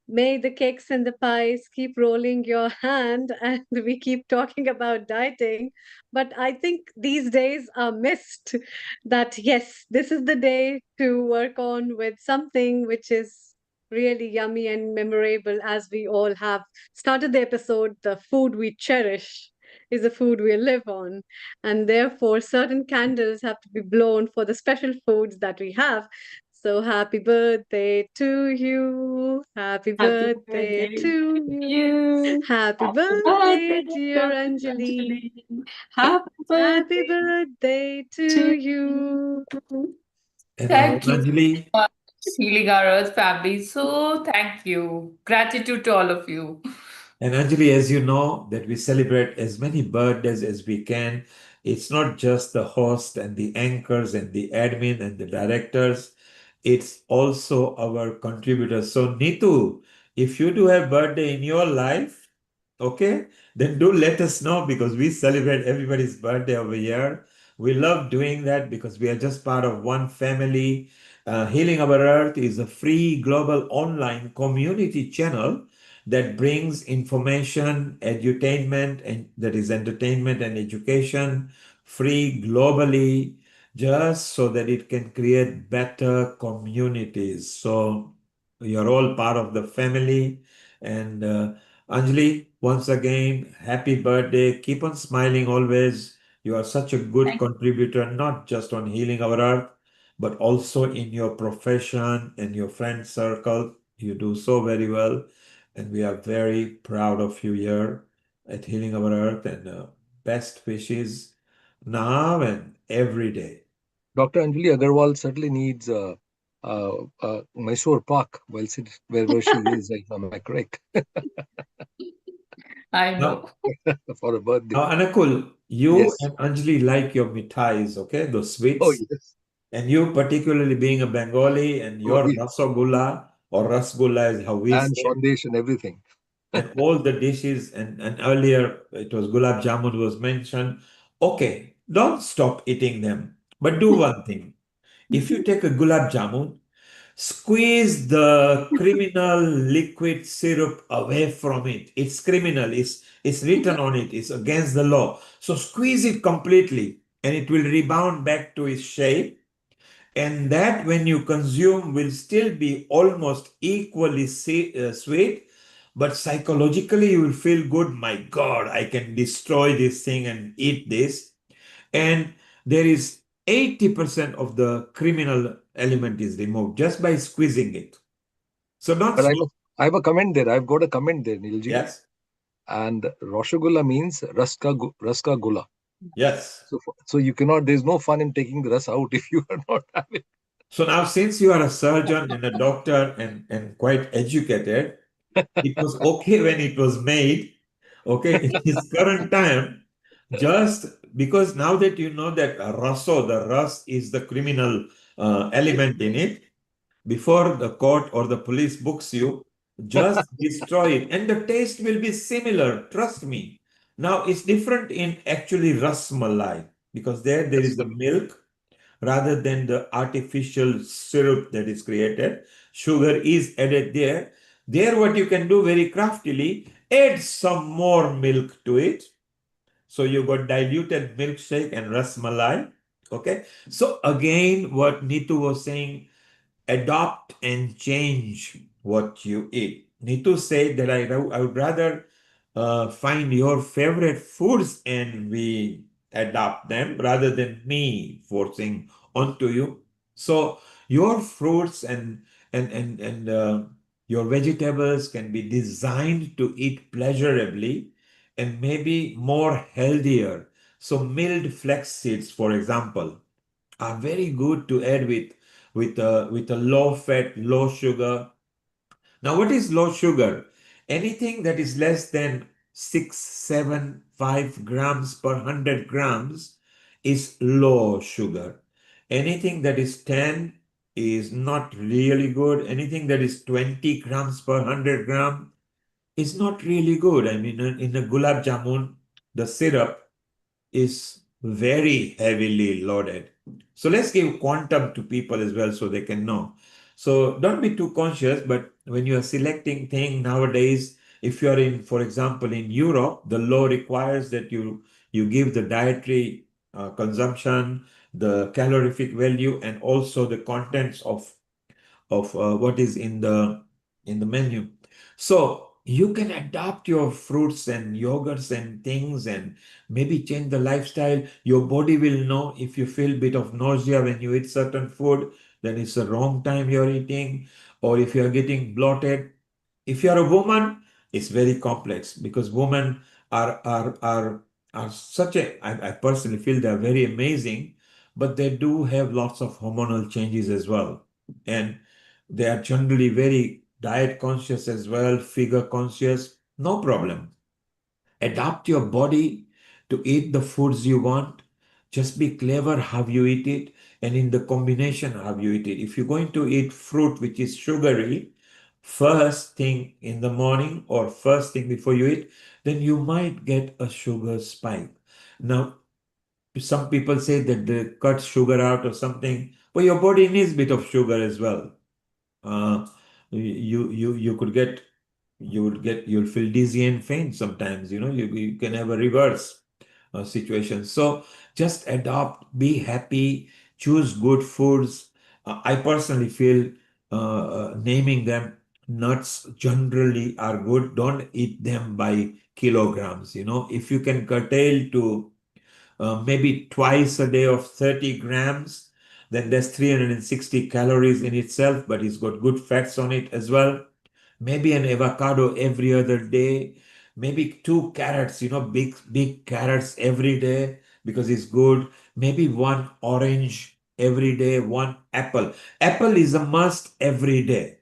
may the cakes and the pies keep rolling your hand. And we keep talking about dieting, but I think these days are missed. That yes, this is the day to work on with something which is really yummy and memorable, as we all have started the episode. The food we cherish is the food we live on, and therefore certain candles have to be blown for the special foods that we have. So happy birthday to you, happy Happy birthday birthday to to you, you. happy Happy birthday, birthday, dear Dr. Anjali, Anjali. Happy happy birthday birthday to to you. you. And Thank you Anjali, so much, Healing Our Earth family. So thank you. Gratitude to all of you. And Anjali, as you know, that we celebrate as many birthdays as we can. It's not just the host and the anchors and the admin and the directors. It's also our contributors. So Neetu, if you do have birthday in your life, okay, then do let us know, because we celebrate everybody's birthday over here. We love doing that because we are just part of one family. Healing Our Earth is a free global online community channel that brings information, edutainment, and that is entertainment and education, free globally, just so that it can create better communities. So you're all part of the family. And Anjali, once again, happy birthday. Keep on smiling always. You are such a good Thank contributor, not just on Healing Our Earth, but also in your profession and your friend circle. You do so very well. And we are very proud of you here at Healing Our Earth, and best wishes now and every day. Dr. Anjali Agarwal certainly needs Mysore Park, where she is right now. Am I correct? I Now, know. For a birthday. now, Anakul, you Yes. and Anjali like your mithais, okay? Those Oh, sweets. yes. And you, particularly being a Bengali, and Oh, your yes. rasagulla or rasgulla is how we And say, Sandesh and everything. and all the dishes, and earlier it was gulab jamun was mentioned. Okay, don't stop eating them, but do one thing. If you take a gulab jamun, squeeze the criminal liquid syrup away from it. It's criminal. It's written on it. It's against the law. So squeeze it completely, and it will rebound back to its shape. And that, when you consume, will still be almost equally sweet, but psychologically you will feel good. My God, I can destroy this thing and eat this. And there is 80% of the criminal element is removed just by squeezing it. So don't But stop. I have a comment there. I've got a comment there, Nilji. Yes. And Rasgulla means Raska Gula. Yes. So you cannot, there's no fun in taking the ras out if you are not having. So now, since you are a surgeon and a doctor and quite educated, it was okay when it was made. Okay, in this current time, just because now that you know that the rust is the criminal element in it, before the court or the police books you, just destroy it, and the taste will be similar. Trust me. Now it's different in actually ras malai, because there is the milk rather than the artificial syrup that is created. Sugar is added there. There, what you can do very craftily, add some more milk to it. So you got diluted milkshake and ras malai. Okay. So again, what Neetu was saying, adopt and change what you eat. Nitu said that I would rather find your favorite foods and we adopt them rather than me forcing onto you. So your fruits and your vegetables can be designed to eat pleasurably and maybe more healthier. So milled flax seeds, for example, are very good to add with a low fat, low sugar. Now, what is low sugar? Anything that is less than 6, 7, 5 grams per 100 grams is low sugar. Anything that is 10 is not really good. Anything that is 20 grams per 100 gram is not really good. I mean, in a gulab jamun, the syrup is very heavily loaded. So let's give quantum to people as well so they can know. So don't be too conscious, but when you are selecting thing nowadays, if you are in, for example, in Europe, the law requires that you give the dietary consumption, the calorific value, and also the contents of what is in the menu. So you can adapt your fruits and yogurts and things and maybe change the lifestyle. Your body will know if you feel a bit of nausea when you eat certain food, then it's the wrong time you're eating, or if you're getting bloated. If you're a woman, it's very complex because women are such a, I personally feel they're very amazing, but they do have lots of hormonal changes as well. And they are generally very diet conscious as well, figure conscious, no problem. Adapt your body to eat the foods you want. Just be clever how you eat it and in the combination how you eat it. If you're going to eat fruit which is sugary, first thing in the morning or first thing before you eat, then you might get a sugar spike. Now, some people say that they cut sugar out or something, but your body needs a bit of sugar as well. You could get you'll feel dizzy and faint sometimes. You can have a reverse situation. So just adopt, be happy, choose good foods. I personally feel naming them nuts generally are good. Don't eat them by kilograms. If you can curtail to maybe twice a day of 30 grams, then there's 360 calories in itself, but it's got good fats on it as well. Maybe an avocado every other day, maybe 2 carrots, big carrots every day because it's good. Maybe one orange every day, one apple. Apple is a must every day.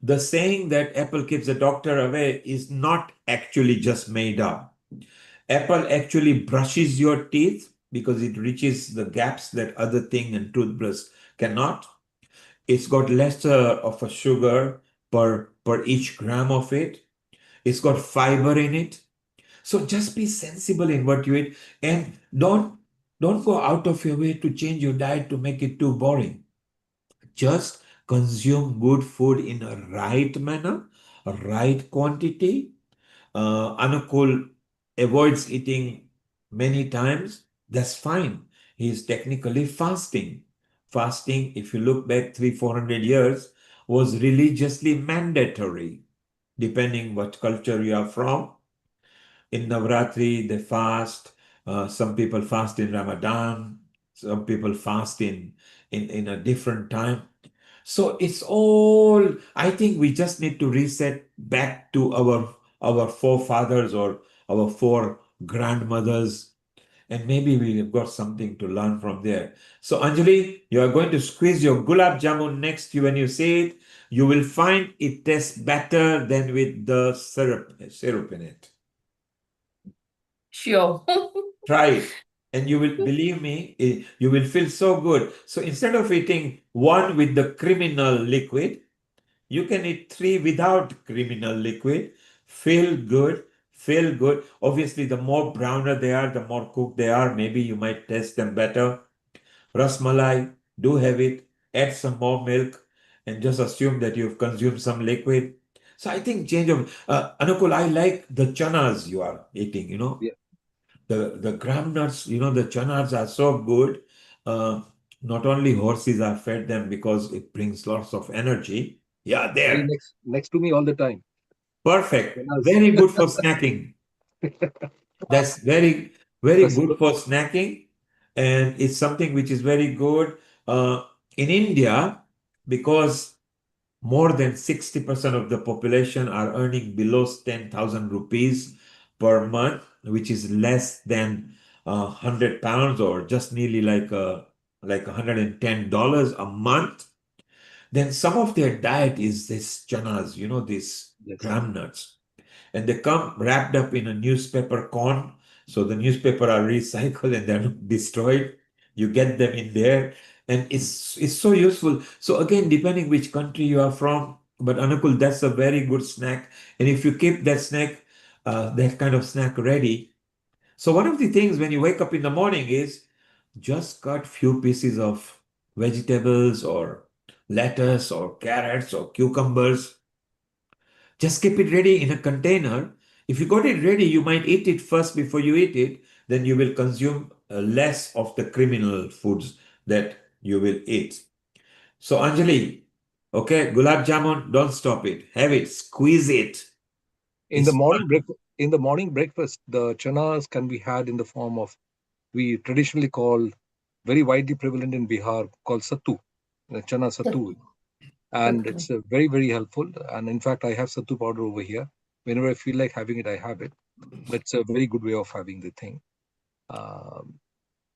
The saying that apple keeps the doctor away is not actually just made up. Apple actually brushes your teeth because it reaches the gaps that other thing and toothbrush cannot. It's got lesser of a sugar per each gram of it. It's got fiber in it. So just be sensible in what you eat and don't go out of your way to change your diet to make it too boring. Just consume good food in a right manner, a right quantity. Anukul avoids eating many times. That's fine. He is technically fasting. Fasting, if you look back 300-400 years, was religiously mandatory, depending what culture you are from. In Navratri, they fast. Some people fast in Ramadan. Some people fast in a different time. So it's all, I think we just need to reset back to our forefathers or our four grandmothers, and maybe we've got something to learn from there. So Anjali, you are going to squeeze your gulab jamun next to when you see it. You will find it tastes better than with the syrup in it. Sure. Try it. And you will believe me, you will feel so good. So instead of eating one with the criminal liquid, you can eat 3 without criminal liquid. Feel good. Feel good. Obviously, the more browner they are, the more cooked they are. Maybe you might taste them better. Ras malai, do have it. Add some more milk and just assume that you've consumed some liquid. So I think change of Anukul, I like the chanas you are eating. Yeah. The gram nuts, the chanas are so good. not only horses are fed them because it brings lots of energy. Yeah, Right there. next to me all the time. Perfect. Bananas. Very good for snacking. That's very, very That's good for snacking. And it's something which is very good. In India, because more than 60% of the population are earning below 10,000 rupees per month, which is less than 100 pounds or just nearly like $110 a month. Then some of their diet is this chanas, these gram nuts. And they come wrapped up in a newspaper corn. So the newspaper are recycled and they're not destroyed. You get them in there. And it's so useful. So again, depending which country you are from, but Anukul, that's a very good snack. And if you keep that kind of snack ready. So one of the things when you wake up in the morning is just cut few pieces of vegetables or lettuce or carrots or cucumbers. Just keep it ready in a container. If you got it ready, you might eat it first before you eat it. Then you will consume less of the criminal foods that you will eat. So Anjali, okay, gulab jamun, don't stop it. Have it, squeeze it. In the morning breakfast, the chanas can be had in the form of, we traditionally call, very widely prevalent in Bihar, called sattu, chana sattu. And it's very, very helpful. And in fact, I have sattu powder over here. Whenever I feel like having it, I have it. But it's a very good way of having the thing.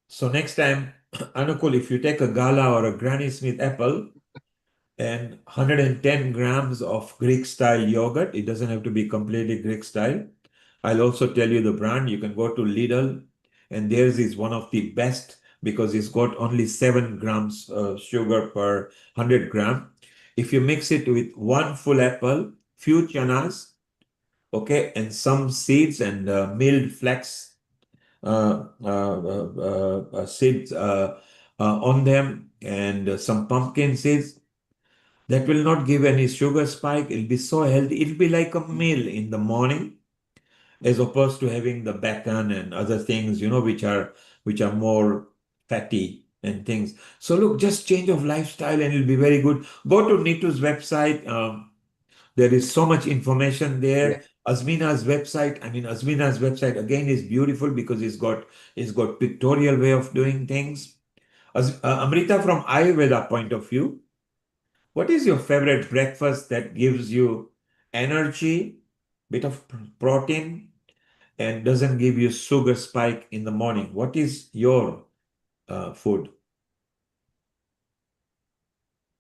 So next time, Anukul, if you take a Gala or a Granny Smith apple and 110 grams of Greek style yogurt, it doesn't have to be completely Greek style. I'll also tell you the brand. You can go to Lidl, and theirs is one of the best because it's got only 7 grams sugar per 100 gram. If you mix it with 1 full apple, few chanas, okay, and some seeds and milled flax seeds on them, and some pumpkin seeds, that will not give any sugar spike. It'll be so healthy. It'll be like a meal in the morning, as opposed to having the bacon and other things, which are more fatty and things. So look, just change of lifestyle and it'll be very good. Go to Nitu's website. There is so much information there. Yeah. Azmina's website again is beautiful because it's got pictorial way of doing things. Amrita, from Ayurveda point of view, what is your favorite breakfast that gives you energy, bit of protein, and doesn't give you sugar spike in the morning? What is your food?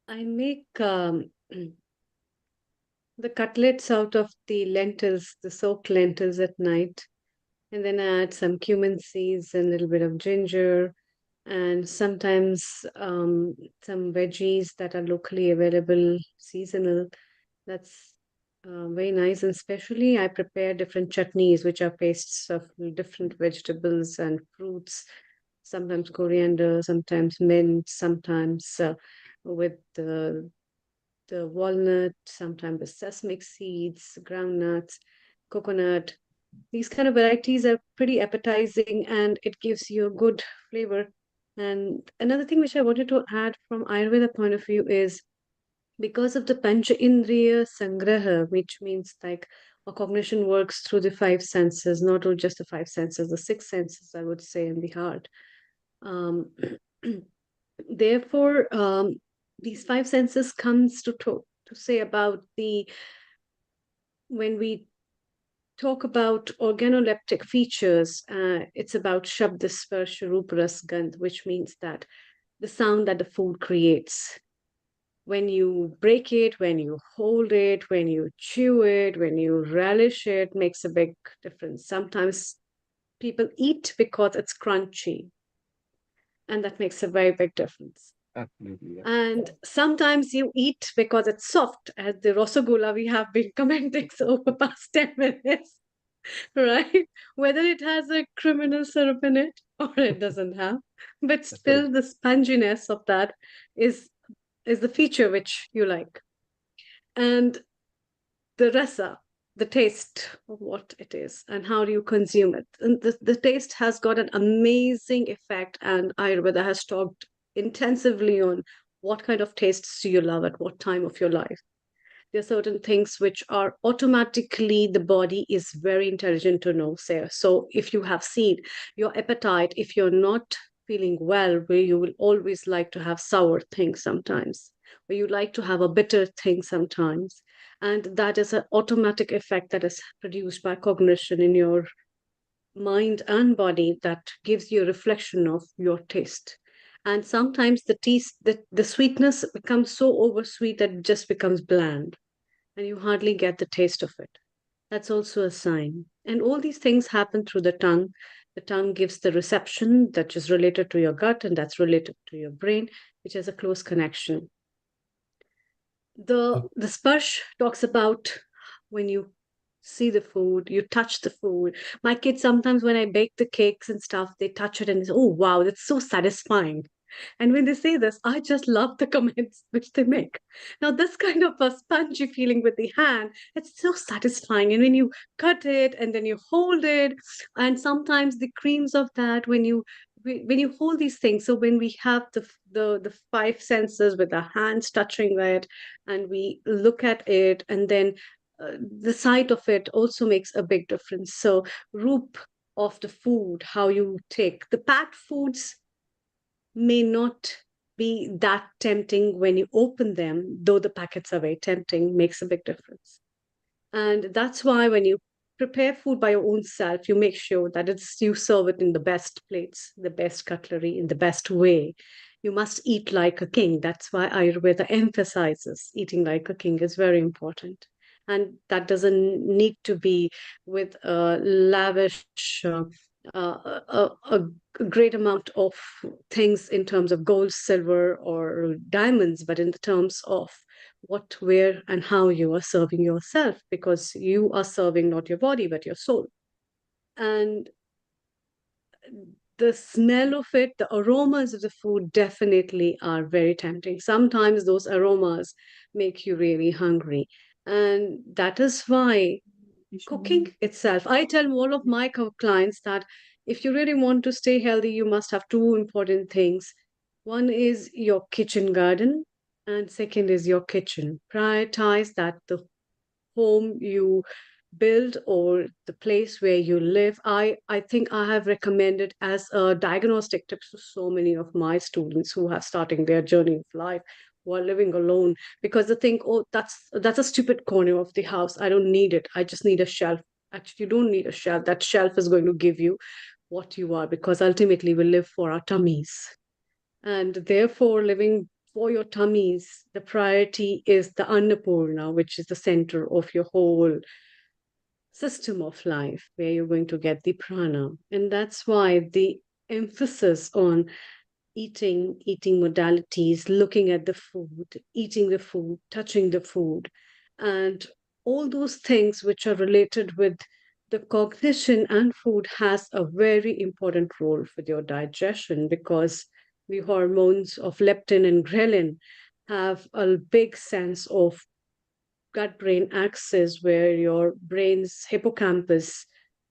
I make the cutlets out of the lentils, the soaked lentils at night, and then I add some cumin seeds and a little bit of ginger, and sometimes some veggies that are locally available, seasonal. That's very nice. And especially, I prepare different chutneys, which are pastes of different vegetables and fruits. Sometimes coriander, sometimes mint, sometimes with the walnut, sometimes the sesame seeds, groundnuts, coconut. These kind of varieties are pretty appetizing and it gives you a good flavor. And another thing which I wanted to add from Ayurveda point of view is because of the Pancha Indriya Sangraha, which means like our cognition works through the 5 senses, not just the 5 senses, the 6 senses, I would say, in the heart. Therefore, these 5 senses comes to say about when we talk about organoleptic features, it's about Shabda Sparsha Rupa Ras Gandh, which means that the sound that the food creates. When you break it, when you hold it, when you chew it, when you relish it, makes a big difference. Sometimes people eat because it's crunchy, and that makes a very big difference. Absolutely. Yeah. And sometimes you eat because it's soft, as the Rasagula we have been commenting so for past 10 minutes, right? Whether it has a criminal syrup in it or it doesn't have, but still the sponginess of that is the feature which you like. And the rasa, the taste of what it is and how do you consume it. And the taste has got an amazing effect, and Ayurveda has talked intensively on what kind of tastes do you love at what time of your life. There are certain things which are automatically the body is very intelligent to know, Sarah. So if you have seen your appetite, if you're not feeling well, where you will always like to have sour things sometimes, where you like to have a bitter thing sometimes. And that is an automatic effect that is produced by cognition in your mind and body that gives you a reflection of your taste. And sometimes the sweetness becomes so oversweet that it just becomes bland and you hardly get the taste of it. That's also a sign. And all these things happen through the tongue. The tongue gives the reception that is related to your gut and that's related to your brain, which has a close connection. The sparsh talks about when you see the food, you touch the food. My kids sometimes when I bake the cakes and stuff, they touch it and they say, "Oh wow, that's so satisfying." And when they say this, I just love the comments which they make. Now, this kind of a spongy feeling with the hand, it's so satisfying. And when you cut it and then you hold it, and sometimes the creams of that, when you hold these things, so when we have the five senses with our hands touching it, and we look at it, and then the sight of it also makes a big difference. So, roop of the food, how you take the packed foods may not be that tempting when you open them, though the packets are very tempting, makes a big difference. And that's why when you prepare food by your own self, you make sure that you serve it in the best plates, the best cutlery, in the best way. You must eat like a king. That's why Ayurveda emphasizes eating like a king is very important. And that doesn't need to be with a lavish, a great amount of things in terms of gold, silver, or diamonds, but in the terms of what, where, and how you are serving yourself, because you are serving not your body, but your soul. And the smell of it, the aromas of the food definitely are very tempting. Sometimes those aromas make you really hungry. And that is why cooking itself, I tell all of my clients that if you really want to stay healthy, you must have two important things. One is your kitchen garden, and second is your kitchen. Prioritize that the home you build or the place where you live. I think I have recommended as a diagnostic tips to so many of my students who have starting their journey of life, who are living alone, because they think, oh, that's a stupid corner of the house. I don't need it. I just need a shelf. Actually, you don't need a shelf. That shelf is going to give you what you are, because ultimately we live for our tummies. And therefore, living for your tummies, the priority is the Annapurna, which is the center of your whole system of life, where you're going to get the prana. And that's why the emphasis on eating modalities, looking at the food, eating the food, touching the food, and all those things which are related with the cognition and food has a very important role for your digestion, because the hormones of leptin and ghrelin have a big sense of gut brain axis, where your brain's hippocampus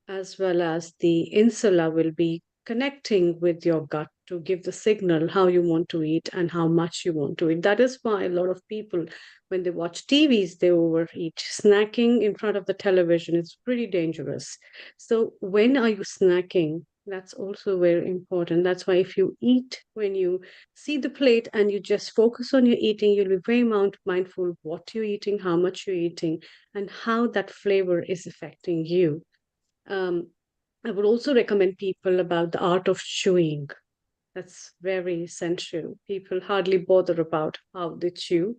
as well as the insula will be connecting with your gut to give the signal how you want to eat and how much you want to eat. That is why a lot of people, when they watch TVs, they overeat. Snacking in front of the television is pretty dangerous. So when are you snacking? That's also very important. That's why if you eat, when you see the plate and you just focus on your eating, you'll be very mindful of what you're eating, how much you're eating, and how that flavor is affecting you. I would also recommend people about the art of chewing. That's very essential. People hardly bother about how they chew,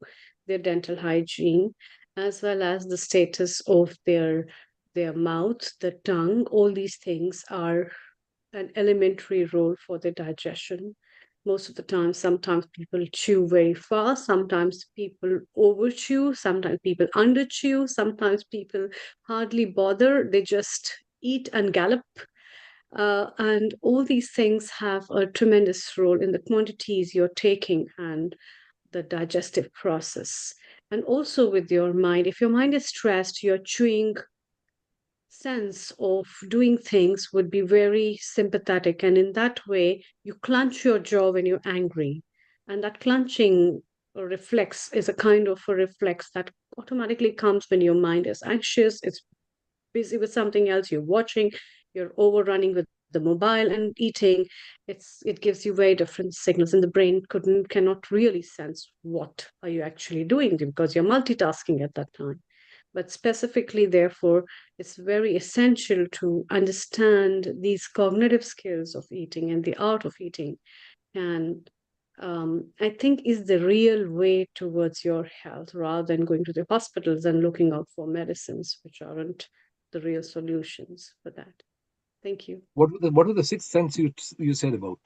their dental hygiene, as well as the status of their mouth, the tongue. All these things are an elementary role for the digestion. Most of the time, sometimes people chew very fast, sometimes people over chew, sometimes people under chew, sometimes people hardly bother, they just eat and gallop. And all these things have a tremendous role in the quantities you're taking and the digestive process. And also with your mind, if your mind is stressed, your chewing sense of doing things would be very sympathetic. And in that way, you clench your jaw when you're angry. And that clenching reflex is a kind of a reflex that automatically comes when your mind is anxious, it's busy with something else, you're watching, you're overrunning with the mobile and eating. It gives you very different signals, and the brain cannot really sense what are you actually doing because you're multitasking at that time. But specifically, therefore, it's very essential to understand these cognitive skills of eating and the art of eating. And I think is the real way towards your health rather than going to the hospitals and looking out for medicines, which aren't the real solutions for that. Thank you. What were the sixth sense you said about?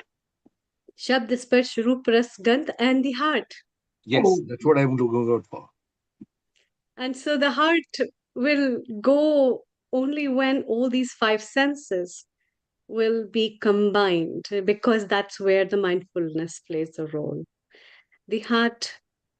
Shabd, Sparsh, Roop, Ras, Gandh, and the heart. Yes, that's what I'm going out for. And so the heart will go only when all these five senses will be combined, because that's where the mindfulness plays a role. The heart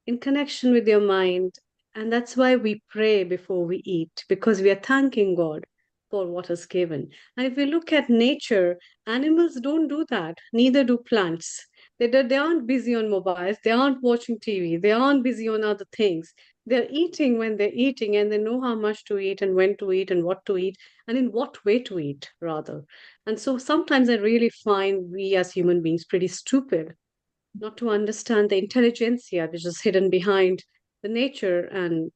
in connection with your mind. And that's why we pray before we eat, because we are thanking God for what is given. And if we look at nature, animals don't do that, neither do plants. They aren't busy on mobiles, they aren't watching TV, they aren't busy on other things. They're eating when they're eating, and they know how much to eat and when to eat and what to eat and in what way to eat, rather. And so sometimes I really find we as human beings pretty stupid not to understand the intelligentsia which is hidden behind the nature and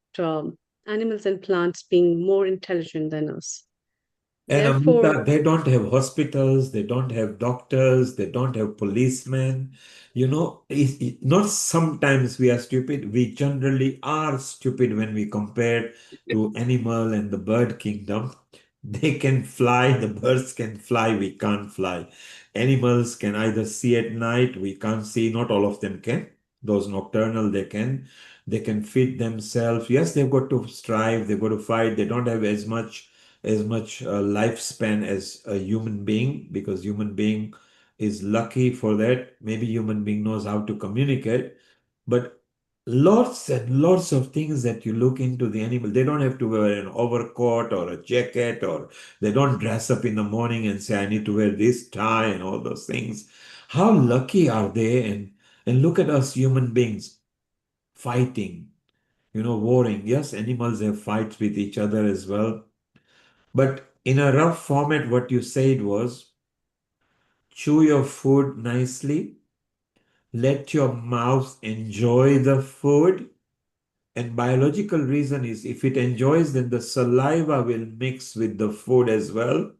animals and plants being more intelligent than us. And Therefore, Amrita, they don't have hospitals, they don't have doctors, they don't have policemen. Not sometimes we are stupid, we generally are stupid when we compare to animal and the bird kingdom. They can fly, the birds can fly, we can't fly. Animals can either see at night, we can't see, not all of them can. Those nocturnal, they can. They can feed themselves. Yes, they've got to strive, they've got to fight, they don't have as much lifespan as a human being, because human being is lucky for that. Maybe human being knows how to communicate, but lots and lots of things that you look into the animal. They don't have to wear an overcoat or a jacket, or they don't dress up in the morning and say, I need to wear this tie and all those things. How lucky are they? And look at us human beings fighting, warring. Yes, animals have fights with each other as well. But in a rough format, what you said was chew your food nicely, let your mouth enjoy the food. And biological reason is if it enjoys, then the saliva will mix with the food as well.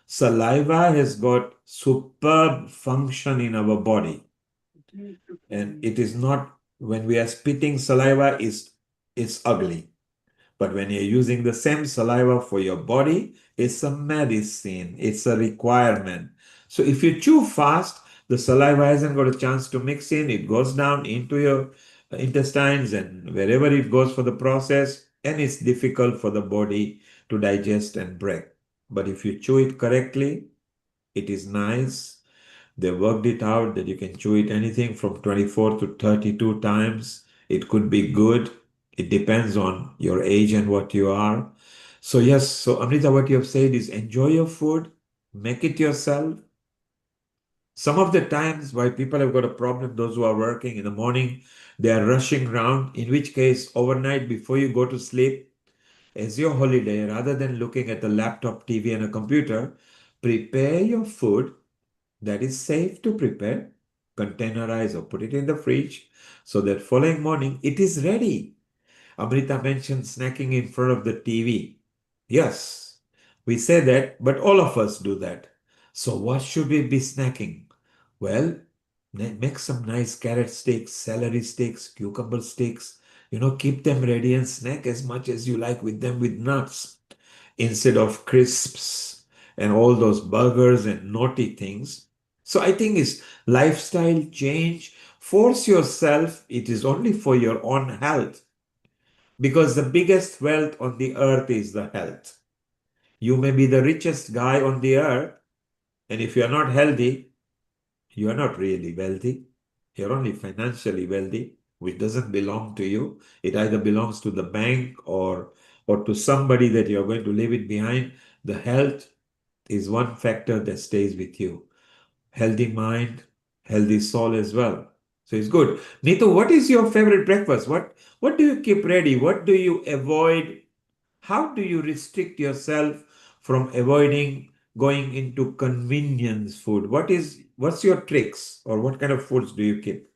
Saliva has got superb function in our body. And it is not, when we are spitting saliva, it's ugly. But when you're using the same saliva for your body, it's a medicine, it's a requirement. So if you chew fast, the saliva hasn't got a chance to mix in, it goes down into your intestines and wherever it goes for the process, and it's difficult for the body to digest and break. But if you chew it correctly, it is nice. They worked it out that you can chew it anything from 24 to 32 times. It could be good. It depends on your age and what you are. So yes, so Amrita, what you have said is enjoy your food, make it yourself. Some of the times why people have got a problem, those who are working in the morning, they are rushing around, in which case overnight before you go to sleep, as your holiday, rather than looking at the laptop, TV and a computer, prepare your food that is safe to prepare, containerize or put it in the fridge so that following morning it is ready. Amrita mentioned snacking in front of the TV. Yes, we say that, but all of us do that. So what should we be snacking? Well, make some nice carrot sticks, celery sticks, cucumber sticks. Keep them ready and snack as much as you like with them with nuts instead of crisps and all those burgers and naughty things. So I think it's lifestyle change. Force yourself. It is only for your own health, because the biggest wealth on the earth is the health. You may be the richest guy on the earth, and if you are not healthy, you are not really wealthy. You're only financially wealthy, which doesn't belong to you. It either belongs to the bank or to somebody that you're going to leave it behind. The health is one factor that stays with you. Healthy mind, healthy soul as well. So it's good. Neetu, what is your favorite breakfast? What do you keep ready? What do you avoid? How do you restrict yourself from avoiding going into convenience food? What's your tricks, or what kind of foods do you keep?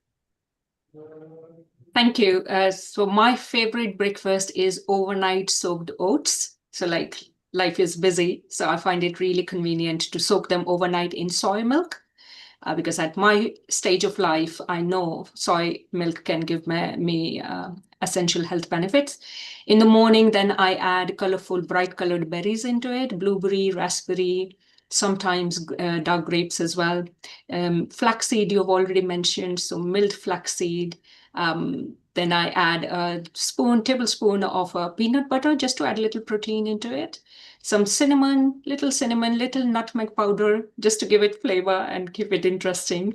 Thank you. So my favorite breakfast is overnight soaked oats. So like life is busy, so I find it really convenient to soak them overnight in soy milk. Because at my stage of life, I know soy milk can give me essential health benefits. In the morning, then I add colorful, bright colored berries into it, blueberry, raspberry, sometimes dark grapes as well. Flaxseed, you've already mentioned, so milled flaxseed. Then I add a tablespoon of peanut butter just to add a little protein into it. Some cinnamon, little nutmeg powder, just to give it flavor and keep it interesting.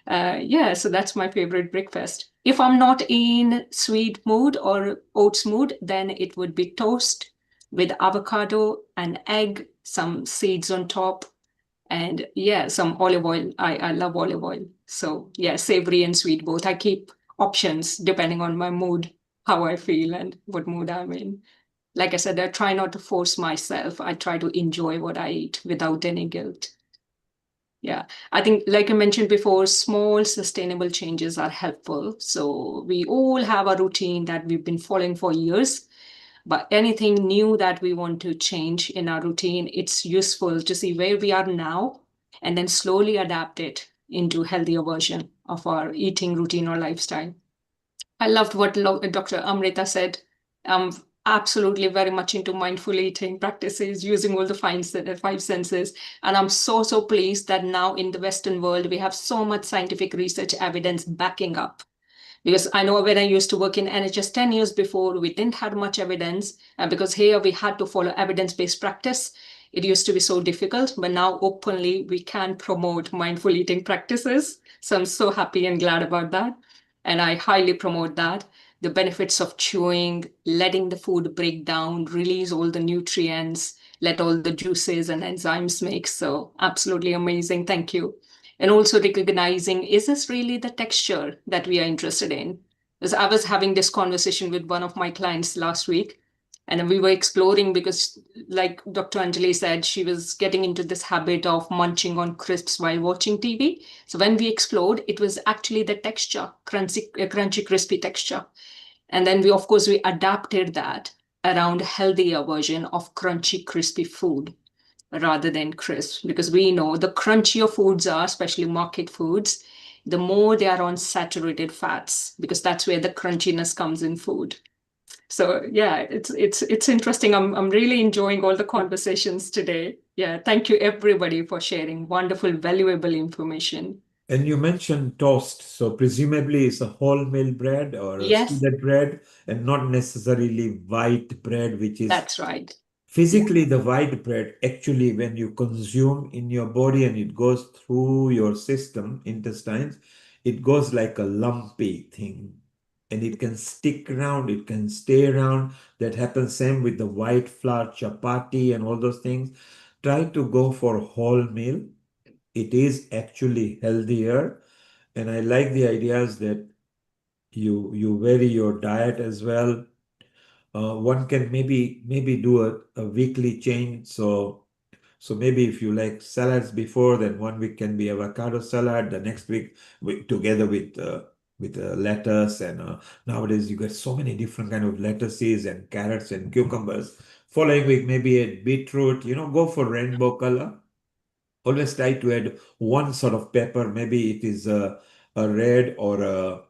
Yeah, so that's my favorite breakfast. If I'm not in sweet mood or oats mood, then it would be toast with avocado and egg, some seeds on top, and yeah, some olive oil. I love olive oil. So yeah, savory and sweet both. I keep options depending on my mood, how I feel, and what mood I'm in. Like I said, I try not to force myself. I try to enjoy what I eat without any guilt. Yeah, I think, like I mentioned before, small sustainable changes are helpful. So we all have a routine that we've been following for years, but anything new that we want to change in our routine, it's useful to see where we are now and then slowly adapt it into healthier version of our eating routine or lifestyle. I loved what Dr. Amrita said. I'm absolutely very much into mindful eating practices, using all the five senses. And I'm so pleased that now in the Western world, we have so much scientific research evidence backing up. Because I know when I used to work in NHS 10 years before, we didn't have much evidence. And because here we had to follow evidence-based practice, it used to be so difficult. But now openly, we can promote mindful eating practices. So I'm so happy and glad about that. And I highly promote that. The benefits of chewing, letting the food break down, release all the nutrients, let all the juices and enzymes make. So absolutely amazing. Thank you. And also recognizing, is this really the texture that we are interested in? Because I was having this conversation with one of my clients last week, and we were exploring because, like Dr. Anjali said, she was getting into this habit of munching on crisps while watching TV. So when we explored, it was actually the texture, crunchy, crispy texture. And then of course, we adapted that around a healthier version of crunchy, crispy food rather than crisp, because we know the crunchier foods are, especially market foods, the more they are on saturated fats, because that's where the crunchiness comes in food. So yeah, it's interesting. I'm really enjoying all the conversations today. Yeah, thank you everybody for sharing wonderful, valuable information. And you mentioned toast, so presumably it's a wholemeal bread or a Yes, skillet bread, and not necessarily white bread, which is that's right. physically the white bread. Actually, when you consume in your body and it goes through your system, intestines, it goes like a lumpy thing, and it can stick around, it can stay around. That happens same with the white flour chapati and all those things. Try to go for wholemeal. It is actually healthier, and I like the ideas that you vary your diet as well. One can maybe do a weekly change. So maybe if you like salads before, then 1 week can be avocado salad. The next week together with lettuce, and nowadays you get so many different kind of lettuces and carrots and cucumbers. Following week maybe a beetroot. Go for rainbow color. Always try to add one sort of pepper. Maybe it is a red or a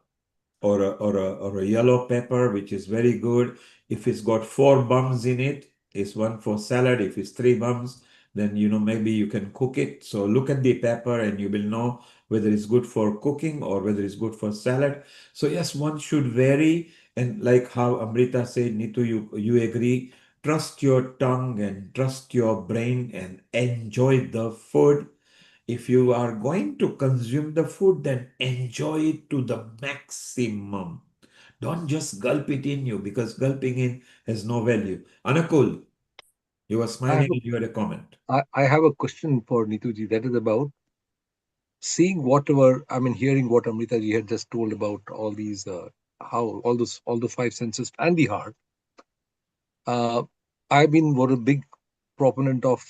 yellow pepper, which is very good. If it's got 4 bumps in it, it's one for salad. If it's 3 bumps, then maybe you can cook it. So look at the pepper and you will know whether it's good for cooking or whether it's good for salad. So yes, one should vary. And like how Amrita said, Nitu, you agree. Trust your tongue and trust your brain and enjoy the food. If you are going to consume the food, then enjoy it to the maximum. Don't just gulp it in you, because gulping in has no value. Anakul, you were I have smiling and you had a comment. I have a question for Neetuji that is about seeing whatever, I mean, hearing what Amrita ji had just told about all these, how all the five senses and the heart. I've been a big proponent of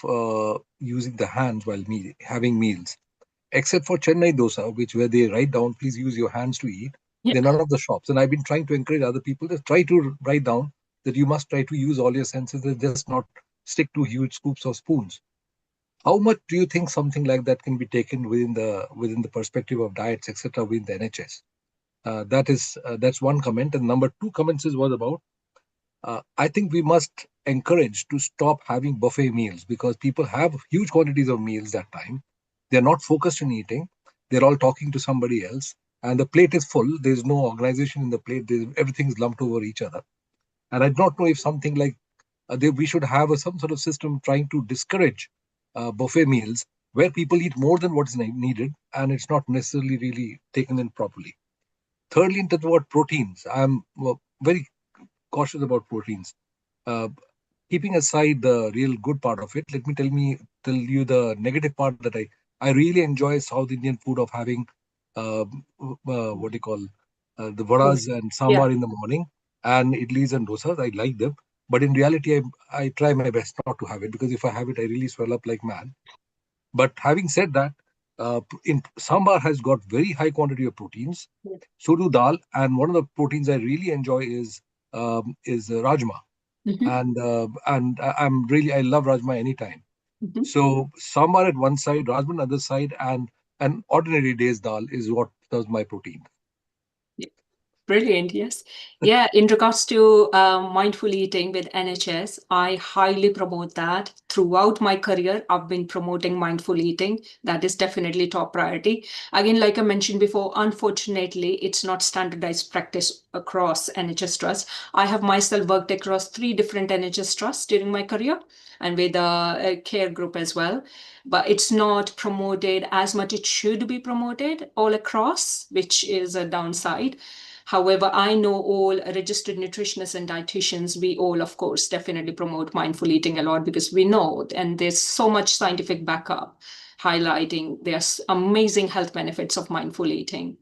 using the hands while having meals, except for Chennai dosa, which where they write down, please use your hands to eat. They're none of the shops. And I've been trying to encourage other people to try to write down that you must try to use all your senses and just not stick to huge scoops or spoons. How much do you think something like that can be taken within the perspective of diets, etc., within the NHS? That's one comment. And number two comments was about I think we must encourage to stop having buffet meals because people have huge quantities of meals that time. They're not focused on eating. They're all talking to somebody else, and the plate is full. There's no organization in the plate. Everything's lumped over each other. And I don't know if something like we should have some sort of system trying to discourage buffet meals where people eat more than what is needed, and it's not necessarily really taken in properly. Thirdly, in terms of proteins, I'm very cautious about proteins. Keeping aside the real good part of it, let me tell you the negative part that I really enjoy South Indian food of having what do you call the vadas and sambar in the morning and idlis and dosas. I like them, but in reality, I try my best not to have it because if I have it, I really swell up like mad. But having said that, in sambar has got very high quantity of proteins. So do dal, and one of the proteins I really enjoy is rajma. And I love rajma anytime. So sambar at one side, rajma on the other side, and an ordinary day's dal is what does my protein. Brilliant, yes. Yeah, in regards to mindful eating with NHS, I highly promote that. Throughout my career, I've been promoting mindful eating. That is definitely top priority. Again, like I mentioned before, unfortunately, it's not standardized practice across NHS trusts. I have myself worked across 3 different NHS trusts during my career and with a care group as well. But it's not promoted as much it should be promoted all across, which is a downside. However, I know all registered nutritionists and dietitians, we all, of course, definitely promote mindful eating a lot because we know, and there's so much scientific backup highlighting there's amazing health benefits of mindful eating.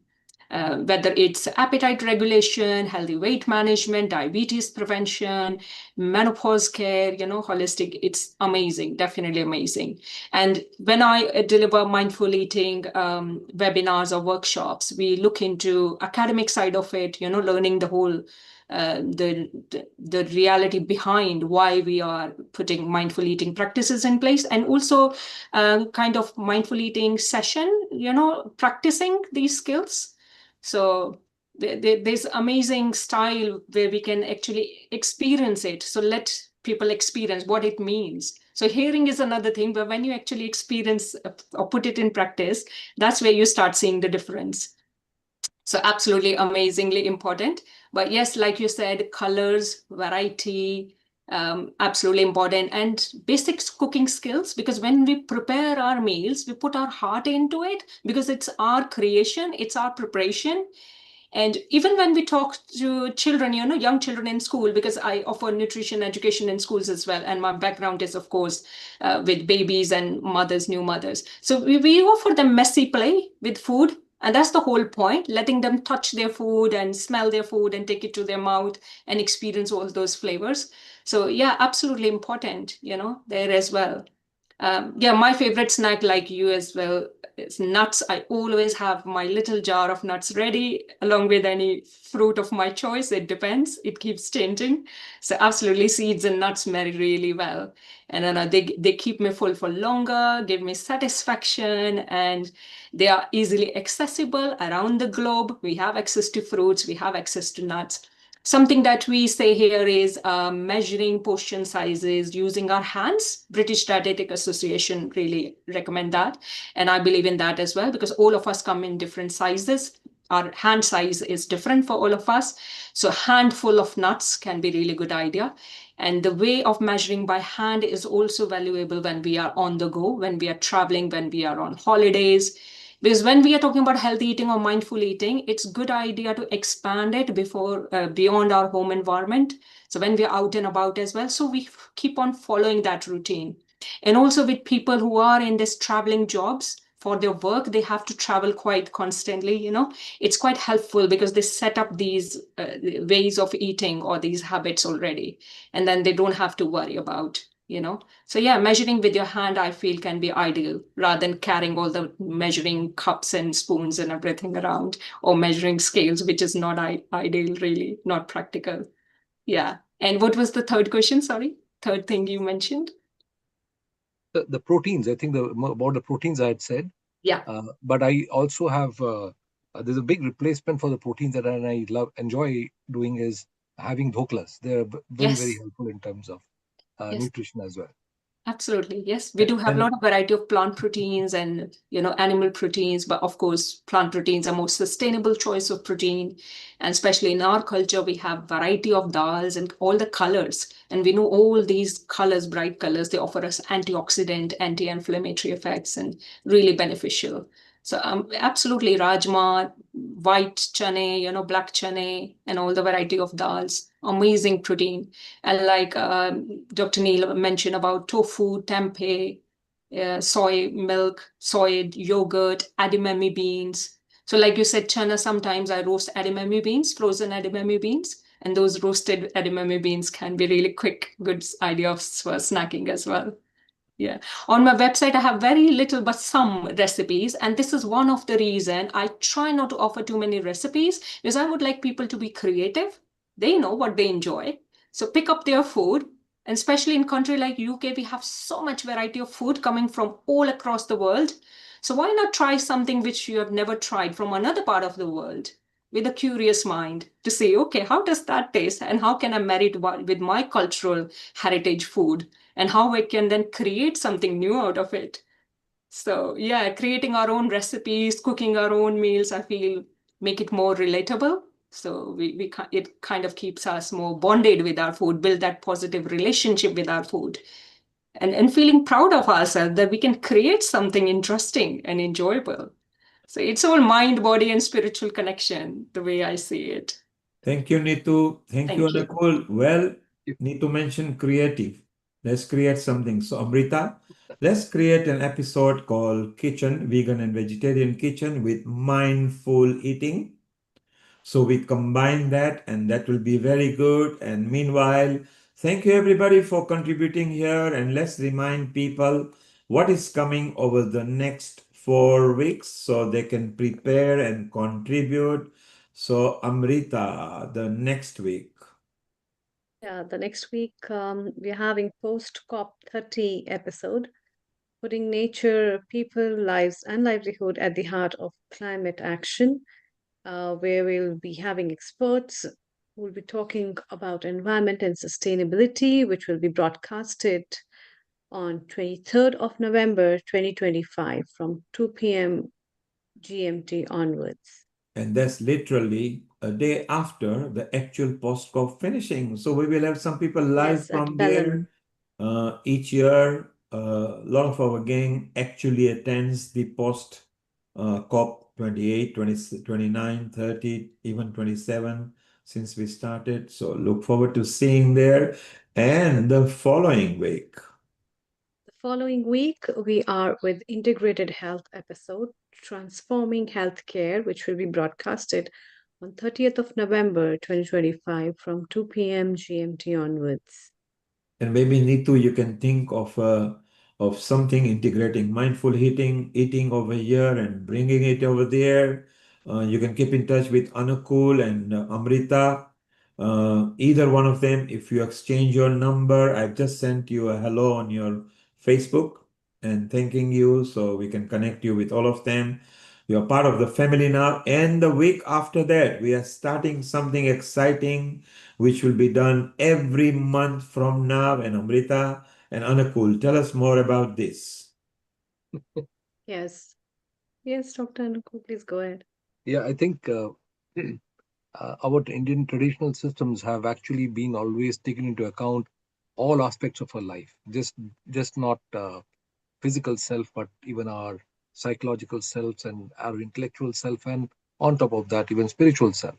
Whether it's appetite regulation, healthy weight management, diabetes prevention, menopause care, holistic, it's amazing, definitely amazing. And when I deliver mindful eating webinars or workshops, we look into academic side of it, learning the whole the reality behind why we are putting mindful eating practices in place, and also kind of mindful eating session, practicing these skills. So there's amazing style where we can actually experience it. So let people experience what it means. So hearing is another thing, but when you actually experience or put it in practice, that's where you start seeing the difference. So absolutely amazingly important. But yes, like you said, colors, variety, absolutely important, and basic cooking skills, because when we prepare our meals, we put our heart into it because it's our creation, it's our preparation. And even when we talk to children, young children in school, because I offer nutrition education in schools as well. And my background is, of course, with babies and mothers, new mothers. So we offer them messy play with food. And that's the whole point, letting them touch their food and smell their food and take it to their mouth and experience all those flavors. So yeah, absolutely important, there as well. Yeah, my favorite snack, like you as well, is nuts. I always have my little jar of nuts ready, along with any fruit of my choice. It depends. It keeps changing. So absolutely, seeds and nuts marry really well. And then they keep me full for longer, give me satisfaction, and they are easily accessible around the globe. We have access to fruits, we have access to nuts. Something that we say here is measuring portion sizes using our hands. British Dietetic Association really recommend that. And I believe in that as well, because all of us come in different sizes. Our hand size is different for all of us. So a handful of nuts can be a really good idea. And the way of measuring by hand is also valuable when we are on the go, when we are traveling, when we are on holidays. Because when we are talking about healthy eating or mindful eating, it's a good idea to expand it beyond our home environment. So when we're out and about as well, so we keep on following that routine. And also with people who are in this traveling jobs, for their work, they have to travel quite constantly, you know, it's quite helpful because they set up these ways of eating or these habits already, and then they don't have to worry about, you know. So yeah, measuring with your hand, I feel, can be ideal rather than carrying all the measuring cups and spoons and everything around, or measuring scales, which is not ideal, really, not practical. Yeah. And what was the third question? Sorry, third thing you mentioned? The proteins, I think about the proteins I had said. Yeah. But I also have, there's a big replacement for the proteins that I enjoy doing is having dhoklas. They're very, very Yes. helpful in terms of Yes. nutrition as well. Absolutely. Yes. We do have a lot of variety of plant proteins and, you know, animal proteins, but of course, plant proteins are more sustainable choice of protein. And especially in our culture, we have variety of dals and all the colors. And we know all these colors, bright colors, they offer us antioxidant, anti-inflammatory effects and really beneficial. So absolutely rajma, white chane, you know, black chane, and all the variety of dals, amazing protein. And like Dr. Neil mentioned about tofu, tempeh, soy milk, soy yogurt, edamame beans. So like you said, chana, sometimes I roast edamame beans, frozen edamame beans, and those roasted edamame beans can be really quick, good idea for snacking as well. Yeah. On my website, I have very little but some recipes. And this is one of the reason I try not to offer too many recipes, because I would like people to be creative. They know what they enjoy. So pick up their food. And especially in country like UK, we have so much variety of food coming from all across the world. So why not try something which you have never tried from another part of the world with a curious mind to say, okay, how does that taste? And how can I marry it with my cultural heritage food? And how we can then create something new out of it. So yeah, creating our own recipes, cooking our own meals, I feel make it more relatable. So it kind of keeps us more bonded with our food, build that positive relationship with our food, and feeling proud of ourselves that we can create something interesting and enjoyable. So it's all mind, body, and spiritual connection, the way I see it. Thank you, Neetu. Thank you, Anakul. Well, Neetu mentioned creative. Let's create something. So, Amrita, let's create an episode called Kitchen, Vegan and Vegetarian Kitchen with Mindful Eating. So we combine that, and that will be very good. And meanwhile, thank you everybody for contributing here. And let's remind people what is coming over the next 4 weeks so they can prepare and contribute. So, Amrita, the next week. Yeah, the next week we're having post COP30 episode, putting nature, people, lives, and livelihood at the heart of climate action, where we'll be having experts who will be talking about environment and sustainability, which will be broadcasted on 23rd of November 2025 from 2 p.m. GMT onwards. And that's literally a day after the actual post-COP finishing. So we will have some people live Yes, at from Bellum. there. Each year, a lot of our gang actually attends the post-COP 28, 20, 29, 30, even 27 since we started. So look forward to seeing there. And the following week. The following week, we are with Integrated Health episode, Transforming Healthcare, which will be broadcasted on 30th of November 2025 from 2 p.m. GMT onwards. And maybe Neetu, you can think of something integrating mindful eating over here and bringing it over there. You can keep in touch with Anukul and Amrita. Either one of them, if you exchange your number, I've just sent you a hello on your Facebook and thanking you, so we can connect you with all of them. You're part of the family now. And the week after that, we are starting something exciting, which will be done every month from now. And Amrita and Anakul, tell us more about this. Yes. Yes, Dr. Anukul, please go ahead. Yeah, I think our Indian traditional systems have actually been always taken into account all aspects of our life, just not physical self, but even our psychological selves and our intellectual self, and on top of that, even spiritual self.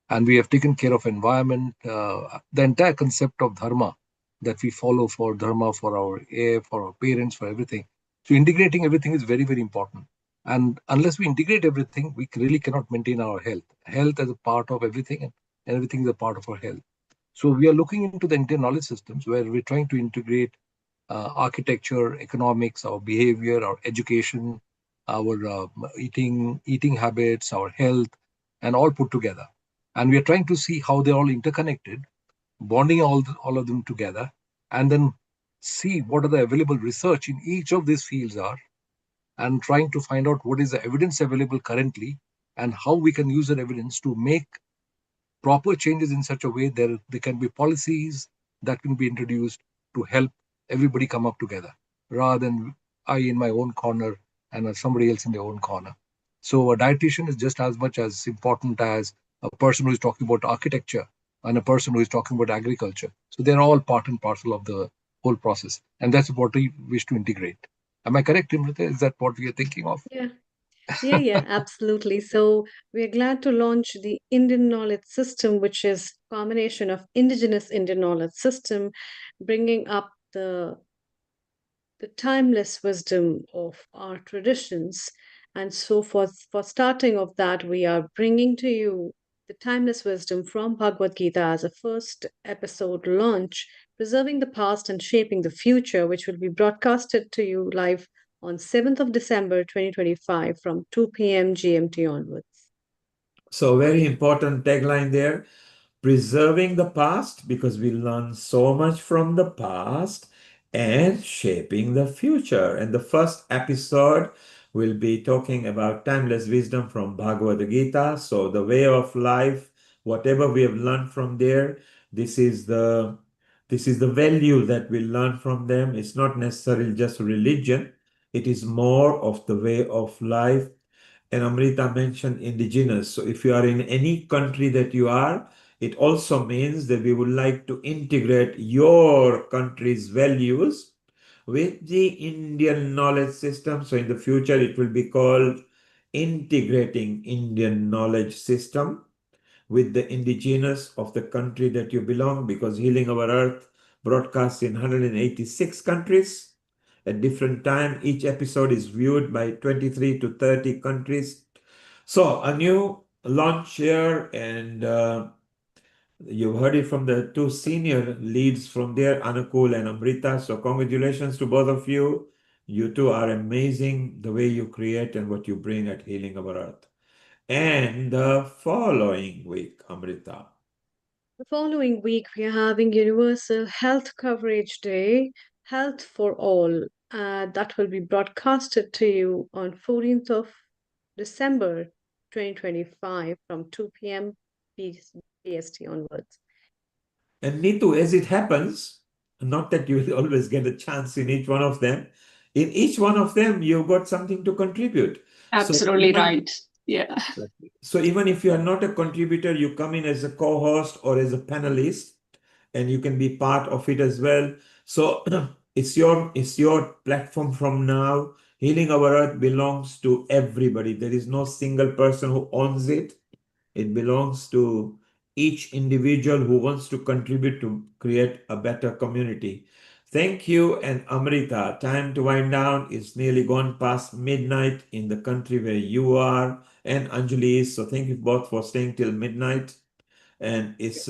And we have taken care of environment, the entire concept of dharma that we follow for dharma, for our air, for our parents, for everything. So integrating everything is very, very important. And unless we integrate everything, we really cannot maintain our health. Health as a part of everything, and everything is a part of our health. So we are looking into the Indian knowledge systems where we're trying to integrate architecture, economics, our behavior, our education, our eating habits, our health, and all put together. And we are trying to see how they're all interconnected, bonding all of them together, and then see what are the available research in each of these fields are, and trying to find out what is the evidence available currently and how we can use that evidence to make proper changes in such a way that there can be policies that can be introduced to help everybody come up together rather than I in my own corner and somebody else in their own corner. So a dietitian is just as much as important as a person who is talking about architecture and a person who is talking about agriculture. So they're all part and parcel of the whole process. And that's what we wish to integrate. Am I correct, Imrita? Is that what we are thinking of? Yeah, absolutely. So we're glad to launch the Indian knowledge system, which is combination of indigenous Indian knowledge system, bringing up the timeless wisdom of our traditions. And so for starting of that, we are bringing to you the timeless wisdom from Bhagavad Gita as a first episode launch, preserving the past and shaping the future, which will be broadcasted to you live on 7th of December 2025 from 2 p.m. GMT onwards. So very important tagline there, preserving the past because we learn so much from the past and shaping the future. And the first episode will be talking about timeless wisdom from Bhagavad Gita. So the way of life, whatever we have learned from there, this is the value that we learn from them. It's not necessarily just religion. It is more of the way of life. And Amrita mentioned indigenous. So if you are in any country that you are, it also means that we would like to integrate your country's values with the Indian knowledge system. So in the future, it will be called integrating Indian knowledge system with the indigenous of the country that you belong, because Healing Our Earth broadcasts in 186 countries at different time. Each episode is viewed by 23 to 30 countries. So a new launch here, and you've heard it from the two senior leads from there, Anukul and Amrita. So congratulations to both of you. You two are amazing, the way you create and what you bring at Healing Our Earth. And the following week, Amrita. The following week, we are having Universal Health Coverage Day, Health for All. That will be broadcasted to you on 14th of December 2025 from 2 p.m. PST onwards. And Neetu, as it happens, not that you will always get a chance in each one of them, in each one of them, you've got something to contribute. Absolutely right. Yeah. So even if you are not a contributor, you come in as a co-host or as a panelist, and you can be part of it as well. So it's your platform from now. Healing Our Earth belongs to everybody. There is no single person who owns it. It belongs to each individual who wants to contribute to create a better community. Thank you. And Amrita, time to wind down. It's nearly gone past midnight in the country where you are, and Anjali is. So thank you both for staying till midnight. And it's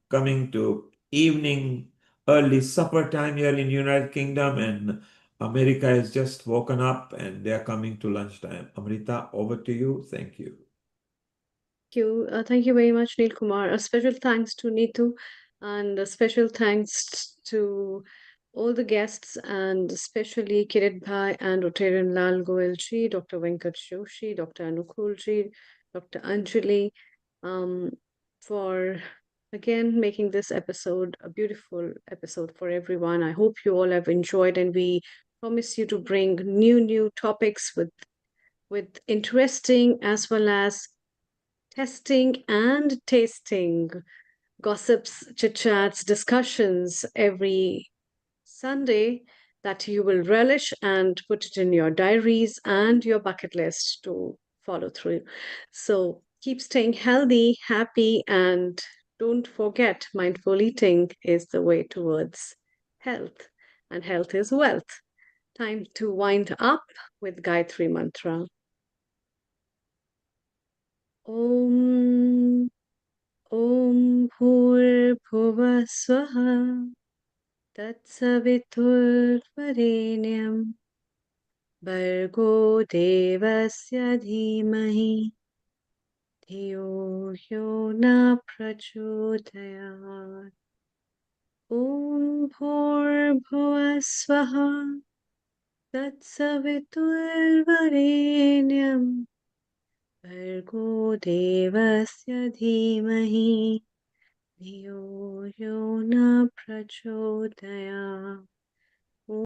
coming to evening, early supper time here in United Kingdom, and America has just woken up and they're coming to lunchtime. Amrita, over to you. Thank you. Thank you very much, Neil Kumar. A special thanks to Neetu, and a special thanks to all the guests, and especially Kirit Bhai and Rotarian Lal Goel ji, Dr. Venkat Joshi, Dr. Anukul ji, Dr. Anjali, for again making this episode a beautiful episode for everyone. I hope you all have enjoyed, and we promise you to bring new topics with interesting as well as testing and tasting gossips, chit chats, discussions every Sunday that you will relish and put it in your diaries and your bucket list to follow through. So keep staying healthy, happy, and don't forget mindful eating is the way towards health, and health is wealth. Time to wind up with Gayatri Mantra. Om Om Bhur Swaha Tatsaviturvarenyam Bargo Devasya Dhimahi Dhiyo Yo Na Prachodayat. Om Bhur Swaha Tatsaviturvarenyam Bargo Devasya Dhimahi Dhiyo Yo Na Prachodayat.